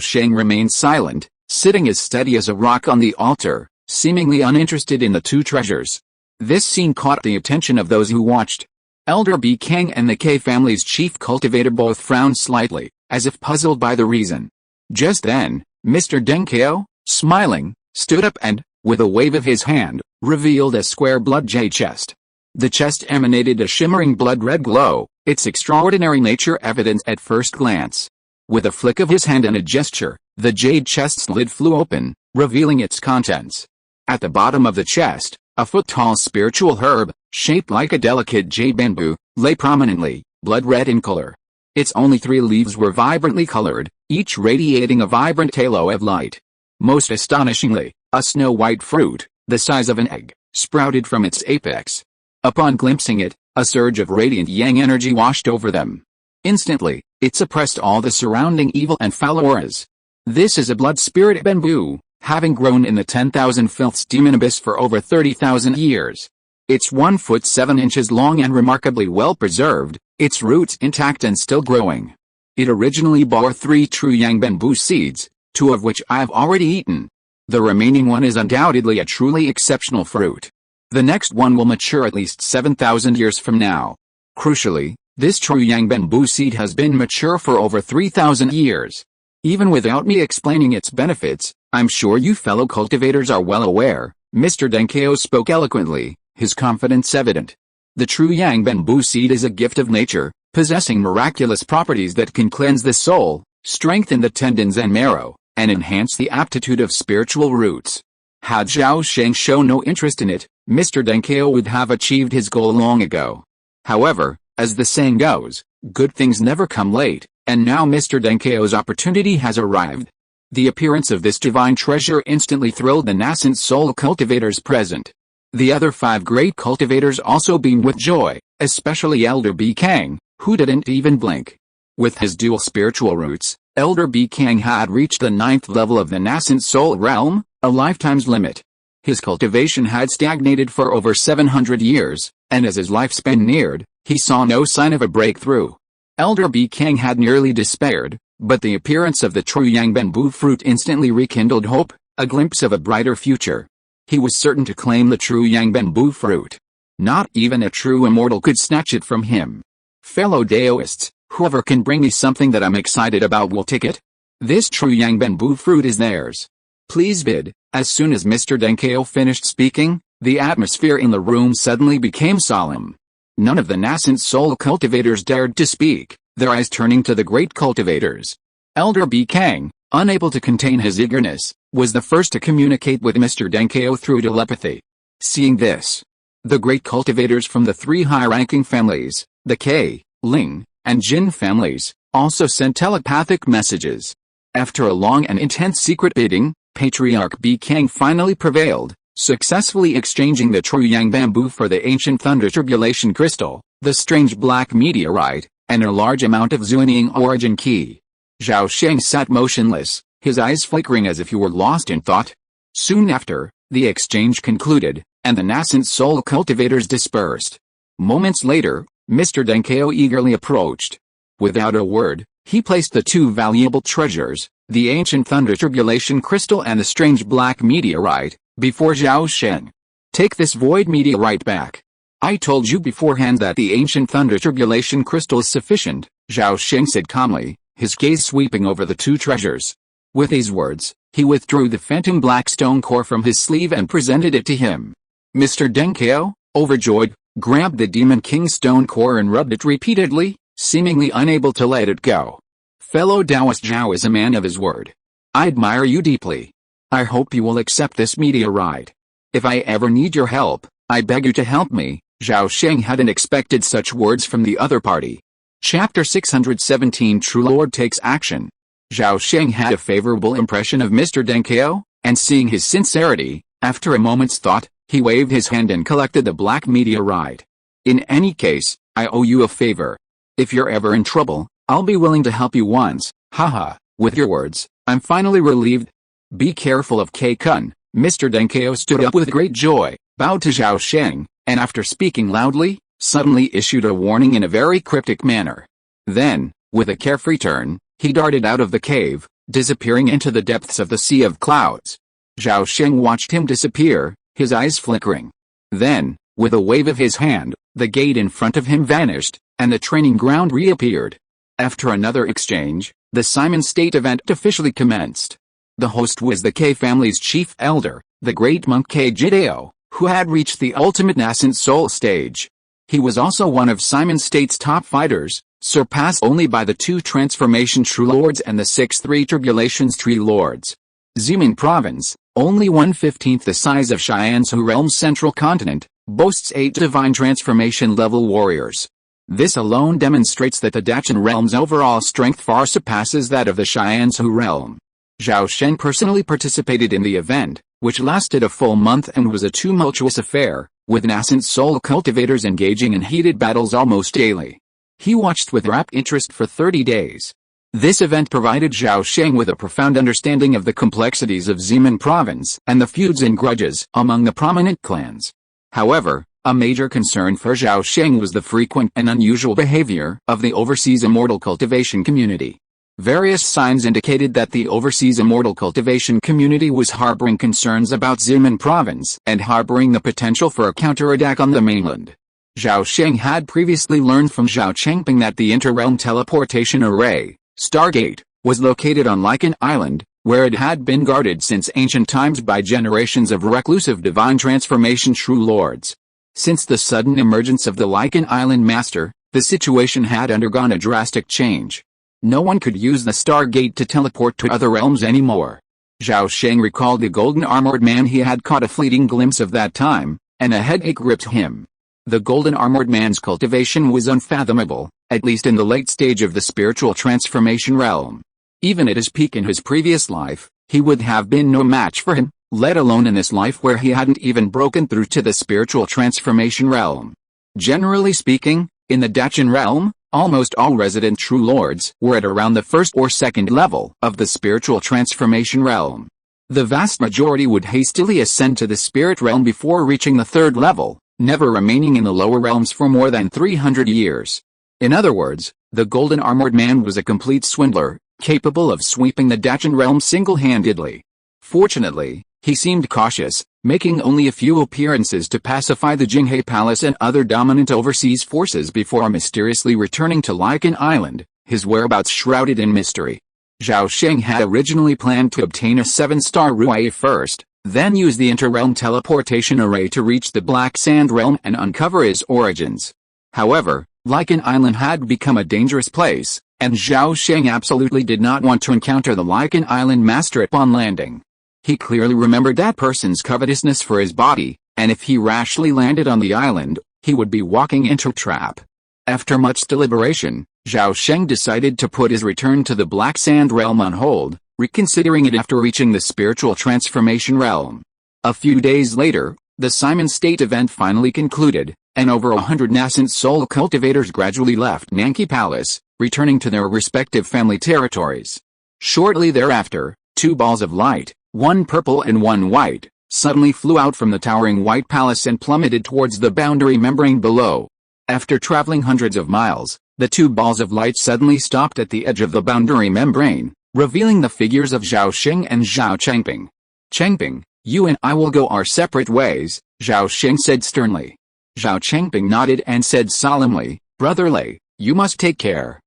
Sheng remained silent, sitting as steady as a rock on the altar, seemingly uninterested in the two treasures. This scene caught the attention of those who watched. Elder B. Kang and the K family's chief cultivator both frowned slightly, as if puzzled by the reason. Just then, Mr. Denkyo, smiling, stood up and, with a wave of his hand, revealed a square blood jade chest. The chest emanated a shimmering blood-red glow, its extraordinary nature evident at first glance. With a flick of his hand and a gesture, the jade chest's lid flew open, revealing its contents. At the bottom of the chest, a foot-tall spiritual herb, shaped like a delicate jade bamboo, lay prominently, blood-red in color. Its only 3 leaves were vibrantly colored, each radiating a vibrant halo of light. Most astonishingly, a snow-white fruit, the size of an egg, sprouted from its apex. Upon glimpsing it, a surge of radiant yang energy washed over them. Instantly, it suppressed all the surrounding evil and foul auras. This is a blood spirit bamboo, having grown in the 10,000 filths demon abyss for over 30,000 years. It's 1 foot 7 inches long and remarkably well preserved, its roots intact and still growing. It originally bore 3 true yang bamboo seeds, 2 of which I have already eaten. The remaining one is undoubtedly a truly exceptional fruit. The next one will mature at least 7,000 years from now. Crucially, this true yang bamboo seed has been mature for over 3,000 years. Even without me explaining its benefits, I'm sure you fellow cultivators are well aware. Mr. Denkyo spoke eloquently, his confidence evident. The true yang bamboo seed is a gift of nature, possessing miraculous properties that can cleanse the soul, strengthen the tendons and marrow, and enhance the aptitude of spiritual roots. Had Zhao Sheng shown no interest in it, Mr. Denkyo would have achieved his goal long ago. However, as the saying goes, good things never come late, and now Mr. Denkyo's opportunity has arrived. The appearance of this divine treasure instantly thrilled the nascent soul cultivators present. The other 5 great cultivators also beamed with joy, especially Elder B. Kang, who didn't even blink. With his dual spiritual roots, Elder B. Kang had reached the 9th level of the nascent soul realm, a lifetime's limit. His cultivation had stagnated for over 700 years, and as his lifespan neared, he saw no sign of a breakthrough. Elder B. Kang had nearly despaired, but the appearance of the true yang bamboo fruit instantly rekindled hope, a glimpse of a brighter future. He was certain to claim the true yang bamboo fruit. Not even a true immortal could snatch it from him. Fellow Daoists, whoever can bring me something that I'm excited about will take it. This true yang bamboo fruit is theirs. Please bid. As soon as Mr. Denkyo finished speaking, the atmosphere in the room suddenly became solemn. None of the nascent soul cultivators dared to speak, their eyes turning to the great cultivators. Elder B. Kang, unable to contain his eagerness, was the first to communicate with Mr. Denkyo through telepathy. Seeing this, the great cultivators from the 3 high-ranking families, the K, Ling, and Jin families, also sent telepathic messages. After a long and intense secret bidding, Patriarch B. Kang finally prevailed, successfully exchanging the true yang bamboo for the ancient thunder tribulation crystal, the strange black meteorite, and a large amount of Zuining origin key. Zhao Sheng sat motionless, his eyes flickering as if he were lost in thought. Soon after, the exchange concluded, and the nascent soul cultivators dispersed. Moments later, Mr. Denkyo eagerly approached. Without a word, he placed the 2 valuable treasures, the ancient thunder tribulation crystal and the strange black meteorite, before Zhao Sheng. Take this void meteorite back. I told you beforehand that the ancient thunder tribulation crystal is sufficient, Zhao Sheng said calmly, his gaze sweeping over the 2 treasures. With these words, he withdrew the phantom black stone core from his sleeve and presented it to him. Mr. Denkyo, overjoyed, grabbed the Demon King stone core and rubbed it repeatedly, seemingly unable to let it go. Fellow Taoist Zhao is a man of his word. I admire you deeply. I hope you will accept this meteorite. If I ever need your help, I beg you to help me. Zhao Sheng hadn't expected such words from the other party. Chapter 617 True Lord Takes Action. Zhao Sheng had a favorable impression of Mr. Denkyo, and seeing his sincerity, after a moment's thought, he waved his hand and collected the black meteorite. In any case, I owe you a favor. If you're ever in trouble, I'll be willing to help you once. Haha, with your words, I'm finally relieved. Be careful of K-kun. Mr. Denkyo stood up with great joy, bowed to Zhao Sheng, and after speaking loudly, suddenly issued a warning in a very cryptic manner. Then, with a carefree turn, he darted out of the cave, disappearing into the depths of the sea of clouds. Zhao Sheng watched him disappear, his eyes flickering. Then, with a wave of his hand, the gate in front of him vanished, and the training ground reappeared. After another exchange, the Simon State event officially commenced. The host was the K family's chief elder, the great monk K Jideo, who had reached the ultimate nascent soul stage. He was also one of Simon State's top fighters, surpassed only by the 2 transformation true lords and the 6 tribulations tree lords. Ximen province, only 1/15 the size of Xianzhou realm's central continent, boasts 8 divine transformation level warriors. This alone demonstrates that the Dachan realm's overall strength far surpasses that of the Xianzhou realm. Zhao Sheng personally participated in the event, which lasted a full month and was a tumultuous affair, with nascent soul cultivators engaging in heated battles almost daily. He watched with rapt interest for 30 days. This event provided Zhao Sheng with a profound understanding of the complexities of Ximen province and the feuds and grudges among the prominent clans. However, a major concern for Zhao Sheng was the frequent and unusual behavior of the overseas immortal cultivation community. Various signs indicated that the overseas immortal cultivation community was harboring concerns about Ximen province and harboring the potential for a counterattack on the mainland. Zhao Sheng had previously learned from Zhao Chengping that the inter-realm teleportation array, Stargate, was located on Lycan Island, where it had been guarded since ancient times by generations of reclusive divine transformation true lords. Since the sudden emergence of the Lycan Island Master, the situation had undergone a drastic change. No one could use the Stargate to teleport to other realms anymore. Zhao Sheng recalled the golden armored man he had caught a fleeting glimpse of that time, and a headache gripped him. The golden armored man's cultivation was unfathomable, at least in the late stage of the spiritual transformation realm. Even at his peak in his previous life, he would have been no match for him, let alone in this life where he hadn't even broken through to the spiritual transformation realm. Generally speaking, in the Dachan realm, almost all resident true lords were at around the 1st or 2nd level of the spiritual transformation realm. The vast majority would hastily ascend to the spirit realm before reaching the 3rd level, never remaining in the lower realms for more than 300 years. In other words, the golden armored man was a complete swindler, capable of sweeping the Dachan realm single-handedly. Fortunately, he seemed cautious, making only a few appearances to pacify the Jinghe Palace and other dominant overseas forces before mysteriously returning to Lycan Island, his whereabouts shrouded in mystery. Zhao Sheng had originally planned to obtain a 7-star Ruai first, then use the inter-realm teleportation array to reach the Black Sand realm and uncover his origins. However, Lycan Island had become a dangerous place, and Zhao Sheng absolutely did not want to encounter the Lycan Island Master upon landing. He clearly remembered that person's covetousness for his body, and if he rashly landed on the island, he would be walking into a trap. After much deliberation, Zhao Sheng decided to put his return to the Black Sand realm on hold, reconsidering it after reaching the spiritual transformation realm. A few days later, the Simon State event finally concluded, and over 100 nascent soul cultivators gradually left Nanki Palace, returning to their respective family territories. Shortly thereafter, 2 balls of light, one purple and one white, suddenly flew out from the towering white palace and plummeted towards the boundary membrane below. After traveling hundreds of miles, the 2 balls of light suddenly stopped at the edge of the boundary membrane, revealing the figures of Zhao Sheng and Zhao Chengping. "Chengping, you and I will go our separate ways," Zhao Sheng said sternly. Zhao Chengping nodded and said solemnly, "Brother Lei, you must take care."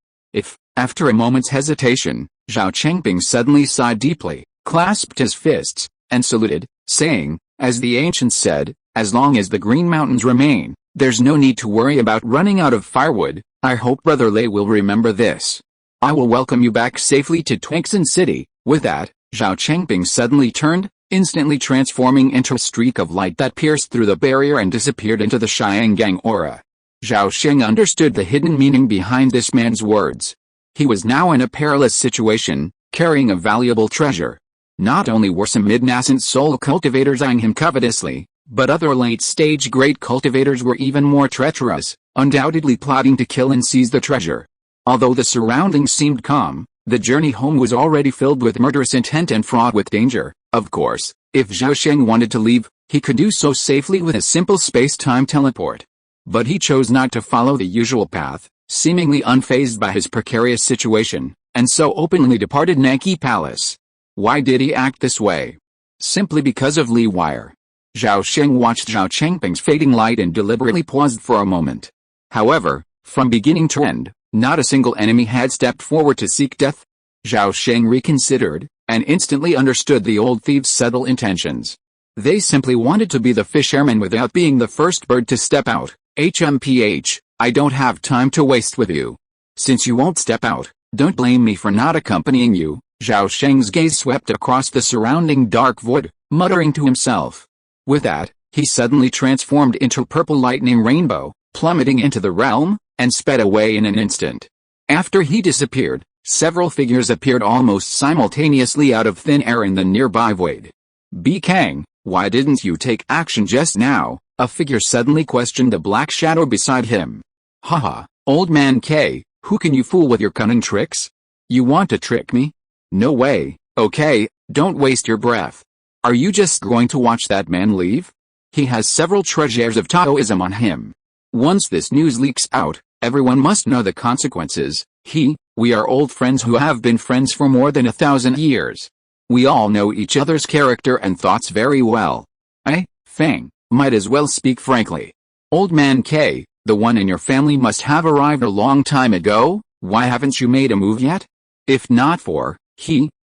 After a moment's hesitation, Zhao Chengping suddenly sighed deeply, clasped his fists, and saluted, saying, "As the ancients said, as long as the Green Mountains remain, there's no need to worry about running out of firewood. I hope Brother Lei will remember this. I will welcome you back safely to Twangxin City." With that, Zhao Chengping suddenly turned, instantly transforming into a streak of light that pierced through the barrier and disappeared into the Xiangang aura. Zhao Sheng understood the hidden meaning behind this man's words. He was now in a perilous situation, carrying a valuable treasure. Not only were some mid-nascent soul cultivators eyeing him covetously, but other late-stage great cultivators were even more treacherous, undoubtedly plotting to kill and seize the treasure. Although the surroundings seemed calm, the journey home was already filled with murderous intent and fraught with danger. Of course, if Zhao Sheng wanted to leave, he could do so safely with a simple space-time teleport. But he chose not to follow the usual path, seemingly unfazed by his precarious situation, and so openly departed Nanki Palace. Why did he act this way? Simply because of Li Wire. Zhao Sheng watched Zhao Chengping's fading light and deliberately paused for a moment. However, from beginning to end, not a single enemy had stepped forward to seek death. Zhao Sheng reconsidered, and instantly understood the old thieves' subtle intentions. They simply wanted to be the fisherman without being the first bird to step out. HMPH, I don't have time to waste with you. Since you won't step out, don't blame me for not accompanying you. Zhao Sheng's gaze swept across the surrounding dark void, muttering to himself. With that, he suddenly transformed into a purple lightning rainbow, plummeting into the realm, and sped away in an instant. After he disappeared, several figures appeared almost simultaneously out of thin air in the nearby void. Bi Kang, why didn't you take action just now? A figure suddenly questioned the black shadow beside him. Haha, old man K, who can you fool with your cunning tricks? You want to trick me? No way. Okay, don't waste your breath. Are you just going to watch that man leave? He has several treasures of Taoism on him. Once this news leaks out, everyone must know the consequences. We are old friends who have been friends for more than 1,000 years. We all know each other's character and thoughts very well. Fang, might as well speak frankly. Old man K, the one in your family must have arrived a long time ago. Why haven't you made a move yet? If not for,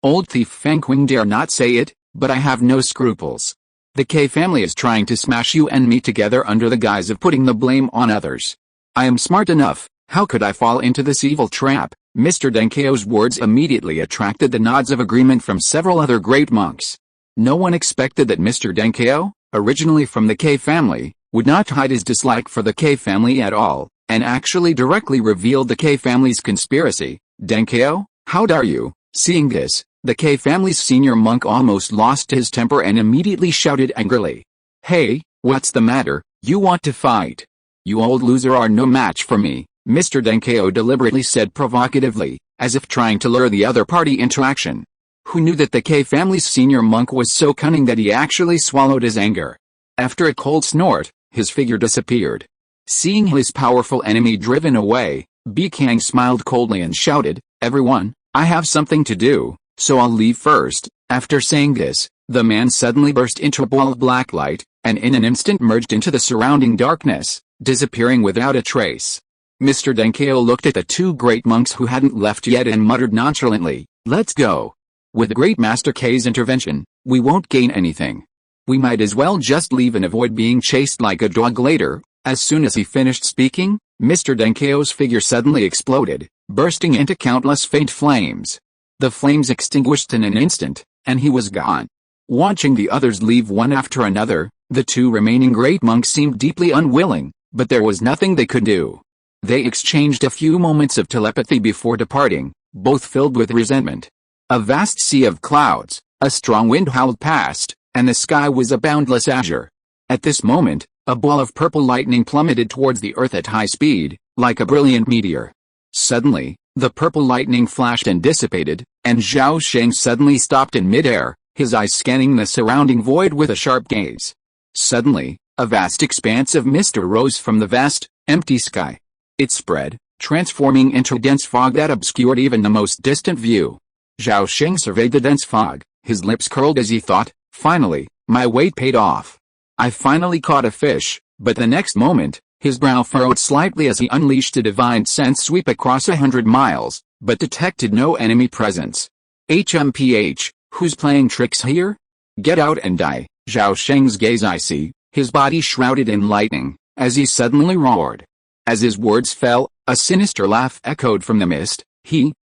old thief Fang Qing dare not say it, but I have no scruples. The K family is trying to smash you and me together under the guise of putting the blame on others. I am smart enough, how could I fall into this evil trap? Mr. Denkeo's words immediately attracted the nods of agreement from several other great monks. No one expected that Mr. Denkeo, originally from the K family, would not hide his dislike for the K family at all, and actually directly revealed the K family's conspiracy. Denkeo, how dare you? Seeing this, the K family's senior monk almost lost his temper and immediately shouted angrily. Hey, what's the matter? You want to fight? You old loser are no match for me, Mr. Denkeo deliberately said provocatively, as if trying to lure the other party into action. Who knew that the K family's senior monk was so cunning that he actually swallowed his anger? After a cold snort, his figure disappeared. Seeing his powerful enemy driven away, Bi Kang smiled coldly and shouted, Everyone, I have something to do, so I'll leave first. After saying this, the man suddenly burst into a ball of black light, and in an instant merged into the surrounding darkness, disappearing without a trace. Mr. Denkeo looked at the two great monks who hadn't left yet and muttered nonchalantly, Let's go. With Great Master K's intervention, we won't gain anything. We might as well just leave and avoid being chased like a dog later. As soon as he finished speaking, Mr. Denkeo's figure suddenly exploded, bursting into countless faint flames. The flames extinguished in an instant, and he was gone. Watching the others leave one after another, the two remaining great monks seemed deeply unwilling, but there was nothing they could do. They exchanged a few moments of telepathy before departing, both filled with resentment. A vast sea of clouds, a strong wind howled past, and the sky was a boundless azure. At this moment, a ball of purple lightning plummeted towards the earth at high speed, like a brilliant meteor. Suddenly, the purple lightning flashed and dissipated, and Zhao Sheng suddenly stopped in midair, his eyes scanning the surrounding void with a sharp gaze. Suddenly, a vast expanse of mist arose from the vast, empty sky. It spread, transforming into dense fog that obscured even the most distant view. Zhao Sheng surveyed the dense fog, his lips curled as he thought, Finally, my wait paid off. I finally caught a fish, but the next moment, his brow furrowed slightly as he unleashed a divine sense sweep across 100 miles, but detected no enemy presence. HMPH, who's playing tricks here? Get out and die. Zhao Sheng's gaze icy, his body shrouded in lightning, as he suddenly roared. As his words fell, a sinister laugh echoed from the mist.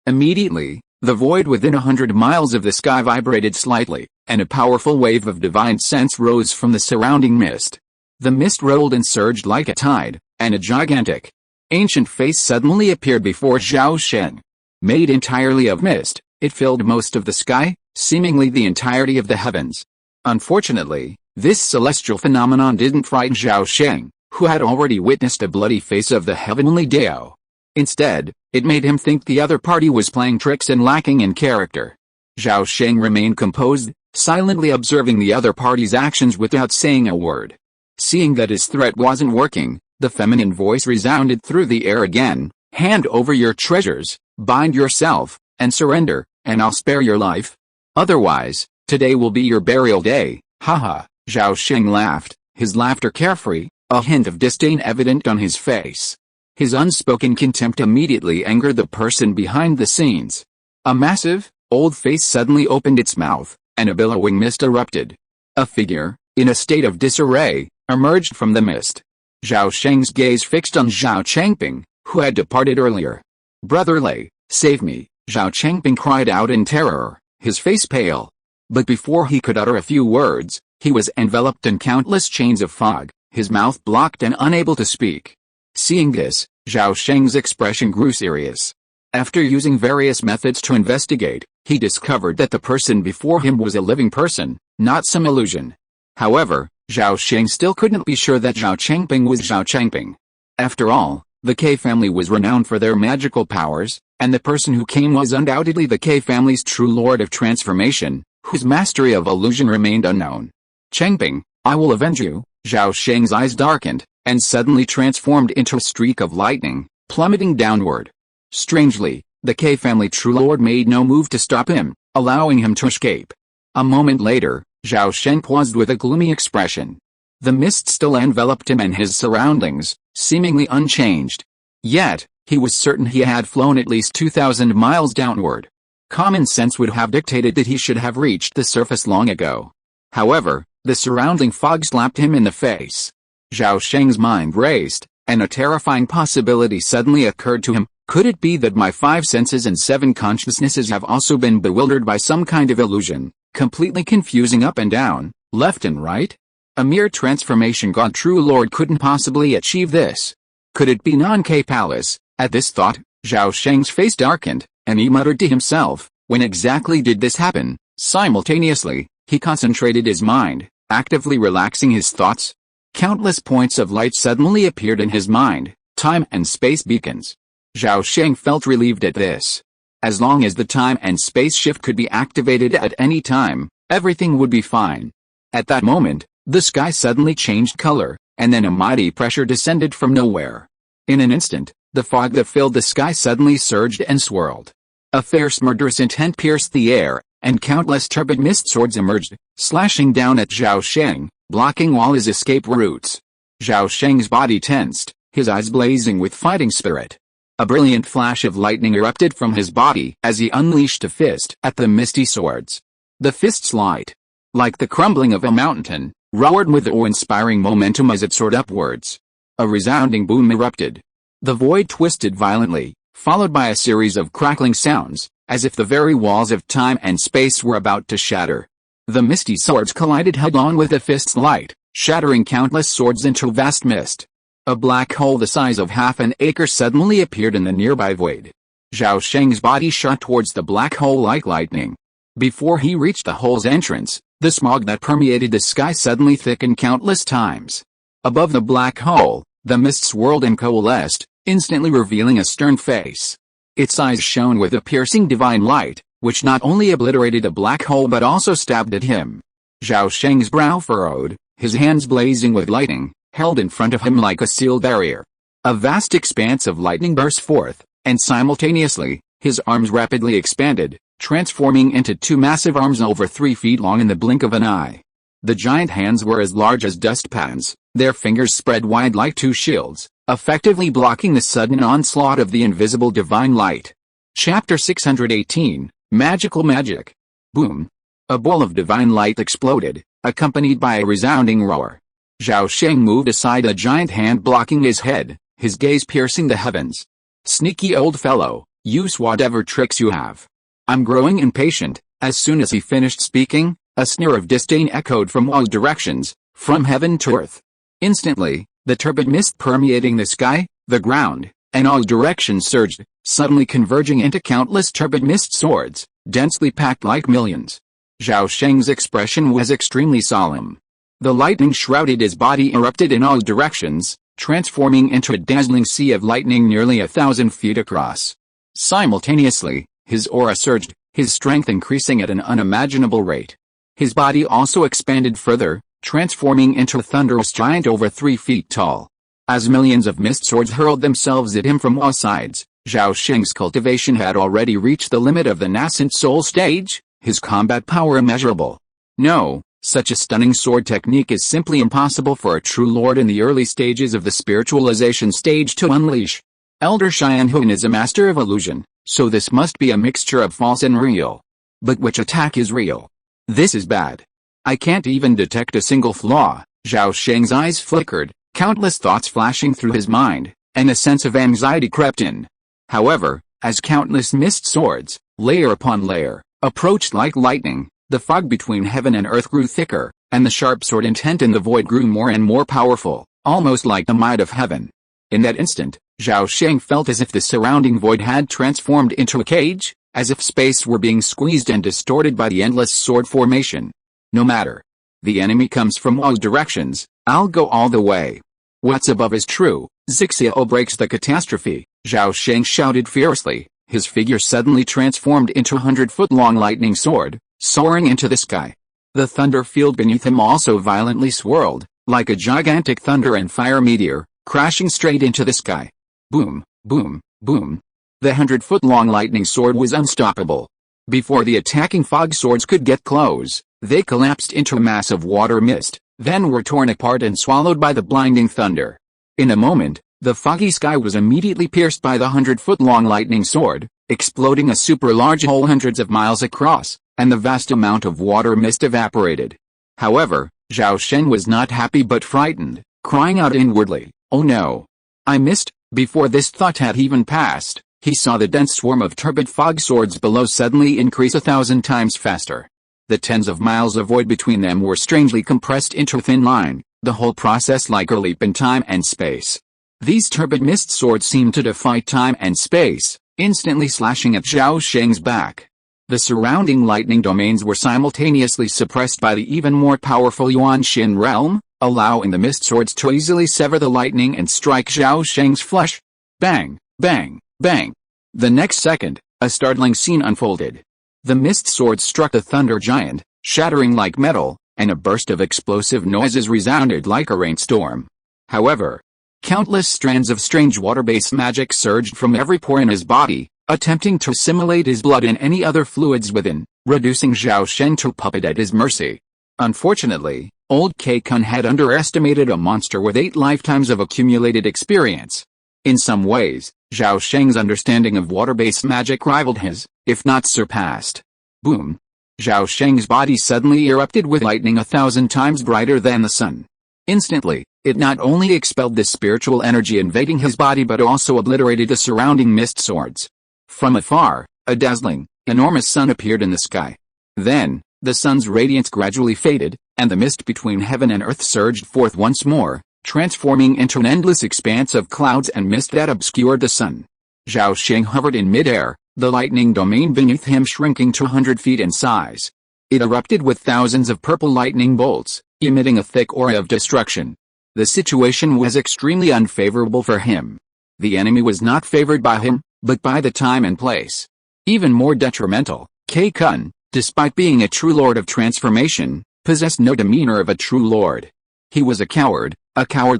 Immediately, the void within 100 miles of the sky vibrated slightly, and a powerful wave of divine sense rose from the surrounding mist. The mist rolled and surged like a tide, and a gigantic, ancient face suddenly appeared before Zhao Sheng. Made entirely of mist, it filled most of the sky, seemingly the entirety of the heavens. Unfortunately, this celestial phenomenon didn't frighten Zhao Sheng, who had already witnessed a bloody face of the heavenly Dao. Instead, it made him think the other party was playing tricks and lacking in character. Zhao Sheng remained composed, silently observing the other party's actions without saying a word. Seeing that his threat wasn't working, the feminine voice resounded through the air again, Hand over your treasures, bind yourself, and surrender, and I'll spare your life. Otherwise, today will be your burial day, haha." Zhao Sheng laughed, his laughter carefree, a hint of disdain evident on his face. His unspoken contempt immediately angered the person behind the scenes. A massive, old face suddenly opened its mouth, and a billowing mist erupted. A figure, in a state of disarray, emerged from the mist. Zhao Sheng's gaze fixed on Zhao Changping, who had departed earlier. "Brother Lei, save me," Zhao Changping cried out in terror, his face pale. But before he could utter a few words, he was enveloped in countless chains of fog, his mouth blocked and unable to speak. Seeing this, Zhao Sheng's expression grew serious. After using various methods to investigate, he discovered that the person before him was a living person, not some illusion. However, Zhao Sheng still couldn't be sure that Zhao Changping was Zhao Changping. After all, the Ke family was renowned for their magical powers, and the person who came was undoubtedly the Ke family's true lord of transformation, whose mastery of illusion remained unknown. "Changping, I will avenge you." Zhao Sheng's eyes darkened, and suddenly transformed into a streak of lightning, plummeting downward. Strangely, the Ke family true lord made no move to stop him, allowing him to escape. A moment later, Zhao Sheng paused with a gloomy expression. The mist still enveloped him and his surroundings, seemingly unchanged. Yet, he was certain he had flown at least 2,000 miles downward. Common sense would have dictated that he should have reached the surface long ago. However, the surrounding fog slapped him in the face. Zhao Sheng's mind raced, and a terrifying possibility suddenly occurred to him. Could it be that my 5 senses and 7 consciousnesses have also been bewildered by some kind of illusion, completely confusing up and down, left and right? A mere transformation god true lord couldn't possibly achieve this. Could it be Non-K Palace? At this thought, Zhao Sheng's face darkened, and he muttered to himself, when exactly did this happen? Simultaneously, he concentrated his mind, actively relaxing his thoughts. Countless points of light suddenly appeared in his mind, time and space beacons. Zhao Sheng felt relieved at this. As long as the time and space shift could be activated at any time, everything would be fine. At that moment, the sky suddenly changed color, and then a mighty pressure descended from nowhere. In an instant, the fog that filled the sky suddenly surged and swirled. A fierce murderous intent pierced the air, and countless turbid mist swords emerged, slashing down at Zhao Sheng, blocking all his escape routes. Zhao Sheng's body tensed, his eyes blazing with fighting spirit. A brilliant flash of lightning erupted from his body as he unleashed a fist at the misty swords. The fist's light, like the crumbling of a mountain, roared with awe-inspiring momentum as it soared upwards. A resounding boom erupted. The void twisted violently, followed by a series of crackling sounds, as if the very walls of time and space were about to shatter. The misty swords collided head-on with the fist's light, shattering countless swords into vast mist. A black hole the size of half an acre suddenly appeared in the nearby void. Zhao Sheng's body shot towards the black hole like lightning. Before he reached the hole's entrance, the smog that permeated the sky suddenly thickened countless times. Above the black hole, the mist swirled and coalesced, instantly revealing a stern face. Its eyes shone with a piercing divine light, which not only obliterated the black hole but also stabbed at him. Zhao Sheng's brow furrowed, his hands blazing with lightning, held in front of him like a sealed barrier. A vast expanse of lightning burst forth, and simultaneously, his arms rapidly expanded, transforming into 2 massive arms over 3 feet long in the blink of an eye. The giant hands were as large as dustpans, their fingers spread wide like 2 shields, effectively blocking the sudden onslaught of the invisible divine light. Chapter 618, Magical Magic. Boom! A ball of divine light exploded, accompanied by a resounding roar. Zhao Sheng moved aside, a giant hand blocking his head, his gaze piercing the heavens. "Sneaky old fellow, use whatever tricks you have. I'm growing impatient." As soon as he finished speaking, a sneer of disdain echoed from all directions, from heaven to earth. Instantly, the turbid mist permeating the sky, the ground, and all directions surged, suddenly converging into countless turbid mist swords, densely packed like millions. Zhao Sheng's expression was extremely solemn. The lightning shrouded his body erupted in all directions, transforming into a dazzling sea of lightning nearly 1,000 feet across. Simultaneously, his aura surged, his strength increasing at an unimaginable rate. His body also expanded further, transforming into a thunderous giant over 3 feet tall. As millions of mist swords hurled themselves at him from all sides, Zhao Sheng's cultivation had already reached the limit of the nascent soul stage, his combat power immeasurable. No, such a stunning sword technique is simply impossible for a true lord in the early stages of the spiritualization stage to unleash. Elder Xianhun is a master of illusion, so this must be a mixture of false and real. But which attack is real? This is bad. I can't even detect a single flaw. Zhao Sheng's eyes flickered, countless thoughts flashing through his mind, and a sense of anxiety crept in. However, as countless mist swords, layer upon layer, approached like lightning, the fog between heaven and earth grew thicker, and the sharp sword intent in the void grew more and more powerful, almost like the might of heaven. In that instant, Zhao Sheng felt as if the surrounding void had transformed into a cage, as if space were being squeezed and distorted by the endless sword formation. No matter. The enemy comes from all directions, I'll go all the way. What's above is true, Zixiao breaks the catastrophe, Zhao Sheng shouted fiercely, his figure suddenly transformed into a 100-foot-long lightning sword, soaring into the sky. The thunder field beneath him also violently swirled, like a gigantic thunder and fire meteor, crashing straight into the sky. Boom, boom, boom. The 100-foot-long lightning sword was unstoppable. Before the attacking fog swords could get close, they collapsed into a mass of water mist, then were torn apart and swallowed by the blinding thunder. In a moment, the foggy sky was immediately pierced by the 100-foot-long lightning sword, exploding a super-large hole hundreds of miles across, and the vast amount of water mist evaporated. However, Zhao Sheng was not happy but frightened, crying out inwardly, "Oh no! I missed!" Before this thought had even passed, he saw the dense swarm of turbid fog swords below suddenly increase 1,000 times faster. The tens of miles of void between them were strangely compressed into a thin line, the whole process like a leap in time and space. These turbid mist swords seemed to defy time and space, instantly slashing at Zhao Sheng's back. The surrounding lightning domains were simultaneously suppressed by the even more powerful Yuanxin realm, allowing the mist swords to easily sever the lightning and strike Zhao Sheng's flesh. Bang, bang, bang. The next second, a startling scene unfolded. The mist sword struck the thunder giant, shattering like metal, and a burst of explosive noises resounded like a rainstorm. However, countless strands of strange water-based magic surged from every pore in his body, attempting to assimilate his blood and any other fluids within, reducing Zhao Sheng to a puppet at his mercy. Unfortunately, old Ke-kun had underestimated a monster with 8 lifetimes of accumulated experience. In some ways, Zhao Sheng's understanding of water-based magic rivaled his, if not surpassed. Boom! Zhao Sheng's body suddenly erupted with lightning 1,000 times brighter than the sun. Instantly, it not only expelled the spiritual energy invading his body but also obliterated the surrounding mist swords. From afar, a dazzling, enormous sun appeared in the sky. Then, the sun's radiance gradually faded, and the mist between heaven and earth surged forth once more, transforming into an endless expanse of clouds and mist that obscured the sun. Zhao Sheng hovered in midair, the lightning domain beneath him shrinking to 100 feet in size. It erupted with thousands of purple lightning bolts, emitting a thick aura of destruction. The situation was extremely unfavorable for him. The enemy was not favored by him, but by the time and place. Even more detrimental, Ke-kun, despite being a true lord of transformation, possessed no demeanor of a true lord. He was a coward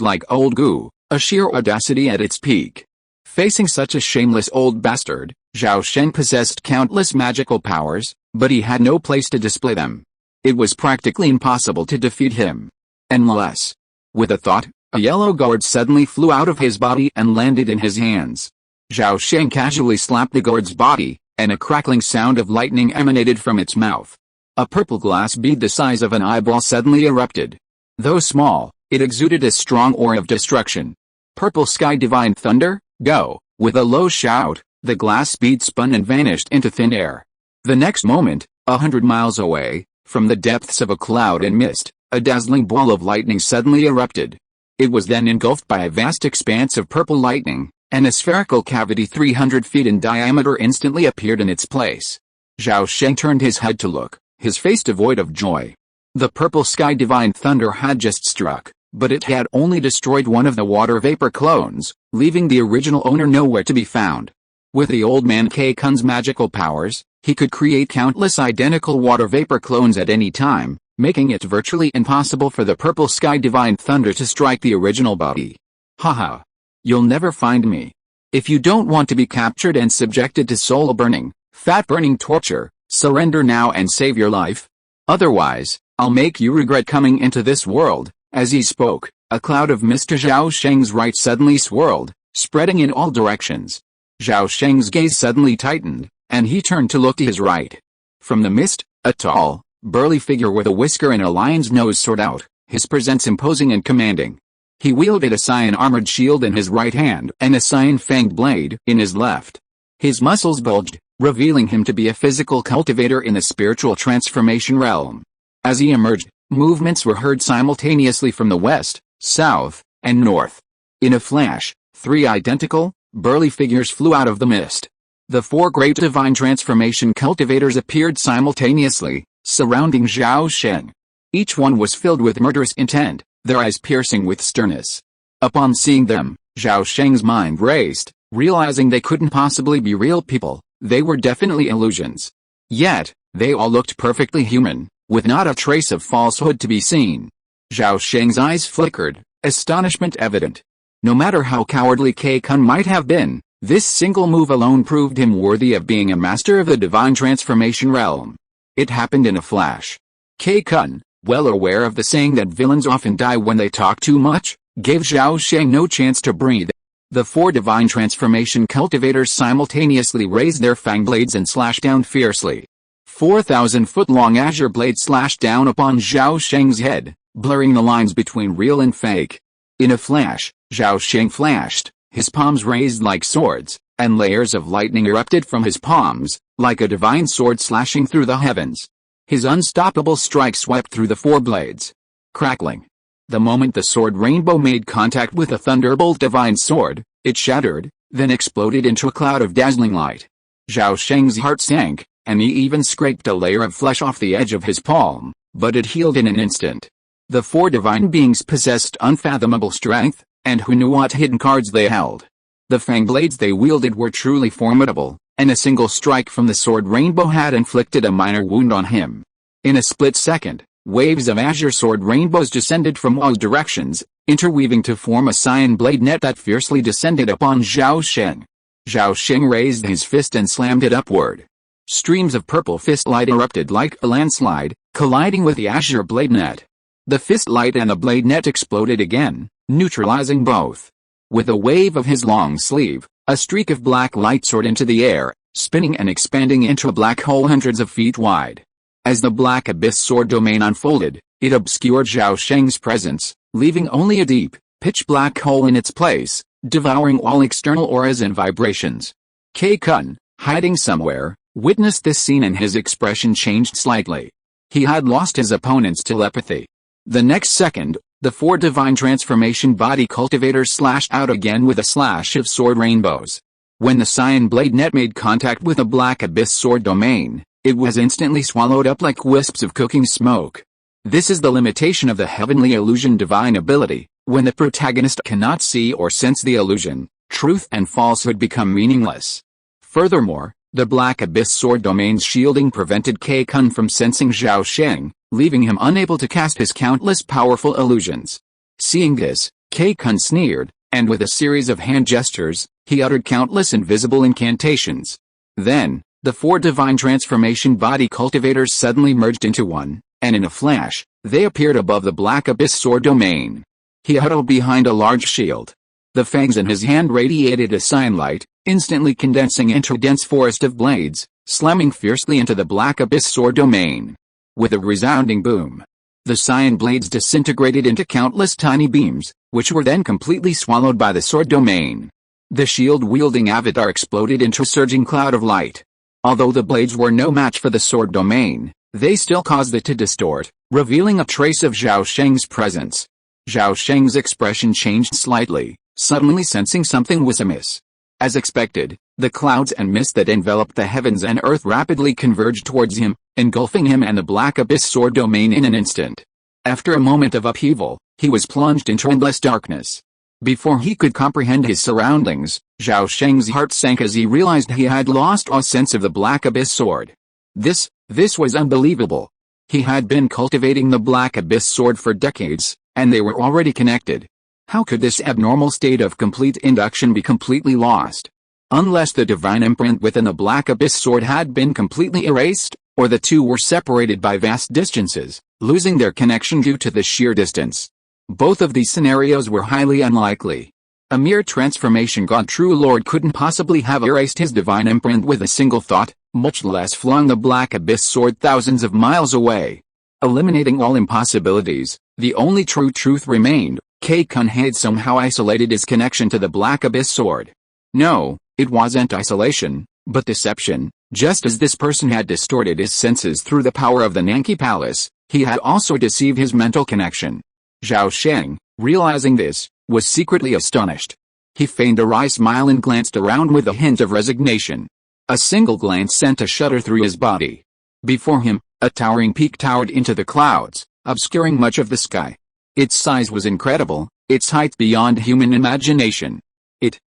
like old Gu, a sheer audacity at its peak. Facing such a shameless old bastard, Zhao Sheng possessed countless magical powers, but he had no place to display them. It was practically impossible to defeat him. Unless. With a thought, a yellow gourd suddenly flew out of his body and landed in his hands. Zhao Sheng casually slapped the gourd's body, and a crackling sound of lightning emanated from its mouth. A purple glass bead the size of an eyeball suddenly erupted. Though small, it exuded a strong aura of destruction. Purple sky divine thunder, go! With a low shout, the glass bead spun and vanished into thin air. The next moment, 100 miles away, from the depths of a cloud and mist, a dazzling ball of lightning suddenly erupted. It was then engulfed by a vast expanse of purple lightning, and a spherical cavity 300 feet in diameter instantly appeared in its place. Zhao Sheng turned his head to look, his face devoid of joy. The purple sky divine thunder had just struck, but it had only destroyed one of the water vapor clones, leaving the original owner nowhere to be found. With the old man Ke-kun's magical powers, he could create countless identical water vapor clones at any time, making it virtually impossible for the purple sky divine thunder to strike the original body. Haha. You'll never find me. If you don't want to be captured and subjected to soul-burning, fat-burning torture, surrender now and save your life. Otherwise, I'll make you regret coming into this world." As he spoke, a cloud of mist to Zhao Sheng's right suddenly swirled, spreading in all directions. Zhao Sheng's gaze suddenly tightened, and he turned to look to his right. From the mist, a tall, burly figure with a whisker and a lion's nose soared out, his presence imposing and commanding. He wielded a cyan-armored shield in his right hand and a cyan-fanged blade in his left. His muscles bulged, revealing him to be a physical cultivator in the spiritual transformation realm. As he emerged, movements were heard simultaneously from the west, south, and north. In a flash, 3 identical, burly figures flew out of the mist. The 4 great divine transformation cultivators appeared simultaneously, surrounding Zhao Sheng. Each one was filled with murderous intent, their eyes piercing with sternness. Upon seeing them, Zhao Sheng's mind raced, realizing they couldn't possibly be real people. They were definitely illusions. Yet, they all looked perfectly human, with not a trace of falsehood to be seen. Zhao Sheng's eyes flickered, astonishment evident. No matter how cowardly Ke Kun might have been, this single move alone proved him worthy of being a master of the divine transformation realm. It happened in a flash. Ke Kun, well aware of the saying that villains often die when they talk too much, gave Zhao Sheng no chance to breathe. The 4 divine transformation cultivators simultaneously raised their fang blades and slashed down fiercely. 4,000-foot-long azure blades slashed down upon Zhao Sheng's head, blurring the lines between real and fake. In a flash, Zhao Sheng flashed, his palms raised like swords, and layers of lightning erupted from his palms, like a divine sword slashing through the heavens. His unstoppable strike swept through the 4 blades. Crackling. The moment the sword rainbow made contact with a thunderbolt divine sword, it shattered, then exploded into a cloud of dazzling light. Zhao Sheng's heart sank, and he even scraped a layer of flesh off the edge of his palm, but it healed in an instant. The 4 divine beings possessed unfathomable strength, and who knew what hidden cards they held. The fang blades they wielded were truly formidable, and a single strike from the sword rainbow had inflicted a minor wound on him. In a split second, waves of azure sword rainbows descended from all directions, interweaving to form a cyan blade net that fiercely descended upon Zhao Sheng. Zhao Sheng raised his fist and slammed it upward. Streams of purple fist light erupted like a landslide, colliding with the azure blade net. The fist light and the blade net exploded again, neutralizing both. With a wave of his long sleeve, a streak of black light soared into the air, spinning and expanding into a black hole hundreds of feet wide. As the black abyss sword domain unfolded, it obscured Zhao Sheng's presence, leaving only a deep, pitch-black hole in its place, devouring all external auras and vibrations. Ke Kun, hiding somewhere, witnessed this scene and his expression changed slightly. He had lost his opponent's telepathy. The next second, the 4 divine transformation body cultivators slashed out again with a slash of sword rainbows. When the cyan blade net made contact with a black abyss sword domain, it was instantly swallowed up like wisps of cooking smoke. This is the limitation of the heavenly illusion divine ability. When the protagonist cannot see or sense the illusion, truth and falsehood become meaningless. Furthermore, the black abyss sword domain's shielding prevented Ke Kun from sensing Zhao Sheng, leaving him unable to cast his countless powerful illusions. Seeing this, Ke Kun sneered, and with a series of hand gestures, he uttered countless invisible incantations. Then, the 4 divine transformation body cultivators suddenly merged into one, and in a flash, they appeared above the black abyss sword domain. He huddled behind a large shield. The fangs in his hand radiated a cyan light, instantly condensing into a dense forest of blades, slamming fiercely into the black abyss sword domain. With a resounding boom, the cyan blades disintegrated into countless tiny beams, which were then completely swallowed by the sword domain. The shield-wielding avatar exploded into a surging cloud of light. Although the blades were no match for the sword domain, they still caused it to distort, revealing a trace of Zhao Sheng's presence. Zhao Sheng's expression changed slightly, suddenly sensing something was amiss. As expected, the clouds and mist that enveloped the heavens and earth rapidly converged towards him, engulfing him and the black abyss sword domain in an instant. After a moment of upheaval, he was plunged into endless darkness. Before he could comprehend his surroundings, Zhao Sheng's heart sank as he realized he had lost all sense of the black abyss sword. This was unbelievable. He had been cultivating the black abyss sword for decades, and they were already connected. How could this abnormal state of complete induction be completely lost? Unless the divine imprint within the Black Abyss sword had been completely erased, or the two were separated by vast distances, losing their connection due to the sheer distance. Both of these scenarios were highly unlikely. A mere transformation god true lord couldn't possibly have erased his divine imprint with a single thought, much less flung the Black Abyss sword thousands of miles away. Eliminating all impossibilities, the only true truth remained: Kun had somehow isolated his connection to the Black Abyss sword. No, it wasn't isolation, but deception. Just as this person had distorted his senses through the power of the Nanki Palace, he had also deceived his mental connection. Zhao Sheng, realizing this, was secretly astonished. He feigned a wry smile and glanced around with a hint of resignation. A single glance sent a shudder through his body. Before him, a towering peak towered into the clouds, obscuring much of the sky. Its size was incredible, its height beyond human imagination.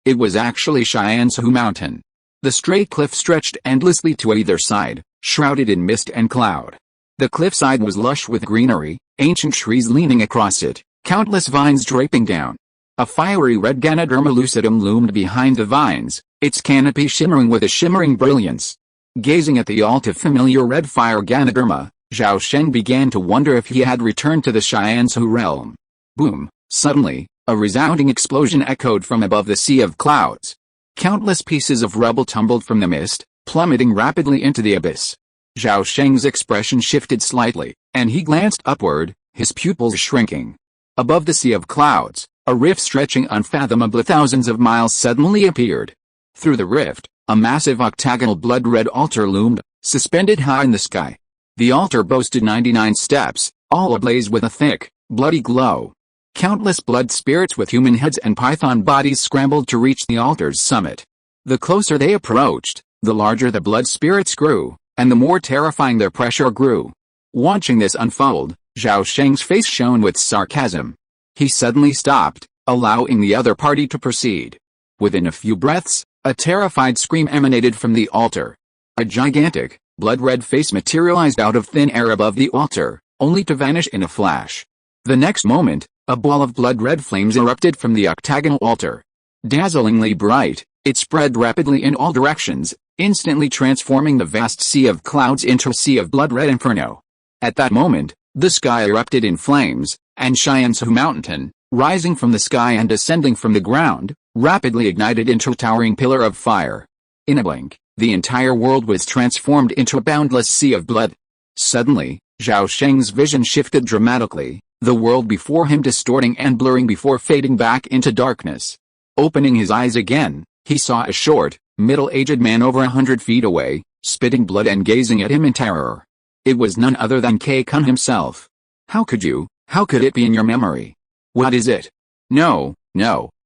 It was actually Xianzhou Mountain. The straight cliff stretched endlessly to either side, shrouded in mist and cloud. The cliffside was lush with greenery, ancient trees leaning across it, countless vines draping down. A fiery red Ganoderma lucidum loomed behind the vines, its canopy shimmering with a shimmering brilliance. Gazing at the all too familiar red fire Ganoderma, Zhao Sheng began to wonder if he had returned to the Xianzhou realm. Boom! Suddenly, a resounding explosion echoed from above the sea of clouds. Countless pieces of rubble tumbled from the mist, plummeting rapidly into the abyss. Zhao Sheng's expression shifted slightly, and he glanced upward, his pupils shrinking. Above the sea of clouds, a rift stretching unfathomably thousands of miles suddenly appeared. Through the rift, a massive octagonal blood-red altar loomed, suspended high in the sky. The altar boasted 99 steps, all ablaze with a thick, bloody glow. Countless blood spirits with human heads and python bodies scrambled to reach the altar's summit. The closer they approached, the larger the blood spirits grew, and the more terrifying their pressure grew. Watching this unfold, Zhao Sheng's face shone with sarcasm. He suddenly stopped, allowing the other party to proceed. Within a few breaths, a terrified scream emanated from the altar. A gigantic, blood-red face materialized out of thin air above the altar, only to vanish in a flash. The next moment, a ball of blood-red flames erupted from the octagonal altar. Dazzlingly bright, it spread rapidly in all directions, instantly transforming the vast sea of clouds into a sea of blood-red inferno. At that moment, the sky erupted in flames, and Xianzhou Mountain, rising from the sky and descending from the ground, rapidly ignited into a towering pillar of fire. In a blink, the entire world was transformed into a boundless sea of blood. Suddenly, Zhao Sheng's vision shifted dramatically, the world before him distorting and blurring before fading back into darkness. Opening his eyes again, he saw a short, middle-aged man over 100 feet away, spitting blood and gazing at him in terror. It was none other than Kun himself. How could it be in your memory? What is it? No,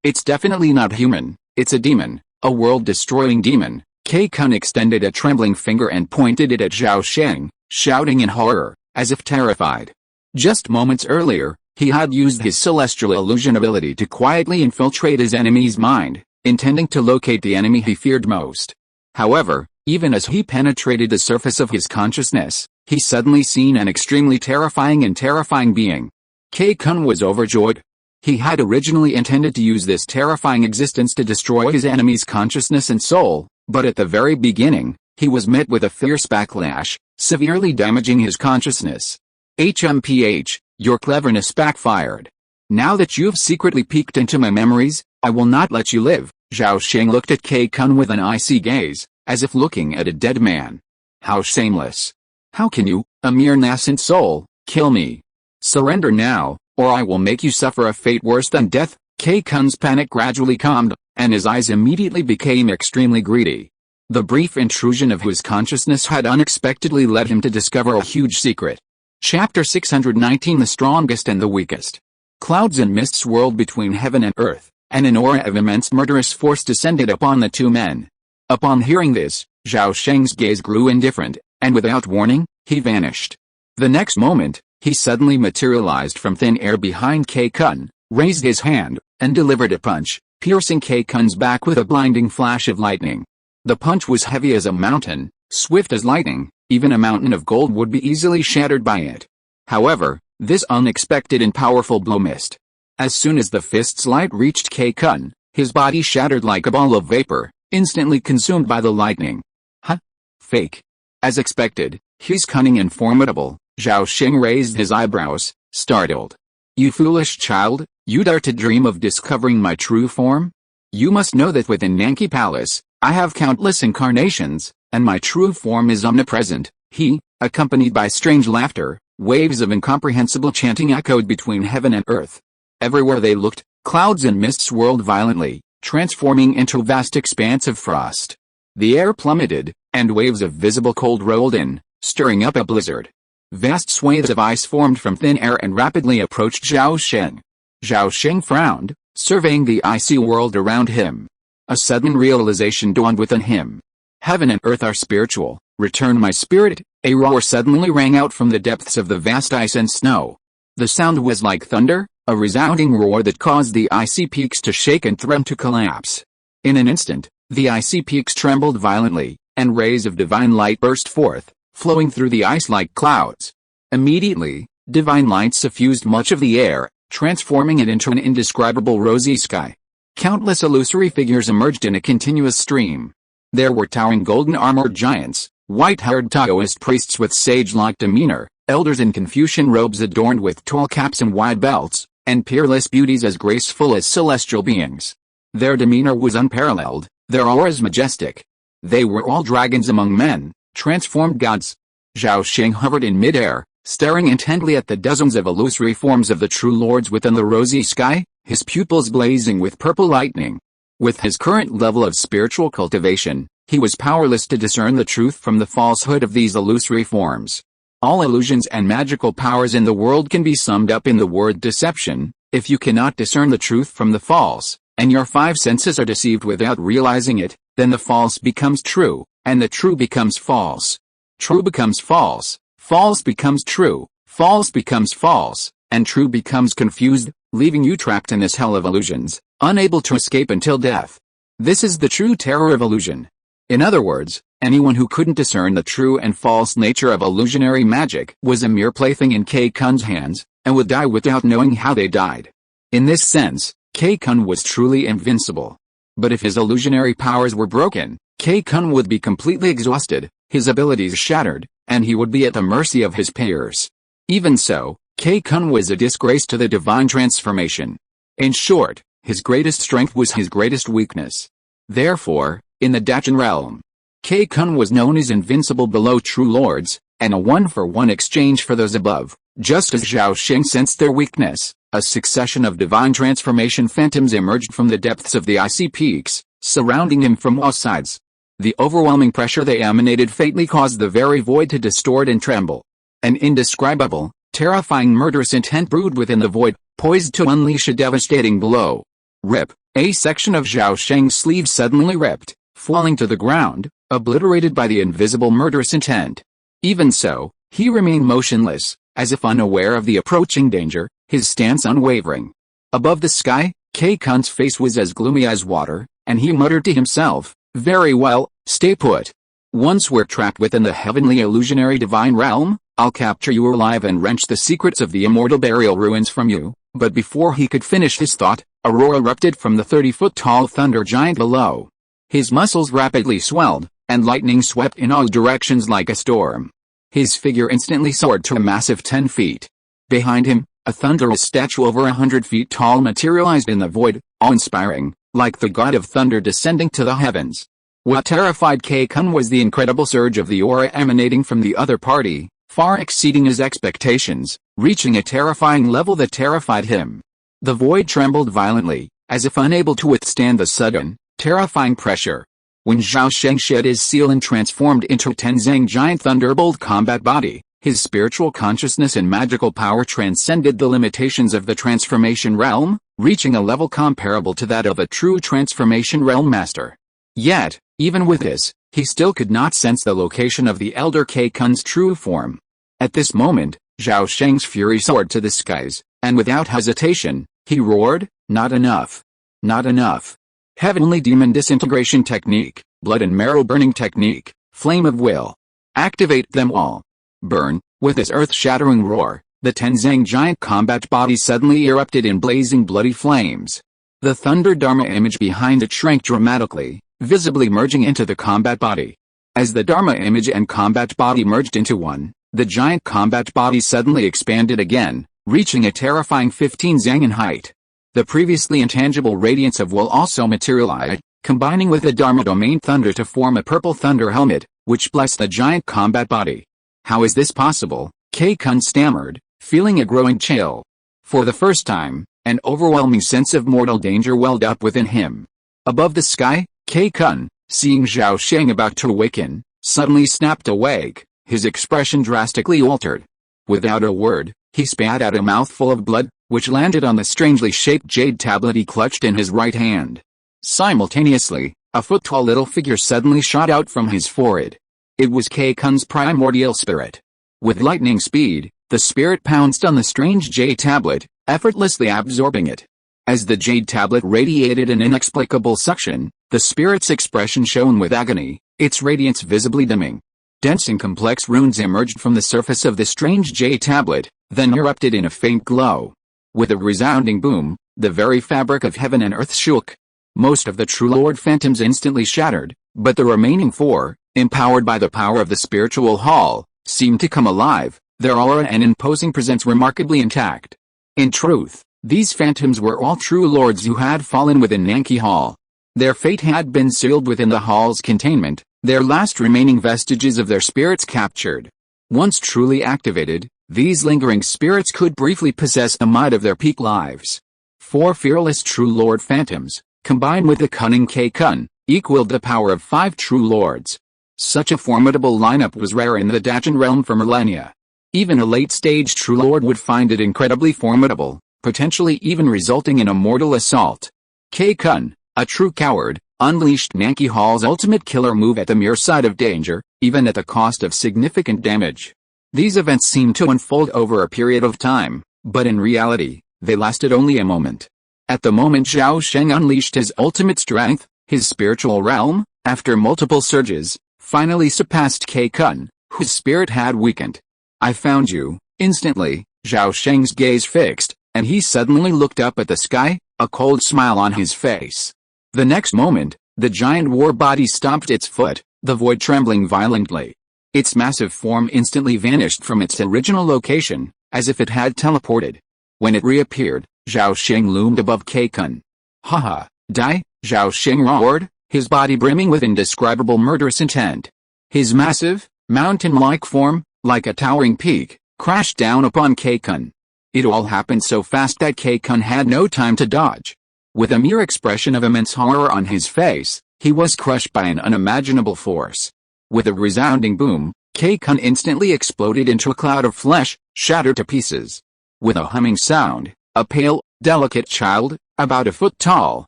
it's definitely not human, it's a demon, a world-destroying demon. Kun extended a trembling finger and pointed it at Zhao Sheng, shouting in horror, as if terrified. Just moments earlier, he had used his celestial illusion ability to quietly infiltrate his enemy's mind, intending to locate the enemy he feared most. However, even as he penetrated the surface of his consciousness, he suddenly seen an extremely terrifying being. Kun was overjoyed. He had originally intended to use this terrifying existence to destroy his enemy's consciousness and soul, but at the very beginning, he was met with a fierce backlash, severely damaging his consciousness. HMPH, your cleverness backfired. Now that you've secretly peeked into my memories, I will not let you live. Zhao Sheng looked at Kun with an icy gaze, as if looking at a dead man. How shameless. How can you, a mere nascent soul, kill me? Surrender now, or I will make you suffer a fate worse than death. Kun's panic gradually calmed, and his eyes immediately became extremely greedy. The brief intrusion of his consciousness had unexpectedly led him to discover a huge secret. Chapter 619 The Strongest and the Weakest. Clouds and mists swirled between heaven and earth, and an aura of immense murderous force descended upon the two men. Upon hearing this, Zhao Sheng's gaze grew indifferent, and without warning, he vanished. The next moment, he suddenly materialized from thin air behind Kun, raised his hand, and delivered a punch, piercing Kun's back with a blinding flash of lightning. The punch was heavy as a mountain, swift as lightning. Even a mountain of gold would be easily shattered by it. However, this unexpected and powerful blow missed. As soon as the fist's light reached K Kun, his body shattered like a ball of vapor, instantly consumed by the lightning. Huh? Fake. As expected, he's cunning and formidable. Zhao Sheng raised his eyebrows, startled. You foolish child, you dare to dream of discovering my true form? You must know that within Nanki Palace, I have countless incarnations, and my true form is omnipresent. He, accompanied by strange laughter, waves of incomprehensible chanting echoed between heaven and earth. Everywhere they looked, clouds and mists whirled violently, transforming into a vast expanse of frost. The air plummeted, and waves of visible cold rolled in, stirring up a blizzard. Vast swathes of ice formed from thin air and rapidly approached Zhao Sheng. Zhao Sheng frowned, surveying the icy world around him. A sudden realization dawned within him. Heaven and earth are spiritual. Return my spirit. A roar suddenly rang out from the depths of the vast ice and snow. The sound was like thunder, a resounding roar that caused the icy peaks to shake and threaten to collapse. In an instant, the icy peaks trembled violently, and rays of divine light burst forth, flowing through the ice like clouds. Immediately, divine light suffused much of the air, transforming it into an indescribable rosy sky. Countless illusory figures emerged in a continuous stream. There were towering golden-armored giants, white-haired Taoist priests with sage-like demeanor, elders in Confucian robes adorned with tall caps and wide belts, and peerless beauties as graceful as celestial beings. Their demeanor was unparalleled, their auras majestic. They were all dragons among men, transformed gods. Zhao Sheng hovered in midair, staring intently at the dozens of illusory forms of the true lords within the rosy sky, his pupils blazing with purple lightning. With his current level of spiritual cultivation, he was powerless to discern the truth from the falsehood of these illusory forms. All illusions and magical powers in the world can be summed up in the word deception. If you cannot discern the truth from the false, and your five senses are deceived without realizing it, then the false becomes true, and the true becomes false. True becomes false, false becomes true, false becomes false, and true becomes confused, leaving you trapped in this hell of illusions, unable to escape until death. This is the true terror of illusion. In other words, anyone who couldn't discern the true and false nature of illusionary magic was a mere plaything in K Kun's hands, and would die without knowing how they died. In this sense, K Kun was truly invincible. But if his illusionary powers were broken, K Kun would be completely exhausted, his abilities shattered, and he would be at the mercy of his peers. Even so, K Kun was a disgrace to the divine transformation. In short, his greatest strength was his greatest weakness. Therefore, in the Dachan realm, K Kun was known as invincible below true lords, and a one-for-one exchange for those above. Just as Zhao Sheng sensed their weakness, a succession of divine transformation phantoms emerged from the depths of the icy peaks, surrounding him from all sides. The overwhelming pressure they emanated fatally caused the very void to distort and tremble. An indescribable, terrifying murderous intent brewed within the void, poised to unleash a devastating blow. Rip! A section of Zhao Sheng's sleeve suddenly ripped, falling to the ground, obliterated by the invisible murderous intent. Even so, he remained motionless, as if unaware of the approaching danger, his stance unwavering. Above the sky, K Kun's face was as gloomy as water, and he muttered to himself, "Very well, stay put. Once we're trapped within the heavenly illusionary divine realm, I'll capture you alive and wrench the secrets of the immortal burial ruins from you." But before he could finish his thought, a roar erupted from the 30-foot-tall thunder giant below. His muscles rapidly swelled, and lightning swept in all directions like a storm. His figure instantly soared to a massive 10 feet. Behind him, a thunderous statue over 100 feet tall materialized in the void, awe-inspiring, like the god of thunder descending to the heavens. What terrified K Kun was the incredible surge of the aura emanating from the other party, far exceeding his expectations, reaching a terrifying level that terrified him. The void trembled violently, as if unable to withstand the sudden, terrifying pressure. When Zhao Sheng shed his seal and transformed into a Tenzang giant thunderbolt combat body, his spiritual consciousness and magical power transcended the limitations of the transformation realm, reaching a level comparable to that of a true transformation realm master. Yet, even with this, he still could not sense the location of the elder K Kun's true form. At this moment, Zhao Sheng's fury soared to the skies, and without hesitation, he roared, "Not enough! Not enough! Heavenly demon disintegration technique, blood and marrow burning technique, flame of will. Activate them all." Burn! With this earth-shattering roar, the Tenzang giant combat body suddenly erupted in blazing bloody flames. The Thunder Dharma image behind it shrank dramatically, visibly merging into the combat body. As the Dharma image and combat body merged into one, the giant combat body suddenly expanded again, reaching a terrifying 15 zang in height. The previously intangible radiance of will also materialized, combining with the Dharma domain thunder to form a purple thunder helmet, which blessed the giant combat body. How is this possible? Kei-kun stammered, feeling a growing chill. For the first time, an overwhelming sense of mortal danger welled up within him. Above the sky, Kei-kun, seeing Zhao Sheng about to awaken, suddenly snapped awake, his expression drastically altered. Without a word, he spat out a mouthful of blood, which landed on the strangely shaped jade tablet he clutched in his right hand. Simultaneously, a foot-tall little figure suddenly shot out from his forehead. It was Kei-kun's primordial spirit. With lightning speed, the spirit pounced on the strange jade tablet, effortlessly absorbing it. As the jade tablet radiated an inexplicable suction, the spirit's expression shone with agony, its radiance visibly dimming. Dense and complex runes emerged from the surface of the strange jade tablet, then erupted in a faint glow. With a resounding boom, the very fabric of heaven and earth shook. Most of the True Lord Phantoms instantly shattered, but the remaining four, empowered by the power of the spiritual hall, seemed to come alive, their aura and imposing presence remarkably intact. In truth, these phantoms were all true lords who had fallen within Nanki Hall. Their fate had been sealed within the hall's containment, their last remaining vestiges of their spirits captured. Once truly activated, these lingering spirits could briefly possess the might of their peak lives. Four fearless True Lord Phantoms, combined with the cunning Kei-kun, equaled the power of 5 True Lords. Such a formidable lineup was rare in the Dajin realm for millennia. Even a late-stage True Lord would find it incredibly formidable, potentially even resulting in a mortal assault. Kei-kun, a true coward, unleashed Nanki Hall's ultimate killer move at the mere sight of danger, even at the cost of significant damage. These events seemed to unfold over a period of time, but in reality, they lasted only a moment. At the moment Zhao Sheng unleashed his ultimate strength, his spiritual realm, after multiple surges, finally surpassed Kei-kun, whose spirit had weakened. I found you. Instantly, Zhao Sheng's gaze fixed, and he suddenly looked up at the sky, a cold smile on his face. The next moment, the giant war body stomped its foot, the void trembling violently. Its massive form instantly vanished from its original location, as if it had teleported. When it reappeared, Zhao Sheng loomed above Kei-kun. "Haha, die!" Zhao Sheng roared, his body brimming with indescribable murderous intent. His massive, mountain-like form, like a towering peak, crashed down upon Kei-kun. It all happened so fast that Kei-kun had no time to dodge. With a mere expression of immense horror on his face, he was crushed by an unimaginable force. With a resounding boom, Kei-kun instantly exploded into a cloud of flesh, shattered to pieces. With a humming sound, a pale, delicate child, about a foot tall,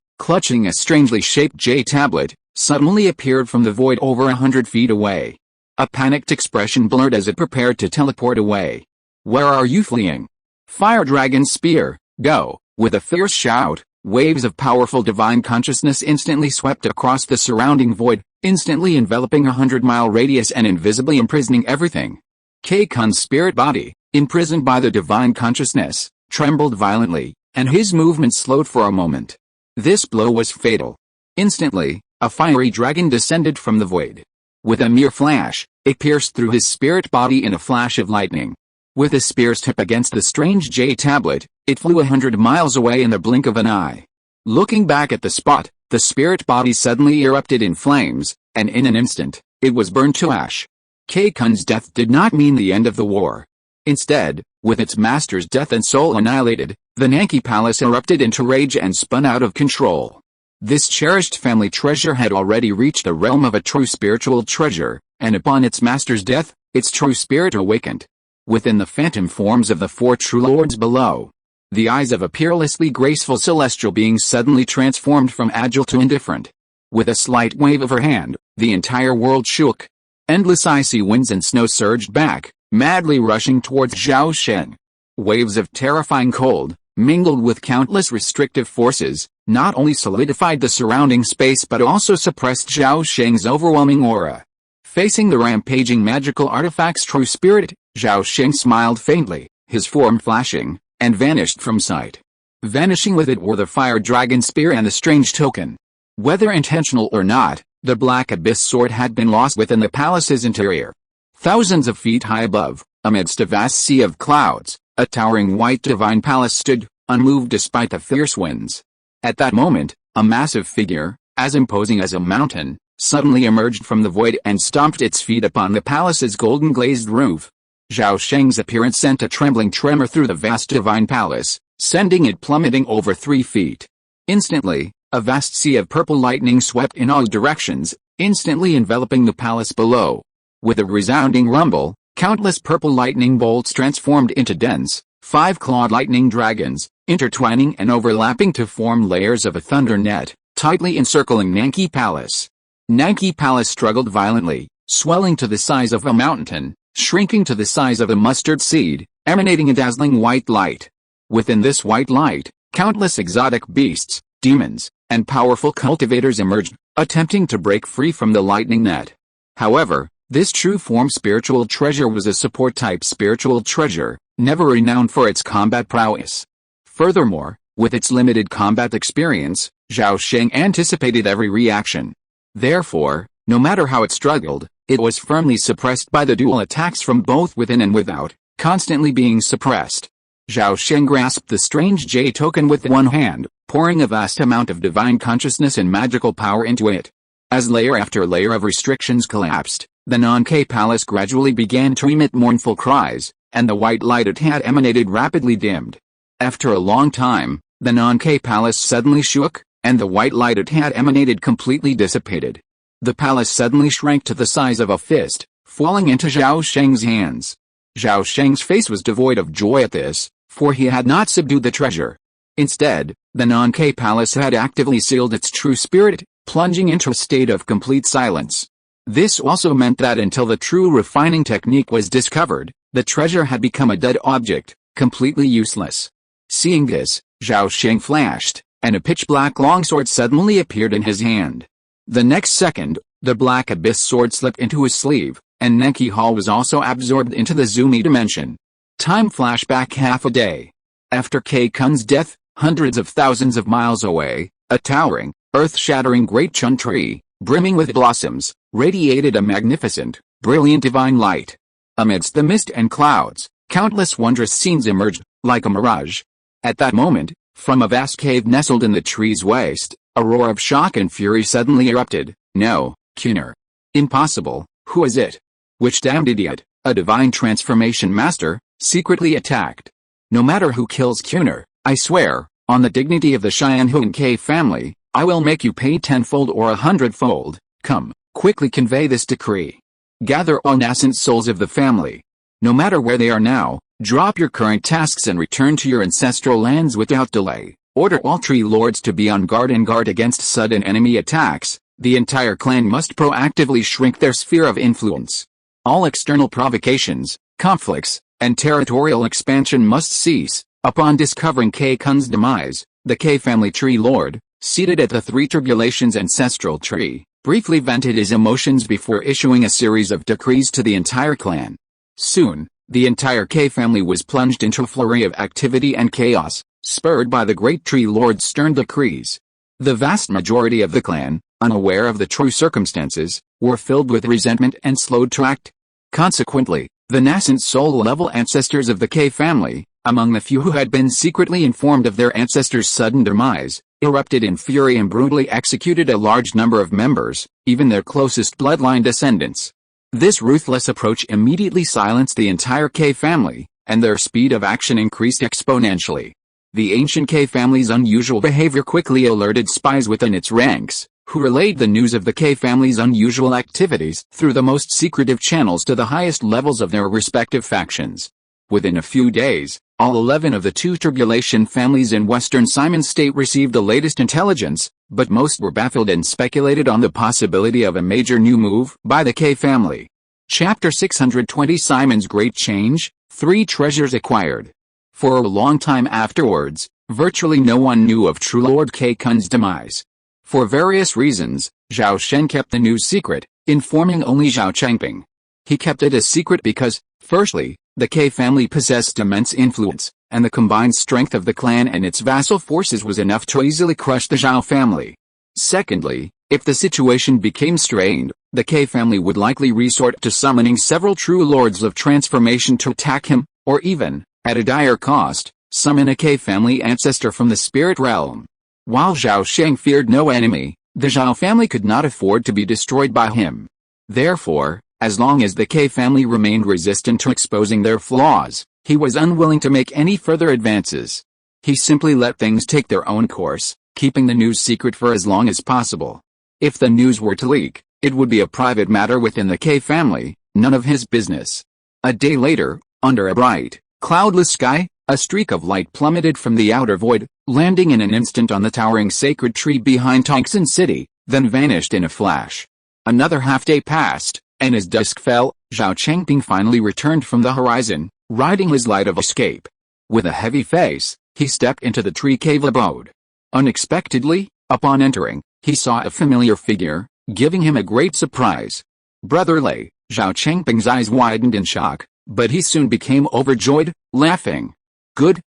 clutching a strangely shaped jade tablet, suddenly appeared from the void over 100 feet away. A panicked expression blurred as it prepared to teleport away. "Where are you fleeing? Fire Dragon's Spear, go!" With a fierce shout, waves of powerful divine consciousness instantly swept across the surrounding void, instantly enveloping a 100-mile radius and invisibly imprisoning everything. Kei-kun's spirit body, imprisoned by the divine consciousness, trembled violently, and his movement slowed for a moment. This blow was fatal. Instantly, a fiery dragon descended from the void. With a mere flash, it pierced through his spirit body in a flash of lightning. With a spear's tip against the strange jade tablet, it flew 100 miles away in the blink of an eye. Looking back at the spot, the spirit body suddenly erupted in flames, and in an instant, it was burned to ash. Kei-kun's death did not mean the end of the war. Instead, with its master's death and soul annihilated, the Nanki Palace erupted into rage and spun out of control. This cherished family treasure had already reached the realm of a true spiritual treasure, and upon its master's death, its true spirit awakened. Within the phantom forms of the 4 true lords below, the eyes of a peerlessly graceful celestial being suddenly transformed from agile to indifferent. With a slight wave of her hand, the entire world shook. Endless icy winds and snow surged back, madly rushing towards Zhao Sheng. Waves of terrifying cold, mingled with countless restrictive forces, not only solidified the surrounding space but also suppressed Zhao Sheng's overwhelming aura. Facing the rampaging magical artifact's true spirit, Zhao Sheng smiled faintly. his form flashing, and vanished from sight. Vanishing with it were the fire dragon spear and the strange token. Whether intentional or not, the Black Abyss sword had been lost within the palace's interior. Thousands of feet high above, amidst a vast sea of clouds, a towering white divine palace stood, unmoved despite the fierce winds. At that moment, a massive figure, as imposing as a mountain, suddenly emerged from the void and stomped its feet upon the palace's golden glazed roof. Zhao Sheng's appearance sent a trembling tremor through the vast divine palace, sending it plummeting over 3 feet. Instantly, a vast sea of purple lightning swept in all directions, instantly enveloping the palace below. With a resounding rumble, countless purple lightning bolts transformed into dense, 5-clawed lightning dragons, intertwining and overlapping to form layers of a thunder net, tightly encircling Nanki Palace. Nanki Palace struggled violently, swelling to the size of a mountain, shrinking to the size of a mustard seed, emanating a dazzling white light. Within this white light, countless exotic beasts, demons, and powerful cultivators emerged, attempting to break free from the lightning net. However, this true-form spiritual treasure was a support-type spiritual treasure, never renowned for its combat prowess. Furthermore, with its limited combat experience, Zhao Sheng anticipated every reaction. Therefore, no matter how it struggled, it was firmly suppressed by the dual attacks from both within and without, constantly being suppressed. Zhao Sheng grasped the strange J token with one hand, pouring a vast amount of divine consciousness and magical power into it. As layer after layer of restrictions collapsed, the Nanki Palace gradually began to emit mournful cries, and the white light it had emanated rapidly dimmed. After a long time, the Nanki Palace suddenly shook, and the white light it had emanated completely dissipated. The palace suddenly shrank to the size of a fist, falling into Zhao Sheng's hands. Zhao Sheng's face was devoid of joy at this, for he had not subdued the treasure. Instead, the Nanki Palace had actively sealed its true spirit, plunging into a state of complete silence. This also meant that until the true refining technique was discovered, the treasure had become a dead object, completely useless. Seeing this, Zhao Sheng flashed, and a pitch-black longsword suddenly appeared in his hand. The next second, the Black Abyss sword slipped into his sleeve, and Nanki Hall was also absorbed into the Zumi dimension. Time flashed back half a day. After Kei Kun's death, hundreds of thousands of miles away, a towering, earth-shattering great chun tree, brimming with blossoms, radiated a magnificent, brilliant divine light. Amidst the mist and clouds, countless wondrous scenes emerged, like a mirage. At that moment, from a vast cave nestled in the tree's waist, a roar of shock and fury suddenly erupted. No, Kuner. Impossible, who is it? Which damned idiot, a divine transformation master, secretly attacked? No matter who kills Kuner, I swear, on the dignity of the Xianhun K family, I will make you pay 10-fold or 100-fold. Come, quickly convey this decree. Gather all nascent souls of the family. No matter where they are now, drop your current tasks and return to your ancestral lands without delay. Order all tree lords to be on guard and guard against sudden enemy attacks. The entire clan must proactively shrink their sphere of influence. All external provocations, conflicts, and territorial expansion must cease. Upon discovering Kei Kun's demise, the Kei family tree lord, seated at the Three Tribulations ancestral tree, briefly vented his emotions before issuing a series of decrees to the entire clan. Soon, the entire Kei family was plunged into a flurry of activity and chaos, spurred by the great tree lord's stern decrees. The vast majority of the clan, unaware of the true circumstances, were filled with resentment and slowed to act. Consequently, the nascent soul-level ancestors of the Kei family, among the few who had been secretly informed of their ancestors' sudden demise, erupted in fury and brutally executed a large number of members, even their closest bloodline descendants. This ruthless approach immediately silenced the entire Kei family, and their speed of action increased exponentially. The ancient Kei family's unusual behavior quickly alerted spies within its ranks, who relayed the news of the Kei family's unusual activities through the most secretive channels to the highest levels of their respective factions. Within a few days, all 11 of the two tribulation families in Western Simon State received the latest intelligence, but most were baffled and speculated on the possibility of a major new move by the Kei family. Chapter 620 Simon's Great Change, 3 Treasures Acquired. For a long time afterwards, virtually no one knew of True Lord Kei Kun's demise. For various reasons, Zhao Sheng kept the news secret, informing only Zhao Changping. He kept it a secret because, firstly, The K family possessed immense influence, and the combined strength of the clan and its vassal forces was enough to easily crush the Zhao family. Secondly, if the situation became strained, the K family would likely resort to summoning several true lords of transformation to attack him, or even, at a dire cost, summon a K family ancestor from the spirit realm. While Zhao Sheng feared no enemy, the Zhao family could not afford to be destroyed by him. Therefore, as long as the K family remained resistant to exposing their flaws, he was unwilling to make any further advances. He simply let things take their own course, keeping the news secret for as long as possible. If the news were to leak, it would be a private matter within the K family, none of his business. A day later, under a bright, cloudless sky, a streak of light plummeted from the outer void, landing in an instant on the towering sacred tree behind Tongxin City, then vanished in a flash. Another half-day passed, and as dusk fell, Zhao Chengping finally returned from the horizon, riding his light of escape. With a heavy face, he stepped into the tree cave abode. Unexpectedly, upon entering, he saw a familiar figure, giving him a great surprise. Brother Lei, Zhao Chengping's eyes widened in shock, but he soon became overjoyed, laughing. Good,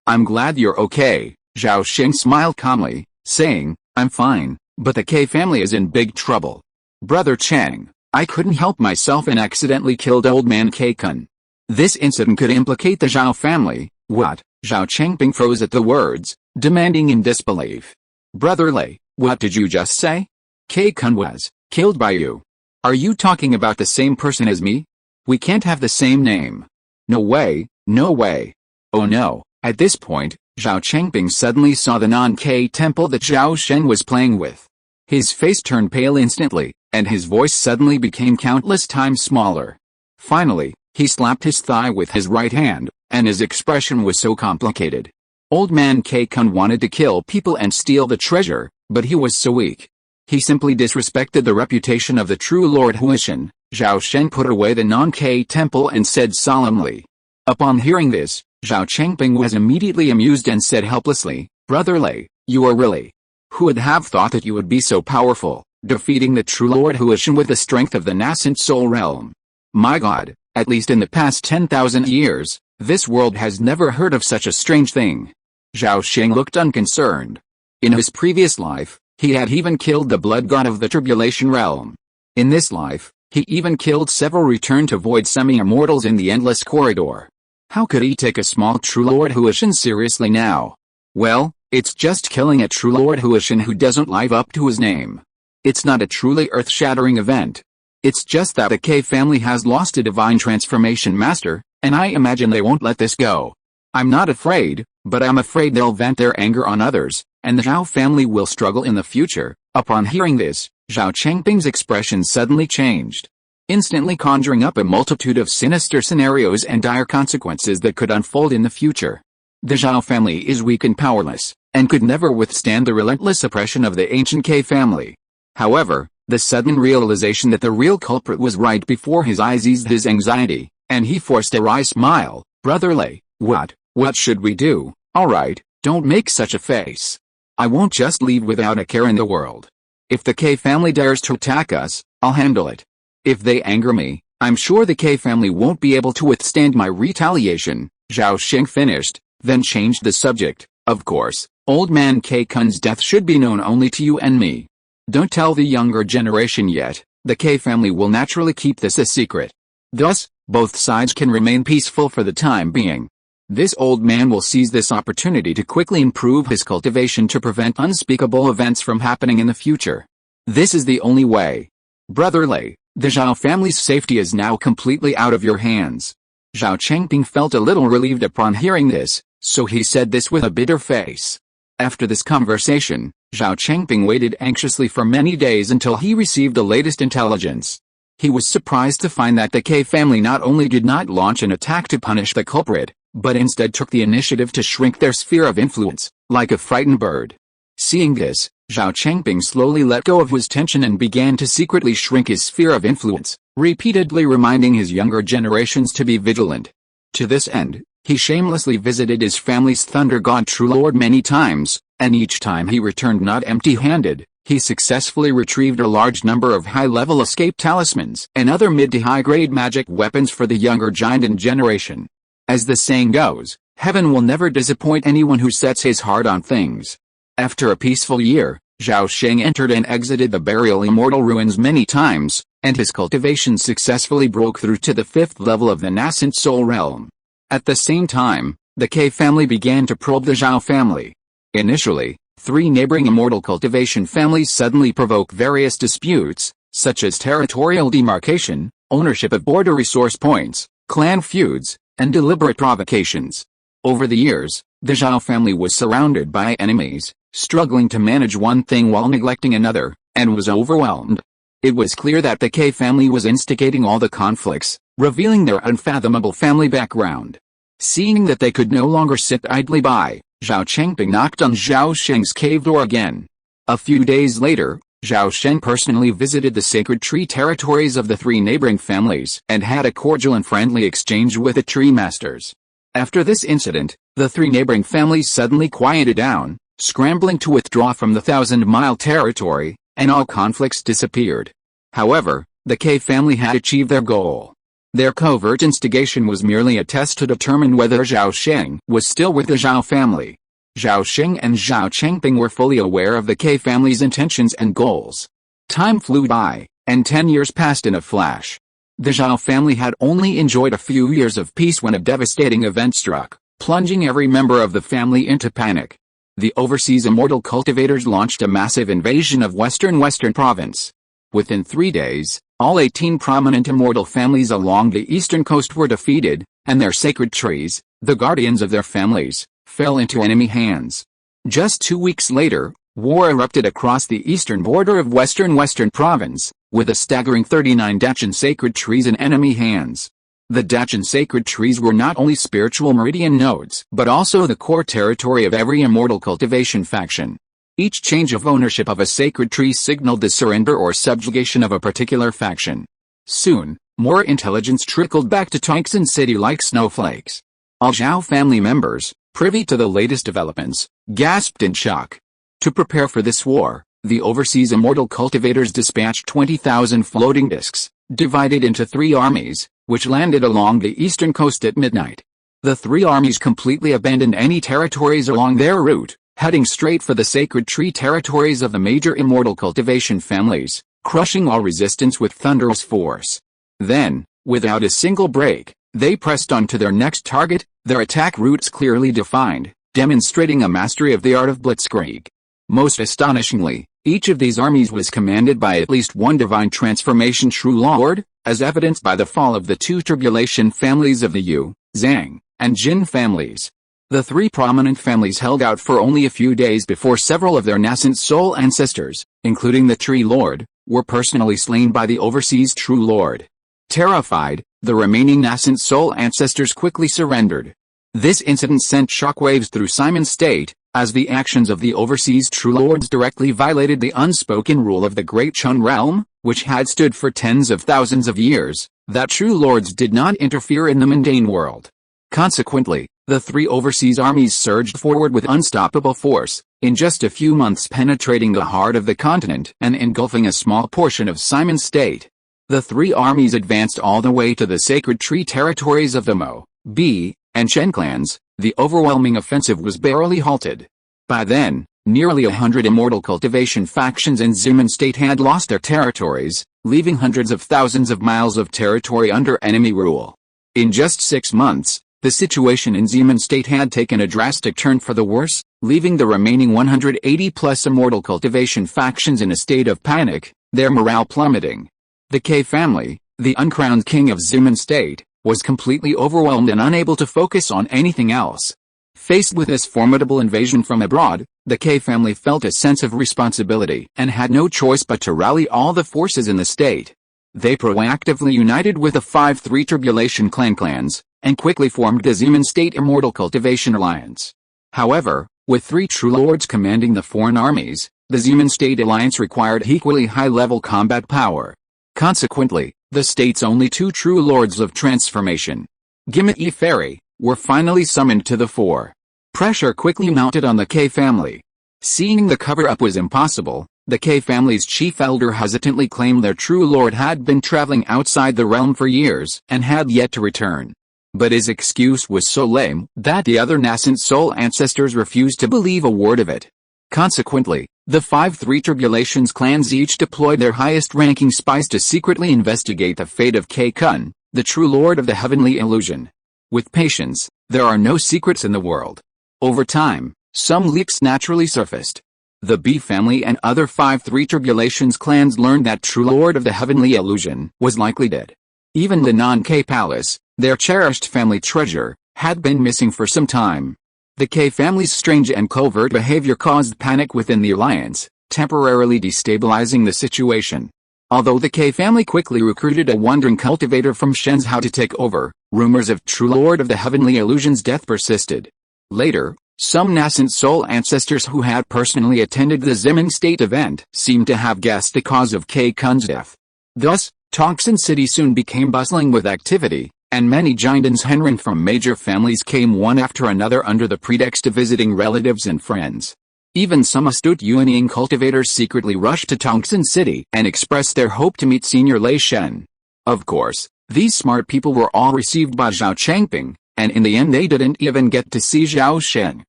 I'm glad you're okay, Zhao Sheng smiled calmly, saying, I'm fine, but the K family is in big trouble. Brother Cheng, I couldn't help myself and accidentally killed old man K-kun. This incident could implicate the Zhao family. What? Zhao Chengping froze at the words, demanding in disbelief. Brother Lei, what did you just say? K-kun was killed by you. Are you talking about the same person as me? We can't have the same name. No way, no way. Oh no. At this point, Zhao Chengping suddenly saw the non-K temple that Zhao Sheng was playing with. His face turned pale instantly, and his voice suddenly became countless times smaller. Finally, he slapped his thigh with his right hand, and his expression was so complicated. Old man K-kun wanted to kill people and steal the treasure, but he was so weak. He simply disrespected the reputation of the true Lord Huishan. Zhao Sheng put away the non-K temple and said solemnly. Upon hearing this, Zhao Chengping was immediately amused and said helplessly, Brother Lei, you are really. Who would have thought that you would be so powerful, defeating the true Lord Huishan with the strength of the nascent soul realm? My God, at least in the past 10,000 years, this world has never heard of such a strange thing. Zhao Sheng looked unconcerned. In his previous life, he had even killed the blood god of the tribulation realm. In this life, he even killed several return-to-void semi-immortals in the endless corridor. How could he take a small true Lord Huishan seriously now? Well, it's just killing a true Lord Huishan who doesn't live up to his name. It's not a truly earth-shattering event. It's just that the K family has lost a divine transformation master, and I imagine they won't let this go. I'm not afraid, but I'm afraid they'll vent their anger on others, and the Zhao family will struggle in the future. Upon hearing this, Zhao Chengping's expression suddenly changed, instantly conjuring up a multitude of sinister scenarios and dire consequences that could unfold in the future. The Zhao family is weak and powerless, and could never withstand the relentless oppression of the ancient K family. However, the sudden realization that the real culprit was right before his eyes eased his anxiety, and he forced a wry smile. Brother Lei, what should we do? Alright, don't make such a face. I won't just leave without a care in the world. If the K family dares to attack us, I'll handle it. If they anger me, I'm sure the K family won't be able to withstand my retaliation. Zhao Sheng finished, then changed the subject. Of course, old man K-kun's death should be known only to you and me. Don't tell the younger generation yet. The K family will naturally keep this a secret. Thus, both sides can remain peaceful for the time being. This old man will seize this opportunity to quickly improve his cultivation to prevent unspeakable events from happening in the future. This is the only way. Brother Lei, the Zhao family's safety is now completely out of your hands. Zhao Chengping felt a little relieved upon hearing this, so he said this with a bitter face. After this conversation, Zhao Chengping waited anxiously for many days until he received the latest intelligence. He was surprised to find that the K family not only did not launch an attack to punish the culprit, but instead took the initiative to shrink their sphere of influence, like a frightened bird. Seeing this, Zhao Chengping slowly let go of his tension and began to secretly shrink his sphere of influence, repeatedly reminding his younger generations to be vigilant. To this end, he shamelessly visited his family's thunder god True Lord many times, and each time he returned not empty-handed, He successfully retrieved a large number of high-level escape talismans and other mid to high-grade magic weapons for the younger giant generation. As the saying goes, heaven will never disappoint anyone who sets his heart on things. After a peaceful year, Zhao Sheng entered and exited the burial Immortal ruins many times, and his cultivation successfully broke through to the 5th level of the nascent soul realm. At the same time, the K family began to probe the Zhao family. Initially, 3 neighboring Immortal cultivation families suddenly provoke various disputes, such as territorial demarcation, ownership of border resource points, clan feuds, and deliberate provocations. Over the years, the Zhao family was surrounded by enemies, struggling to manage one thing while neglecting another, and was overwhelmed. It was clear that the K family was instigating all the conflicts, revealing their unfathomable family background. Seeing that they could no longer sit idly by, Zhao Chengping knocked on Zhao Sheng's cave door again. A few days later, Zhao Sheng personally visited the sacred tree territories of the 3 neighboring families and had a cordial and friendly exchange with the tree masters. After this incident, the 3 neighboring families suddenly quieted down, scrambling to withdraw from the 1,000-mile territory, and all conflicts disappeared. However, the K family had achieved their goal. Their covert instigation was merely a test to determine whether Zhao Sheng was still with the Zhao family. Zhao Sheng and Zhao Chengping were fully aware of the K family's intentions and goals. Time flew by, and 10 years passed in a flash. The Zhao family had only enjoyed a few years of peace when a devastating event struck, plunging every member of the family into panic. The overseas Immortal cultivators launched a massive invasion of Western Province. Within 3 days, all 18 prominent Immortal families along the eastern coast were defeated, and their sacred trees, the guardians of their families, fell into enemy hands. Just 2 weeks later, war erupted across the eastern border of Western Province, with a staggering 39 Dachan sacred trees in enemy hands. The Dachan sacred trees were not only spiritual meridian nodes, but also the core territory of every Immortal cultivation faction. Each change of ownership of a sacred tree signaled the surrender or subjugation of a particular faction. Soon, more intelligence trickled back to Tongxin City like snowflakes. All Zhao family members, privy to the latest developments, gasped in shock. To prepare for this war, the overseas Immortal cultivators dispatched 20,000 floating discs, divided into 3 armies, which landed along the eastern coast at midnight. The 3 armies completely abandoned any territories along their route, heading straight for the sacred tree territories of the major Immortal cultivation families, crushing all resistance with thunderous force. Then, without a single break, they pressed on to their next target, their attack routes clearly defined, demonstrating a mastery of the art of blitzkrieg. Most astonishingly, each of these armies was commanded by at least one divine transformation true lord, as evidenced by the fall of the 2 tribulation families of the Yu, Zhang, and Jin families. The 3 prominent families held out for only a few days before several of their nascent soul ancestors, including the Tree Lord, were personally slain by the overseas True Lord. Terrified, the remaining nascent soul ancestors quickly surrendered. This incident sent shockwaves through Simon State, as the actions of the overseas True Lords directly violated the unspoken rule of the Great Chun realm, which had stood for tens of thousands of years, that True Lords did not interfere in the mundane world. Consequently, the 3 overseas armies surged forward with unstoppable force, in just a few months penetrating the heart of the continent and engulfing a small portion of Simon State. The 3 armies advanced all the way to the sacred tree territories of the Mo, Bi, and Shen clans. The overwhelming offensive was barely halted. By then, nearly 100 Immortal cultivation factions in Zimin State had lost their territories, leaving hundreds of thousands of miles of territory under enemy rule. In just 6 months, the situation in Zimin State had taken a drastic turn for the worse, leaving the remaining 180-plus Immortal cultivation factions in a state of panic, their morale plummeting. The K family, the uncrowned king of Zimin State, was completely overwhelmed and unable to focus on anything else. Faced with this formidable invasion from abroad, the K family felt a sense of responsibility and had no choice but to rally all the forces in the state. They proactively united with the 5-3 Tribulation clans, and quickly formed the Zimin State Immortal Cultivation Alliance. However, with 3 True Lords commanding the foreign armies, the Zimin State Alliance required equally high-level combat power. Consequently, the state's only 2 True Lords of Transformation, Gimmet E. Fairy, were finally summoned to the fore. Pressure quickly mounted on the K family. Seeing the cover-up was impossible, the K family's chief elder hesitantly claimed their true lord had been traveling outside the realm for years and had yet to return. But his excuse was so lame that the other nascent soul ancestors refused to believe a word of it. Consequently, the 5 Three Tribulations clans each deployed their highest-ranking spies to secretly investigate the fate of K-Kun, the true lord of the heavenly illusion. With patience, there are no secrets in the world. Over time, some leaks naturally surfaced. The B family and other 5 Three Tribulations clans learned that true lord of the heavenly illusion was likely dead. Even the non-K palace, their cherished family treasure, had been missing for some time. The K family's strange and covert behavior caused panic within the alliance, temporarily destabilizing the situation. Although the K family quickly recruited a wandering cultivator from Shenzhou to take over, rumors of true lord of the heavenly illusion's death persisted. Later, some nascent soul ancestors who had personally attended the Zimin State event seemed to have guessed the cause of K-Kun's death. Thus, Tongsun City soon became bustling with activity, and many Jindans Henren from major families came one after another under the pretext of visiting relatives and friends. Even some astute Yuanying cultivators secretly rushed to Tongsun City and expressed their hope to meet Senior Lei Shen. Of course, these smart people were all received by Zhao Changping, and in the end they didn't even get to see Zhao Sheng.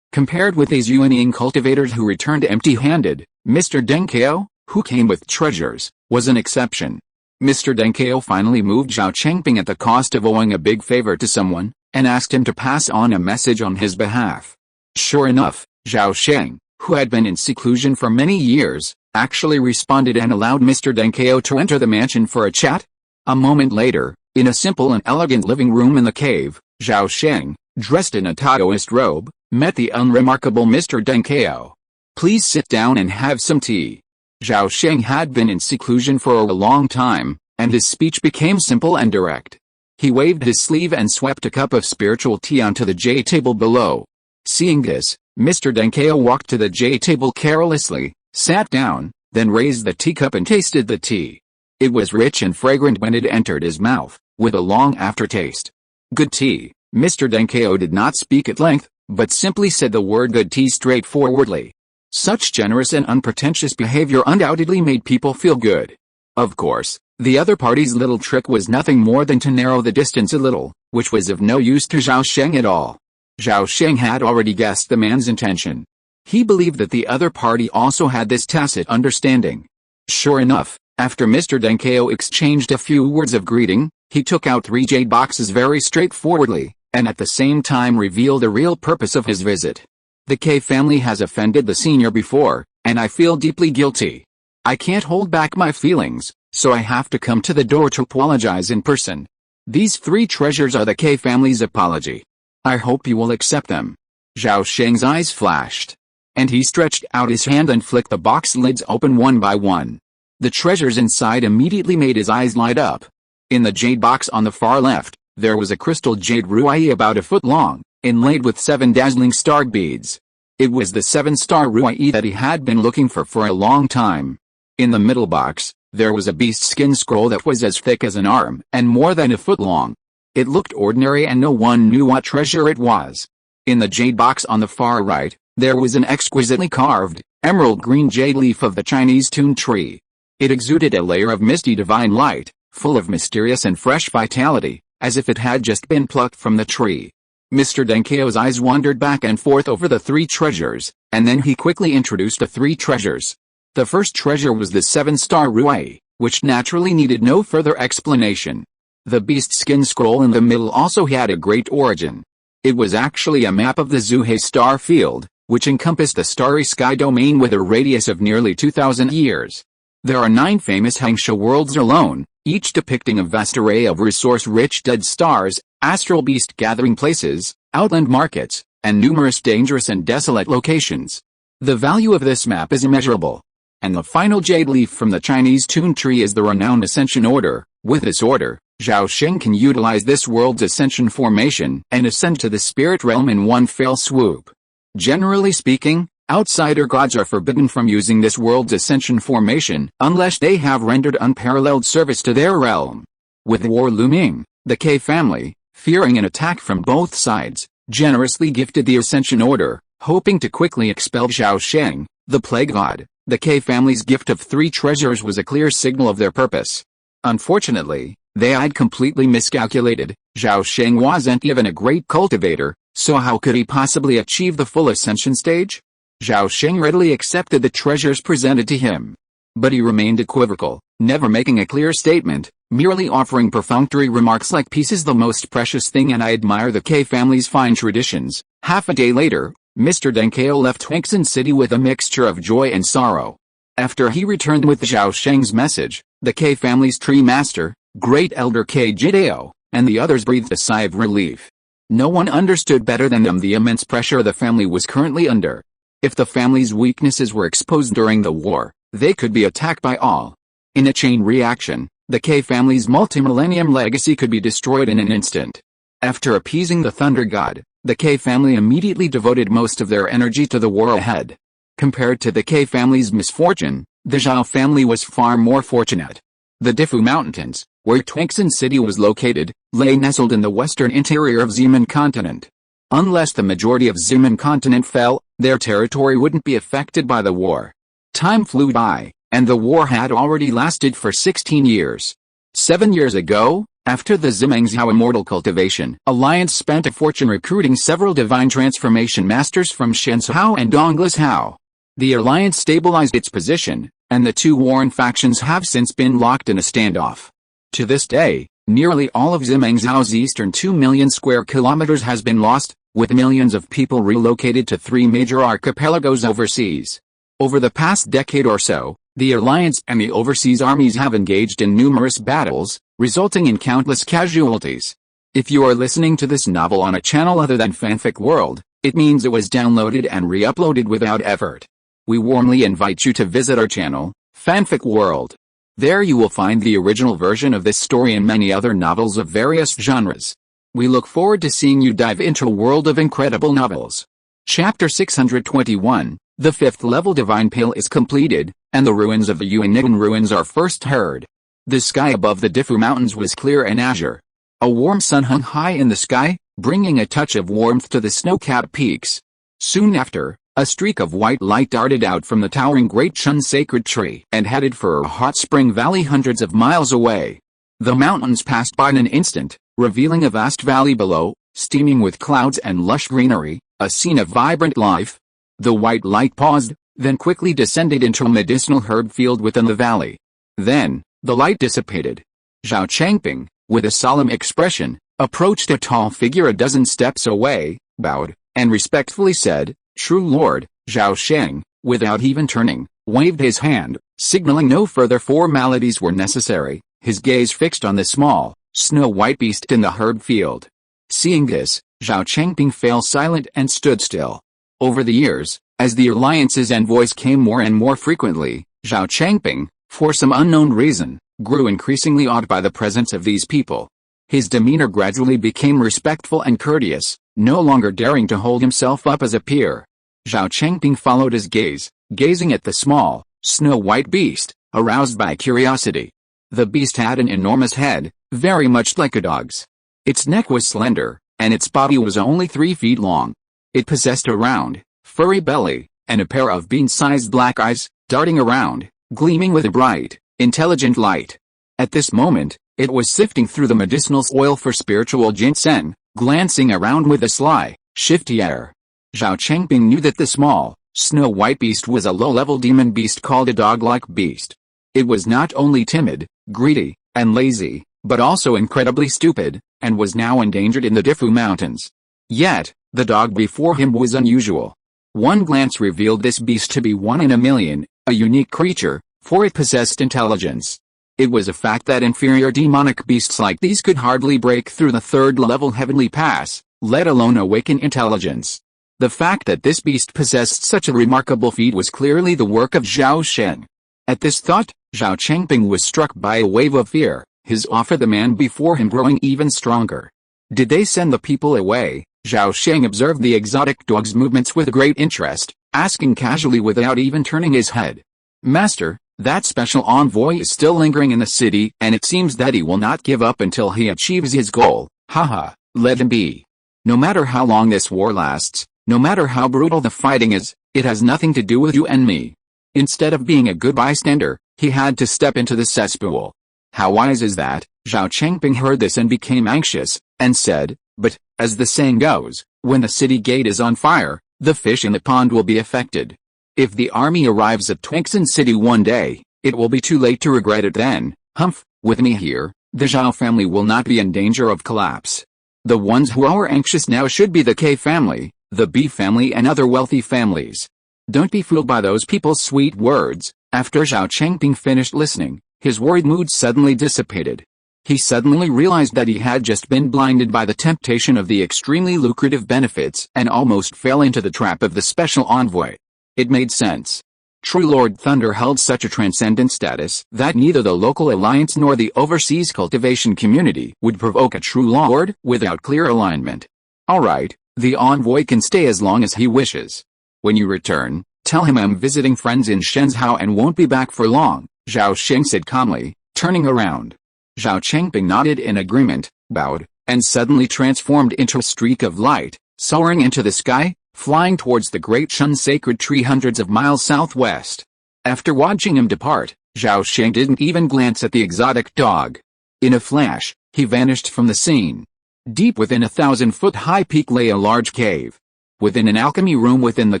Compared with these Yuanying cultivators who returned empty-handed, Mr. Denkeo, who came with treasures, was an exception. Mr. Denkeo finally moved Zhao Changping at the cost of owing a big favor to someone, and asked him to pass on a message on his behalf. Sure enough, Zhao Sheng, who had been in seclusion for many years, actually responded and allowed Mr. Denkeo to enter the mansion for a chat. A moment later, in a simple and elegant living room in the cave, Zhao Sheng, dressed in a Taoist robe, met the unremarkable Mr. Denkeo. "Please sit down and have some tea." Zhao Sheng had been in seclusion for a long time, and his speech became simple and direct. He waved his sleeve and swept a cup of spiritual tea onto the J table below. Seeing this, Mr. Denkeo walked to the J table carelessly, sat down, then raised the teacup and tasted the tea. It was rich and fragrant when it entered his mouth, with a long aftertaste. "Good tea." Mr. Denkeo did not speak at length, but simply said the word good tea straightforwardly. Such generous and unpretentious behavior undoubtedly made people feel good. Of course, the other party's little trick was nothing more than to narrow the distance a little, which was of no use to Zhao Sheng at all. Zhao Sheng had already guessed the man's intention. He believed that the other party also had this tacit understanding. Sure enough, after Mr. Denkeo exchanged a few words of greeting, he took out 3 jade boxes very straightforwardly, and at the same time revealed the real purpose of his visit. "The K family has offended the senior before, and I feel deeply guilty. I can't hold back my feelings, so I have to come to the door to apologize in person. These 3 treasures are the K family's apology. I hope you will accept them." Zhao Sheng's eyes flashed, and he stretched out his hand and flicked the box lids open one by one. The treasures inside immediately made his eyes light up. In the jade box on the far left, there was a crystal jade ruai about a foot long, inlaid with 7 dazzling star beads. It was the 7-star ruai that he had been looking for a long time. In the middle box, there was a beast skin scroll that was as thick as an arm and more than a foot long. It looked ordinary and no one knew what treasure it was. In the jade box on the far right, there was an exquisitely carved, emerald green jade leaf of the Chinese tune tree. It exuded a layer of misty divine light, full of mysterious and fresh vitality, as if it had just been plucked from the tree. Mr. Denkeo's eyes wandered back and forth over the 3 treasures, and then he quickly introduced the 3 treasures. The first treasure was the 7-star ruai, which naturally needed no further explanation. The beast skin scroll in the middle also had a great origin. It was actually a map of the Zuhei star field, which encompassed the starry sky domain with a radius of nearly 2,000 years. There are 9 famous Hangsha worlds alone, each depicting a vast array of resource-rich dead stars, astral beast gathering places, outland markets, and numerous dangerous and desolate locations. The value of this map is immeasurable. And the final jade leaf from the Chinese tune tree is the renowned Ascension Order. With this order, Zhao Sheng can utilize this world's ascension formation and ascend to the spirit realm in one fell swoop. Generally speaking, outsider gods are forbidden from using this world's ascension formation unless they have rendered unparalleled service to their realm. With war looming, the K family, fearing an attack from both sides, generously gifted the Ascension Order, Hoping to quickly expel Zhao Sheng, the plague god, the K family's gift of 3 treasures was a clear signal of their purpose. Unfortunately, they had completely miscalculated. Zhao Sheng wasn't even a great cultivator, so how could he possibly achieve the full ascension stage? Zhao Sheng readily accepted the treasures presented to him. But he remained equivocal, never making a clear statement, merely offering perfunctory remarks like peace is the most precious thing and I admire the K family's fine traditions. Half a day later, Mr. Deng Kao left Huangxin City with a mixture of joy and sorrow. After he returned with Zhao Sheng's message, the K family's tree master, Great Elder K Jidao, and the others breathed a sigh of relief. No one understood better than them the immense pressure the family was currently under. If the family's weaknesses were exposed during the war, they could be attacked by all. In a chain reaction, the K family's multi-millennium legacy could be destroyed in an instant. After appeasing the Thunder God, the K family immediately devoted most of their energy to the war ahead. Compared to the K family's misfortune, the Zhao family was far more fortunate. The Difu Mountains, where Huangxin City was located, lay nestled in the western interior of Zeman continent. Unless the majority of Zeman continent fell, their territory wouldn't be affected by the war. Time flew by, and the war had already lasted for 16 years. 7 years ago, after the Zimengzhao Immortal cultivation alliance spent a fortune recruiting several divine transformation masters from Shenzhou and Donglishao. The alliance stabilized its position, and the 2 warring factions have since been locked in a standoff. To this day, nearly all of Zimengzhao's eastern 2 million square kilometers has been lost, with millions of people relocated to 3 major archipelagos overseas. Over the past decade or so, the alliance and the overseas armies have engaged in numerous battles, resulting in countless casualties. If you are listening to this novel on a channel other than Fanfic World, it means it was downloaded and re-uploaded without effort. We warmly invite you to visit our channel, Fanfic World. There you will find the original version of this story and many other novels of various genres. We look forward to seeing you dive into a world of incredible novels. Chapter 621, the 5th level Divine Pale is completed, and the ruins of the Yuanigan ruins are first heard. The sky above the Difu Mountains was clear and azure. A warm sun hung high in the sky, bringing a touch of warmth to the snow-capped peaks. Soon after, a streak of white light darted out from the towering Great Chun sacred tree and headed for a hot spring valley hundreds of miles away. The mountains passed by in an instant, revealing a vast valley below, steaming with clouds and lush greenery, a scene of vibrant life. The white light paused, then quickly descended into a medicinal herb field within the valley. Then, the light dissipated. Zhao Changping, with a solemn expression, approached a tall figure a dozen steps away, bowed, and respectfully said, "True Lord." Zhao Sheng, without even turning, waved his hand, signaling no further formalities were necessary, his gaze fixed on the small, snow-white beast in the herb field. Seeing this, Zhao Changping fell silent and stood still. Over the years, as the alliance's envoys came more and more frequently, Zhao Changping, for some unknown reason, grew increasingly awed by the presence of these people. His demeanor gradually became respectful and courteous, no longer daring to hold himself up as a peer. Zhao Changping followed his gaze, gazing at the small, snow-white beast, aroused by curiosity. The beast had an enormous head, very much like a dog's. Its neck was slender, and its body was only 3 feet long. It possessed a round, furry belly, and a pair of bean-sized black eyes, darting around, gleaming with a bright, intelligent light. At this moment, it was sifting through the medicinal oil for spiritual ginseng, glancing around with a sly, shifty air. Zhao Changping knew that the small, snow-white beast was a low-level demon beast called a dog-like beast. It was not only timid, greedy, and lazy, but also incredibly stupid, and was now endangered in the Difu Mountains. Yet, the dog before him was unusual. One glance revealed this beast to be 1 in a million, a unique creature, for it possessed intelligence. It was a fact that inferior demonic beasts like these could hardly break through the 3rd-level heavenly pass, let alone awaken intelligence. The fact that this beast possessed such a remarkable feat was clearly the work of Zhao Sheng. At this thought, Zhao Changping was struck by a wave of fear, his awe for the man before him growing even stronger. Did they send the people away? Zhao Sheng observed the exotic dog's movements with great interest, asking casually without even turning his head. "Master, that special envoy is still lingering in the city, and it seems that he will not give up until he achieves his goal. Haha, let him be. No matter how long this war lasts, No matter how brutal the fighting is, it has nothing to do with you and me. Instead of being a good bystander, he had to step into the cesspool. How wise is that? Zhao Chengping heard this and became anxious, and said, but, as the saying goes, when the city gate is on fire, the fish in the pond will be affected. If the army arrives at Twixen City one day, it will be too late to regret it then. Humph, with me here, the Zhao family will not be in danger of collapse. The ones who are anxious now should be the K family, the B family and other wealthy families. Don't be fooled by those people's sweet words. After Zhao Chengping finished listening, his worried mood suddenly dissipated. He suddenly realized that he had just been blinded by the temptation of the extremely lucrative benefits and almost fell into the trap of the special envoy. It made sense. True Lord Thunder held such a transcendent status that neither the local alliance nor the overseas cultivation community would provoke a true lord without clear alignment. Alright, the envoy can stay as long as he wishes. When you return, tell him I'm visiting friends in Shenzhou and won't be back for long, Zhao Sheng said calmly, turning around. Zhao Chengping nodded in agreement, bowed, and suddenly transformed into a streak of light, soaring into the sky, flying towards the great Shun sacred tree hundreds of miles southwest. After watching him depart, Zhao Sheng didn't even glance at the exotic dog. In a flash, he vanished from the scene. Deep within a 1,000-foot-high peak lay a large cave. Within an alchemy room within the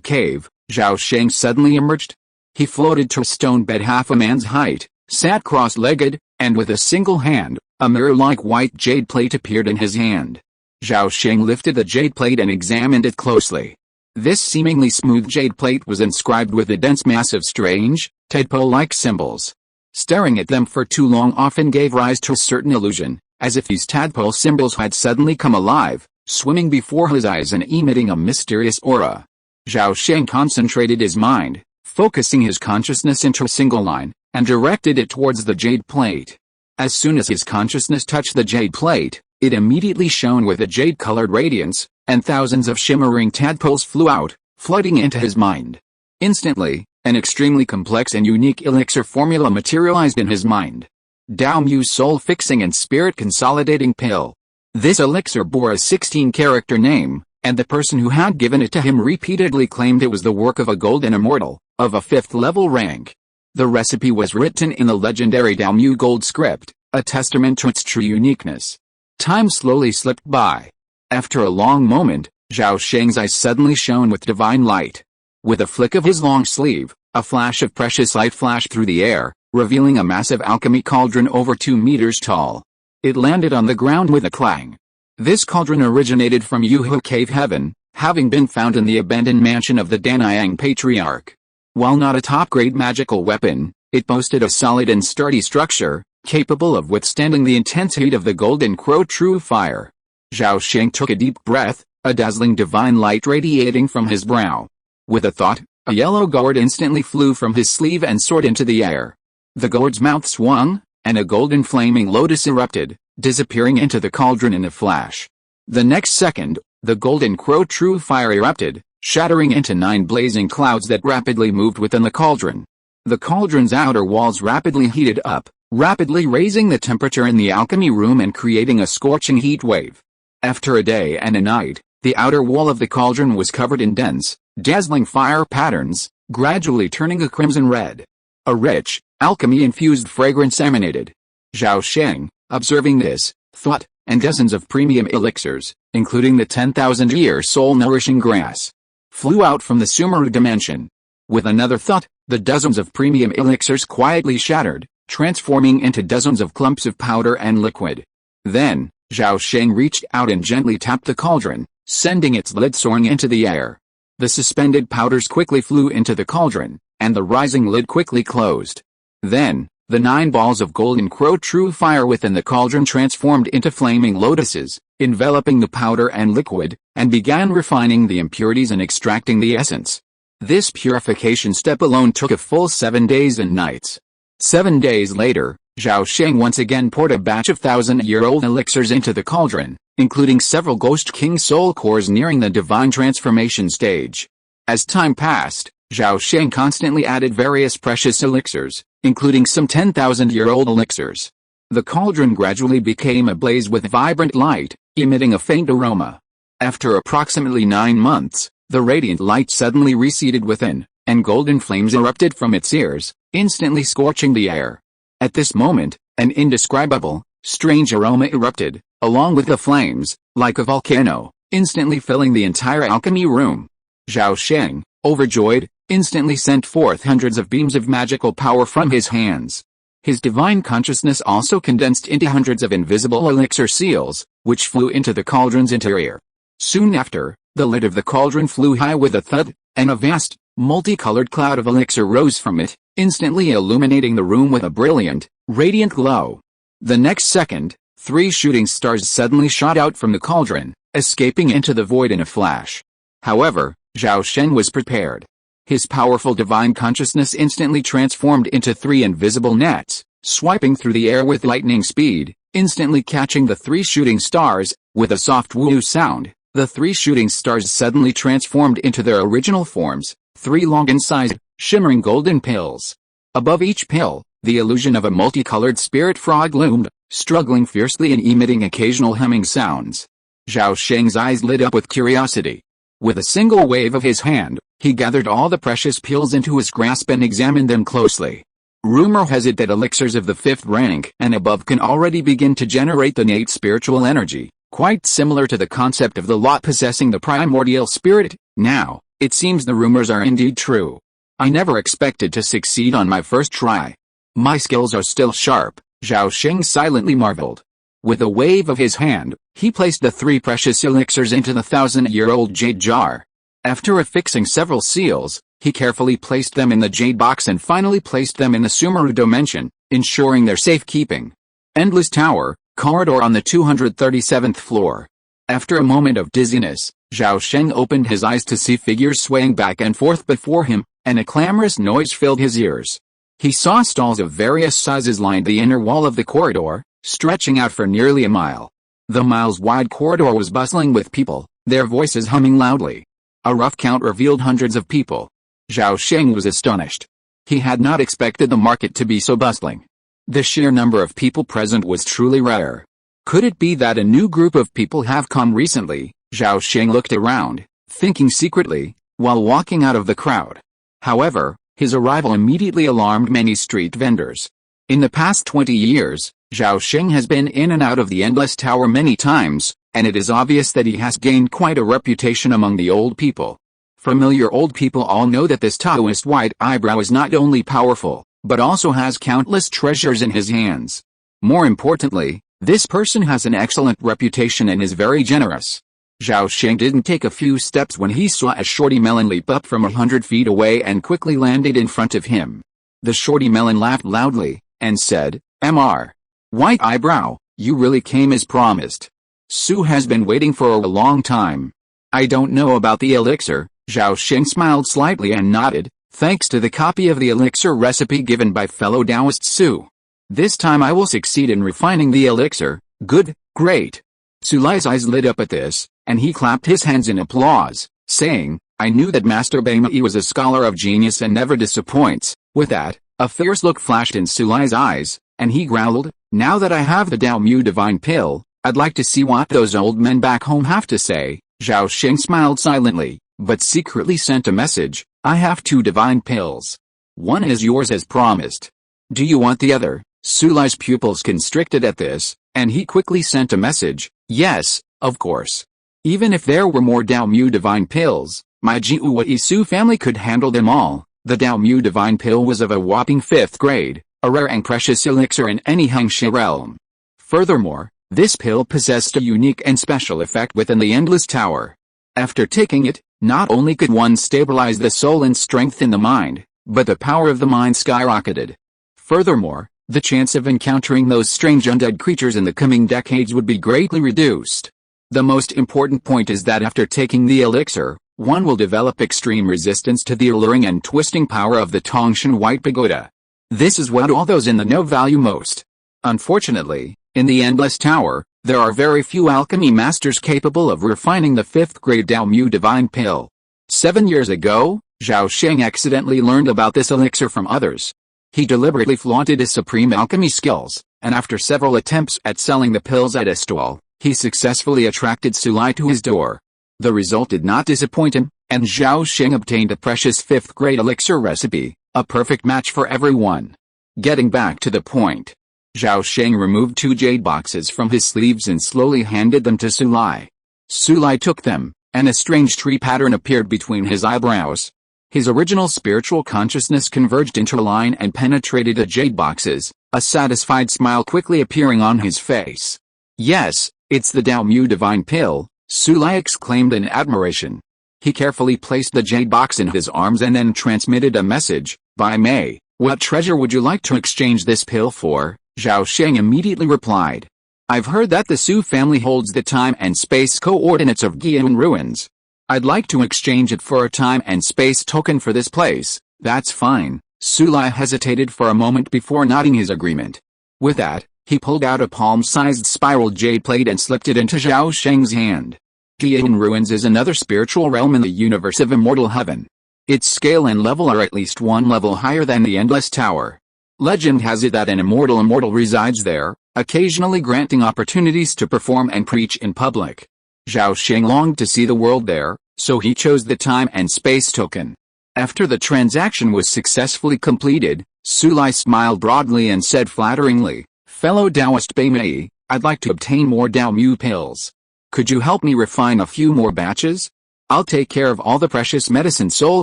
cave, Zhao Sheng suddenly emerged. He floated to a stone bed half a man's height, sat cross-legged, and with a single hand, a mirror-like white jade plate appeared in his hand. Zhao Sheng lifted the jade plate and examined it closely. This seemingly smooth jade plate was inscribed with a dense mass of strange, tadpole-like symbols. Staring at them for too long often gave rise to a certain illusion, as if these tadpole symbols had suddenly come alive, swimming before his eyes and emitting a mysterious aura. Zhao Sheng concentrated his mind, focusing his consciousness into a single line, and directed it towards the jade plate. As soon as his consciousness touched the jade plate, it immediately shone with a jade-colored radiance, and thousands of shimmering tadpoles flew out, flooding into his mind. Instantly, an extremely complex and unique elixir formula materialized in his mind. Dao Mu's soul-fixing and spirit-consolidating pill. This elixir bore a 16-character name, and the person who had given it to him repeatedly claimed it was the work of a golden immortal, of a 5th-level rank. The recipe was written in the legendary Dao Mu gold script, a testament to its true uniqueness. Time slowly slipped by. After a long moment, Zhao Sheng's eyes suddenly shone with divine light. With a flick of his long sleeve, a flash of precious light flashed through the air, revealing a massive alchemy cauldron over 2 meters tall. It landed on the ground with a clang. This cauldron originated from Yuhu Cave Heaven, having been found in the abandoned mansion of the Daniyang Patriarch. While not a top-grade magical weapon, it boasted a solid and sturdy structure, capable of withstanding the intense heat of the Golden Crow True Fire. Zhao Sheng took a deep breath, a dazzling divine light radiating from his brow. With a thought, a yellow gourd instantly flew from his sleeve and soared into the air. The gourd's mouth swung, and a golden flaming lotus erupted, disappearing into the cauldron in a flash. The next second, the Golden Crow True Fire erupted, shattering into 9 blazing clouds that rapidly moved within the cauldron. The cauldron's outer walls rapidly heated up, rapidly raising the temperature in the alchemy room and creating a scorching heat wave. After a day and a night, the outer wall of the cauldron was covered in dense, dazzling fire patterns, gradually turning a crimson red. A rich, alchemy-infused fragrance emanated. Zhao Sheng, observing this, thought, and dozens of premium elixirs, including the 10,000-year soul-nourishing grass, flew out from the Sumeru dimension. With another thought, the dozens of premium elixirs quietly shattered, transforming into dozens of clumps of powder and liquid. Then, Zhao Sheng reached out and gently tapped the cauldron, sending its lid soaring into the air. The suspended powders quickly flew into the cauldron, and the rising lid quickly closed. Then, the 9 balls of Golden Crow True Fire within the cauldron transformed into flaming lotuses, enveloping the powder and liquid, and began refining the impurities and extracting the essence. This purification step alone took a full 7 days and nights. 7 days later, Zhao Sheng once again poured a batch of 1,000-year-old elixirs into the cauldron, including several Ghost King soul cores nearing the divine transformation stage. As time passed, Zhao Sheng constantly added various precious elixirs, including some 10,000-year-old elixirs. The cauldron gradually became ablaze with vibrant light, emitting a faint aroma. After approximately 9 months, The radiant light suddenly receded within, and golden flames erupted from its ears, instantly scorching the air. At this moment, an indescribable, strange aroma erupted, along with the flames, like a volcano, instantly filling the entire alchemy room. Zhao Sheng, overjoyed, instantly sent forth hundreds of beams of magical power from his hands. His divine consciousness also condensed into hundreds of invisible elixir seals, which flew into the cauldron's interior. Soon after, the lid of the cauldron flew high with a thud, and a vast, multicolored cloud of elixir rose from it, instantly illuminating the room with a brilliant, radiant glow. The next second, 3 shooting stars suddenly shot out from the cauldron, escaping into the void in a flash. However, Zhao Sheng was prepared. His powerful divine consciousness instantly transformed into 3 invisible nets, swiping through the air with lightning speed, instantly catching the 3 shooting stars. With a soft woo sound, the 3 shooting stars suddenly transformed into their original forms, 3 long incised, shimmering golden pills. Above each pill, the illusion of a multicolored spirit frog loomed, struggling fiercely and emitting occasional humming sounds. Zhao Sheng's eyes lit up with curiosity. With a single wave of his hand, he gathered all the precious pills into his grasp and examined them closely. Rumor has it that elixirs of the 5th rank and above can already begin to generate the innate spiritual energy, quite similar to the concept of the lot possessing the primordial spirit. Now, it seems the rumors are indeed true. I never expected to succeed on my first try. My skills are still sharp, Zhao Sheng silently marveled. With a wave of his hand, he placed the 3 precious elixirs into the 1,000-year-old jade jar. After affixing several seals, he carefully placed them in the jade box and finally placed them in the Sumeru dimension, ensuring their safekeeping. Endless Tower, corridor on the 237th floor. After a moment of dizziness, Zhao Sheng opened his eyes to see figures swaying back and forth before him, and a clamorous noise filled his ears. He saw stalls of various sizes lined the inner wall of the corridor, stretching out for nearly a mile. The miles-wide corridor was bustling with people, their voices humming loudly. A rough count revealed hundreds of people. Zhao Sheng was astonished. He had not expected the market to be so bustling. The sheer number of people present was truly rare. Could it be that a new group of people have come recently? Zhao Sheng looked around, thinking secretly, while walking out of the crowd. However, his arrival immediately alarmed many street vendors. In the past 20 years, Zhao Sheng has been in and out of the Endless Tower many times, and it is obvious that he has gained quite a reputation among the old people. Familiar old people all know that this Taoist white eyebrow is not only powerful, but also has countless treasures in his hands. More importantly, this person has an excellent reputation and is very generous. Zhao Sheng didn't take a few steps when he saw a shorty melon leap up from 100 feet away and quickly landed in front of him. The shorty melon laughed loudly, and said, "Mr. White Eyebrow, you really came as promised. Su has been waiting for a long time." "I don't know about the elixir," Zhao Sheng smiled slightly and nodded, "thanks to the copy of the elixir recipe given by fellow Taoist Su. This time I will succeed in refining the elixir." "Good, great." Su Lai's eyes lit up at this, and he clapped his hands in applause, saying, "I knew that Master Baimai was a scholar of genius and never disappoints." With that, a fierce look flashed in Su Lai's eyes, and he growled, "Now that I have the Dao Mu Divine Pill, I'd like to see what those old men back home have to say." Zhao Sheng smiled silently, but secretly sent a message, "I have 2 divine pills. One is yours as promised. Do you want the other?" Su Lai's pupils constricted at this, and he quickly sent a message, "Yes, of course. Even if there were more Dao Mu Divine Pills, my Jiuwa Isu family could handle them all." The Dao Mu Divine Pill was of a whopping 5th grade, a rare and precious elixir in any Hangxi realm. Furthermore, this pill possessed a unique and special effect within the Endless Tower. After taking it, not only could one stabilize the soul and strengthen the mind, but the power of the mind skyrocketed. Furthermore, the chance of encountering those strange undead creatures in the coming decades would be greatly reduced. The most important point is that after taking the elixir, one will develop extreme resistance to the alluring and twisting power of the Tongshan White Pagoda. This is what all those in the know value most. Unfortunately, in the Endless Tower, there are very few alchemy masters capable of refining the 5th grade Dao Mu Divine Pill. 7 years ago, Zhao Sheng accidentally learned about this elixir from others. He deliberately flaunted his supreme alchemy skills, and after several attempts at selling the pills at a stall, he successfully attracted Su Lai to his door. The result did not disappoint him, And Zhao Sheng obtained a precious 5th-grade elixir recipe, a perfect match for everyone. Getting back to the point, Zhao Sheng removed 2 jade boxes from his sleeves and slowly handed them to Sulai. Sulai took them, and a strange tree pattern appeared between his eyebrows. His original spiritual consciousness converged into a line and penetrated the jade boxes, a satisfied smile quickly appearing on his face. "Yes, it's the Dao Mu Divine Pill," Sulai exclaimed in admiration. He carefully placed the jade box in his arms and then transmitted a message, "By May, what treasure would you like to exchange this pill for?" Zhao Sheng immediately replied, "I've heard that the Su family holds the time and space coordinates of Gion ruins. I'd like to exchange it for a time and space token for this place." "That's fine." Sulai hesitated for a moment before nodding his agreement. With that, he pulled out a palm-sized spiral jade plate and slipped it into Zhao Sheng's hand. Gion ruins is another spiritual realm in the universe of immortal heaven. Its scale and level are at least 1 level higher than the Endless Tower. Legend has it that an immortal resides there, occasionally granting opportunities to perform and preach in public. Zhao Sheng longed to see the world there, so he chose the time and space token. After the transaction was successfully completed, Sulai smiled broadly and said flatteringly, "Fellow Taoist Bei Mei, I'd like to obtain more Dao Mu pills. Could you help me refine a few more batches? I'll take care of all the precious medicine soul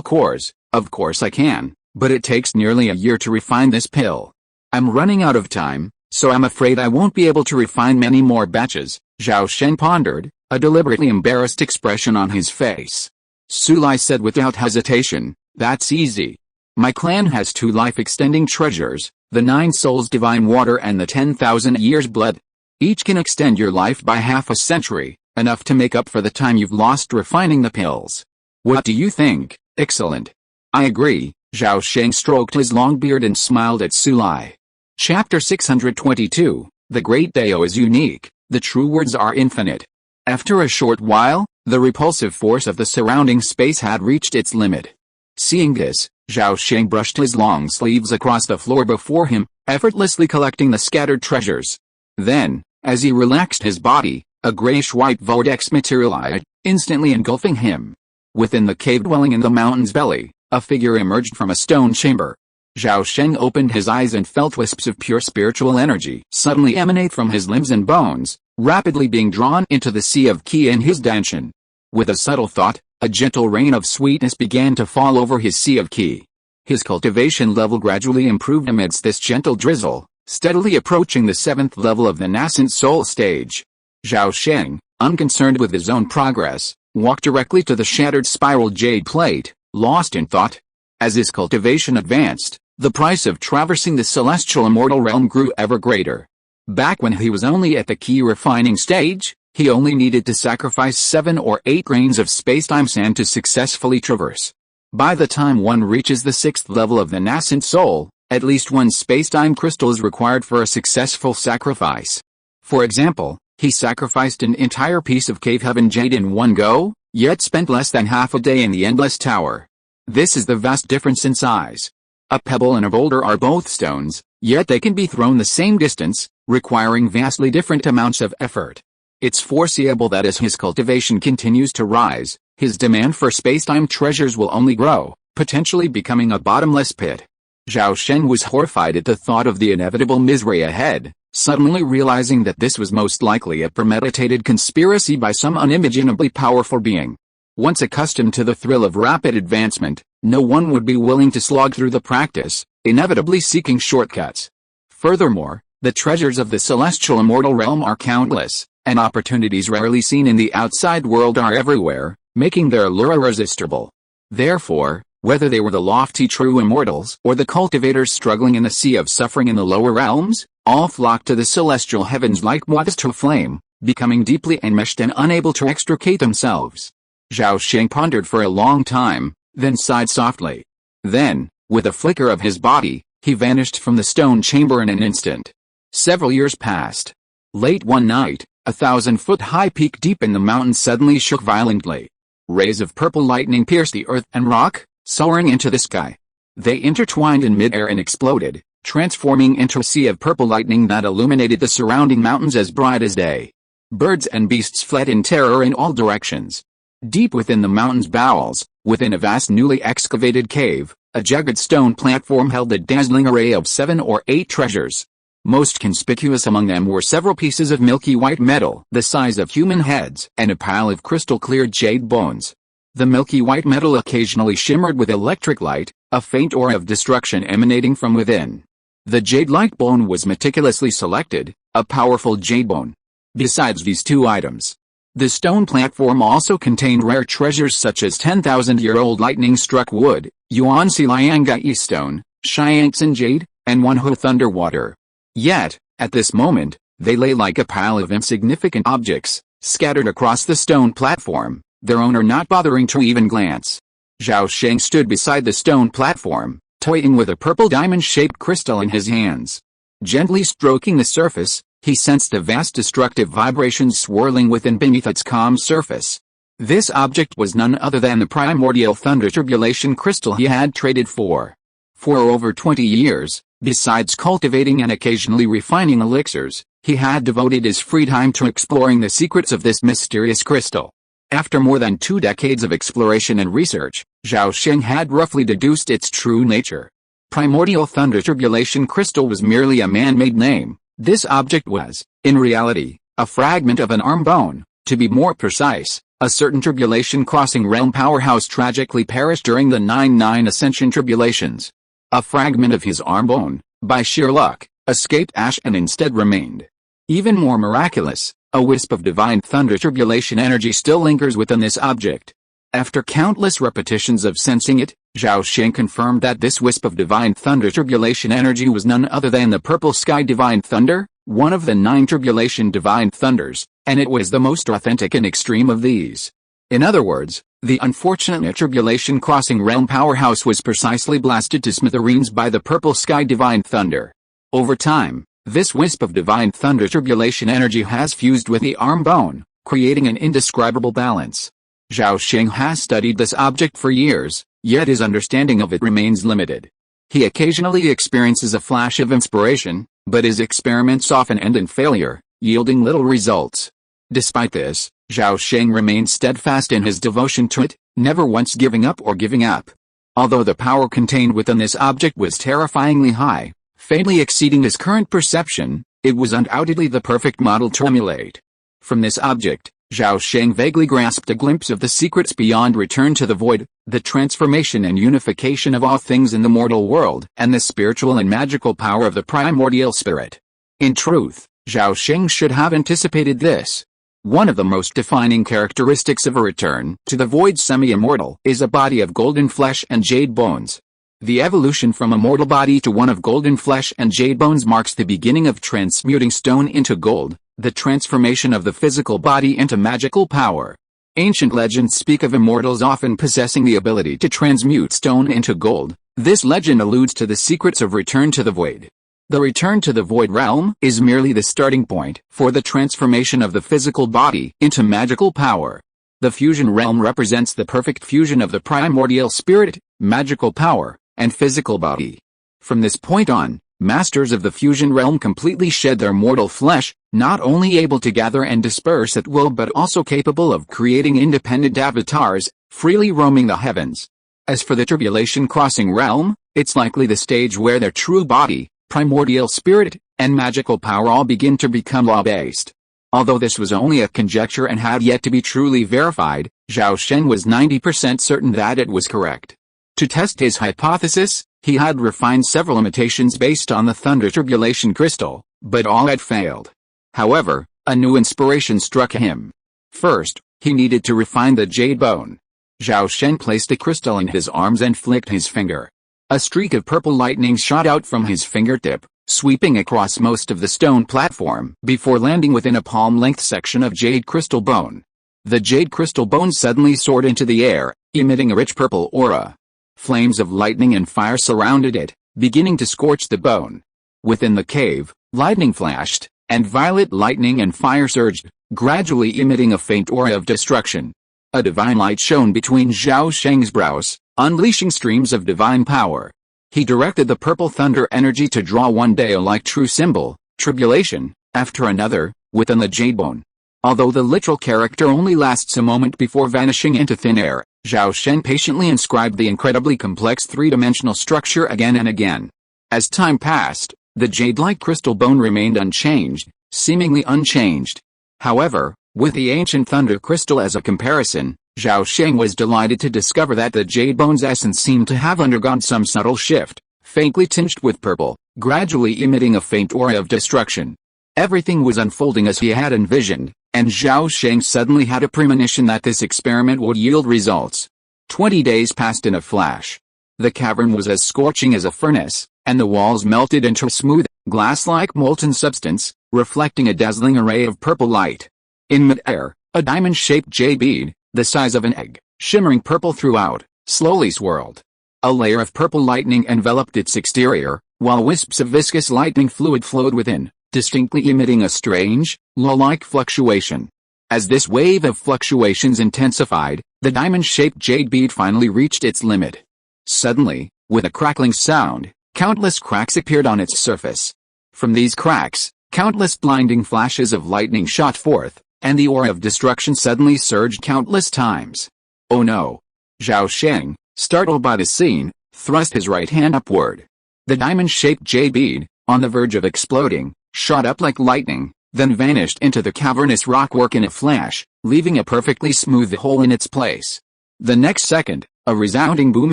cores." "Of course I can, but it takes nearly a year to refine this pill. I'm running out of time, so I'm afraid I won't be able to refine many more batches." Zhao Sheng pondered, a deliberately embarrassed expression on his face. Sulai said without hesitation, "That's easy. My clan has 2 life-extending treasures, the 9 souls divine water and the 10,000 years blood. Each can extend your life by half a century, enough to make up for the time you've lost refining the pills. What do you think?" "Excellent. I agree." Zhao Sheng stroked his long beard and smiled at Sulai. Chapter 622, The Great Dao is unique, the true words are infinite. After a short while, the repulsive force of the surrounding space had reached its limit. Seeing this, Zhao Sheng brushed his long sleeves across the floor before him, effortlessly collecting the scattered treasures. Then, as he relaxed his body, a grayish-white vortex materialized, instantly engulfing him. Within the cave dwelling in the mountain's belly, a figure emerged from a stone chamber. Zhao Sheng opened his eyes and felt wisps of pure spiritual energy suddenly emanate from his limbs and bones, rapidly being drawn into the sea of qi in his danshan. With a subtle thought, a gentle rain of sweetness began to fall over his sea of qi. His cultivation level gradually improved amidst this gentle drizzle, steadily approaching the 7th level of the nascent soul stage. Zhao Sheng, unconcerned with his own progress, walked directly to the shattered spiral jade plate, lost in thought. As his cultivation advanced, the price of traversing the celestial immortal realm grew ever greater. Back when he was only at the key refining stage, he only needed to sacrifice 7 or 8 grains of spacetime sand to successfully traverse. By the time one reaches the 6th level of the nascent soul, at least 1 spacetime crystal is required for a successful sacrifice. For example, he sacrificed an entire piece of cave heaven jade in one go, yet spent less than half a day in the Endless Tower. This is the vast difference in size. A pebble and a boulder are both stones, yet they can be thrown the same distance, requiring vastly different amounts of effort. It's foreseeable that as his cultivation continues to rise, his demand for spacetime treasures will only grow, potentially becoming a bottomless pit. Zhao Sheng was horrified at the thought of the inevitable misery ahead, suddenly realizing that this was most likely a premeditated conspiracy by some unimaginably powerful being. Once accustomed to the thrill of rapid advancement, no one would be willing to slog through the practice, inevitably seeking shortcuts. Furthermore, the treasures of the celestial immortal realm are countless, and opportunities rarely seen in the outside world are everywhere, making their allure irresistible. Therefore, whether they were the lofty true immortals or the cultivators struggling in the sea of suffering in the lower realms, all flocked to the celestial heavens like moths to a flame, becoming deeply enmeshed and unable to extricate themselves. Zhao Sheng pondered for a long time, then sighed softly. Then, with a flicker of his body, he vanished from the stone chamber in an instant. Several years passed. Late one night, a 1,000-foot-high peak deep in the mountains suddenly shook violently. Rays of purple lightning pierced the earth and rock, soaring into the sky. They intertwined in mid-air and exploded, transforming into a sea of purple lightning that illuminated the surrounding mountains as bright as day. Birds and beasts fled in terror in all directions. Deep within the mountain's bowels, within a vast newly excavated cave, a jagged stone platform held a dazzling array of 7 or 8 treasures. Most conspicuous among them were several pieces of milky white metal the size of human heads and a pile of crystal-clear jade bones. The milky white metal occasionally shimmered with electric light, a faint aura of destruction emanating from within. The jade-like bone was meticulously selected, a powerful jade bone. Besides these 2 items, the stone platform also contained rare treasures such as 10,000-year-old lightning-struck wood, Yuanxi Liangai stone, Shiantsen jade, and Wanhe thunder water. Yet, at this moment, they lay like a pile of insignificant objects, scattered across the stone platform, their owner not bothering to even glance. Zhao Sheng stood beside the stone platform, toying with a purple diamond-shaped crystal in his hands. Gently stroking the surface, he sensed the vast destructive vibrations swirling within beneath its calm surface. This object was none other than the primordial thunder tribulation crystal he had traded for. For over 20 years, besides cultivating and occasionally refining elixirs, he had devoted his free time to exploring the secrets of this mysterious crystal. After more than 2 decades of exploration and research, Zhao Sheng had roughly deduced its true nature. Primordial thunder tribulation crystal was merely a man-made name. This object was, in reality, a fragment of an arm bone. To be more precise, a certain tribulation crossing realm powerhouse tragically perished during the 9-9 Ascension tribulations. A fragment of his arm bone, by sheer luck, escaped ash and instead remained. Even more miraculous, a wisp of divine thunder tribulation energy still lingers within this object. After countless repetitions of sensing it, Zhao Sheng confirmed that this wisp of divine thunder tribulation energy was none other than the purple sky divine thunder, one of the 9 tribulation divine thunders, and it was the most authentic and extreme of these. In other words, the unfortunate tribulation crossing realm powerhouse was precisely blasted to smithereens by the purple sky divine thunder. Over time, this wisp of divine thunder tribulation energy has fused with the arm bone, creating an indescribable balance. Zhao Sheng has studied this object for years, yet his understanding of it remains limited. He occasionally experiences a flash of inspiration, but his experiments often end in failure, yielding little results. Despite this, Zhao Sheng remains steadfast in his devotion to it, never once giving up or giving up. Although the power contained within this object was terrifyingly high, faintly exceeding his current perception, it was undoubtedly the perfect model to emulate. From this object, Zhao Sheng vaguely grasped a glimpse of the secrets beyond return to the void, the transformation and unification of all things in the mortal world, and the spiritual and magical power of the primordial spirit. In truth, Zhao Sheng should have anticipated this. One of the most defining characteristics of a return to the void semi-immortal is a body of golden flesh and jade bones. The evolution from a mortal body to one of golden flesh and jade bones marks the beginning of transmuting stone into gold, the transformation of the physical body into magical power. Ancient legends speak of immortals often possessing the ability to transmute stone into gold. This legend alludes to the secrets of return to the void. The return to the void realm is merely the starting point for the transformation of the physical body into magical power. The fusion realm represents the perfect fusion of the primordial spirit, magical power, and physical body. From this point on, masters of the fusion realm completely shed their mortal flesh, not only able to gather and disperse at will but also capable of creating independent avatars, freely roaming the heavens. As for the tribulation crossing realm, it's likely the stage where their true body, primordial spirit, and magical power all begin to become law-based. Although this was only a conjecture and had yet to be truly verified, Zhao Sheng was 90% certain that it was correct. To test his hypothesis, he had refined several imitations based on the thunder tribulation crystal, but all had failed. However, a new inspiration struck him. First, he needed to refine the jade bone. Zhao Sheng placed the crystal in his arms and flicked his finger. A streak of purple lightning shot out from his fingertip, sweeping across most of the stone platform before landing within a palm-length section of jade crystal bone. The jade crystal bone suddenly soared into the air, emitting a rich purple aura. Flames of lightning and fire surrounded it, beginning to scorch the bone. Within the cave, lightning flashed, and violet lightning and fire surged, gradually emitting a faint aura of destruction. A divine light shone between Zhao Sheng's brows, unleashing streams of divine power. He directed the purple thunder energy to draw one Deo-like true symbol, tribulation, after another, within the jade bone. Although the literal character only lasts a moment before vanishing into thin air, Zhao Sheng patiently inscribed the incredibly complex three-dimensional structure again and again. As time passed, the jade-like crystal bone remained unchanged, seemingly unchanged. However, with the ancient thunder crystal as a comparison, Zhao Sheng was delighted to discover that the jade bone's essence seemed to have undergone some subtle shift, faintly tinged with purple, gradually emitting a faint aura of destruction. Everything was unfolding as he had envisioned, and Zhao Sheng suddenly had a premonition that this experiment would yield results. 20 days passed in a flash. The cavern was as scorching as a furnace, and the walls melted into a smooth, glass-like molten substance, reflecting a dazzling array of purple light. In mid-air, a diamond-shaped jade bead, the size of an egg, shimmering purple throughout, slowly swirled. A layer of purple lightning enveloped its exterior, while wisps of viscous lightning fluid flowed within, distinctly emitting a strange, law-like fluctuation. As this wave of fluctuations intensified, the diamond-shaped jade bead finally reached its limit. Suddenly, with a crackling sound, countless cracks appeared on its surface. From these cracks, countless blinding flashes of lightning shot forth, and the aura of destruction suddenly surged countless times. Oh no! Zhao Sheng, startled by the scene, thrust his right hand upward. The diamond-shaped jade bead, on the verge of exploding, shot up like lightning, then vanished into the cavernous rockwork in a flash, leaving a perfectly smooth hole in its place. The next second, a resounding boom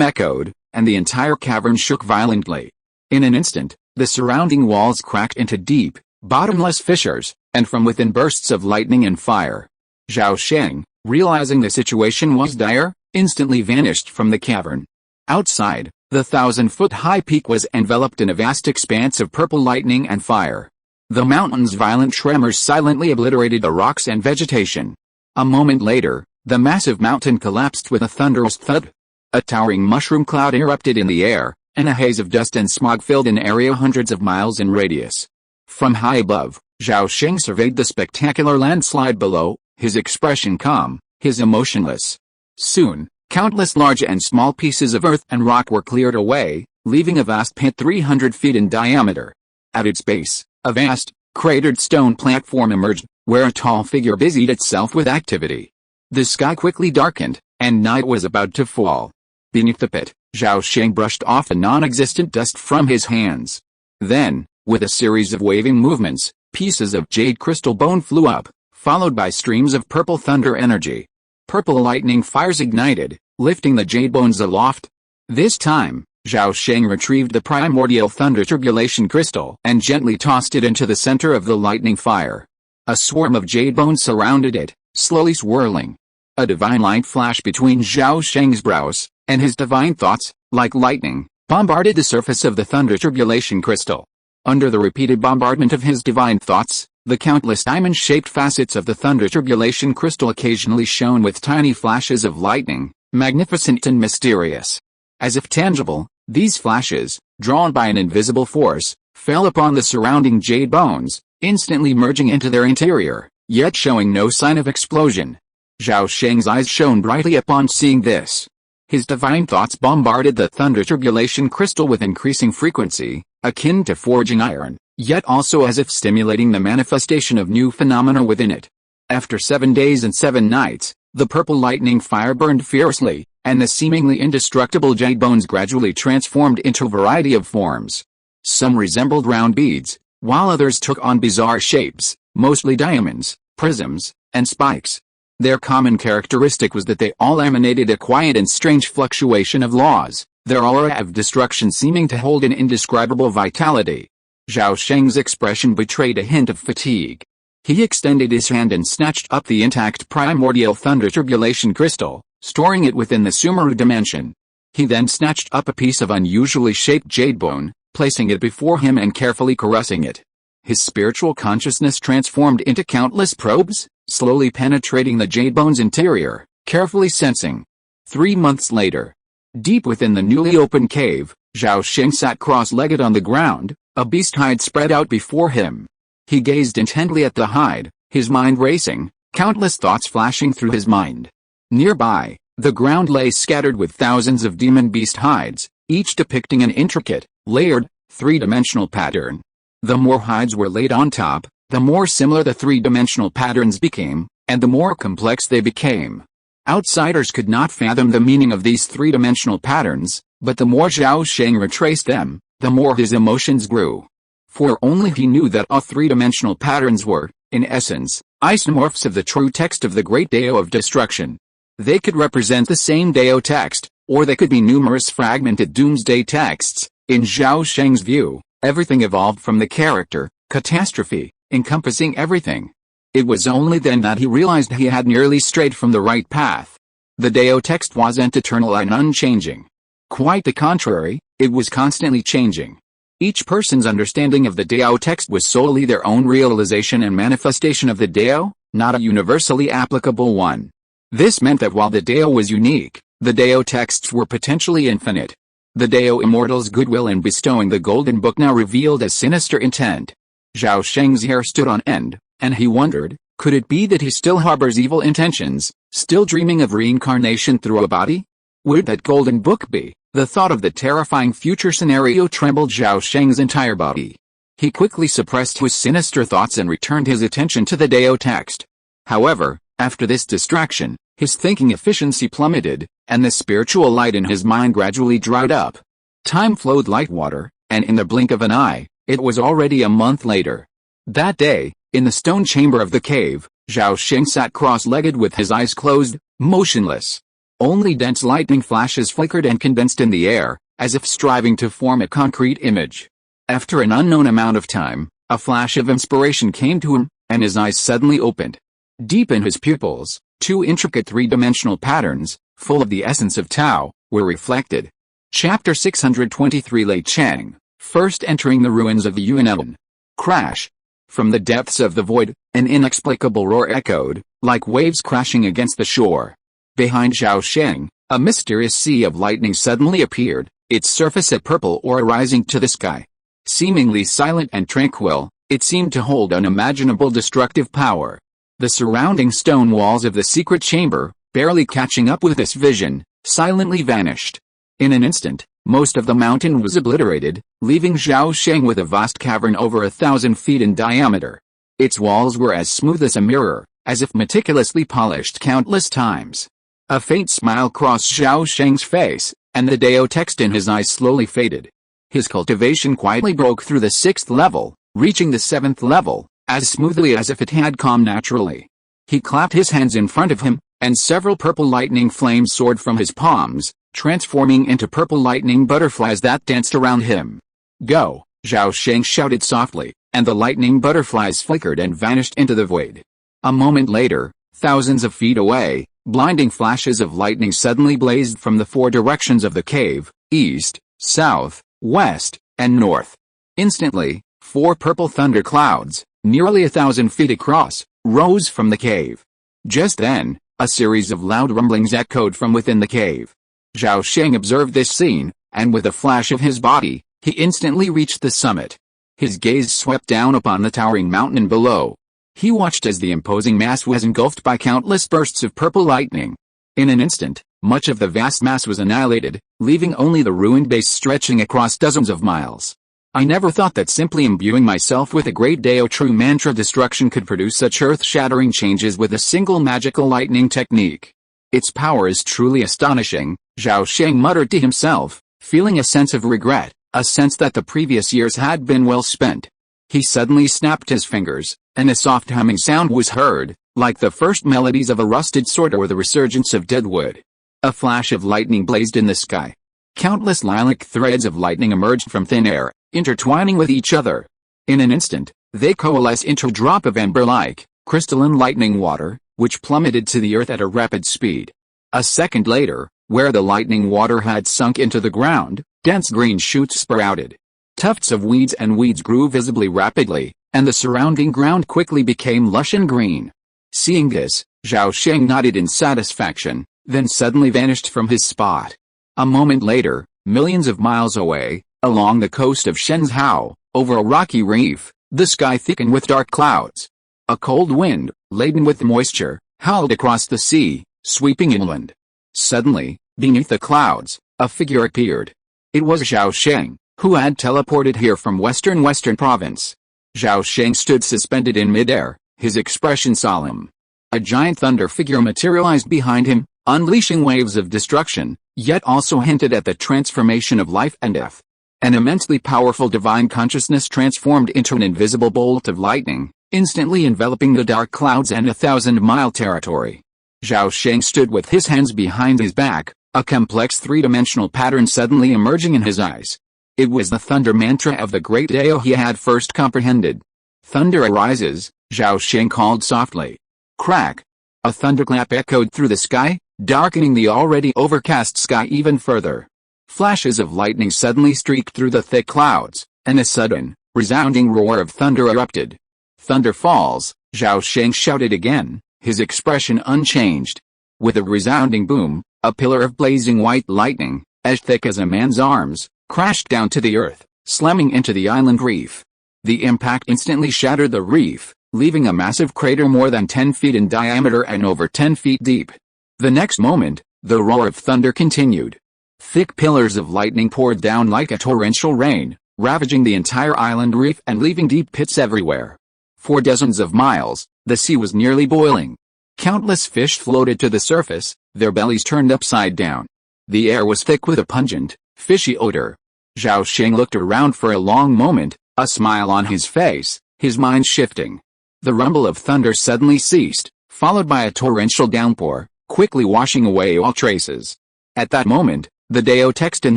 echoed, and the entire cavern shook violently. In an instant, the surrounding walls cracked into deep, bottomless fissures, and from within bursts of lightning and fire. Zhao Sheng, realizing the situation was dire, instantly vanished from the cavern. Outside, the 1,000-foot-high peak was enveloped in a vast expanse of purple lightning and fire. The mountain's violent tremors silently obliterated the rocks and vegetation. A moment later, the massive mountain collapsed with a thunderous thud. A towering mushroom cloud erupted in the air, and a haze of dust and smog filled an area hundreds of miles in radius. From high above, Zhao Sheng surveyed the spectacular landslide below, his expression calm, his emotionless. Soon, countless large and small pieces of earth and rock were cleared away, leaving a vast pit 300 feet in diameter. At its base, a vast, cratered stone platform emerged, where a tall figure busied itself with activity. The sky quickly darkened, and night was about to fall. Beneath the pit, Zhao Sheng brushed off the non-existent dust from his hands. Then, with a series of waving movements, pieces of jade crystal bone flew up, followed by streams of purple thunder energy. Purple lightning fires ignited, lifting the jade bones aloft. This time, Zhao Sheng retrieved the primordial thunder turbulation crystal and gently tossed it into the center of the lightning fire. A swarm of jade bones surrounded it, slowly swirling. A divine light flashed between Zhao Sheng's brows, and his divine thoughts, like lightning, bombarded the surface of the thunder turbulation crystal. Under the repeated bombardment of his divine thoughts, the countless diamond-shaped facets of the thunder turbulation crystal occasionally shone with tiny flashes of lightning, magnificent and mysterious. As if tangible, these flashes, drawn by an invisible force, fell upon the surrounding jade bones, instantly merging into their interior, yet showing no sign of explosion. Zhao Sheng's eyes shone brightly upon seeing this. His divine thoughts bombarded the thunder turbulation crystal with increasing frequency, akin to forging iron, yet also as if stimulating the manifestation of new phenomena within it. After 7 days and 7 nights, the purple lightning fire burned fiercely, and the seemingly indestructible jade bones gradually transformed into a variety of forms. Some resembled round beads, while others took on bizarre shapes, mostly diamonds, prisms, and spikes. Their common characteristic was that they all emanated a quiet and strange fluctuation of laws, their aura of destruction seeming to hold an indescribable vitality. Zhao Sheng's expression betrayed a hint of fatigue. He extended his hand and snatched up the intact primordial thunder turbulation crystal, storing it within the Sumeru dimension. He then snatched up a piece of unusually shaped jade bone, placing it before him and carefully caressing it. His spiritual consciousness transformed into countless probes, slowly penetrating the jade bone's interior, carefully sensing. 3 months later, deep within the newly opened cave, Zhao Sheng sat cross-legged on the ground, a beast hide spread out before him. He gazed intently at the hide, his mind racing, countless thoughts flashing through his mind. Nearby, the ground lay scattered with thousands of demon beast hides, each depicting an intricate, layered, three-dimensional pattern. The more hides were laid on top, The more similar the three-dimensional patterns became, and the more complex they became. Outsiders could not fathom the meaning of these three-dimensional patterns, but the more Zhao Sheng retraced them, the more his emotions grew. For only he knew that all three-dimensional patterns were, in essence, isomorphs of the true text of the Great Dao of Destruction. They could represent the same Dao text, or they could be numerous fragmented doomsday texts. In Zhao Sheng's view, everything evolved from the character, catastrophe, encompassing everything. It was only then that he realized he had nearly strayed from the right path. The Dao text wasn't eternal and unchanging. Quite the contrary, it was constantly changing. Each person's understanding of the Dao text was solely their own realization and manifestation of the Dao, not a universally applicable one. This meant that while the Dao was unique, the Dao texts were potentially infinite. The Dao Immortal's goodwill in bestowing the Golden Book now revealed a sinister intent. Zhao Sheng's hair stood on end, and he wondered, could it be that he still harbors evil intentions, still dreaming of reincarnation through a body? Would that Golden Book be? The thought of the terrifying future scenario trembled Zhao Sheng's entire body. He quickly suppressed his sinister thoughts and returned his attention to the Dao text. However, after this distraction, his thinking efficiency plummeted, and the spiritual light in his mind gradually dried up. Time flowed like water, and in the blink of an eye, it was already a month later. That day, in the stone chamber of the cave, Zhao Sheng sat cross-legged with his eyes closed, motionless. Only dense lightning flashes flickered and condensed in the air, as if striving to form a concrete image. After an unknown amount of time, a flash of inspiration came to him, and his eyes suddenly opened. Deep in his pupils, two intricate three-dimensional patterns, full of the essence of Tao, were reflected. Chapter 623 Lei Chang, first entering the ruins of the Yuan. Crash. From the depths of the void, an inexplicable roar echoed, like waves crashing against the shore. Behind Zhao Sheng, a mysterious sea of lightning suddenly appeared, its surface a purple aura rising to the sky. Seemingly silent and tranquil, it seemed to hold unimaginable destructive power. The surrounding stone walls of the secret chamber, barely catching up with this vision, silently vanished. In an instant, most of the mountain was obliterated, leaving Zhao Sheng with a vast cavern over 1,000 feet in diameter. Its walls were as smooth as a mirror, as if meticulously polished countless times. A faint smile crossed Zhao Sheng's face, and the Dao text in his eyes slowly faded. His cultivation quietly broke through the 6th level, reaching the 7th level, as smoothly as if it had come naturally. He clapped his hands in front of him, and several purple lightning flames soared from his palms, transforming into purple lightning butterflies that danced around him. Go! Zhao Sheng shouted softly, and the lightning butterflies flickered and vanished into the void. A moment later, thousands of feet away, blinding flashes of lightning suddenly blazed from the 4 directions of the cave, east, south, west, and north. Instantly, 4 purple thunder clouds, nearly 1,000 feet across, rose from the cave. Just then, a series of loud rumblings echoed from within the cave. Zhao Sheng observed this scene, and with a flash of his body, he instantly reached the summit. His gaze swept down upon the towering mountain below. He watched as the imposing mass was engulfed by countless bursts of purple lightning. In an instant, much of the vast mass was annihilated, leaving only the ruined base stretching across dozens of miles. I never thought that simply imbuing myself with a great Dao true mantra destruction could produce such earth-shattering changes with a single magical lightning technique. Its power is truly astonishing, Zhao Sheng muttered to himself, feeling a sense of regret, a sense that the previous years had been well spent. He suddenly snapped his fingers, and a soft humming sound was heard, like the first melodies of a rusted sword or the resurgence of dead wood. A flash of lightning blazed in the sky. Countless lilac threads of lightning emerged from thin air, intertwining with each other. In an instant, they coalesced into a drop of amber-like, crystalline lightning water, which plummeted to the earth at a rapid speed. A second later, where the lightning water had sunk into the ground, dense green shoots sprouted. Tufts of weeds grew visibly rapidly, and the surrounding ground quickly became lush and green. Seeing this, Zhao Sheng nodded in satisfaction, then suddenly vanished from his spot. A moment later, millions of miles away, along the coast of Shenzhou, over a rocky reef, the sky thickened with dark clouds. A cold wind, laden with moisture, howled across the sea, sweeping inland. Suddenly, beneath the clouds, a figure appeared. It was Zhao Sheng, who had teleported here from western province. Zhao Sheng stood suspended in midair, his expression solemn. A giant thunder figure materialized behind him, unleashing waves of destruction, yet also hinted at the transformation of life and death. An immensely powerful divine consciousness transformed into an invisible bolt of lightning, instantly enveloping the dark clouds and 1,000-mile territory. Zhao Sheng stood with his hands behind his back, a complex three-dimensional pattern suddenly emerging in his eyes. It was the thunder mantra of the great Dao he had first comprehended. Thunder arises, Zhao Sheng called softly. Crack! A thunderclap echoed through the sky, darkening the already overcast sky even further. Flashes of lightning suddenly streaked through the thick clouds, and a sudden, resounding roar of thunder erupted. Thunder falls, Zhao Sheng shouted again, his expression unchanged. With a resounding boom, a pillar of blazing white lightning, as thick as a man's arms, crashed down to the earth, slamming into the island reef. The impact instantly shattered the reef, leaving a massive crater more than 10 feet in diameter and over 10 feet deep. The next moment, the roar of thunder continued. Thick pillars of lightning poured down like a torrential rain, ravaging the entire island reef and leaving deep pits everywhere. For dozens of miles, the sea was nearly boiling. Countless fish floated to the surface, their bellies turned upside down. The air was thick with a pungent, fishy odor. Zhao Sheng looked around for a long moment, a smile on his face, his mind shifting. The rumble of thunder suddenly ceased, followed by a torrential downpour, quickly washing away all traces. At that moment, the Dao text in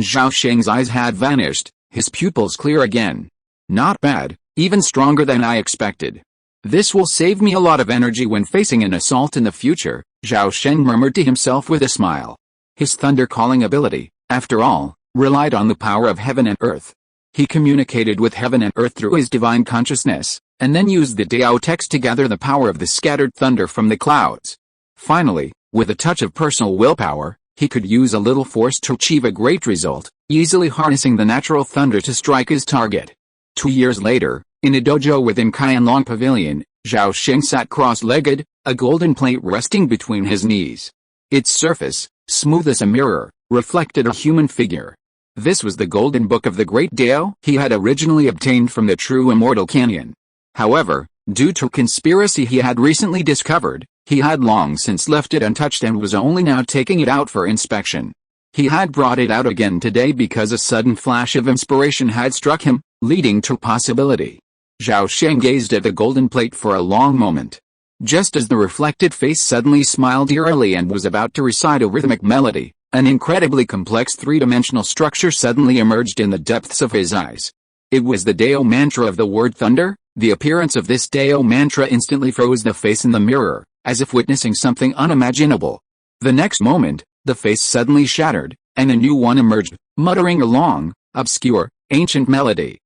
Zhao Sheng's eyes had vanished, his pupils clear again. Not bad, even stronger than I expected. This will save me a lot of energy when facing an assault in the future, Zhao Sheng murmured to himself with a smile. His thunder-calling ability, after all, relied on the power of heaven and earth. He communicated with heaven and earth through his divine consciousness, and then used the Dao text to gather the power of the scattered thunder from the clouds. Finally, with a touch of personal willpower, he could use a little force to achieve a great result, easily harnessing the natural thunder to strike his target. 2 years later, in a dojo within Qianlong Pavilion, Zhao Sheng sat cross-legged, a golden plate resting between his knees. Its surface, smooth as a mirror, reflected a human figure. This was the golden book of the great Dao he had originally obtained from the true Immortal Canyon. However, due to a conspiracy he had recently discovered, he had long since left it untouched and was only now taking it out for inspection. He had brought it out again today because a sudden flash of inspiration had struck him, leading to possibility. Zhao Sheng gazed at the golden plate for a long moment. Just as the reflected face suddenly smiled eerily and was about to recite a rhythmic melody, an incredibly complex three-dimensional structure suddenly emerged in the depths of his eyes. It was the Dao mantra of the word thunder. The appearance of this Dao mantra instantly froze the face in the mirror, as if witnessing something unimaginable. The next moment, the face suddenly shattered, and a new one emerged, muttering a long, obscure, ancient melody.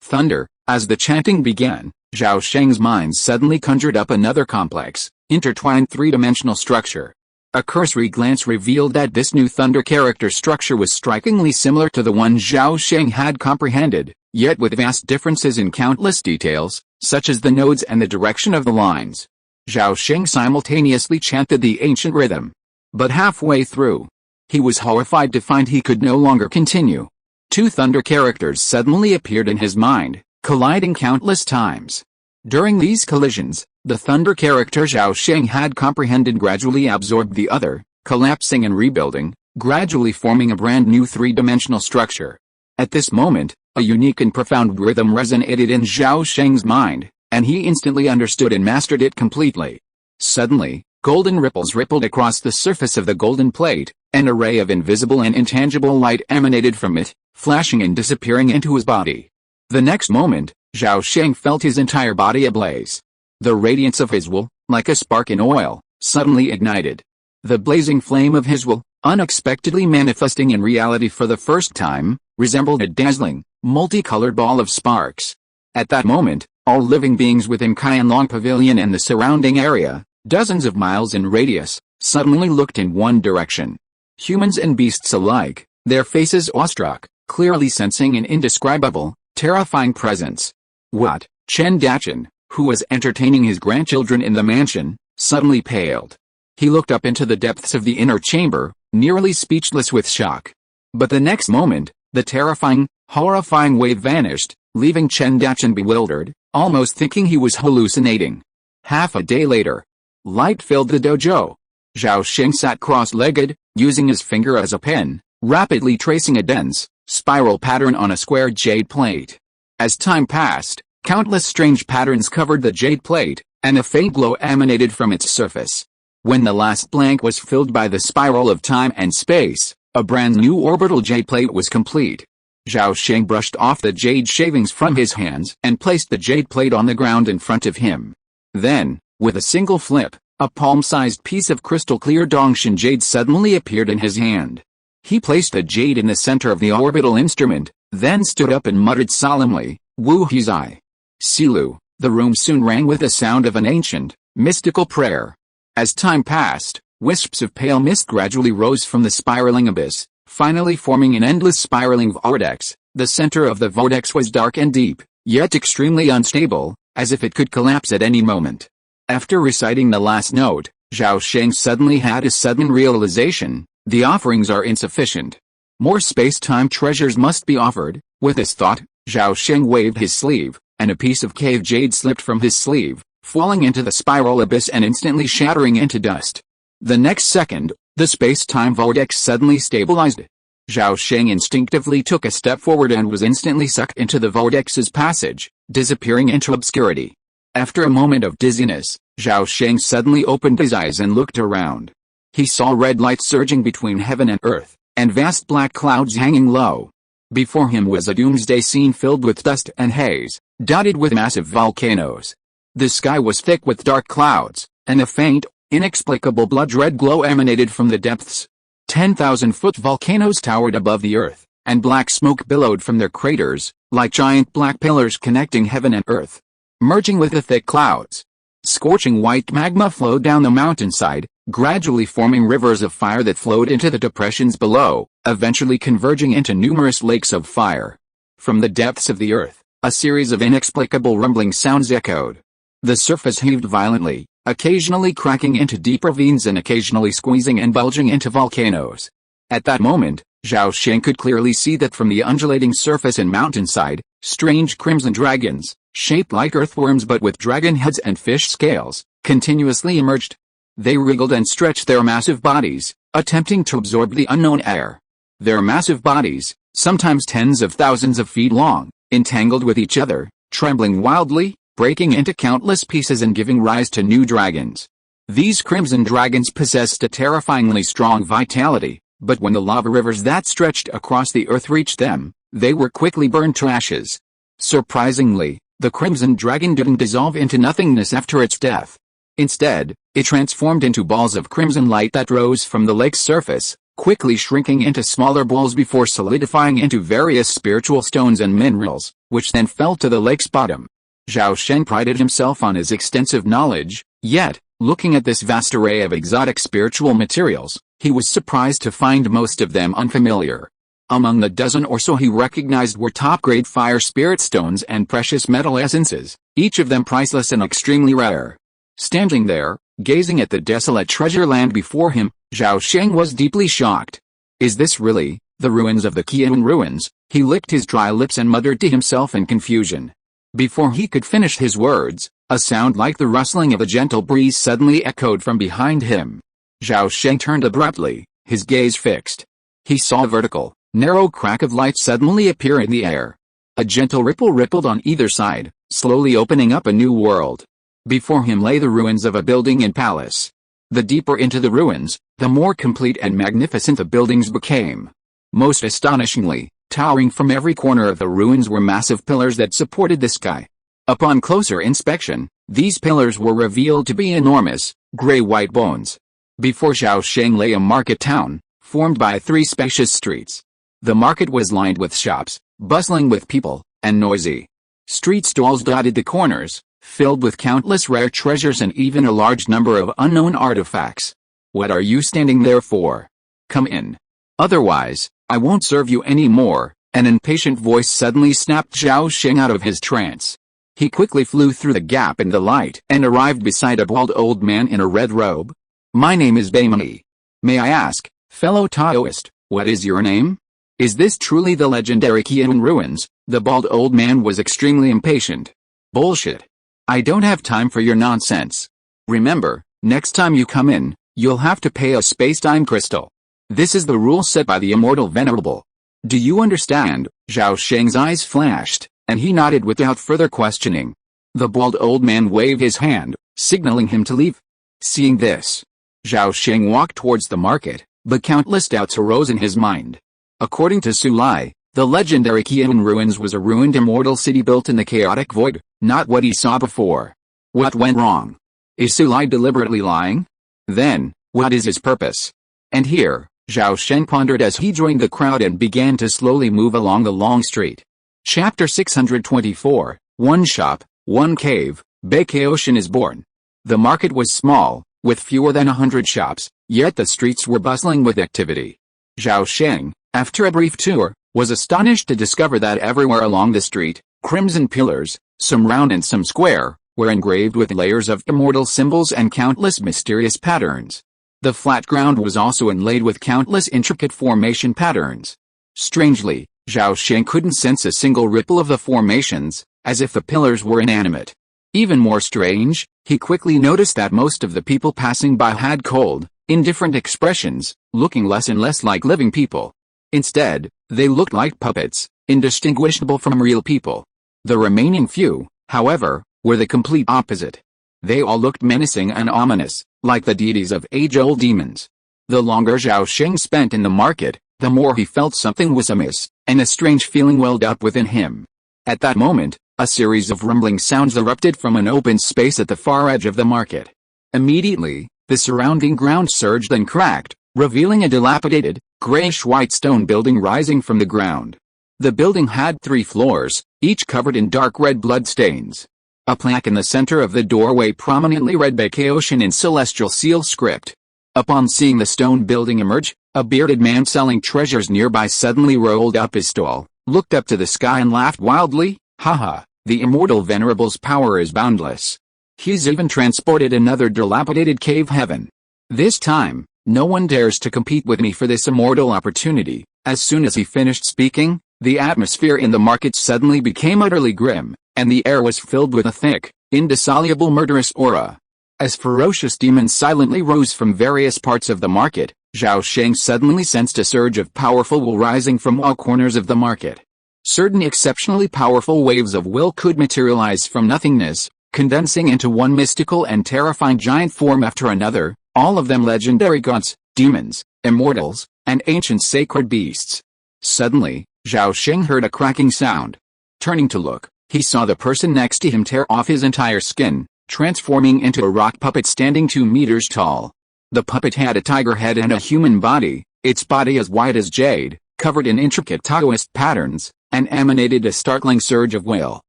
Thunder. As the chanting began, Zhao Sheng's mind suddenly conjured up another complex, intertwined three-dimensional structure. A cursory glance revealed that this new thunder character structure was strikingly similar to the one Zhao Sheng had comprehended, yet with vast differences in countless details, such as the nodes and the direction of the lines. Zhao Sheng simultaneously chanted the ancient rhythm. But halfway through, he was horrified to find he could no longer continue. Two thunder characters suddenly appeared in his mind, colliding countless times. During these collisions, the thunder character Zhao Sheng had comprehended gradually absorbed the other, collapsing and rebuilding, gradually forming a brand new three-dimensional structure. At this moment, a unique and profound rhythm resonated in Zhao Sheng's mind, and he instantly understood and mastered it completely. Suddenly, golden ripples rippled across the surface of the golden plate, an array of invisible and intangible light emanated from it, flashing and disappearing into his body. The next moment, Zhao Sheng felt his entire body ablaze. The radiance of his will, like a spark in oil, suddenly ignited. The blazing flame of his will, unexpectedly manifesting in reality for the first time, resembled a dazzling, multicolored ball of sparks. At that moment, all living beings within Qianlong Pavilion and the surrounding area, dozens of miles in radius, suddenly looked in one direction. Humans and beasts alike, their faces awestruck, clearly sensing an indescribable, terrifying presence. What? Chen Dachin, who was entertaining his grandchildren in the mansion, suddenly paled. He looked up into the depths of the inner chamber, nearly speechless with shock. But the next moment, the terrifying, horrifying wave vanished, leaving Chen Dachan bewildered, almost thinking he was hallucinating. Half a day later, light filled the dojo. Zhao Sheng sat cross-legged, using his finger as a pen, rapidly tracing a dense, spiral pattern on a square jade plate. As time passed, countless strange patterns covered the jade plate, and a faint glow emanated from its surface. When the last blank was filled by the spiral of time and space, a brand new orbital jade plate was complete. Zhao Sheng brushed off the jade shavings from his hands and placed the jade plate on the ground in front of him. Then, with a single flip, a palm-sized piece of crystal-clear Dongshan jade suddenly appeared in his hand. He placed the jade in the center of the orbital instrument, then stood up and muttered solemnly, "Wu Huzai." Silu. The room soon rang with the sound of an ancient, mystical prayer. As time passed, wisps of pale mist gradually rose from the spiraling abyss, finally forming an endless spiraling vortex. The center of the vortex was dark and deep, yet extremely unstable, as if it could collapse at any moment. After reciting the last note, Zhao Sheng suddenly had a sudden realization: the offerings are insufficient. More space-time treasures must be offered. With this thought, Zhao Sheng waved his sleeve, and a piece of cave jade slipped from his sleeve, falling into the spiral abyss and instantly shattering into dust. The next second, the space-time vortex suddenly stabilized. Zhao Sheng instinctively took a step forward and was instantly sucked into the vortex's passage, disappearing into obscurity. After a moment of dizziness, Zhao Sheng suddenly opened his eyes and looked around. He saw red light surging between heaven and earth, and vast black clouds hanging low. Before him was a doomsday scene filled with dust and haze, dotted with massive volcanoes. The sky was thick with dark clouds, and a faint, inexplicable blood-red glow emanated from the depths. 10,000-foot volcanoes towered above the earth, and black smoke billowed from their craters, like giant black pillars connecting heaven and earth. Merging with the thick clouds, scorching white magma flowed down the mountainside, gradually forming rivers of fire that flowed into the depressions below, eventually converging into numerous lakes of fire. From the depths of the earth, a series of inexplicable rumbling sounds echoed. The surface heaved violently, occasionally cracking into deep ravines and occasionally squeezing and bulging into volcanoes. At that moment, Zhao Sheng could clearly see that from the undulating surface and mountainside, strange crimson dragons, shaped like earthworms but with dragon heads and fish scales, continuously emerged. They wriggled and stretched their massive bodies, attempting to absorb the unknown air. Their massive bodies, sometimes tens of thousands of feet long, entangled with each other, trembling wildly, breaking into countless pieces and giving rise to new dragons. These crimson dragons possessed a terrifyingly strong vitality, but when the lava rivers that stretched across the earth reached them, they were quickly burned to ashes. Surprisingly, the crimson dragon didn't dissolve into nothingness after its death. Instead, it transformed into balls of crimson light that rose from the lake's surface, quickly shrinking into smaller balls before solidifying into various spiritual stones and minerals, which then fell to the lake's bottom. Zhao Sheng prided himself on his extensive knowledge, yet, looking at this vast array of exotic spiritual materials, he was surprised to find most of them unfamiliar. Among the dozen or so he recognized were top-grade fire spirit stones and precious metal essences, each of them priceless and extremely rare. Standing there, gazing at the desolate treasure land before him, Zhao Sheng was deeply shocked. Is this really the ruins of the Qian ruins? He licked his dry lips and muttered to himself in confusion. Before he could finish his words, a sound like the rustling of a gentle breeze suddenly echoed from behind him. Zhao Sheng turned abruptly, his gaze fixed. He saw a vertical, narrow crack of light suddenly appear in the air. A gentle ripple rippled on either side, slowly opening up a new world. Before him lay the ruins of a building and palace. The deeper into the ruins, the more complete and magnificent the buildings became. Most astonishingly, towering from every corner of the ruins were massive pillars that supported the sky. Upon closer inspection, these pillars were revealed to be enormous, gray-white bones. Before Zhao Sheng lay a market town, formed by 3 spacious streets. The market was lined with shops, bustling with people, and noisy. Street stalls dotted the corners, filled with countless rare treasures and even a large number of unknown artifacts. What are you standing there for? Come in. Otherwise, I won't serve you any more. An impatient voice suddenly snapped Zhao Sheng out of his trance. He quickly flew through the gap in the light and arrived beside a bald old man in a red robe. My name is Baimani. May I ask, fellow Taoist, what is your name? Is this truly the legendary Qian ruins? The bald old man was extremely impatient. Bullshit. I don't have time for your nonsense. Remember, next time you come in, you'll have to pay a space-time crystal. This is the rule set by the Immortal Venerable. Do you understand? Zhao Sheng's eyes flashed, and he nodded without further questioning. The bald old man waved his hand, signaling him to leave. Seeing this, Zhao Sheng walked towards the market, but countless doubts arose in his mind. According to Su Lai, the legendary Qian ruins was a ruined immortal city built in the chaotic void, not what he saw before. What went wrong? Is Su Lai deliberately lying? Then, what is his purpose? And here, Zhao Sheng pondered as he joined the crowd and began to slowly move along the long street. Chapter 624, One Shop, One Cave, Baekyeoshin is born. The market was small, with fewer than 100 shops, yet the streets were bustling with activity. Zhao Sheng, after a brief tour, was astonished to discover that everywhere along the street, crimson pillars, some round and some square, were engraved with layers of immortal symbols and countless mysterious patterns. The flat ground was also inlaid with countless intricate formation patterns. Strangely, Zhao Sheng couldn't sense a single ripple of the formations, as if the pillars were inanimate. Even more strange, he quickly noticed that most of the people passing by had cold, indifferent expressions, looking less and less like living people. Instead, they looked like puppets, indistinguishable from real people. The remaining few, however, were the complete opposite. They all looked menacing and ominous, like the deities of age-old demons. The longer Zhao Sheng spent in the market, the more he felt something was amiss, and a strange feeling welled up within him. At that moment, a series of rumbling sounds erupted from an open space at the far edge of the market. Immediately, the surrounding ground surged and cracked, revealing a dilapidated, grayish-white stone building rising from the ground. The building had 3 floors, each covered in dark red blood stains. A plaque in the center of the doorway prominently read Baekyeoshin in celestial seal script. Upon seeing the stone building emerge, a bearded man selling treasures nearby suddenly rolled up his stall, looked up to the sky and laughed wildly. Haha, the Immortal Venerable's power is boundless. He's even transported another dilapidated cave heaven. This time, no one dares to compete with me for this immortal opportunity. As soon as he finished speaking, the atmosphere in the market suddenly became utterly grim, and the air was filled with a thick, indissoluble murderous aura. As ferocious demons silently rose from various parts of the market, Zhao Sheng suddenly sensed a surge of powerful will rising from all corners of the market. Certain exceptionally powerful waves of will could materialize from nothingness, condensing into one mystical and terrifying giant form after another, all of them legendary gods, demons, immortals, and ancient sacred beasts. Suddenly, Zhao Sheng heard a cracking sound. Turning to look, he saw the person next to him tear off his entire skin, transforming into a rock puppet standing 2 meters tall. The puppet had a tiger head and a human body, its body as white as jade, covered in intricate Taoist patterns, and emanated a startling surge of will.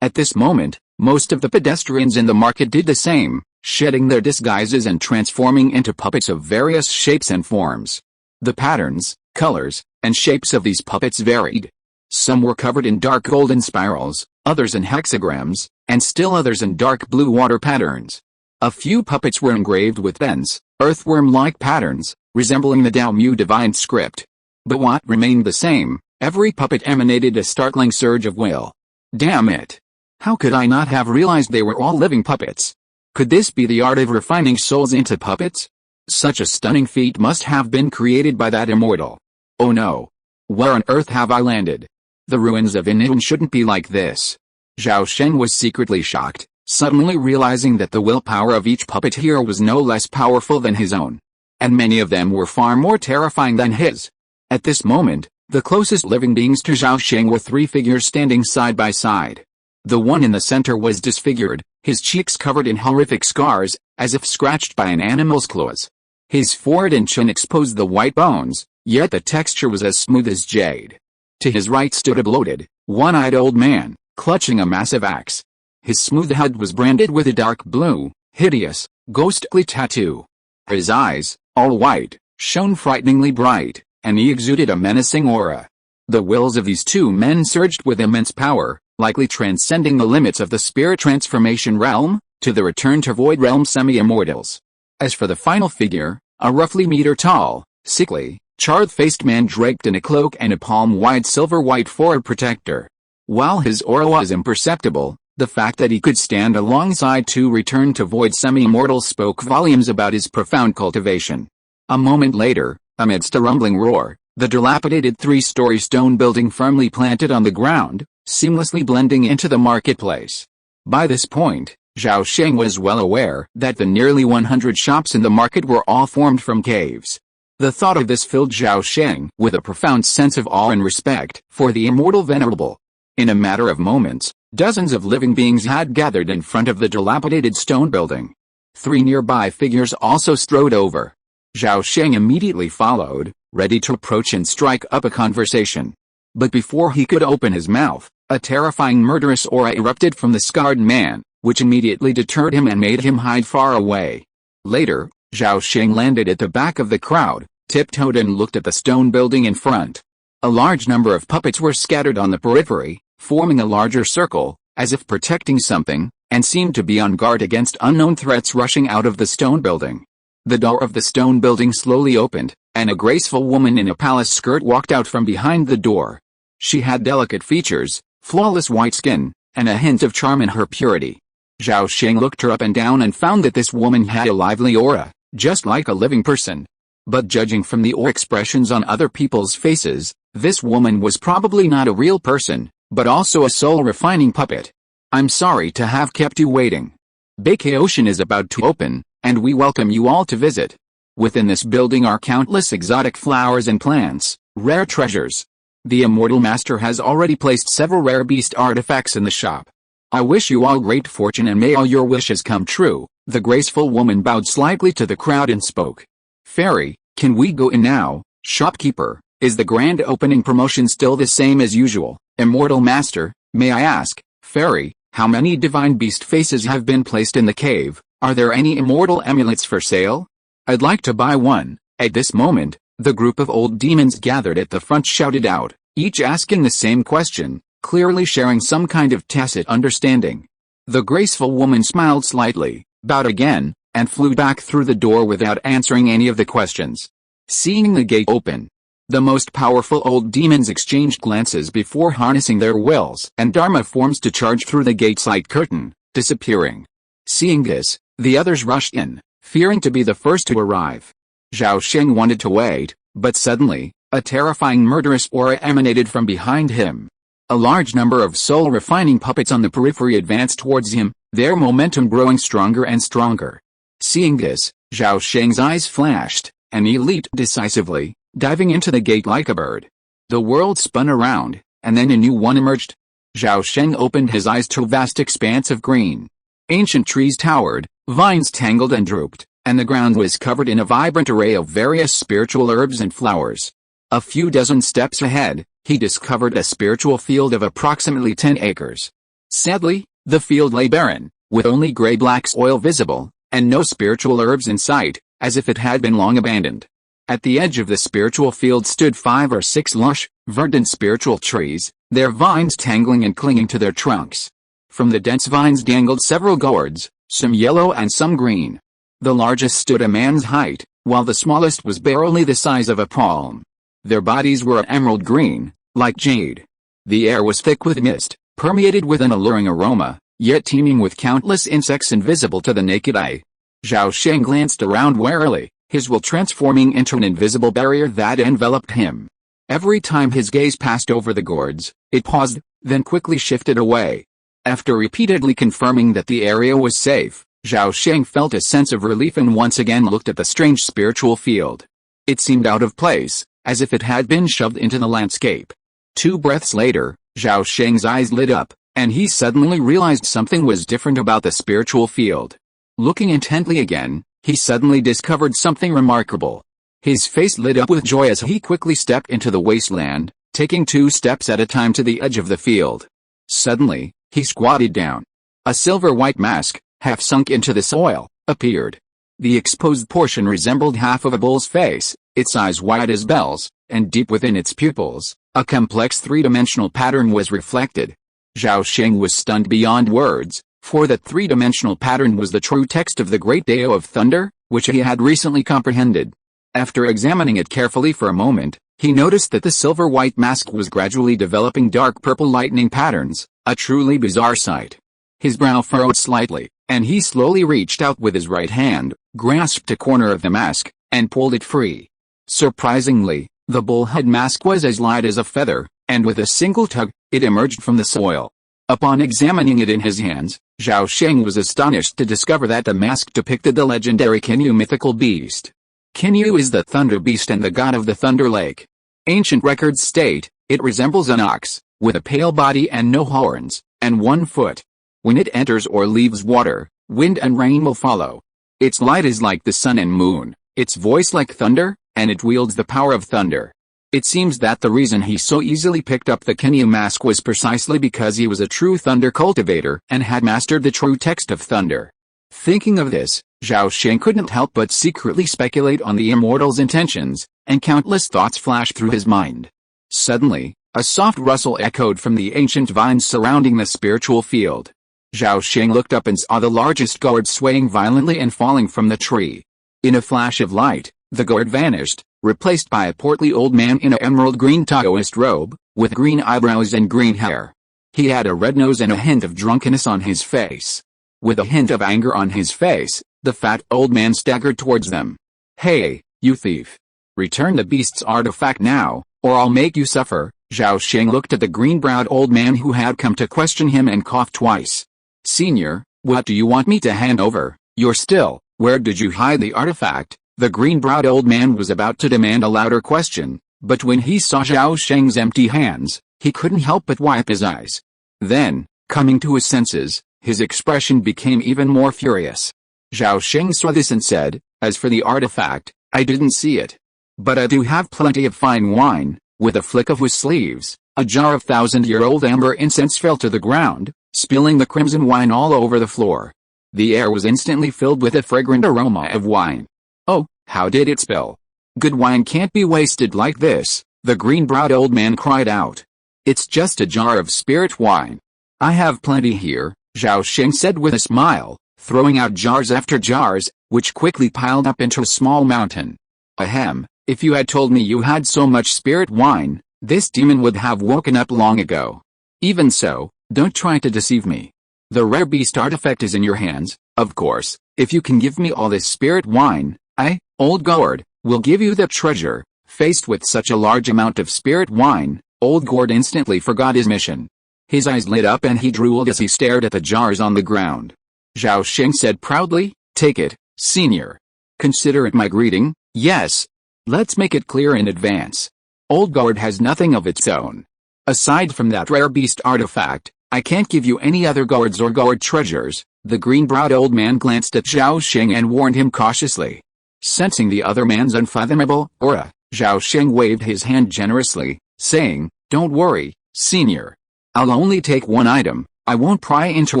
At this moment, most of the pedestrians in the market did the same, shedding their disguises and transforming into puppets of various shapes and forms. The patterns, colors, and shapes of these puppets varied. Some were covered in dark golden spirals, others in hexagrams, and still others in dark blue water patterns. A few puppets were engraved with dense, earthworm-like patterns, resembling the Dao Mu divine script. But what remained the same, every puppet emanated a startling surge of will. Damn it! How could I not have realized they were all living puppets? Could this be the art of refining souls into puppets? Such a stunning feat must have been created by that immortal. Oh no! Where on earth have I landed? The ruins of Inun shouldn't be like this. Zhao Sheng was secretly shocked, suddenly realizing that the willpower of each puppet here was no less powerful than his own. And many of them were far more terrifying than his. At this moment, the closest living beings to Zhao Sheng were 3 figures standing side by side. The one in the center was disfigured, his cheeks covered in horrific scars, as if scratched by an animal's claws. His forehead and chin exposed the white bones, yet the texture was as smooth as jade. To his right stood a bloated, one-eyed old man, clutching a massive axe. His smooth head was branded with a dark blue, hideous, ghostly tattoo. His eyes, all white, shone frighteningly bright, and he exuded a menacing aura. The wills of these 2 men surged with immense power, likely transcending the limits of the spirit transformation realm, to the return to void realm semi-immortals. As for the final figure, a roughly meter-tall, sickly, charred-faced man draped in a cloak and a palm-wide silver-white forehead protector. While his aura was imperceptible, the fact that he could stand alongside two return-to-void semi-immortals spoke volumes about his profound cultivation. A moment later, amidst a rumbling roar, the dilapidated three-story stone building firmly planted on the ground, seamlessly blending into the marketplace. By this point, Zhao Sheng was well aware that the nearly 100 shops in the market were all formed from caves. The thought of this filled Zhao Sheng with a profound sense of awe and respect for the immortal venerable. In a matter of moments, dozens of living beings had gathered in front of the dilapidated stone building. 3 nearby figures also strode over. Zhao Sheng immediately followed, ready to approach and strike up a conversation. But before he could open his mouth, a terrifying murderous aura erupted from the scarred man, which immediately deterred him and made him hide far away. Later, Zhao Sheng landed at the back of the crowd, tiptoed and looked at the stone building in front. A large number of puppets were scattered on the periphery, forming a larger circle, as if protecting something, and seemed to be on guard against unknown threats rushing out of the stone building. The door of the stone building slowly opened, and a graceful woman in a palace skirt walked out from behind the door. She had delicate features, flawless white skin, and a hint of charm in her purity. Zhao Sheng looked her up and down and found that this woman had a lively aura, just like a living person. But judging from the aura expressions on other people's faces, this woman was probably not a real person, but also a soul-refining puppet. I'm sorry to have kept you waiting. Vacation is about to open, and we welcome you all to visit. Within this building are countless exotic flowers and plants, rare treasures. The Immortal Master has already placed several rare beast artifacts in the shop. I wish you all great fortune and may all your wishes come true. The graceful woman bowed slightly to the crowd and spoke. Fairy, can we go in now? Shopkeeper, is the grand opening promotion still the same as usual? Immortal Master, may I ask, Fairy, how many divine beast faces have been placed in the cave? Are there any immortal amulets for sale? I'd like to buy one. At this moment, the group of old demons gathered at the front shouted out, each asking the same question, clearly sharing some kind of tacit understanding. The graceful woman smiled slightly, bowed again, and flew back through the door without answering any of the questions. Seeing the gate open, the most powerful old demons exchanged glances before harnessing their wills and dharma forms to charge through the gate's light curtain, disappearing. Seeing this, the others rushed in, fearing to be the first to arrive. Zhao Sheng wanted to wait, but suddenly, a terrifying murderous aura emanated from behind him. A large number of soul-refining puppets on the periphery advanced towards him, their momentum growing stronger and stronger. Seeing this, Zhao Sheng's eyes flashed, and he leaped decisively, diving into the gate like a bird. The world spun around, and then a new one emerged. Zhao Sheng opened his eyes to a vast expanse of green. Ancient trees towered, vines tangled and drooped, and the ground was covered in a vibrant array of various spiritual herbs and flowers. A few dozen steps ahead, he discovered a spiritual field of approximately 10 acres. Sadly, the field lay barren, with only gray-black soil visible, and no spiritual herbs in sight, as if it had been long abandoned. At the edge of the spiritual field stood 5 or 6 lush, verdant spiritual trees, their vines tangling and clinging to their trunks. From the dense vines dangled several gourds, some yellow and some green. The largest stood a man's height, while the smallest was barely the size of a palm. Their bodies were emerald green, like jade. The air was thick with mist, permeated with an alluring aroma, yet teeming with countless insects invisible to the naked eye. Zhao Sheng glanced around warily, his will transforming into an invisible barrier that enveloped him. Every time his gaze passed over the gourds, it paused, then quickly shifted away. After repeatedly confirming that the area was safe, Zhao Sheng felt a sense of relief and once again looked at the strange spiritual field. It seemed out of place, as if it had been shoved into the landscape. 2 breaths later, Zhao Sheng's eyes lit up, and he suddenly realized something was different about the spiritual field. Looking intently again, he suddenly discovered something remarkable. His face lit up with joy as he quickly stepped into the wasteland, taking 2 steps at a time to the edge of the field. Suddenly, he squatted down. A silver-white mask, half sunk into the soil, appeared. The exposed portion resembled half of a bull's face, its eyes wide as bells, and deep within its pupils, a complex 3-dimensional pattern was reflected. Zhao Sheng was stunned beyond words, for that 3-dimensional pattern was the true text of the Great Dao of Thunder, which he had recently comprehended. After examining it carefully for a moment, he noticed that the silver-white mask was gradually developing dark purple lightning patterns, a truly bizarre sight. His brow furrowed slightly, and he slowly reached out with his right hand, grasped a corner of the mask, and pulled it free. Surprisingly, the bullhead mask was as light as a feather, and with a single tug, it emerged from the soil. Upon examining it in his hands, Zhao Sheng was astonished to discover that the mask depicted the legendary Kinyu mythical beast. Kinyu is the thunder beast and the god of the Thunder Lake. Ancient records state, it resembles an ox, with a pale body and no horns, and 1 foot. When it enters or leaves water, wind and rain will follow. Its light is like the sun and moon, its voice like thunder, and it wields the power of thunder. It seems that the reason he so easily picked up the Kinyu mask was precisely because he was a true thunder cultivator and had mastered the true text of thunder. Thinking of this, Zhao Sheng couldn't help but secretly speculate on the immortal's intentions, and countless thoughts flashed through his mind. Suddenly, a soft rustle echoed from the ancient vines surrounding the spiritual field. Zhao Sheng looked up and saw the largest gourd swaying violently and falling from the tree. In a flash of light, the gourd vanished, replaced by a portly old man in an emerald green Taoist robe, with green eyebrows and green hair. He had a red nose and a hint of drunkenness on his face. With a hint of anger on his face, the fat old man staggered towards them. "Hey, you thief! Return the beast's artifact now, or I'll make you suffer." Zhao Sheng looked at the green-browed old man who had come to question him and coughed twice. "Senior, what do you want me to hand over? You're still, where did you hide the artifact?" The green-browed old man was about to demand a louder question, but when he saw Zhao Sheng's empty hands, he couldn't help but wipe his eyes. Then, coming to his senses, his expression became even more furious. Zhao Sheng saw this and said, "As for the artifact, I didn't see it. But I do have plenty of fine wine." With a flick of his sleeves, a jar of 1,000-year-old amber incense fell to the ground, spilling the crimson wine all over the floor. The air was instantly filled with a fragrant aroma of wine. "Oh, how did it spill? Good wine can't be wasted like this," the green-browed old man cried out. "It's just a jar of spirit wine. I have plenty here," Zhao Sheng said with a smile, throwing out jars after jars, which quickly piled up into a small mountain. "Ahem, if you had told me you had so much spirit wine, this demon would have woken up long ago. Even so, don't try to deceive me. The rare beast artifact is in your hands, of course. If you can give me all this spirit wine, I, Old Gourd, will give you the treasure." Faced with such a large amount of spirit wine, Old Gourd instantly forgot his mission. His eyes lit up and he drooled as he stared at the jars on the ground. Zhao Sheng said proudly, "Take it, senior. Consider it my greeting." "Yes. Let's make it clear in advance. Old Gourd has nothing of its own. Aside from that rare beast artifact, I can't give you any other gourds or gourd treasures." The green-browed old man glanced at Zhao Sheng and warned him cautiously. Sensing the other man's unfathomable aura, Zhao Sheng waved his hand generously, saying, "Don't worry, senior. I'll only take one item. I won't pry into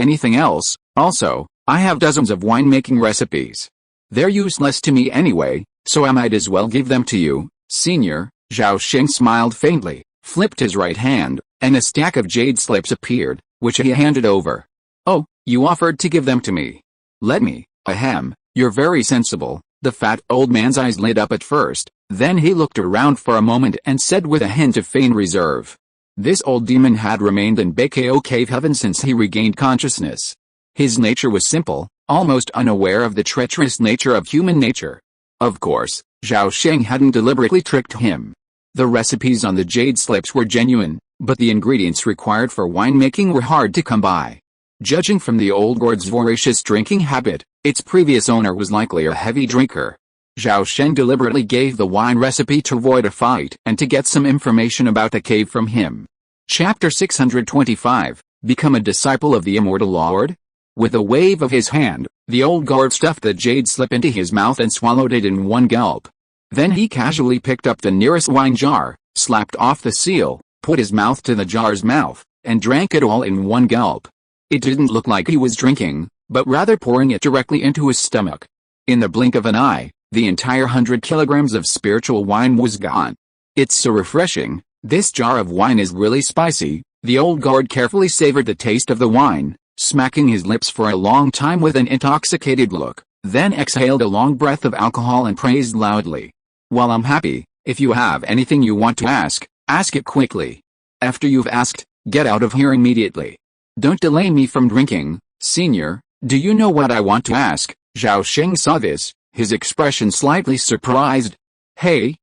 anything else. Also, I have dozens of wine-making recipes. They're useless to me anyway, so I might as well give them to you, senior." Zhao Sheng smiled faintly, flipped his right hand, and a stack of jade slips appeared, which he handed over. "Oh, you offered to give them to me. Let me." "Ahem, you're very sensible." The fat old man's eyes lit up at first, then he looked around for a moment and said with a hint of feigned reserve. This old demon had remained in Baikao Cave Heaven since he regained consciousness. His nature was simple, almost unaware of the treacherous nature of human nature. Of course, Zhao Sheng hadn't deliberately tricked him. The recipes on the jade slips were genuine, but the ingredients required for winemaking were hard to come by. Judging from the old gourd's voracious drinking habit, its previous owner was likely a heavy drinker. Zhao Sheng deliberately gave the wine recipe to avoid a fight and to get some information about the cave from him. Chapter 625, Become a Disciple of the Immortal Lord? With a wave of his hand, the old gourd stuffed the jade slip into his mouth and swallowed it in one gulp. Then he casually picked up the nearest wine jar, slapped off the seal, put his mouth to the jar's mouth, and drank it all in one gulp. It didn't look like he was drinking, but rather pouring it directly into his stomach. In the blink of an eye, the entire 100 kilograms of spiritual wine was gone. "It's so refreshing. This jar of wine is really spicy." The old gourd carefully savored the taste of the wine, smacking his lips for a long time with an intoxicated look, then exhaled a long breath of alcohol and praised loudly. While I'm happy, if you have anything you want to ask it quickly. After you've asked, get out of here immediately. Don't delay me from drinking, senior. Do you know what I want to ask? Zhao Sheng saw this, his expression slightly surprised. Hey.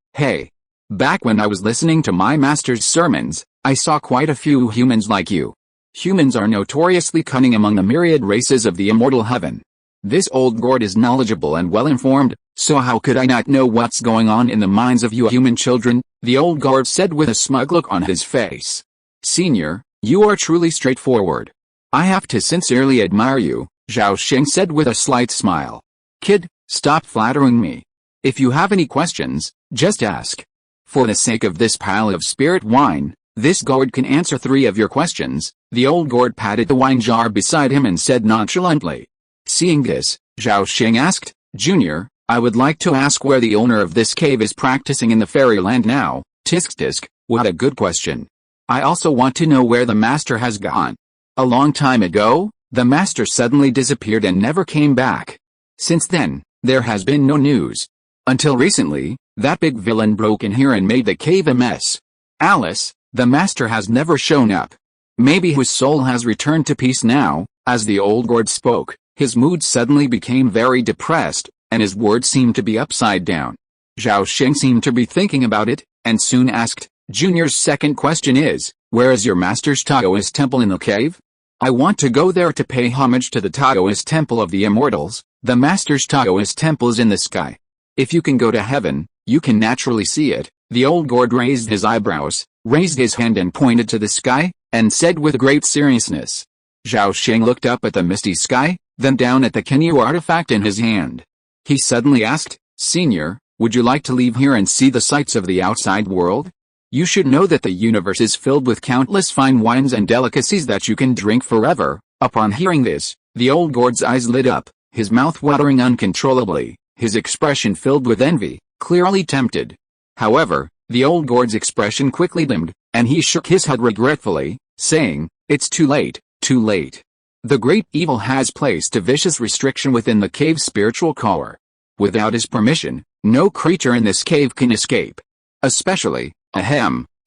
Back when I was listening to my master's sermons, I saw quite a few humans like you. Humans are notoriously cunning among the myriad races of the immortal heaven. This old gourd is knowledgeable and well-informed, so how could I not know what's going on in the minds of you human children? The old guard said with a smug look on his face. Senior, you are truly straightforward. I have to sincerely admire you, Zhao Sheng said with a slight smile. Kid, stop flattering me. If you have any questions, just ask. For the sake of this pile of spirit wine, this guard can answer 3 of your questions. The old guard patted the wine jar beside him and said nonchalantly. Seeing this, Zhao Sheng asked, Junior, I would like to ask where the owner of this cave is practicing in the fairyland now. Tisk, what a good question. I also want to know where the master has gone. A long time ago, the master suddenly disappeared and never came back. Since then, there has been no news. Until recently, that big villain broke in here and made the cave a mess. Alice, the master has never shown up. Maybe his soul has returned to peace now. As the old guard spoke, his mood suddenly became very depressed, and his words seemed to be upside down. Zhao Sheng seemed to be thinking about it, and soon asked, Junior's second question is, where is your master's Taoist temple in the cave? I want to go there to pay homage to the Taoist temple of the immortals. The master's Taoist temple is in the sky. If you can go to heaven, you can naturally see it. The old guard raised his eyebrows, raised his hand and pointed to the sky, and said with great seriousness. Zhao Sheng looked up at the misty sky, then down at the Kenyu artifact in his hand. He suddenly asked, Senior, would you like to leave here and see the sights of the outside world? You should know that the universe is filled with countless fine wines and delicacies that you can drink forever. Upon hearing this, the old guard's eyes lit up, his mouth watering uncontrollably, his expression filled with envy, clearly tempted. However, the old guard's expression quickly dimmed, and he shook his head regretfully, saying, It's too late, too late. The great evil has placed a vicious restriction within the cave's spiritual core. Without his permission, no creature in this cave can escape. Especially,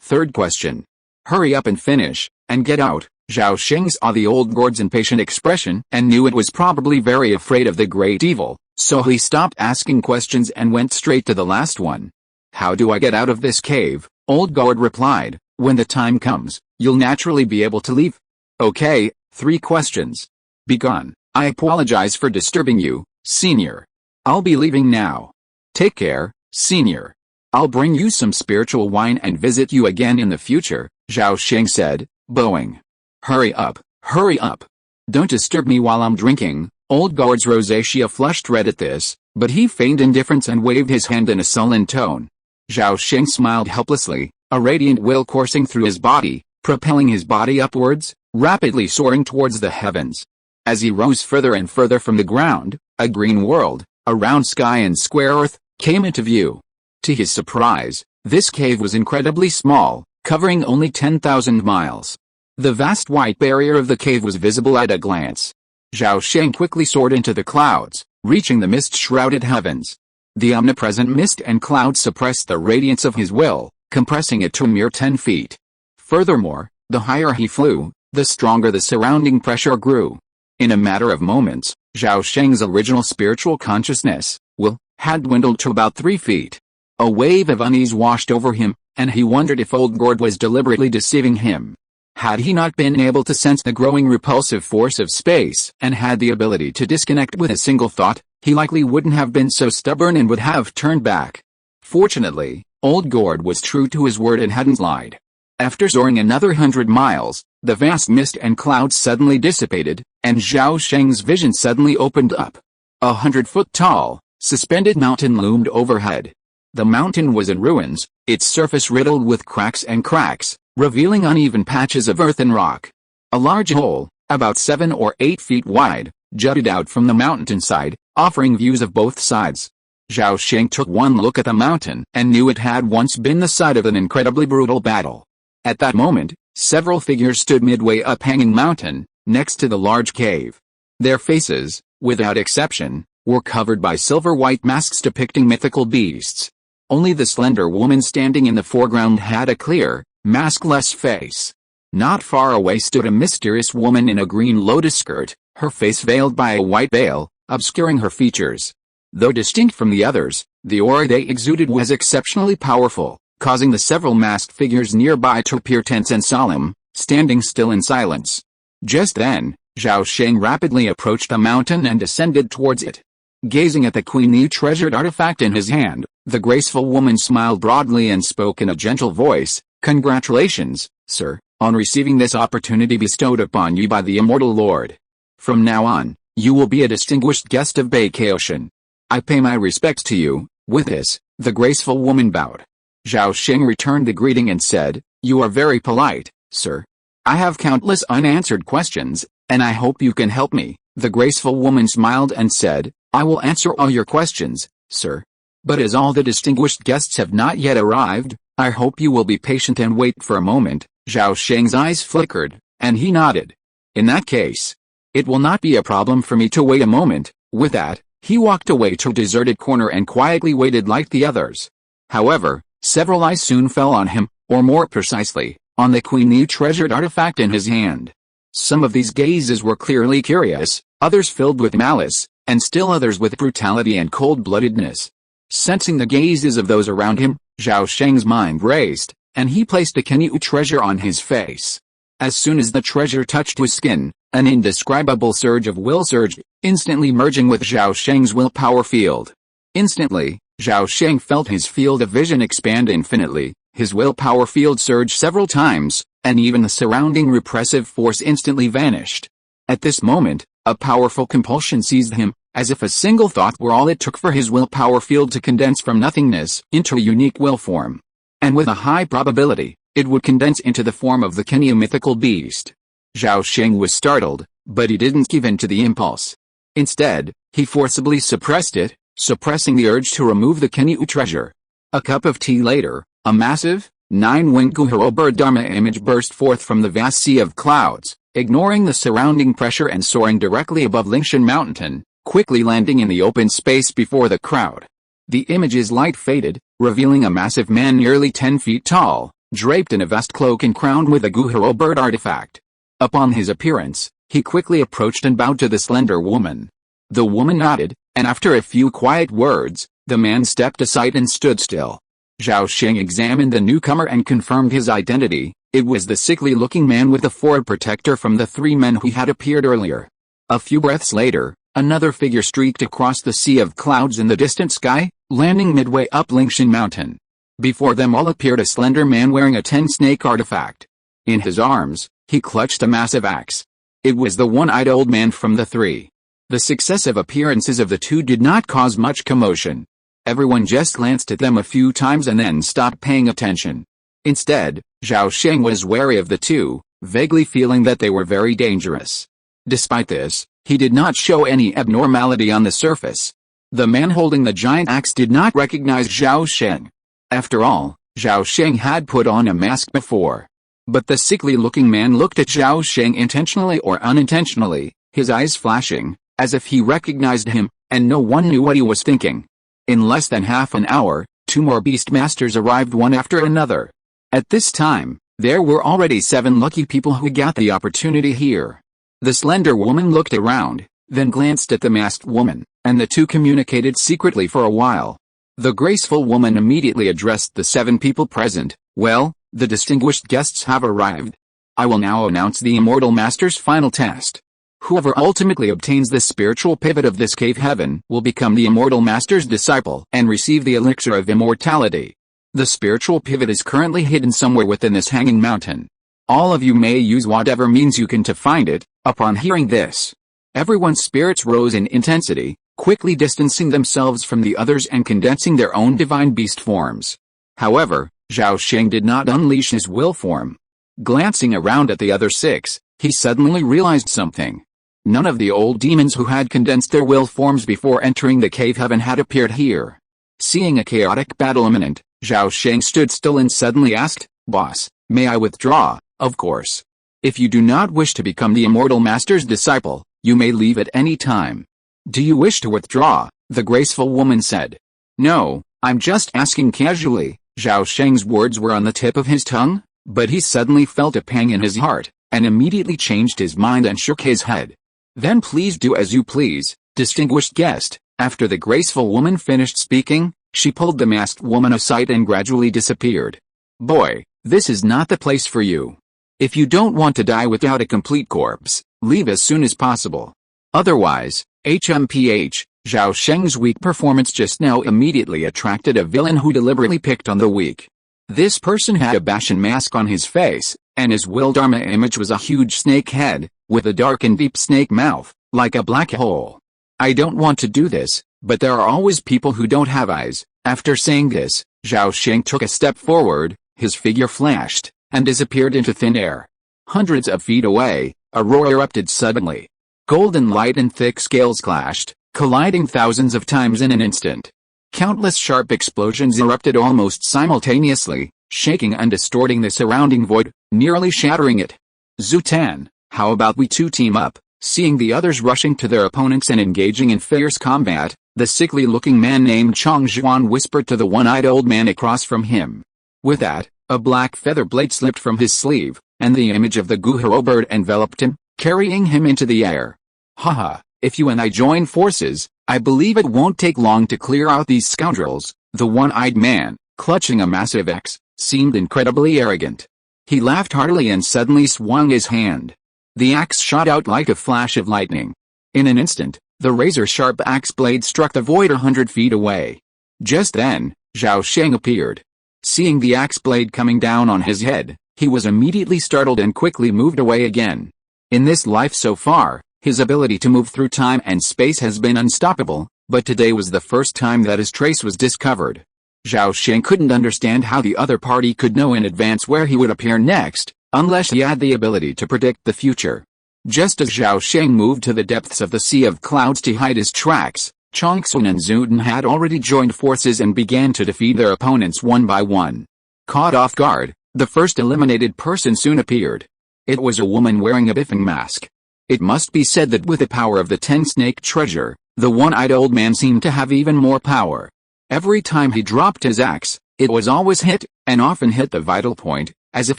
third question. Hurry up and finish, and get out. Zhao Sheng saw the old guard's impatient expression and knew it was probably very afraid of the great evil, so he stopped asking questions and went straight to the last one. How do I get out of this cave? Old guard replied, when the time comes, you'll naturally be able to leave. Okay, 3 questions. Begone. I apologize for disturbing you, senior. I'll be leaving now. Take care, senior. I'll bring you some spiritual wine and visit you again in the future, Zhao Sheng said, bowing. Hurry up, hurry up. Don't disturb me while I'm drinking. Old guard's rosacea flushed red at this, but he feigned indifference and waved his hand in a sullen tone. Zhao Sheng smiled helplessly, a radiant will coursing through his body, propelling his body upwards, rapidly soaring towards the heavens. As he rose further and further from the ground, a green world, a round sky and square earth, came into view. To his surprise, this cave was incredibly small, covering only 10,000 miles. The vast white barrier of the cave was visible at a glance. Zhao Sheng quickly soared into the clouds, reaching the mist-shrouded heavens. The omnipresent mist and clouds suppressed the radiance of his will, compressing it to a mere 10 feet. Furthermore, the higher he flew, the stronger the surrounding pressure grew. In a matter of moments, Zhao Sheng's original spiritual consciousness, will, had dwindled to about 3 feet. A wave of unease washed over him, and he wondered if old Gord was deliberately deceiving him. Had he not been able to sense the growing repulsive force of space and had the ability to disconnect with a single thought, he likely wouldn't have been so stubborn and would have turned back. Fortunately, old Gord was true to his word and hadn't lied. After soaring another 100 miles, the vast mist and clouds suddenly dissipated, and Zhao Sheng's vision suddenly opened up. 100-foot tall, suspended mountain loomed overhead. The mountain was in ruins, its surface riddled with cracks, revealing uneven patches of earth and rock. A large hole, about 7 or 8 feet wide, jutted out from the mountainside, offering views of both sides. Zhao Sheng took one look at the mountain and knew it had once been the site of an incredibly brutal battle. At that moment, several figures stood midway up Hanging Mountain, next to the large cave. Their faces, without exception, were covered by silver-white masks depicting mythical beasts. Only the slender woman standing in the foreground had a clear, maskless face. Not far away stood a mysterious woman in a green lotus skirt, her face veiled by a white veil, obscuring her features. Though distinct from the others, the aura they exuded was exceptionally powerful, causing the several masked figures nearby to appear tense and solemn, standing still in silence. Just then, Zhao Sheng rapidly approached the mountain and descended towards it. Gazing at the queenly treasured artifact in his hand, the graceful woman smiled broadly and spoke in a gentle voice, "Congratulations, sir, on receiving this opportunity bestowed upon you by the Immortal Lord. From now on, you will be a distinguished guest of Baekhyoshan. I pay my respects to you." With this, the graceful woman bowed. Zhao Sheng returned the greeting and said, "You are very polite, sir. I have countless unanswered questions, and I hope you can help me." The graceful woman smiled and said, "I will answer all your questions, sir. But as all the distinguished guests have not yet arrived, I hope you will be patient and wait for a moment." Zhao Sheng's eyes flickered, and he nodded. "In that case, it will not be a problem for me to wait a moment." With that, he walked away to a deserted corner and quietly waited like the others. However, several eyes soon fell on him, or more precisely, on the queenly treasured artifact in his hand. Some of these gazes were clearly curious, others filled with malice, and still others with brutality and cold-bloodedness. Sensing the gazes of those around him, Zhao Sheng's mind raced, and he placed the queenly treasure on his face. As soon as the treasure touched his skin, an indescribable surge of will surged, instantly merging with Zhao Sheng's willpower field. Instantly, Zhao Sheng felt his field of vision expand infinitely, his willpower field surged several times, and even the surrounding repressive force instantly vanished. At this moment, a powerful compulsion seized him, as if a single thought were all it took for his willpower field to condense from nothingness into a unique will form. And with a high probability, it would condense into the form of the Kenya mythical beast. Zhao Sheng was startled, but he didn't give in to the impulse. Instead, he forcibly suppressed it, suppressing the urge to remove the Kenya treasure. A cup of tea later, a massive, 9-winged Guharo bird Dharma image burst forth from the vast sea of clouds, ignoring the surrounding pressure and soaring directly above Lingshan Mountain, quickly landing in the open space before the crowd. The image's light faded, revealing a massive man nearly 10 feet tall, draped in a vast cloak and crowned with a Guharo bird artifact. Upon his appearance, he quickly approached and bowed to the slender woman. The woman nodded, and after a few quiet words, the man stepped aside and stood still. Zhao Sheng examined the newcomer and confirmed his identity. It was the sickly-looking man with the forward protector from the 3 men who had appeared earlier. A few breaths later, another figure streaked across the sea of clouds in the distant sky, landing midway up Lingshan Mountain. Before them all appeared a slender man wearing a 10-snake artifact. In his arms, he clutched a massive axe. It was the one-eyed old man from the 3. The successive appearances of the 2 did not cause much commotion. Everyone just glanced at them a few times and then stopped paying attention. Instead, Zhao Sheng was wary of the 2, vaguely feeling that they were very dangerous. Despite this, he did not show any abnormality on the surface. The man holding the giant axe did not recognize Zhao Sheng. After all, Zhao Sheng had put on a mask before. But the sickly-looking man looked at Zhao Sheng intentionally or unintentionally, his eyes flashing, as if he recognized him, and no one knew what he was thinking. In less than half an hour, 2 more beast masters arrived one after another. At this time, there were already 7 lucky people who got the opportunity here. The slender woman looked around, then glanced at the masked woman, and the 2 communicated secretly for a while. The graceful woman immediately addressed the 7 people present. "Well, the distinguished guests have arrived. I will now announce the Immortal Master's final test. Whoever ultimately obtains the spiritual pivot of this cave heaven will become the Immortal Master's disciple and receive the elixir of immortality. The spiritual pivot is currently hidden somewhere within this hanging mountain. All of you may use whatever means you can to find it." Upon hearing this, everyone's spirits rose in intensity, quickly distancing themselves from the others and condensing their own divine beast forms. However, Zhao Sheng did not unleash his will form. Glancing around at the other 6, he suddenly realized something. None of the old demons who had condensed their will forms before entering the cave heaven had appeared here. Seeing a chaotic battle imminent, Zhao Sheng stood still and suddenly asked, "Boss, may I withdraw?" "Of course. If you do not wish to become the Immortal Master's disciple, you may leave at any time." "Do you wish to withdraw?" the graceful woman said. "No, I'm just asking casually. Zhao Sheng's words were on the tip of his tongue, but he suddenly felt a pang in his heart, and immediately changed his mind and shook his head. Then please do as you please, distinguished guest. After the graceful woman finished speaking, she pulled the masked woman aside and gradually disappeared. Boy, this is not the place for you. If you don't want to die without a complete corpse, leave as soon as possible. Otherwise, HMPH, Zhao Sheng's weak performance just now immediately attracted a villain who deliberately picked on the weak. This person had a Bashan mask on his face, and his will dharma image was a huge snake head, with a dark and deep snake mouth, like a black hole. I don't want to do this, but there are always people who don't have eyes. After saying this, Zhao Sheng took a step forward, his figure flashed, and disappeared into thin air. Hundreds of feet away, a roar erupted suddenly. Golden light and thick scales clashed, colliding thousands of times in an instant. Countless sharp explosions erupted almost simultaneously, shaking and distorting the surrounding void, nearly shattering it. Zutan, how about we two team up? Seeing the others rushing to their opponents and engaging in fierce combat, the sickly-looking man named Chong Zhuan whispered to the one-eyed old man across from him. With that, a black feather blade slipped from his sleeve, and the image of the Guharo bird enveloped him, carrying him into the air. Haha, if you and I join forces, I believe it won't take long to clear out these scoundrels. The one-eyed man, clutching a massive axe, seemed incredibly arrogant. He laughed heartily and suddenly swung his hand. The axe shot out like a flash of lightning. In an instant, the razor-sharp axe blade struck the void 100 feet away. Just then, Zhao Sheng appeared. Seeing the axe blade coming down on his head, he was immediately startled and quickly moved away again. In this life so far, his ability to move through time and space has been unstoppable, but today was the first time that his trace was discovered. Zhao Sheng couldn't understand how the other party could know in advance where he would appear next, unless he had the ability to predict the future. Just as Zhao Sheng moved to the depths of the sea of clouds to hide his tracks, Chongsun and Zuden had already joined forces and began to defeat their opponents one by one. Caught off guard, the first eliminated person soon appeared. It was a woman wearing a biffing mask. It must be said that with the power of the 10-snake treasure, the one-eyed old man seemed to have even more power. Every time he dropped his axe, it was always hit, and often hit the vital point, as if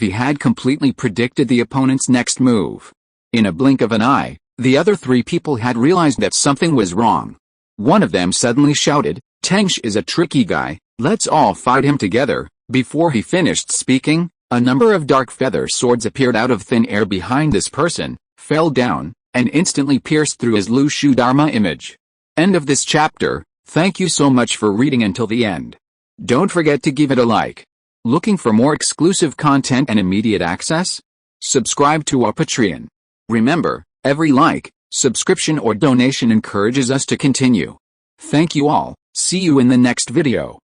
he had completely predicted the opponent's next move. In a blink of an eye, the other three people had realized that something was wrong. One of them suddenly shouted, "Tengsh is a tricky guy, let's all fight him together." Before he finished speaking, a number of dark feather swords appeared out of thin air behind this person, fell down, and instantly pierced through his Lu Shu Dharma image. End of this chapter. Thank you so much for reading until the end. Don't forget to give it a like. Looking for more exclusive content and immediate access? Subscribe to our Patreon. Remember, every like, subscription or donation encourages us to continue. Thank you all. See you in the next video.